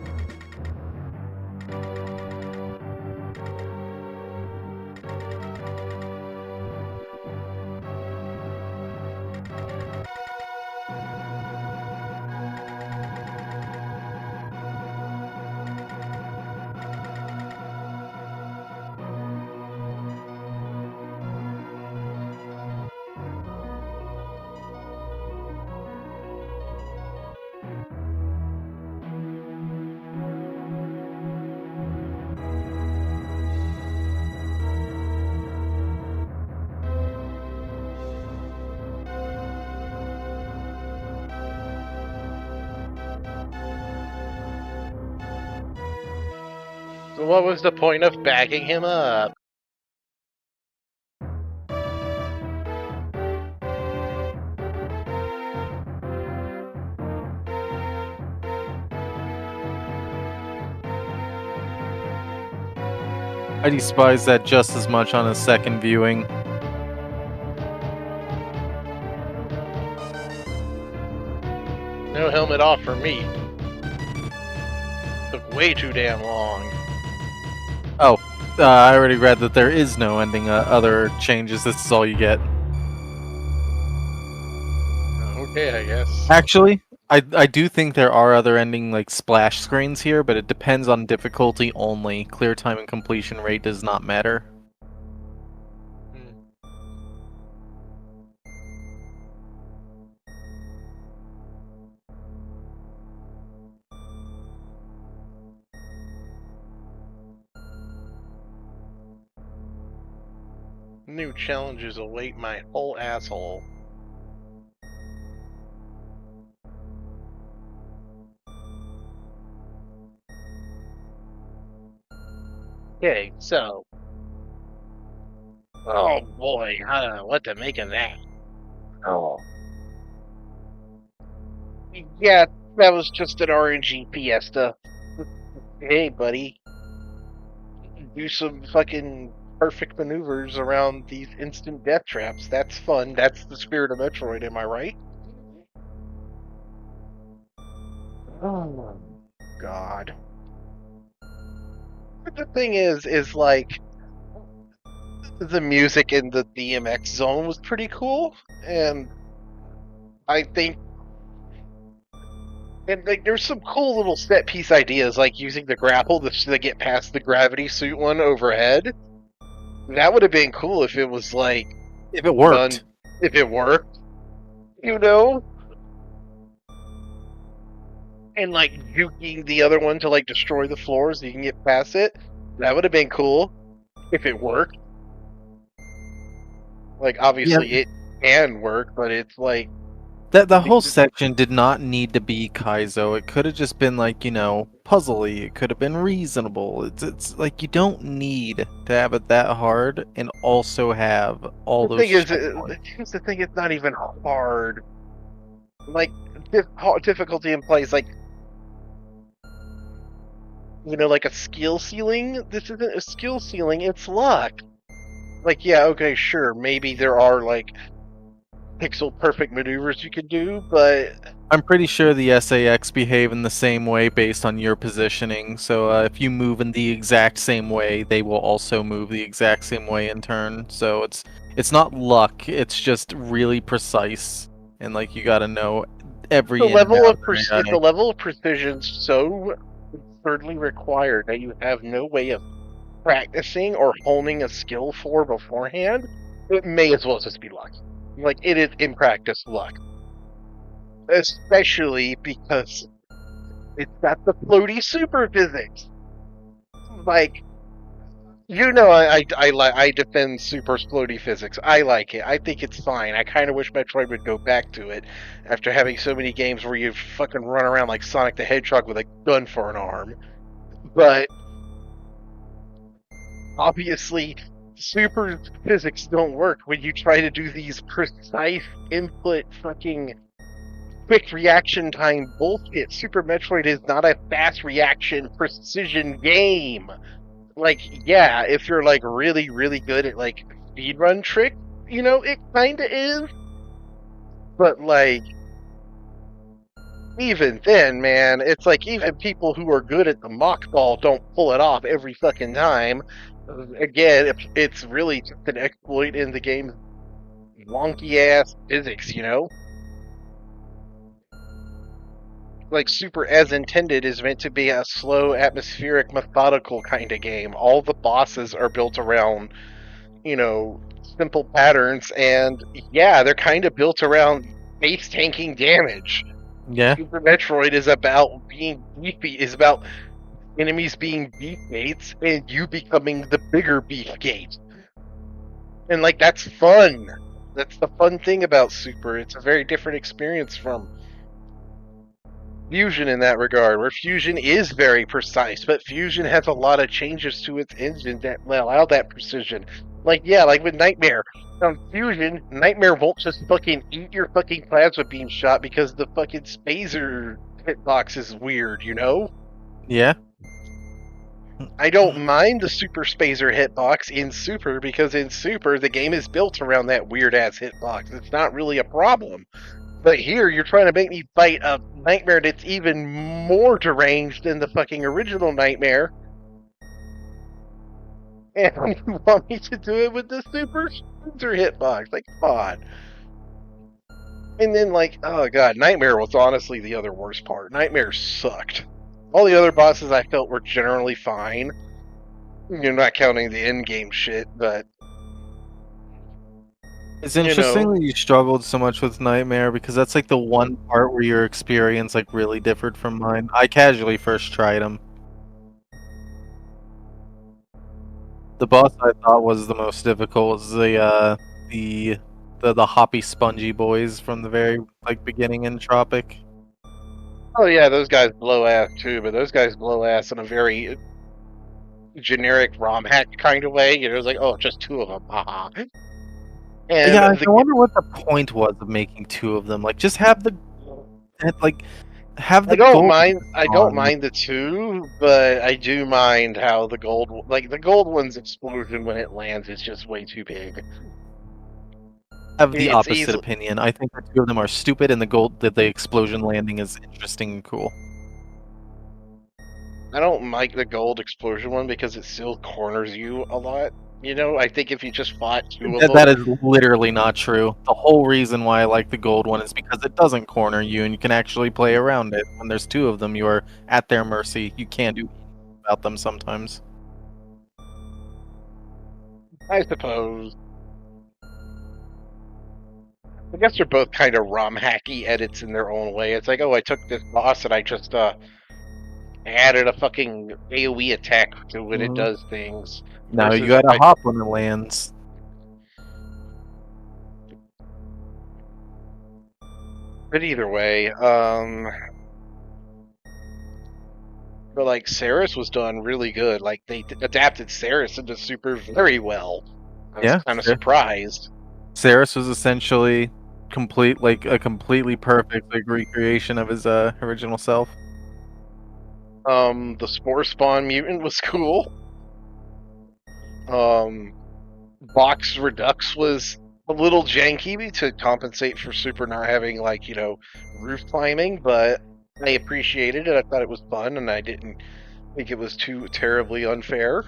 S2: So what was the point of backing him up?
S3: I despise that just as much on a second viewing.
S2: No helmet off for me. Took way too damn long.
S3: I already read that there is no ending other changes. This is all you get.
S2: Okay, I guess.
S3: Actually, I do think there are other ending like splash screens here, but it depends on difficulty only. Clear time and completion rate does not matter.
S2: New challenges await my whole asshole. Okay, so. Oh boy, I don't know what to make of that. Oh. Yeah, that was just an RNG fiesta. Hey, buddy. Do some fucking perfect maneuvers around these instant death traps. That's fun. That's the spirit of Metroid, am I right? Oh, God. But the thing is like, the music in the DMX zone was pretty cool, and I think, and like, there's some cool little set piece ideas, like using the grapple to get past the gravity suit one overhead. That would have been cool if it was like
S3: If it worked.
S2: done, if it worked, you know. And like juking the other one to like destroy the floor so you can get past it. That would have been cool if it worked. Like, obviously it can work, but it's like
S3: the whole section did not need to be Kaizo. It could have just been like, puzzly. It could have been reasonable. It's like you don't need to have it that hard and also have all
S2: the
S3: those
S2: thing is,
S3: checkpoints.
S2: here's the thing: it's not even hard. Like difficulty implies like like a skill ceiling. This isn't a skill ceiling; it's luck. Like, yeah, okay, sure, maybe there are like pixel perfect maneuvers you could do, but
S3: I'm pretty sure the SAX behave in the same way based on your positioning. So if you move in the exact same way, they will also move the exact same way in turn. So it's not luck. It's just really precise, and like you got to know every
S2: the
S3: in and
S2: level
S3: out
S2: of if the level of precision so absurdly required that you have no way of practicing or honing a skill for beforehand, it may as well just be luck. Like, it is in practice luck. Especially because it's got the floaty super physics. Like, I defend super floaty physics. I like it. I think it's fine. I kind of wish Metroid would go back to it after having so many games where you fucking run around like Sonic the Hedgehog with a gun for an arm. But obviously, super physics don't work when you try to do these precise input fucking quick reaction time bullshit. Super Metroid is not a fast reaction precision game. Like, yeah, if you're like really, really good at like speedrun trick, it kinda is. But like, even then, man, it's like even people who are good at the mock ball don't pull it off every fucking time. Again, it's really just an exploit in the game's wonky ass physics, Like, Super as intended is meant to be a slow, atmospheric, methodical kind of game. All the bosses are built around, simple patterns, and yeah, they're kind of built around base tanking damage.
S3: Yeah.
S2: Super Metroid is about being beefy, is about enemies being beef gates and you becoming the bigger beef gate. And like, that's fun. That's the fun thing about Super. It's a very different experience from Fusion in that regard, where Fusion is very precise, but Fusion has a lot of changes to its engine that allow that precision. Like, yeah, like with Nightmare. On Fusion, Nightmare won't just fucking eat your fucking plasma beam shot because the fucking Spazer hitbox is weird,
S3: Yeah.
S2: I don't mind the Super Spazer hitbox in Super because in Super, the game is built around that weird ass hitbox. It's not really a problem. But here, you're trying to make me fight a Nightmare that's even more deranged than the fucking original Nightmare. And you want me to do it with the Super Spazer hitbox. Like, come on. And then, like, oh god, Nightmare was honestly the other worst part. Nightmare sucked. All the other bosses I felt were generally fine. You're not counting the endgame shit, but
S3: It's interesting that you struggled so much with Nightmare because that's like the one part where your experience like really differed from mine. I casually first tried him. The boss I thought was the most difficult was the hoppy spongy boys from the very beginning in Tropic.
S2: Oh yeah, those guys blow ass too, but those guys blow ass in a very generic ROM hack kind of way. It's like, oh, just two of them, haha. And
S3: yeah, I wonder what the point was of making two of them. Like, just have the have the.
S2: I don't mind the two, but I do mind how the gold one's explosion when it lands is just way too big.
S3: I have the opposite opinion. I think the two of them are stupid, and the explosion landing is interesting and cool.
S2: I don't like the gold explosion one because it still corners you a lot. I think if you just fought two of them...
S3: That is literally not true. The whole reason why I like the gold one is because it doesn't corner you, and you can actually play around it. When there's two of them, you are at their mercy. You can't do about them sometimes.
S2: I suppose. I guess they're both kind of ROM hacky edits in their own way. It's like, oh, I took this boss and I just added a fucking AoE attack to when it does things.
S3: Now you gotta hop when it lands.
S2: But either way, but like Saris was done really good. Like they adapted Saris into Super very well. I was
S3: Yeah,
S2: kind of
S3: sure.
S2: surprised.
S3: Saris was essentially a completely perfect recreation of his original self.
S2: The Spore Spawn mutant was cool. Box Redux was a little janky to compensate for Super not having like roof climbing, but I appreciated it. I thought it was fun, and I didn't think it was too terribly unfair.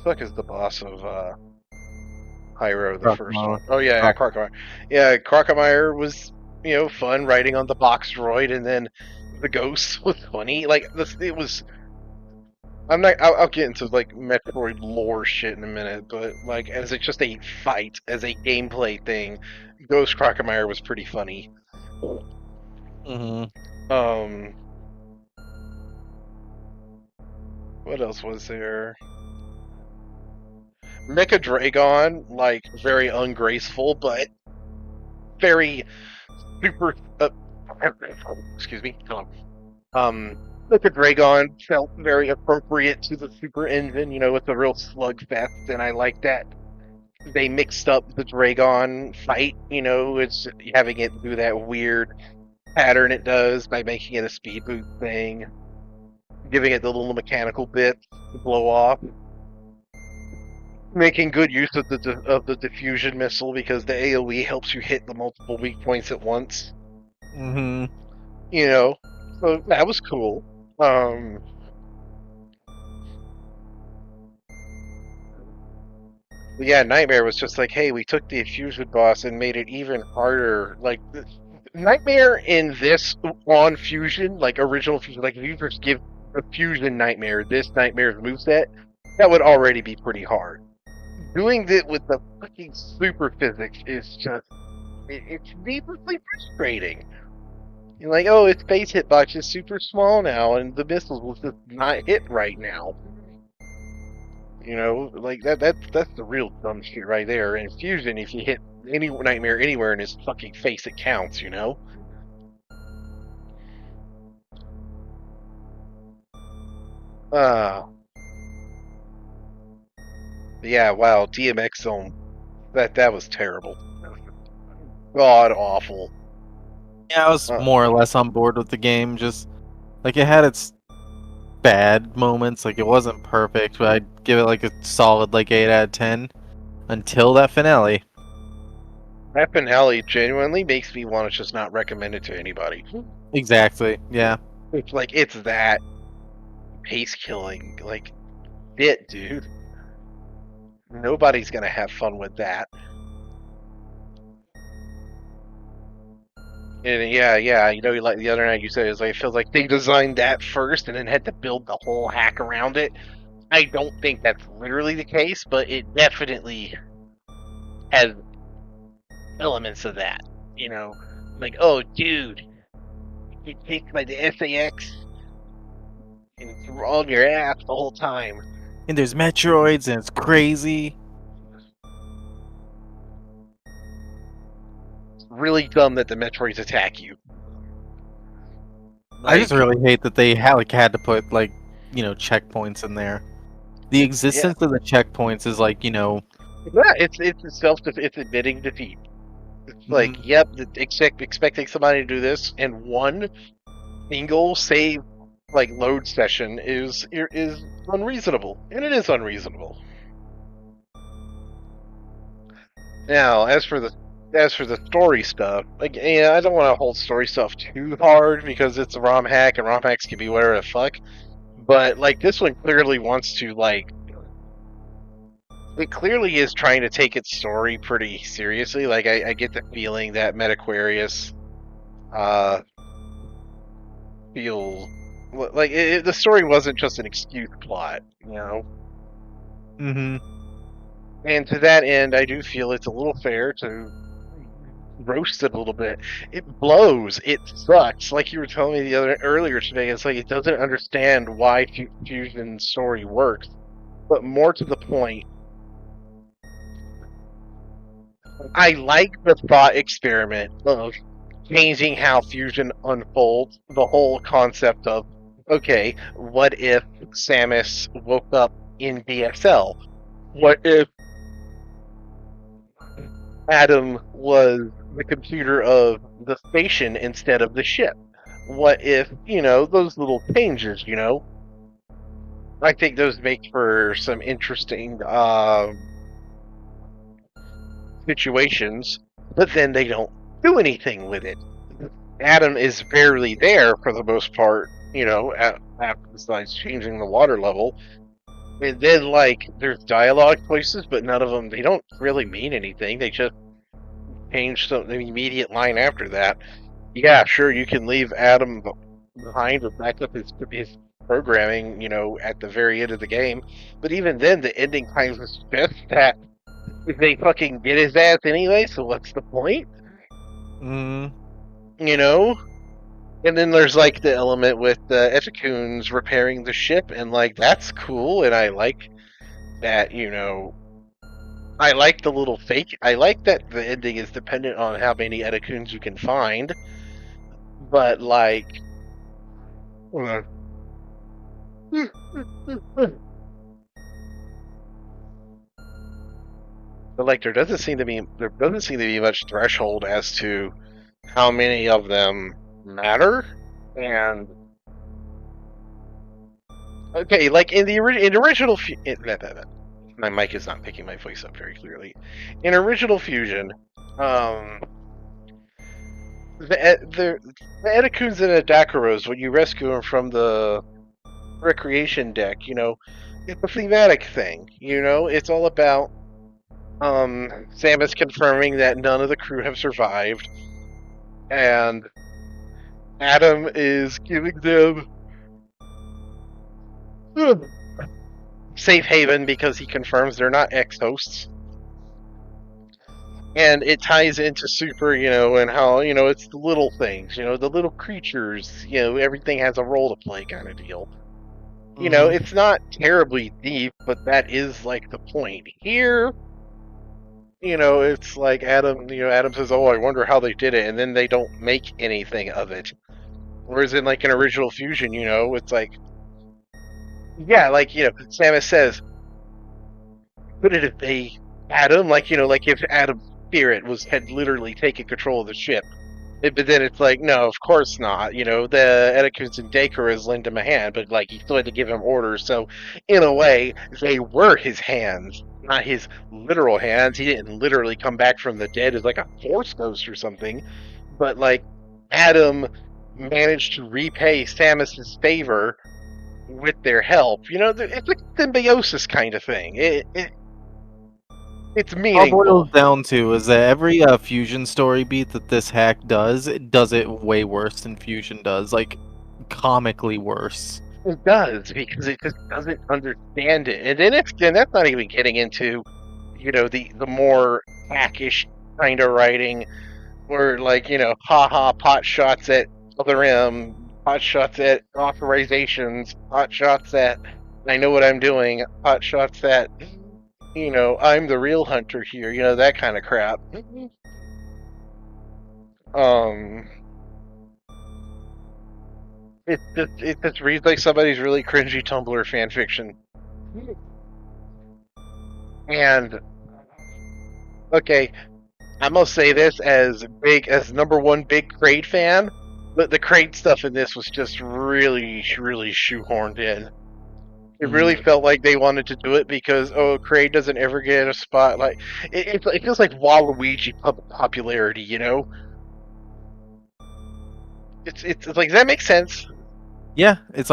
S2: Fuck is the boss of Pyro, the first one? Oh yeah, Crocomire. Yeah, Crocomire was fun riding on the box droid, and then the ghost was funny. Like it was. I'll get into like Metroid lore shit in a minute, but like as just a fight, as a gameplay thing, Ghost Crocomire was pretty funny. What else was there? Mecha Dragon, like very ungraceful, but very super. Excuse me. Hello. Mecha Dragon felt very appropriate to the Super Engine. With a real slugfest, and I like that they mixed up the Dragon fight. It's having it do that weird pattern it does by making it a speed boost thing, giving it the little mechanical bits to blow off. Making good use of the diffusion missile because the AoE helps you hit the multiple weak points at once.
S3: Mm-hmm.
S2: So that was cool. Yeah, Nightmare was just like, hey, we took the Fusion boss and made it even harder. Like, Nightmare in this on Fusion, like original Fusion, like if you just give a Fusion Nightmare this Nightmare's moveset, that would already be pretty hard. Doing it with the fucking super physics is just, it's needlessly frustrating. You're like, oh, its base hitbox is super small now, and the missiles will just not hit right now. Like that's the real dumb shit right there. In Fusion, if you hit any Nightmare anywhere in his fucking face, it counts, Yeah, wow, DMX Zone. That was terrible. God awful.
S3: Yeah, I was more or less on board with the game. Just like it had its bad moments. Like it wasn't perfect, but I'd give it like a solid 8 out of 10 until that finale.
S2: That finale genuinely makes me want to just not recommend it to anybody.
S3: Exactly. Yeah.
S2: It's like it's that pace killing bit, dude. Nobody's gonna have fun with that. And yeah, like the other night you said, it feels like they designed that first and then had to build the whole hack around it. I don't think that's literally the case, but it definitely has elements of that. Like, oh, dude, you take the SAX and it's on your ass the whole time.
S3: And there's Metroids, and it's crazy.
S2: It's really dumb that the Metroids attack you.
S3: I just really hate that they had to put checkpoints in there. The existence of the checkpoints is
S2: Yeah, it's admitting defeat. It's like, yep, expecting somebody to do this, and one single save load session is unreasonable, and it is unreasonable. Now, as for the story stuff, I don't want to hold story stuff too hard because it's a ROM hack, and ROM hacks can be whatever the fuck. But this one clearly wants to it clearly is trying to take its story pretty seriously. I get the feeling that Metaquarius feels the story wasn't just an excuse plot,
S3: Mm-hmm.
S2: And to that end, I do feel it's a little fair to roast it a little bit. It blows. It sucks. Like you were telling me earlier today, it's like it doesn't understand why Fusion's story works. But more to the point, I like the thought experiment of changing how fusion unfolds. The whole concept of, okay, what if Samus woke up in DSL? What if Adam was the computer of the station instead of the ship? What if, those little changes, I think those make for some interesting situations, but then they don't do anything with it. Adam is barely there for the most part, after besides changing the water level. And then, there's dialogue choices, but none of them, they don't really mean anything. They just change the immediate line after that. Yeah, sure, you can leave Adam behind or back up his programming, at the very end of the game. But even then, the ending kind of suggests that they fucking get his ass anyway, so what's the point?
S3: Mm.
S2: And then there's the element with the Eticoons repairing the ship, and that's cool, and I like that, I like the little fake. I like that the ending is dependent on how many Eticoons you can find, but hold on. But there doesn't seem to be much threshold as to how many of them matter, and okay, in the original my mic is not picking my voice up very clearly. In original Fusion, the Eticoons and Adakaros, when you rescue them from the recreation deck, it's a thematic thing. It's all about Samus confirming that none of the crew have survived, and Adam is giving them safe haven because he confirms they're not ex-hosts. And it ties into Super, and how, it's the little things, the little creatures, everything has a role to play kind of deal. It's not terribly deep, but that is the point. Here, it's Adam says, oh, I wonder how they did it, and then they don't make anything of it. Whereas in an original Fusion, it's yeah, Samus says, could it have been Adam? If Adam's spirit had literally taken control of the ship. But then it's no, of course not. The Eticoons and Dacres lend him a hand, but he still had to give him orders. So, in a way, they were his hands, not his literal hands. He didn't literally come back from the dead as a force ghost or something. But Adam managed to repay Samus's favor with their help. It's a symbiosis kind of thing. It's meaningful.
S3: All it boils down to is that every Fusion story beat that this hack does, it does it way worse than Fusion does, comically worse.
S2: It does, because it just doesn't understand it, and then that's not even getting into, the more hackish kind of writing, where haha, pot shots at other M, pot shots at authorizations, pot shots at I know what I'm doing, pot shots at I'm the real hunter here, that kind of crap. It just reads like somebody's really cringy Tumblr fanfiction. And okay, I'm gonna say this as number one big Kraid fan, but the Kraid stuff in this was just really, really shoehorned in. It really felt like they wanted to do it because, Kraid doesn't ever get a spotlight. It feels like Waluigi popularity, It's does that make sense?
S3: Yeah, it's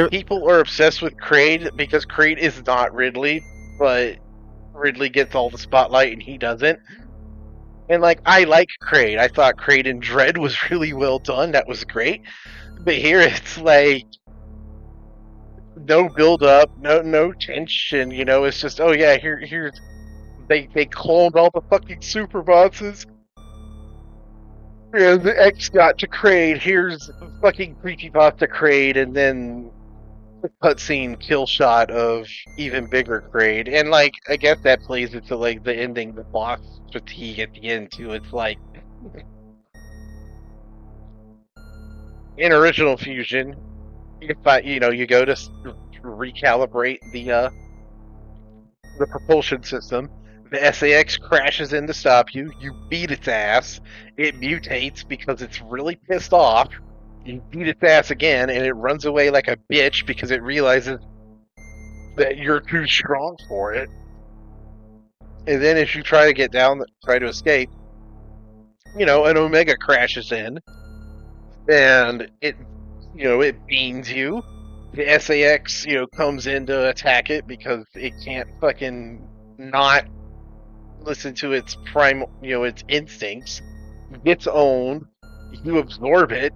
S2: people are obsessed with Kraid because Kraid is not Ridley, but Ridley gets all the spotlight and he doesn't. And I like Kraid. I thought Kraid in Dread was really well done. That was great. But here it's no build up, no tension, it's just, oh yeah, here's they cloned all the fucking super bosses. And the X got to Kraid, here's fucking creepypasta Kraid, and then cutscene kill shot of even bigger grade, and like I guess that plays into like the ending, the boss fatigue at the end too. It's like in original Fusion, you go to recalibrate the propulsion system. The SAX crashes in to stop you. You beat its ass. It mutates because it's really pissed off. You beat its ass again, and it runs away like a bitch because it realizes that you're too strong for it. And then as you try to get down, try to escape, an Omega crashes in, and it beams you. The SAX, comes in to attack it because it can't fucking not listen to its its instincts. Gets owned. You absorb it,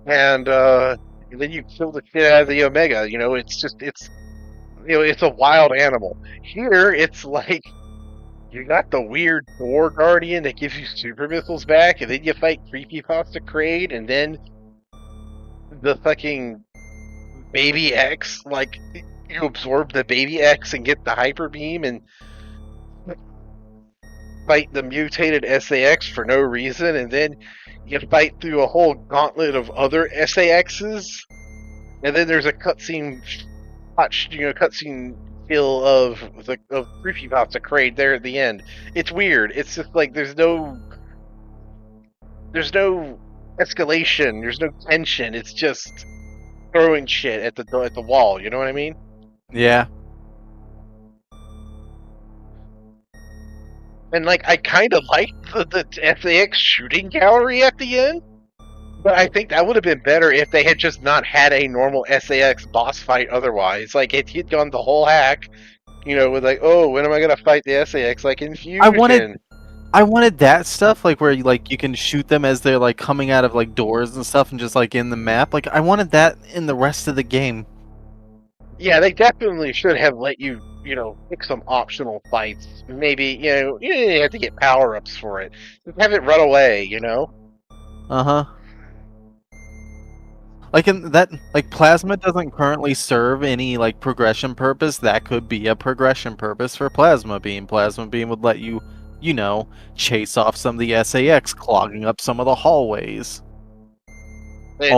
S2: and then you kill the shit out of the Omega. It's a wild animal. Here, it's like you got the weird War Guardian that gives you super missiles back, and then you fight Creepypasta Kraid, and then the fucking Baby X, like you absorb the Baby X and get the Hyper Beam and fight the mutated SAX for no reason, and then you fight through a whole gauntlet of other SAXs, and then there's a cutscene kill of Creepypasta Kraid there at the end. It's weird. It's just like there's no escalation. There's no tension. It's just throwing shit at the wall. You know what I mean?
S3: Yeah.
S2: And like I kind of like the SAX shooting gallery at the end, but I think that would have been better if they had just not had a normal SAX boss fight. Otherwise, like if he'd gone the whole hack, with like, oh, when am I gonna fight the SAX? Like in Fusion.
S3: I wanted that stuff, like where you can shoot them as they're like coming out of like doors and stuff, and just like in the map. Like I wanted that in the rest of the game.
S2: Yeah, they definitely should have let you, pick some optional fights. Maybe, you didn't have to get power-ups for it. Just have it run away,
S3: Uh-huh. Like in that, like Plasma doesn't currently serve any like progression purpose. That could be a progression purpose for Plasma Beam. Plasma Beam would let you, chase off some of the SAX, clogging up some of the hallways.
S2: And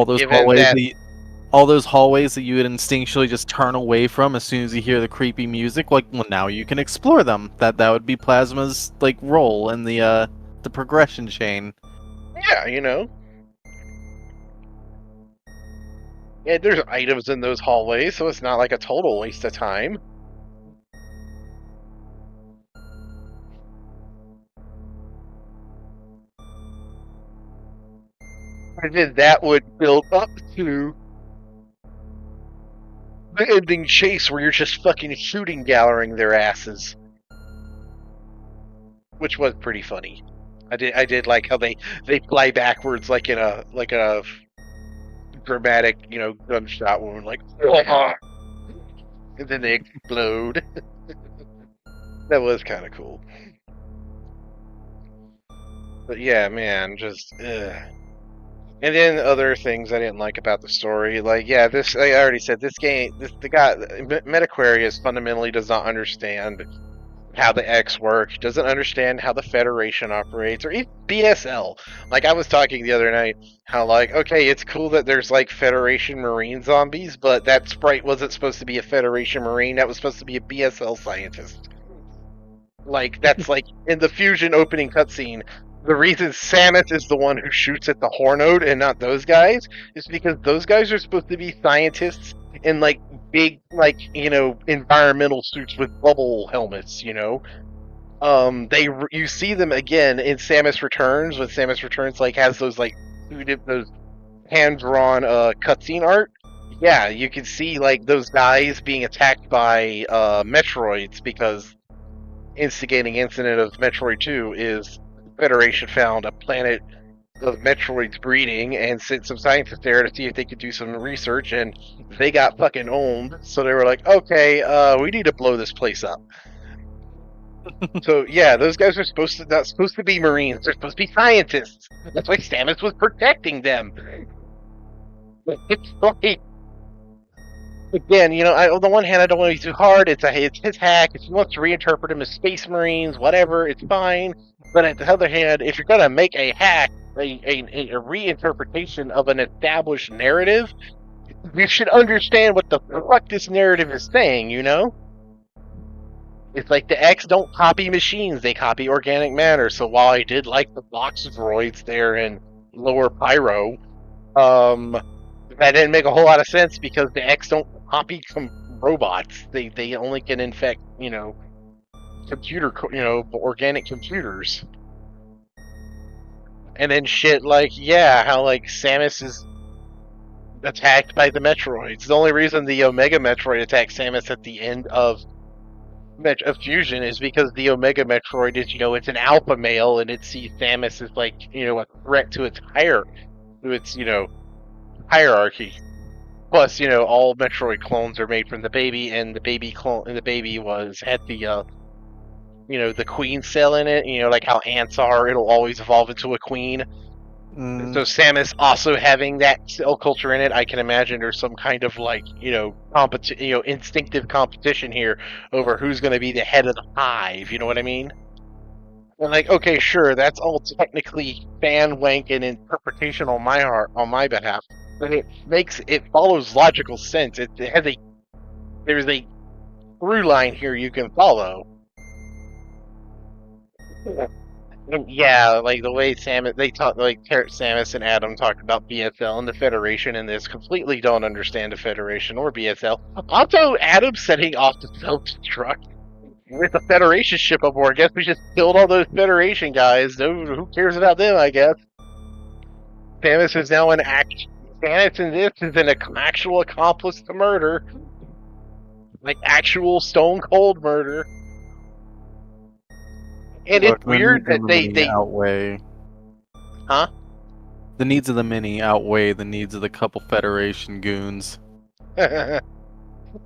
S3: All those hallways that you would instinctually just turn away from as soon as you hear the creepy music. Like, well, now you can explore them. That would be Plasma's like role in the progression chain.
S2: Yeah, Yeah, there's items in those hallways, so it's not like a total waste of time. And then that would build up to the ending chase where you're just fucking shooting gallering their asses. Which was pretty funny. I did like how they fly backwards like in a dramatic, gunshot wound, like and then they explode. That was kind of cool. But yeah, man, just And then other things I didn't like about the story, like I already said, the guy Metaquarius fundamentally does not understand how the X work, doesn't understand how the Federation operates, or even BSL. Like I was talking the other night, how like, okay, it's cool that there's like Federation Marine zombies, but that sprite wasn't supposed to be a Federation Marine, that was supposed to be a BSL scientist. Like that's like in the Fusion opening cutscene, the reason Samus is the one who shoots at the Hornode and not those guys is because those guys are supposed to be scientists in like big, like, environmental suits with bubble helmets, you see them again in Samus Returns, when Samus Returns like has those like those hand-drawn cutscene art. Yeah, you can see like those guys being attacked by Metroids, because instigating incident of Metroid 2 is Federation found a planet of Metroids breeding and sent some scientists there to see if they could do some research, and they got fucking owned. So they were like, okay, we need to blow this place up. So yeah, those guys are not supposed to be Marines. They're supposed to be scientists. That's why Samus was protecting them. It's like again, on the one hand, I don't want to be too hard. It's his hack. If he wants to reinterpret him as Space Marines, whatever, it's fine. But at the other hand, if you're gonna make a hack, a reinterpretation of an established narrative, you should understand what the fuck this narrative is saying. It's like the X don't copy machines; they copy organic matter. So while I did like the box droids there in Lower Pyro, that didn't make a whole lot of sense because the X don't copy robots. They only can infect, organic computers. And then shit like, how like Samus is attacked by the Metroids. The only reason the Omega Metroid attacks Samus at the end of Fusion is because the Omega Metroid is, it's an alpha male and it sees Samus as like, a threat to its hierarchy. Plus, all Metroid clones are made from the baby, and the baby had the queen cell in it. Like how ants are, it'll always evolve into a queen. So Samus also having that cell culture in it, I can imagine there's some kind of like, instinctive competition here over who's going to be the head of the hive. You know what I mean? And like, okay, sure, that's all technically fan wank and interpretation on my behalf, but it follows logical sense. There's a through line here you can follow. And like the way Samus and Adam talked about BSL and the Federation in this, completely don't understand the Federation or BSL. Also, Adam setting off to self-destruct with the Federation ship aboard. I guess we just killed all those Federation guys. Who cares about them, I guess. Samus is now Samus in this is an actual accomplice to murder. Like, actual stone-cold murder. And
S3: Look,
S2: it's weird that they
S3: outweigh.
S2: Huh?
S3: The needs of the mini outweigh the needs of the couple Federation goons.
S2: And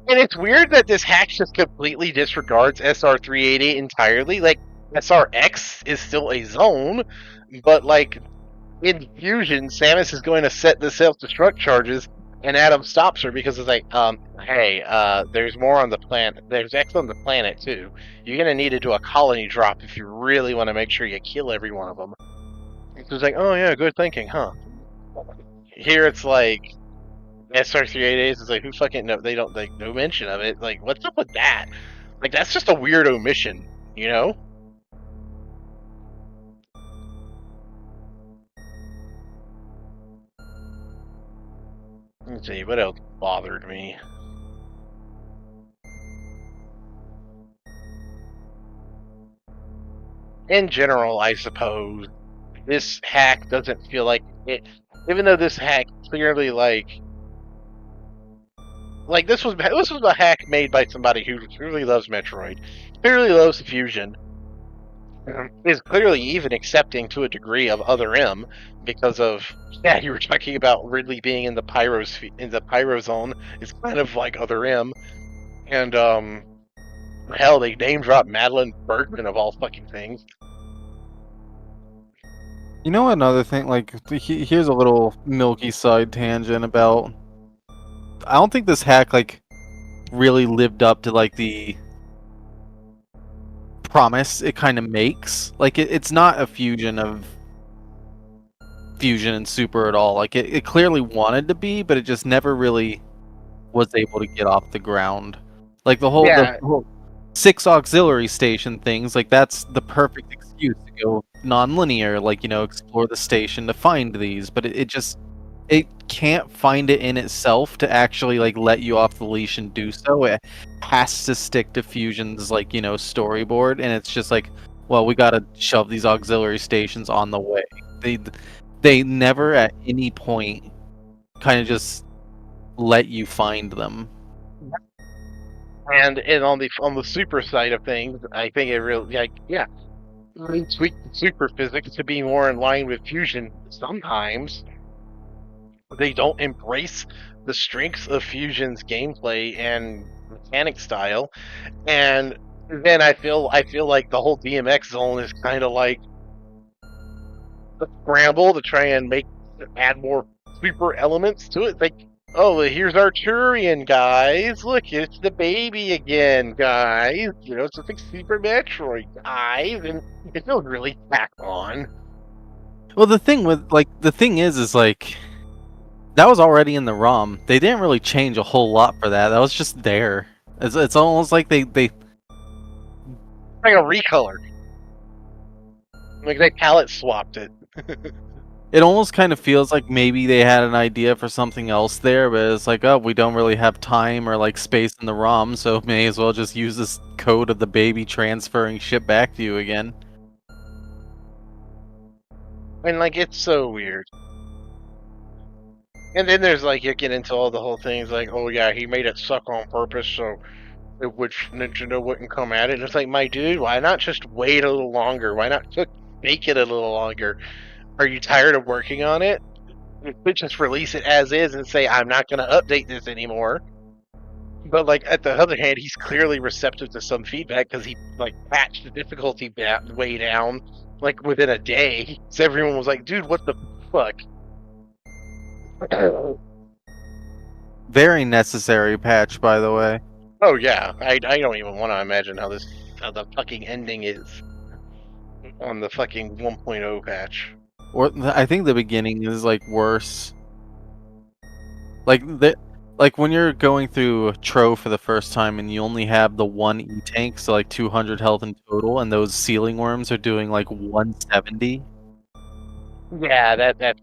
S2: it's weird that this hack just completely disregards SR388 entirely. Like, SRX is still a zone, but like in Fusion, Samus is going to set the self-destruct charges, and Adam stops her because it's like, hey, there's more on the planet. There's X on the planet too. You're gonna need to do a colony drop if you really want to make sure you kill every one of them. So it's like, oh yeah, good thinking, huh? Here it's like SR388 is like, who fucking no? They don't, like, no mention of it. Like, what's up with that? Like, that's just a weird omission, Let's see, what else bothered me? In general, I suppose, this hack doesn't feel like it, even though this hack clearly, like this was a hack made by somebody who truly loves Metroid, clearly loves Fusion, is clearly even accepting to a degree of Other M because of you were talking about Ridley being in the Pyro zone. It's kind of like Other M, and hell, they name drop Madeline Bergman of all fucking things.
S3: You know another thing, like, here's a little milky side tangent about... I don't think this hack, like, really lived up to, like, the promise it kind of makes. Like, it's not a fusion of Fusion and Super at all. Like, it clearly wanted to be, but it just never really was able to get off the ground. Like, the whole 6 auxiliary station things, like, that's the perfect excuse to go non-linear, like, explore the station to find these, but it can't find it in itself to actually, like, let you off the leash and do so. It has to stick to Fusion's, like, storyboard, and it's just like, well, we gotta shove these auxiliary stations on the way. They never at any point kind of just let you find them.
S2: And on the super side of things, I think it really, they tweak the super physics to be more in line with Fusion. Sometimes they don't embrace the strengths of Fusion's gameplay and mechanic style, and then I feel like the whole DMX zone is kind of like a scramble to try and add more super elements to it. Like, oh, well, here's Arturian, guys. Look, it's the baby again, guys. You know, it's like Super Metroid, guys, and it feels really tacked on.
S3: Well, the thing is like that was already in the ROM. They didn't really change a whole lot for that. That was just there. It's almost like they
S2: Like a recolor. Like they palette swapped it.
S3: it almost kind of feels like maybe they had an idea for something else there, but it's like, oh, we don't really have time or like space in the ROM, so may as well just use this code of the baby transferring shit back to you again.
S2: And like it's so weird. And then there's like you get into all the whole things like, oh yeah, he made it suck on purpose so which Nintendo wouldn't come at it. And it's like, my dude, why not just wait a little longer? Why not just make it a little longer? Are you tired of working on it? You could just release it as is and say, I'm not going to update this anymore. But like at the other hand, he's clearly receptive to some feedback because he like patched the difficulty way down like within a day. So everyone was like, dude, what the fuck?
S3: Very necessary patch, by the way.
S2: Oh yeah, I don't even want to imagine how the fucking ending is on the fucking 1.0 patch.
S3: Or I think the beginning is like worse. Like when you're going through Tro for the first time and you only have the one E tank, so like 200 health in total, and those ceiling worms are doing like 170.
S2: Yeah, that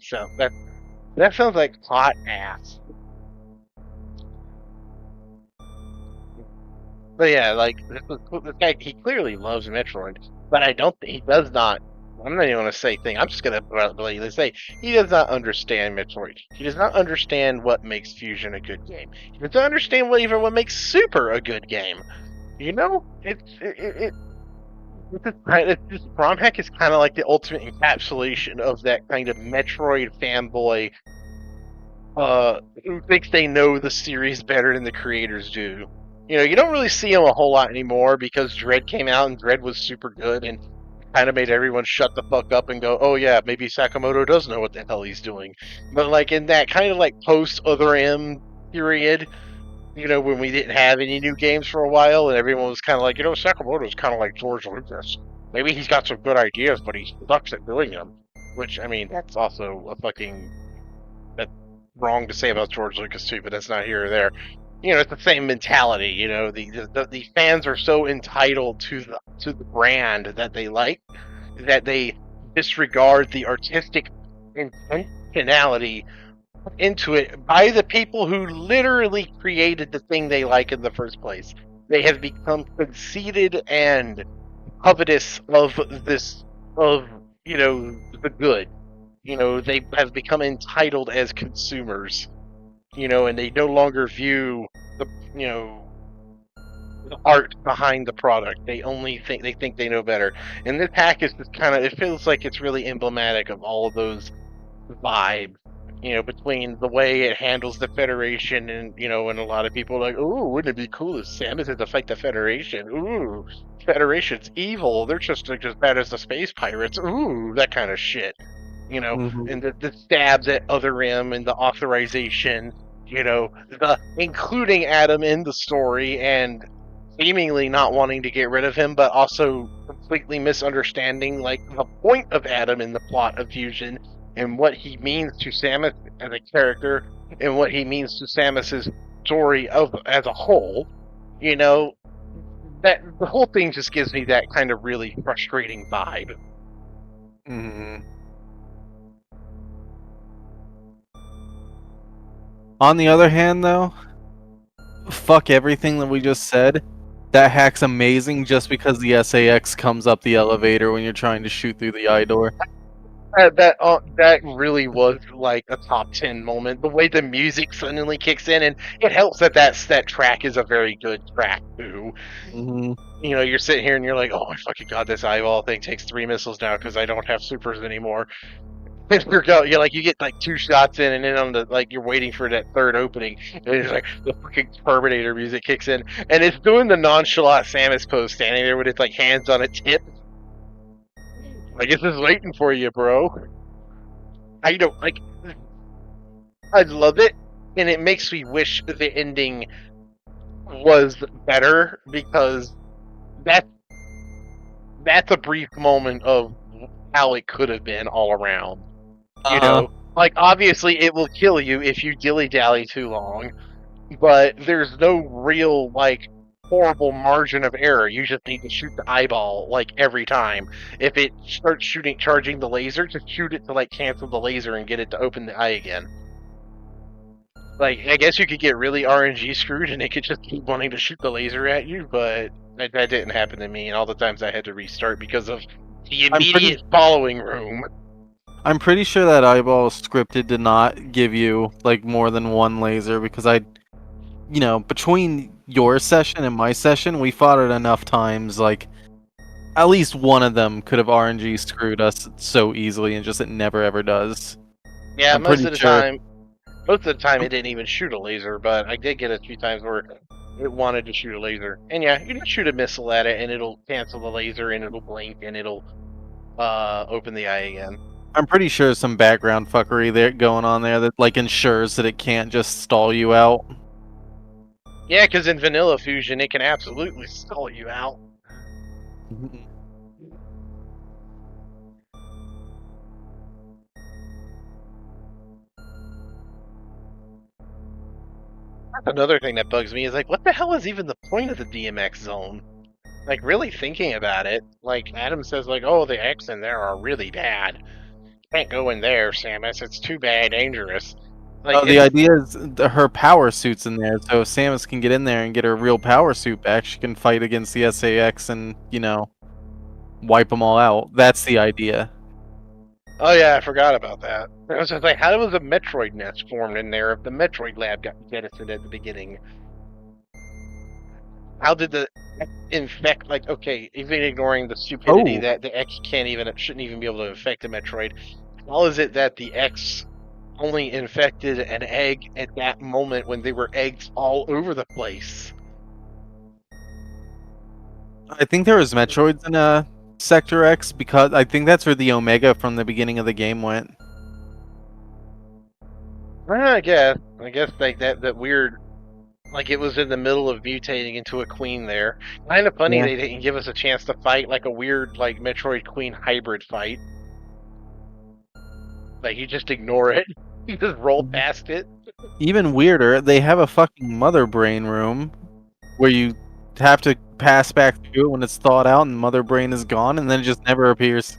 S2: sounds like hot ass. But yeah, like this guy, he clearly loves Metroid, but I don't think he does not. I'm not even gonna say thing. I'm just gonna blatantly say he does not understand Metroid. He does not understand what makes Fusion a good game. He does not understand what makes Super a good game. You know, ROM hack is kind of like the ultimate encapsulation of that kind of Metroid fanboy who thinks they know the series better than the creators do. You know, you don't really see him a whole lot anymore because Dread came out and Dread was super good and kind of made everyone shut the fuck up and go, oh yeah, maybe Sakamoto does know what the hell he's doing. But like in that kind of like post Other M period, you know, when we didn't have any new games for a while and everyone was kind of like, you know, Sakamoto's kind of like George Lucas. Maybe he's got some good ideas, but he sucks at doing them. Which, I mean, that's also a fucking... That's wrong to say about George Lucas too, but that's not here or there. You know, it's the same mentality. You know, the fans are so entitled to the brand that they like that they disregard the artistic intentionality into it by the people who literally created the thing they like in the first place. They have become conceited and covetous of you know, the good. You know, they have become entitled as consumers. You know, and they no longer view the the art behind the product. They think they know better. And this hack is just kind of, it feels like it's really emblematic of all of those vibes. You know, between the way it handles the Federation and, you know, and a lot of people are like, ooh, wouldn't it be cool if Samus had to fight the Federation? Ooh, Federation's evil. They're just like as bad as the space pirates. Ooh, that kind of shit. You know, and the stabs at Other M and the authorization, you know, the including Adam in the story and seemingly not wanting to get rid of him, but also completely misunderstanding like the point of Adam in the plot of Fusion and what he means to Samus as a character and what he means to Samus's story as a whole. You know, that the whole thing just gives me that kind of really frustrating vibe.
S3: On the other hand, though, fuck everything that we just said. That hack's amazing just because the SAX comes up the elevator when you're trying to shoot through the eye door.
S2: That really was like a top 10 moment. The way the music suddenly kicks in, and it helps that track is a very good track too. You know, you're sitting here and you're like, oh my fucking god, this eyeball thing takes 3 missiles now because I don't have supers anymore. And you're like, you get like 2 shots in, and then on the like you're waiting for that third opening, and it's like the fucking Terminator music kicks in, and it's doing the nonchalant Samus pose, standing there with its like hands on its hip. Like, this is waiting for you, bro. I don't like. I love it. and it makes me wish the ending was better, because that that's a brief moment of how it could have been all around. You know, like obviously it will kill you if you dilly dally too long, but there's no real like horrible margin of error. You just need to shoot the eyeball like every time. If it starts charging the laser, just shoot it to like cancel the laser and get it to open the eye again. Like, I guess you could get really RNG screwed and it could just keep wanting to shoot the laser at you, but that didn't happen to me, and all the times I had to restart because of the immediate following room.
S3: I'm pretty sure that eyeball scripted did not give you like more than one laser, because between your session and my session, we fought it enough times, like at least one of them could have RNG screwed us so easily, and just it never ever does.
S2: Yeah,
S3: I'm
S2: most of
S3: pretty
S2: the
S3: sure.
S2: time it didn't even shoot a laser, but I did get a few times where it wanted to shoot a laser. And yeah, you just shoot a missile at it and it'll cancel the laser and it'll blink and it'll open the eye again.
S3: I'm pretty sure some background fuckery there going on there that like ensures that it can't just stall you out.
S2: Yeah, because in vanilla fusion it can absolutely stall you out. Another thing that bugs me is like, what the hell is even the point of the DMX zone? Like, really thinking about it, like Adam says, like, oh, the X in there are really bad. Can't go in there, Samus. It's too bad, dangerous. Like,
S3: the idea is her power suit's in there, so if Samus can get in there and get her real power suit back, she can fight against the SAX and, wipe them all out. That's the idea.
S2: Oh yeah, I forgot about that. I was just like, how was a Metroid nest formed in there if the Metroid lab got jettisoned at the beginning? How did the infect, like, okay, even ignoring the stupidity that the X shouldn't even be able to infect a Metroid, how is it that the X only infected an egg at that moment when there were eggs all over the place?
S3: I think there was Metroids in Sector X, because I think that's where the Omega from the beginning of the game went.
S2: I guess like that weird, like it was in the middle of mutating into a queen there. Kind of funny they didn't give us a chance to fight like a weird like Metroid Queen hybrid fight. Like you just ignore it. You just roll past it.
S3: Even weirder, they have a fucking mother brain room where you have to pass back through it when it's thawed out and mother brain is gone, and then it just never appears.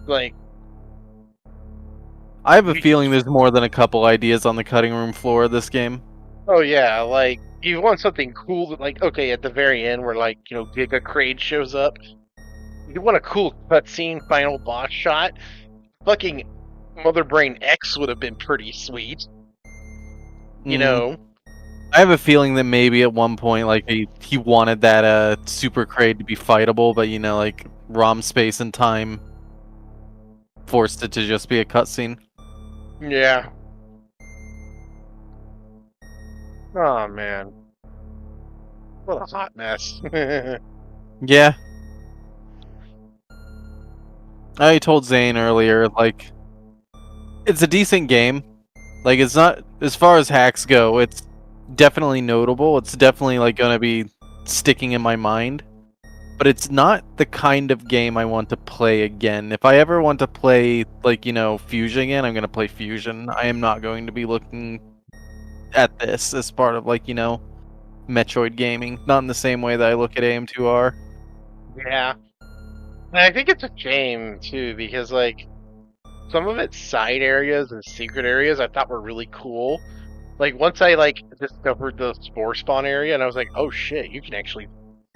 S2: Like,
S3: I have a feeling there's more than a couple ideas on the cutting room floor of this game.
S2: Oh yeah, like you want something cool that, like, okay, at the very end where like, Giga Kraid shows up. You want a cool cutscene final boss shot. Fucking Mother Brain X would have been pretty sweet. You know?
S3: I have a feeling that maybe at one point, like, he wanted that Super Kraid to be fightable, but like ROM space and time forced it to just be a cutscene.
S2: Yeah. Oh man. What a hot mess.
S3: Yeah. I told Zane earlier, like, it's a decent game. Like, it's not, as far as hacks go, it's definitely notable. It's definitely, like, gonna be sticking in my mind. But it's not the kind of game I want to play again. If I ever want to play, like, Fusion again, I'm gonna play Fusion. I am not going to be looking at this as part of, like, Metroid gaming. Not in the same way that I look at AM2R.
S2: Yeah. And I think it's a shame, too, because, like, some of its side areas and secret areas I thought were really cool. Like, once I, like, discovered the Spore Spawn area, and I was like, oh shit, you can actually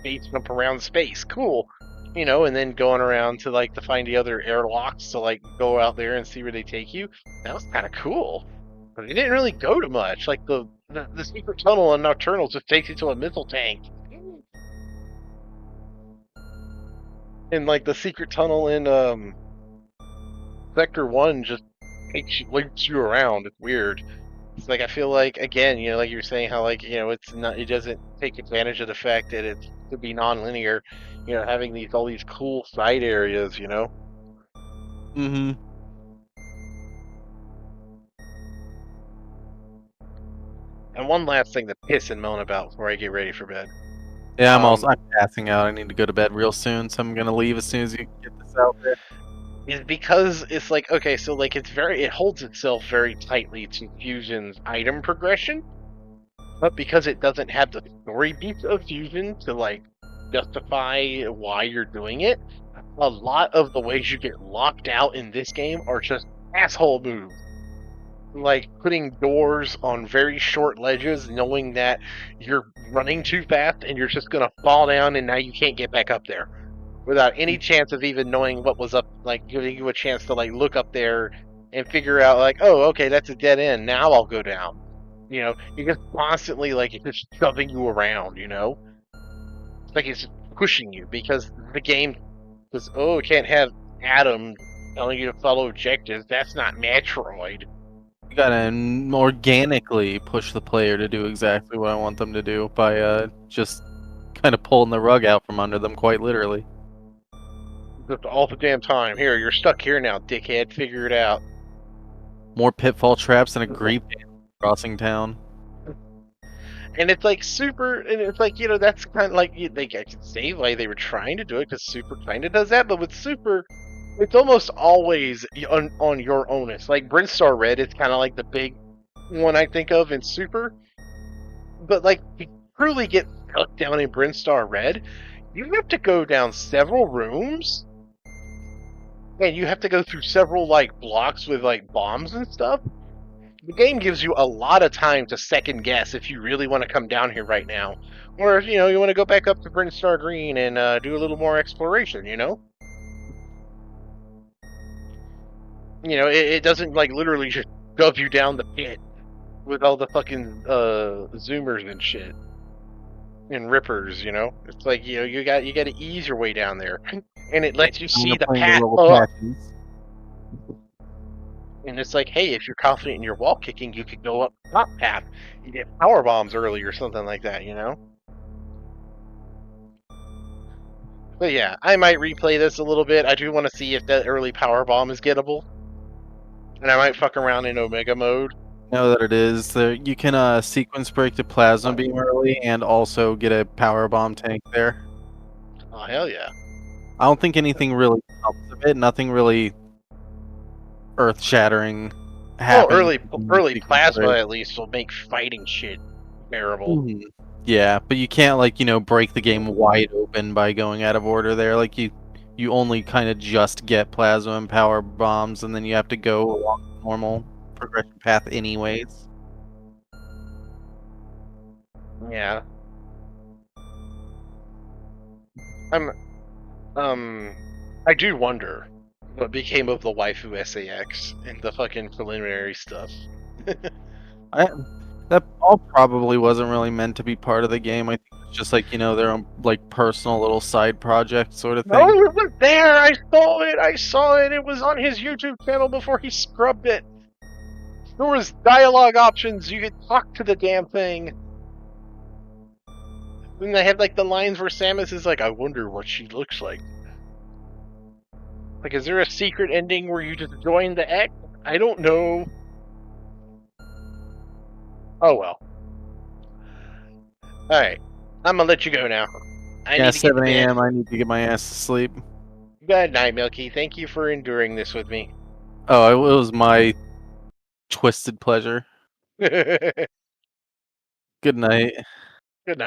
S2: space jump around space. Cool. And then going around to, like, to find the other airlocks to, like, go out there and see where they take you. That was kind of cool. But it didn't really go to much. Like, the secret tunnel in Nocturnal just takes you to a missile tank. And, like, the secret tunnel in, Sector 1 just loops you around. It's weird. It's like, I feel like, again, like you were saying, how, like, it's not, it doesn't take advantage of the fact that it could be non-linear, having all these cool side areas, And one last thing to piss and moan about before I get ready for bed.
S3: Yeah, I'm passing out. I need to go to bed real soon, so I'm gonna leave as soon as you get this out there.
S2: Is because it's like, okay, so like it holds itself very tightly to Fusion's item progression, but because it doesn't have the story beats of Fusion to like justify why you're doing it, a lot of the ways you get locked out in this game are just asshole moves. Like putting doors on very short ledges, knowing that you're running too fast and you're just gonna fall down and now you can't get back up there. Without any chance of even knowing what was up, like giving you a chance to like look up there and figure out like, oh, okay, that's a dead end. Now I'll go down. You know, you're just constantly like it's just shoving you around. You know, it's like it's pushing you because the game says, oh, it can't have Adam telling you to follow objectives. That's not Metroid.
S3: You gotta organically push the player to do exactly what I want them to do by just kind of pulling the rug out from under them, quite literally.
S2: Just all the damn time. Here, you're stuck here now, dickhead. Figure it out.
S3: More pitfall traps than a grief crossing town.
S2: And it's like super, and it's like, you know, that's kind of like, I could say why they were trying to do it, because Super kind of does that, but with Super, it's almost always on your onus. Like Brinstar Red, it's kind of like the big one I think of in Super, but like, to truly get stuck down in Brinstar Red, you have to go down several rooms, and you have to go through several, like, blocks with, like, bombs and stuff. The game gives you a lot of time to second guess if you really want to come down here right now. Or, you know, you want to go back up to Brinstar Green and do a little more exploration, you know? You know, it doesn't, like, literally just shove you down the pit with all the fucking zoomers and shit. And rippers, you know? It's like, you know, you got to ease your way down there. And it lets you see the path up. And it's like, hey, if you're confident in your wall kicking, you could go up the top path. You get power bombs early or something like that, you know? But yeah, I might replay this a little bit. I do want to see if that early power bomb is gettable. And I might fuck around in Omega mode.
S3: Know that it is. You can sequence break the plasma beam early and also get a power bomb tank there.
S2: Oh, hell yeah.
S3: I don't think anything really comes of it. Nothing really earth-shattering happens.
S2: Well, early plasma at least will make fighting shit bearable.
S3: Mm-hmm. Yeah, but you can't, like, you know, break the game wide open by going out of order there. Like, you only kind of just get plasma and power bombs, and then you have to go along the normal progression path anyways.
S2: Yeah. I do wonder what became of the waifu SAX and the fucking preliminary stuff.
S3: That all probably wasn't really meant to be part of the game. I think it's just like, you know, their own, like, personal little side project sort of thing.
S2: No, it was there! I saw it! It was on his YouTube channel before he scrubbed it! There was dialogue options, you could talk to the damn thing! And they have, like, the lines where Samus is like, I wonder what she looks like. Like, is there a secret ending where you just join the X? I don't know. Oh well. Alright. I'm gonna let you go now. I
S3: Yeah,
S2: need to
S3: 7
S2: get to
S3: a.m.
S2: bed.
S3: I need to get my ass to sleep.
S2: Good night, Milky. Thank you for enduring this with me.
S3: Oh, it was my twisted pleasure.
S2: Good
S3: Good night.
S2: night.